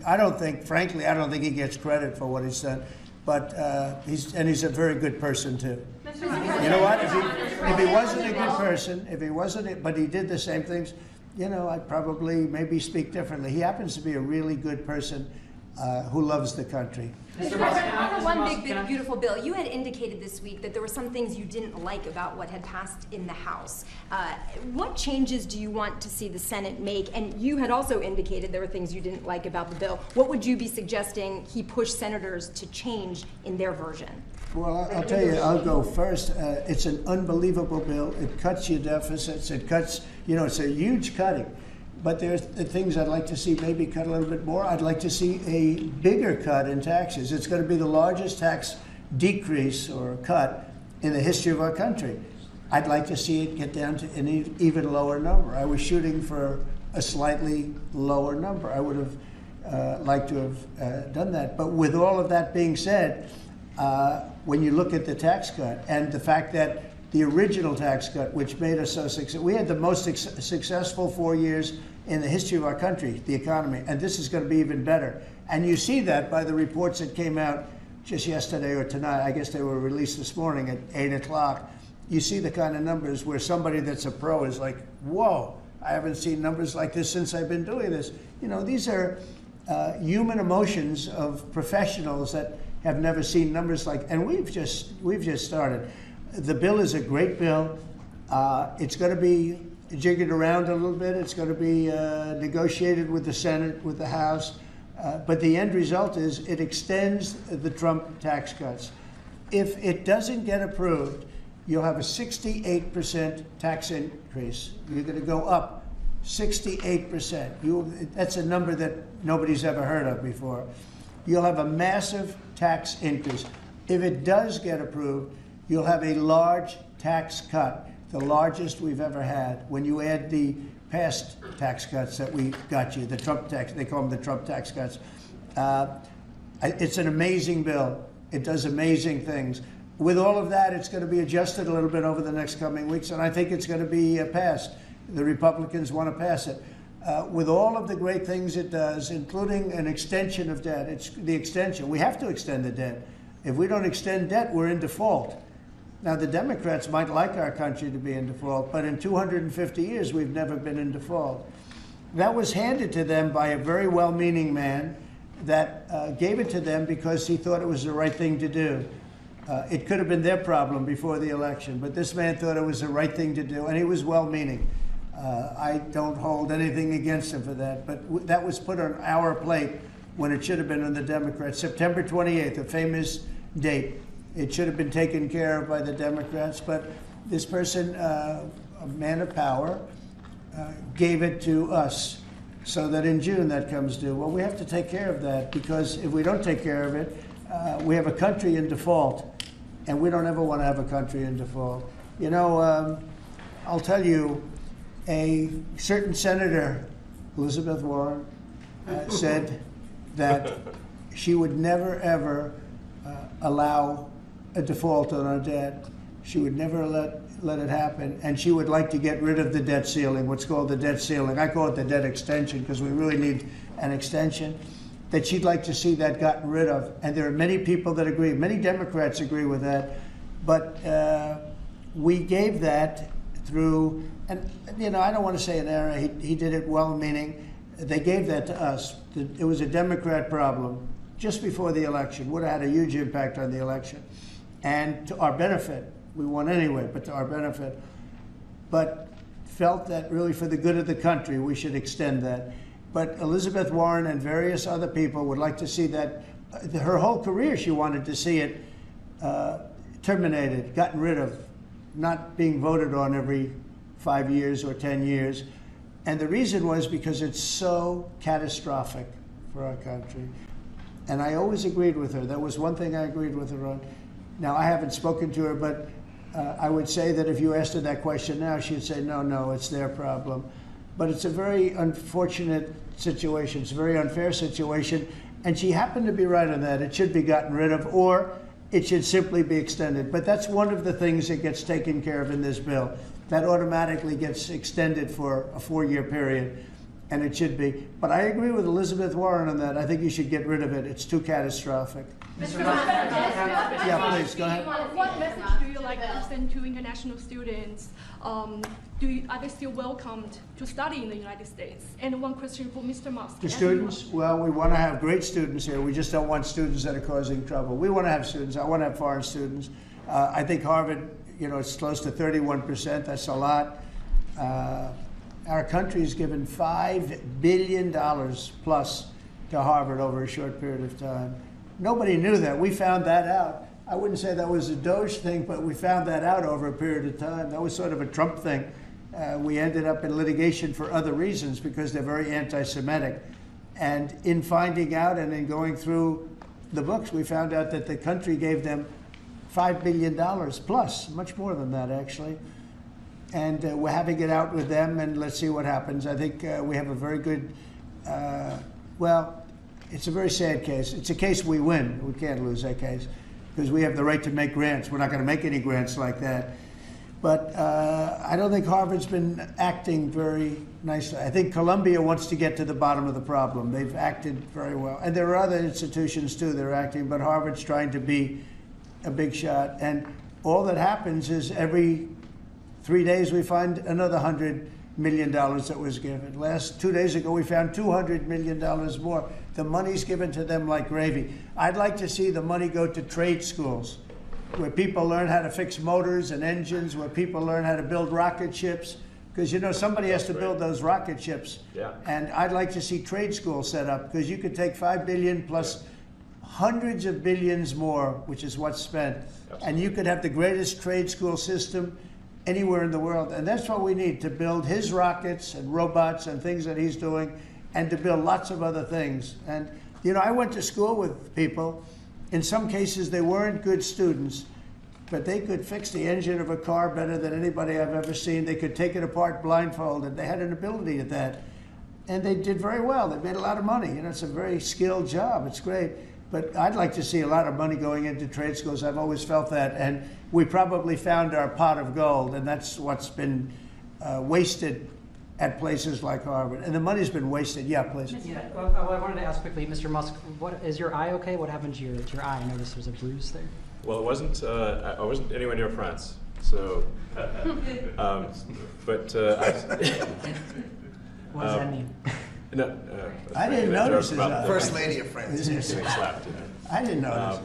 I don't think, frankly, I don't think he gets credit for what he's done. But he's a very good person, too. You know what? If he wasn't a good person, but he did the same things, I'd probably maybe speak differently. He happens to be a really good person who loves the country. Mr. President, on the one big, beautiful bill, you had indicated this week that there were some things you didn't like about what had passed in the House. What changes do you want to see the Senate make? And you had also indicated there were things you didn't like about the bill. What would you be suggesting he push senators to change in their version? Well, I'll tell you, I'll go first. It's an unbelievable bill. It cuts your deficits. It cuts, it's a huge cutting. But there's the things I'd like to see maybe cut a little bit more. I'd like to see a bigger cut in taxes. It's going to be the largest tax decrease or cut in the history of our country. I'd like to see it get down to an even lower number. I was shooting for a slightly lower number. I would have liked to have done that. But with all of that being said, when you look at the tax cut and the fact that the original tax cut, which made us so successful, we had the most successful 4 years in the history of our country, the economy, and this is going to be even better. And you see that by the reports that came out just yesterday or tonight. I guess they were released this morning at 8 o'clock. You see the kind of numbers where somebody that's a pro is like, whoa, I haven't seen numbers like this since I've been doing this. These are human emotions of professionals that have never seen numbers like, and we've just started. The bill is a great bill. It's going to be jiggered around a little bit. It's going to be negotiated with the Senate, with the House. But the end result is it extends the Trump tax cuts. If it doesn't get approved, you'll have a 68% tax increase. You're going to go up 68%. That's a number that nobody's ever heard of before. You'll have a massive tax increase. If it does get approved, you'll have a large tax cut, the largest we've ever had. When you add the past tax cuts that we got you, the Trump tax, they call them the Trump tax cuts. It's an amazing bill. It does amazing things. With all of that, it's going to be adjusted a little bit over the next coming weeks, and I think it's going to be passed. The Republicans want to pass it. With all of the great things it does, including an extension of debt, it's the extension. We have to extend the debt. If we don't extend debt, we're in default. Now, the Democrats might like our country to be in default, but in 250 years, we've never been in default. That was handed to them by a very well-meaning man that gave it to them because he thought it was the right thing to do. It could have been their problem before the election, but this man thought it was the right thing to do, and he was well-meaning. I don't hold anything against him for that, but that was put on our plate when it should have been on the Democrats. September 28th, a famous date. It should have been taken care of by the Democrats, but this person, a man of power, gave it to us so that in June that comes due. Well, we have to take care of that, because if we don't take care of it, we have a country in default, and we don't ever want to have a country in default. I'll tell you, a certain senator, Elizabeth Warren, said that she would never, ever allow a default on our debt. She would never let it happen, and she would like to get rid of the debt ceiling, what's called the debt ceiling. I call it the debt extension because we really need an extension, that she'd like to see that gotten rid of. And there are many people that agree. Many Democrats agree with that. But we gave that through, and I don't want to say an error. He did it well, meaning they gave that to us. It was a Democrat problem just before the election. Would have had a huge impact on the election, and to our benefit. We won anyway, but to our benefit. But felt that really for the good of the country, we should extend that. But Elizabeth Warren and various other people would like to see that. Her whole career, she wanted to see it terminated, gotten rid of, not being voted on every 5 years or 10 years. And the reason was because it's so catastrophic for our country. And I always agreed with her. That was one thing I agreed with her on. Now, I haven't spoken to her, but I would say that if you asked her that question now, she'd say, no, it's their problem. But it's a very unfortunate situation. It's a very unfair situation. And she happened to be right on that. It should be gotten rid of, or it should simply be extended. But that's one of the things that gets taken care of in this bill. That automatically gets extended for a 4-year period, and it should be. But I agree with Elizabeth Warren on that. I think you should get rid of it. It's too catastrophic. Yeah, please, go ahead. What message do you like to send to international students? Are they still welcomed to study in the United States? And one question for Mr. Musk. The students? Well, we want to have great students here. We just don't want students that are causing trouble. We want to have students. I want to have foreign students. I think Harvard, it's close to 31%. That's a lot. Our country's given $5 billion plus to Harvard over a short period of time. Nobody knew that. We found that out. I wouldn't say that was a Doge thing, but we found that out over a period of time. That was sort of a Trump thing. We ended up in litigation for other reasons because they're very anti-Semitic. And in finding out and in going through the books, we found out that the country gave them $5 billion plus, much more than that, actually. And we're having it out with them, and let's see what happens. I think we have a very good, it's a very sad case. It's a case we win. We can't lose that case because we have the right to make grants. We're not going to make any grants like that. But I don't think Harvard's been acting very nicely. I think Columbia wants to get to the bottom of the problem. They've acted very well. And there are other institutions, too, that are acting, but Harvard's trying to be a big shot. And all that happens is every 3 days we find another $100 million that was given. 2 days ago, we found $200 million more. The money's given to them like gravy. I'd like to see the money go to trade schools, where people learn how to fix motors and engines, where people learn how to build rocket ships. Because, somebody has to build those rocket ships. Yeah. And I'd like to see trade schools set up, because you could take $5 billion plus hundreds of billions more, which is what's spent. Absolutely. And you could have the greatest trade school system anywhere in the world. And that's what we need, to build his rockets and robots and things that he's doing, and to build lots of other things. And, I went to school with people. In some cases, they weren't good students, but they could fix the engine of a car better than anybody I've ever seen. They could take it apart blindfolded. They had an ability at that. And they did very well. They made a lot of money. It's a very skilled job. It's great. But I'd like to see a lot of money going into trade schools. I've always felt that. And we probably found our pot of gold, and that's what's been wasted at places like Harvard. And the money's been wasted. Yeah, please. Yeah, I wanted to ask quickly, Mr. Musk, is your eye okay? What happened to your eye? I noticed there's a bruise there. Well, it wasn't. I wasn't anywhere near France, so. What does that mean? No, I didn't notice his eye. First lady of France. Getting slapped. I didn't notice.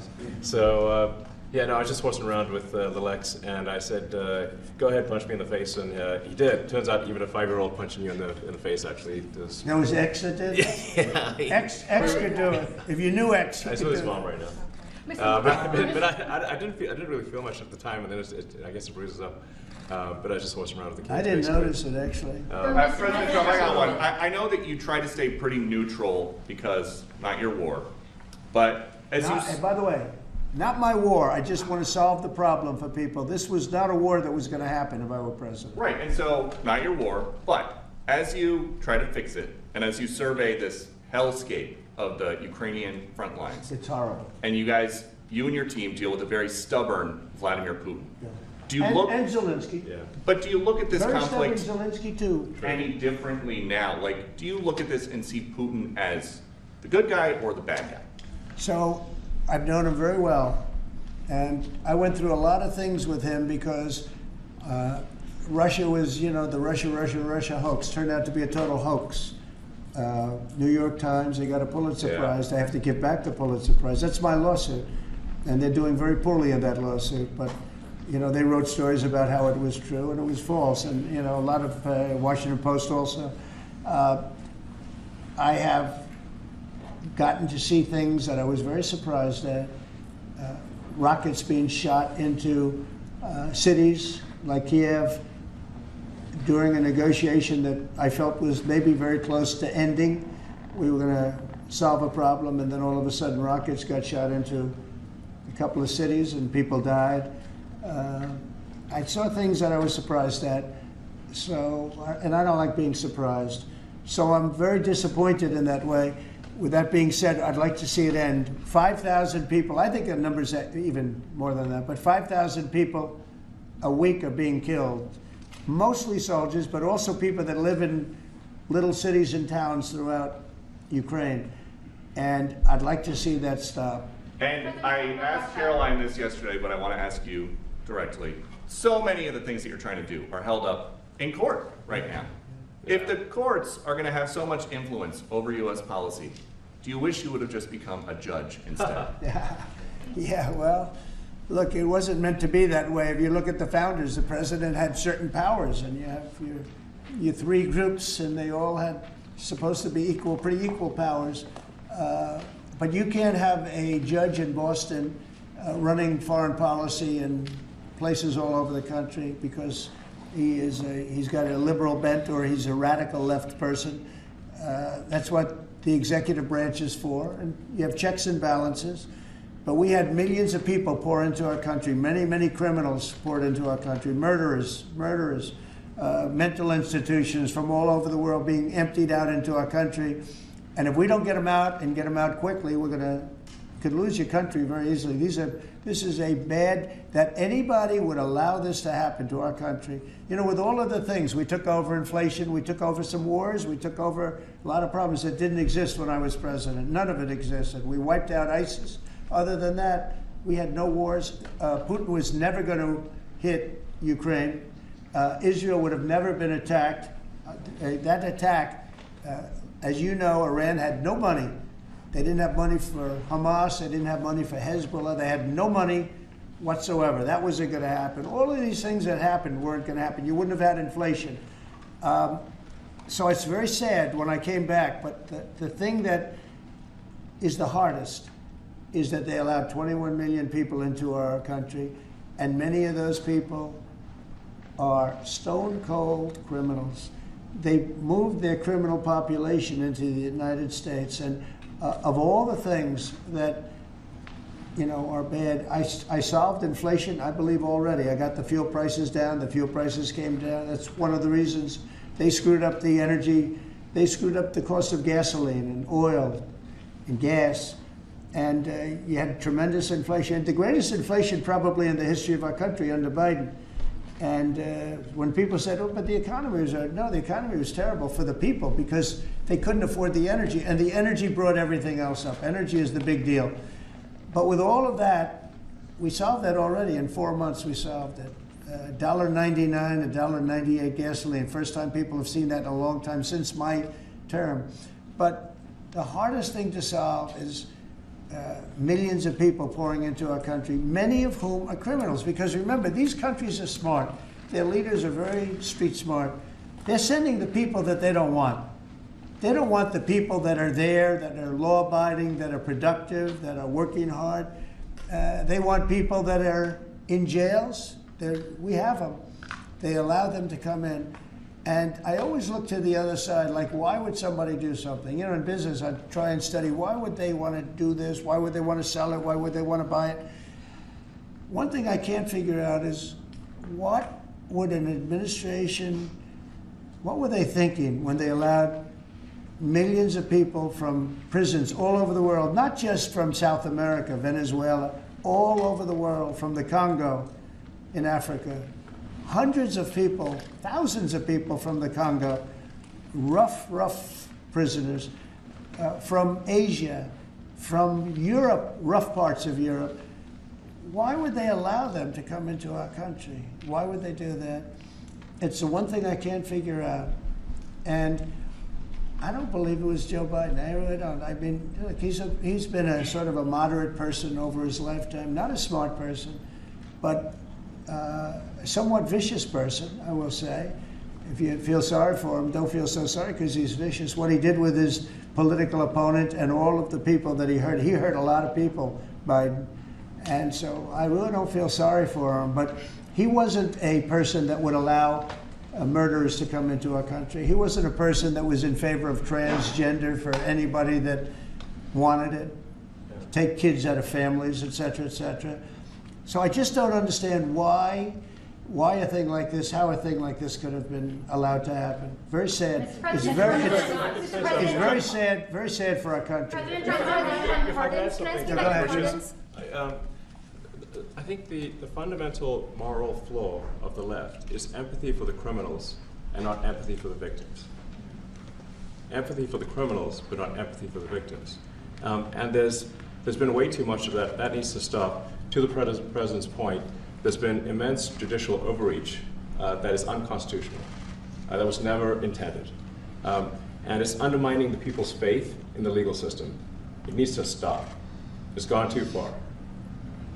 I just wasn't around with little X, and I said, "Go ahead, punch me in the face," and he did. Turns out, even a 5-year-old punching you in the face actually does. That was X that did? Yeah. X could do it. If you knew X, I saw his mom right now. But I didn't really feel much at the time, and then I guess it bruises up. But I just wasn't around with the kids. I didn't notice it, actually. President Trump, I got one. I know that you try to stay pretty neutral because not your war, but and by the way, not my war. I just want to solve the problem for people. This was not a war that was going to happen if I were president. Right, and so not your war, but as you try to fix it, and as you survey this hellscape of the Ukrainian front lines, it's horrible. And you and your team deal with a very stubborn Vladimir Putin. Yeah. Do you look and Zelensky? Yeah. But do you look at this very conflict Zelensky too. any differently now? Like, do you look at this and see Putin as the good guy or the bad guy? So I've known him very well, and I went through a lot of things with him because Russia was, the Russia hoax turned out to be a total hoax. New York Times, they got a Pulitzer Prize. They have to give back the Pulitzer Prize. That's my lawsuit. And they're doing very poorly in that lawsuit. But, they wrote stories about how it was true and it was false. And, a lot of Washington Post also. I have gotten to see things that I was very surprised at. Rockets being shot into cities like Kiev during a negotiation that I felt was maybe very close to ending. We were going to solve a problem, and then all of a sudden rockets got shot into a couple of cities and people died. I saw things that I was surprised at. And I don't like being surprised. So I'm very disappointed in that way. With that being said, I'd like to see it end. 5,000 people, I think the number's even more than that, but 5,000 people a week are being killed. Mostly soldiers, but also people that live in little cities and towns throughout Ukraine. And I'd like to see that stop. And I asked Caroline this yesterday, but I want to ask you directly. So many of the things that you're trying to do are held up in court right now. If the courts are going to have so much influence over U.S. policy, do you wish you would have just become a judge instead? Yeah, well, look, it wasn't meant to be that way. If you look at the founders, the president had certain powers, and you have your three groups, and they all had supposed to be pretty equal powers. But you can't have a judge in Boston running foreign policy in places all over the country because he's got a liberal bent or he's a radical left person. That's what the executive branch is for. And you have checks and balances. But we had millions of people pour into our country. Many, many criminals poured into our country. Murderers, mental institutions from all over the world being emptied out into our country. And if we don't get them out and get them out quickly, could lose your country very easily. This is a bad, that anybody would allow this to happen to our country. With all of the things, we took over inflation, we took over some wars, we took over a lot of problems that didn't exist when I was president. None of it existed. We wiped out ISIS. Other than that, we had no wars. Putin was never going to hit Ukraine. Israel would have never been attacked. That attack, as you know, Iran had no money. They didn't have money for Hamas. They didn't have money for Hezbollah. They had no money whatsoever. That wasn't going to happen. All of these things that happened weren't going to happen. You wouldn't have had inflation. So it's very sad when I came back. But the thing that is the hardest is that they allowed 21 million people into our country. And many of those people are stone cold criminals. They moved their criminal population into the United States. And of all the things that are bad, I solved inflation, I believe, already. I got the fuel prices down. The fuel prices came down. That's one of the reasons. They screwed up the energy. They screwed up the cost of gasoline and oil and gas. And you had tremendous inflation. The greatest inflation probably in the history of our country under Biden. And when people said, oh, but the economy was, no, the economy was terrible for the people because they couldn't afford the energy. And the energy brought everything else up. Energy is the big deal. But with all of that, we solved that already. In 4 months, we solved it. $1.99, $1.98 gasoline. First time people have seen that in a long time since my term. But the hardest thing to solve is millions of people pouring into our country, many of whom are criminals. Because remember, these countries are smart. Their leaders are very street smart. They're sending the people that they don't want. They don't want the people that are there, that are law-abiding, that are productive, that are working hard. They want people that are in jails. We have them. They allow them to come in. And I always look to the other side, like, why would somebody do something? In business, I try and study, why would they want to do this? Why would they want to sell it? Why would they want to buy it? One thing I can't figure out is what would an administration, what were they thinking when they allowed millions of people from prisons all over the world, not just from South America, Venezuela, all over the world, from the Congo in Africa, hundreds of people, thousands of people from the Congo, rough prisoners, from Asia, from Europe, rough parts of Europe. Why would they allow them to come into our country? Why would they do that? It's the one thing I can't figure out. And I don't believe it was Joe Biden. I really don't. I mean, look, he's been a sort of a moderate person over his lifetime, not a smart person, but a somewhat vicious person, I will say. If you feel sorry for him, don't feel so sorry because he's vicious. What he did with his political opponent and all of the people that he hurt a lot of people, Biden. And so I really don't feel sorry for him. But he wasn't a person that would allow murderers to come into our country. He wasn't a person that was in favor of transgender for anybody that wanted it, take kids out of families, et cetera, et cetera. So I just don't understand why a thing like this, how a thing like this could have been allowed to happen. Very sad. It's very sad for our country. I think the fundamental moral flaw of the left is empathy for the criminals and not empathy for the victims. Empathy for the criminals, but not empathy for the victims. And there's been way too much of that. That needs to stop. To the president's point, there's been immense judicial overreach that is unconstitutional. That was never intended. And it's undermining the people's faith in the legal system. It needs to stop. It's gone too far.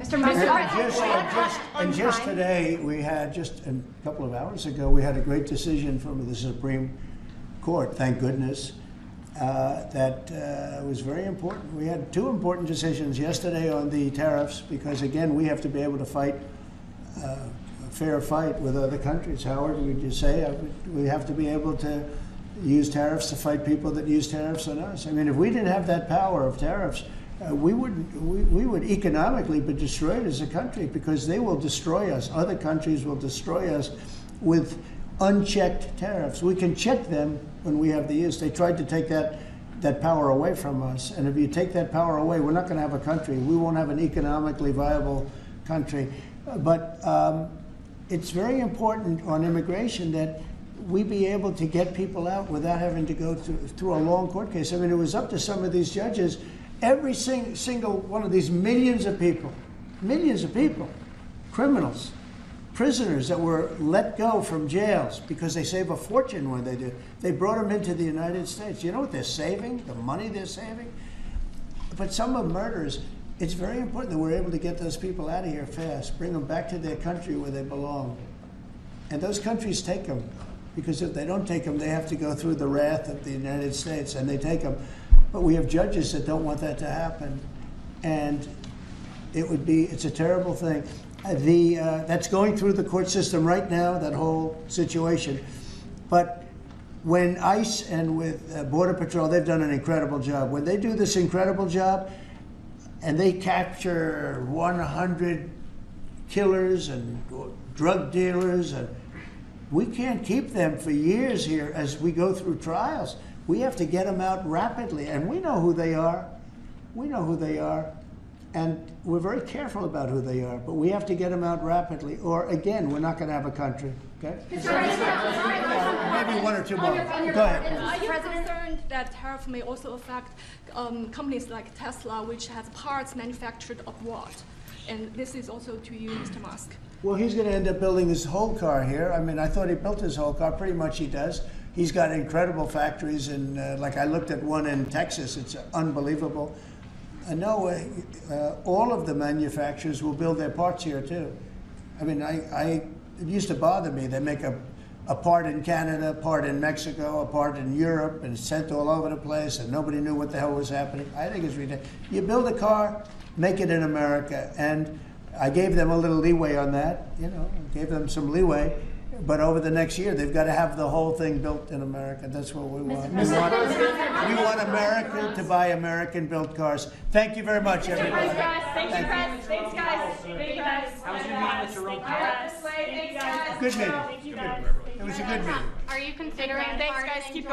And just today, we had, just a couple of hours ago, we had a great decision from the Supreme Court, thank goodness, that was very important. We had two important decisions yesterday on the tariffs because, again, we have to be able to fight a fair fight with other countries. Howard, would you say? We have to be able to use tariffs to fight people that use tariffs on us. I mean, if we didn't have that power of tariffs, we would economically be destroyed as a country because they will destroy us. Other countries will destroy us with unchecked tariffs. We can check them when we have the use. They tried to take that power away from us. And if you take that power away, we're not going to have a country. We won't have an economically viable country. But it's very important on immigration that we be able to get people out without having to go through a long court case. I mean, it was up to some of these judges. Every single one of these millions of people, criminals, prisoners that were let go from jails because they save a fortune when they do. They brought them into the United States. You know what they're saving? The money they're saving? But some of murderers, it's very important that we're able to get those people out of here fast, bring them back to their country where they belong. And those countries take them, because if they don't take them, they have to go through the wrath of the United States, and they take them. But we have judges that don't want that to happen, and it's a terrible thing. That's going through the court system right now, that whole situation. But when ICE and with Border Patrol, they've done an incredible job. When they do this incredible job, and they capture 100 killers and drug dealers, and we can't keep them for years here as we go through trials. We have to get them out rapidly, and we know who they are. We know who they are, and we're very careful about who they are, but we have to get them out rapidly, or again, we're not going to have a country, okay? Maybe one or two more. Go ahead. Are you concerned that tariff may also affect companies like Tesla, which has parts manufactured abroad? And this is also to you, Mr. Musk. Well, he's going to end up building his whole car here. I mean, I thought he built his whole car. Pretty much he does. He's got incredible factories, and like I looked at one in Texas. It's unbelievable. All of the manufacturers will build their parts here too. I mean, it used to bother me. They make a part in Canada, a part in Mexico, a part in Europe, and it's sent all over the place, and nobody knew what the hell was happening. I think it's ridiculous. You build a car, make it in America, and I gave them a little leeway on that. Gave them some leeway. But over the next year, they've got to have the whole thing built in America. That's what we want. We want America to buy American-built cars. Thank you very much, everybody. Thanks, guys. Thanks, guys. Thank you, guys. How was your meeting with Jerome Powell? Good meeting. It was a good meeting. Are you considering? Thanks, guys. Keep going.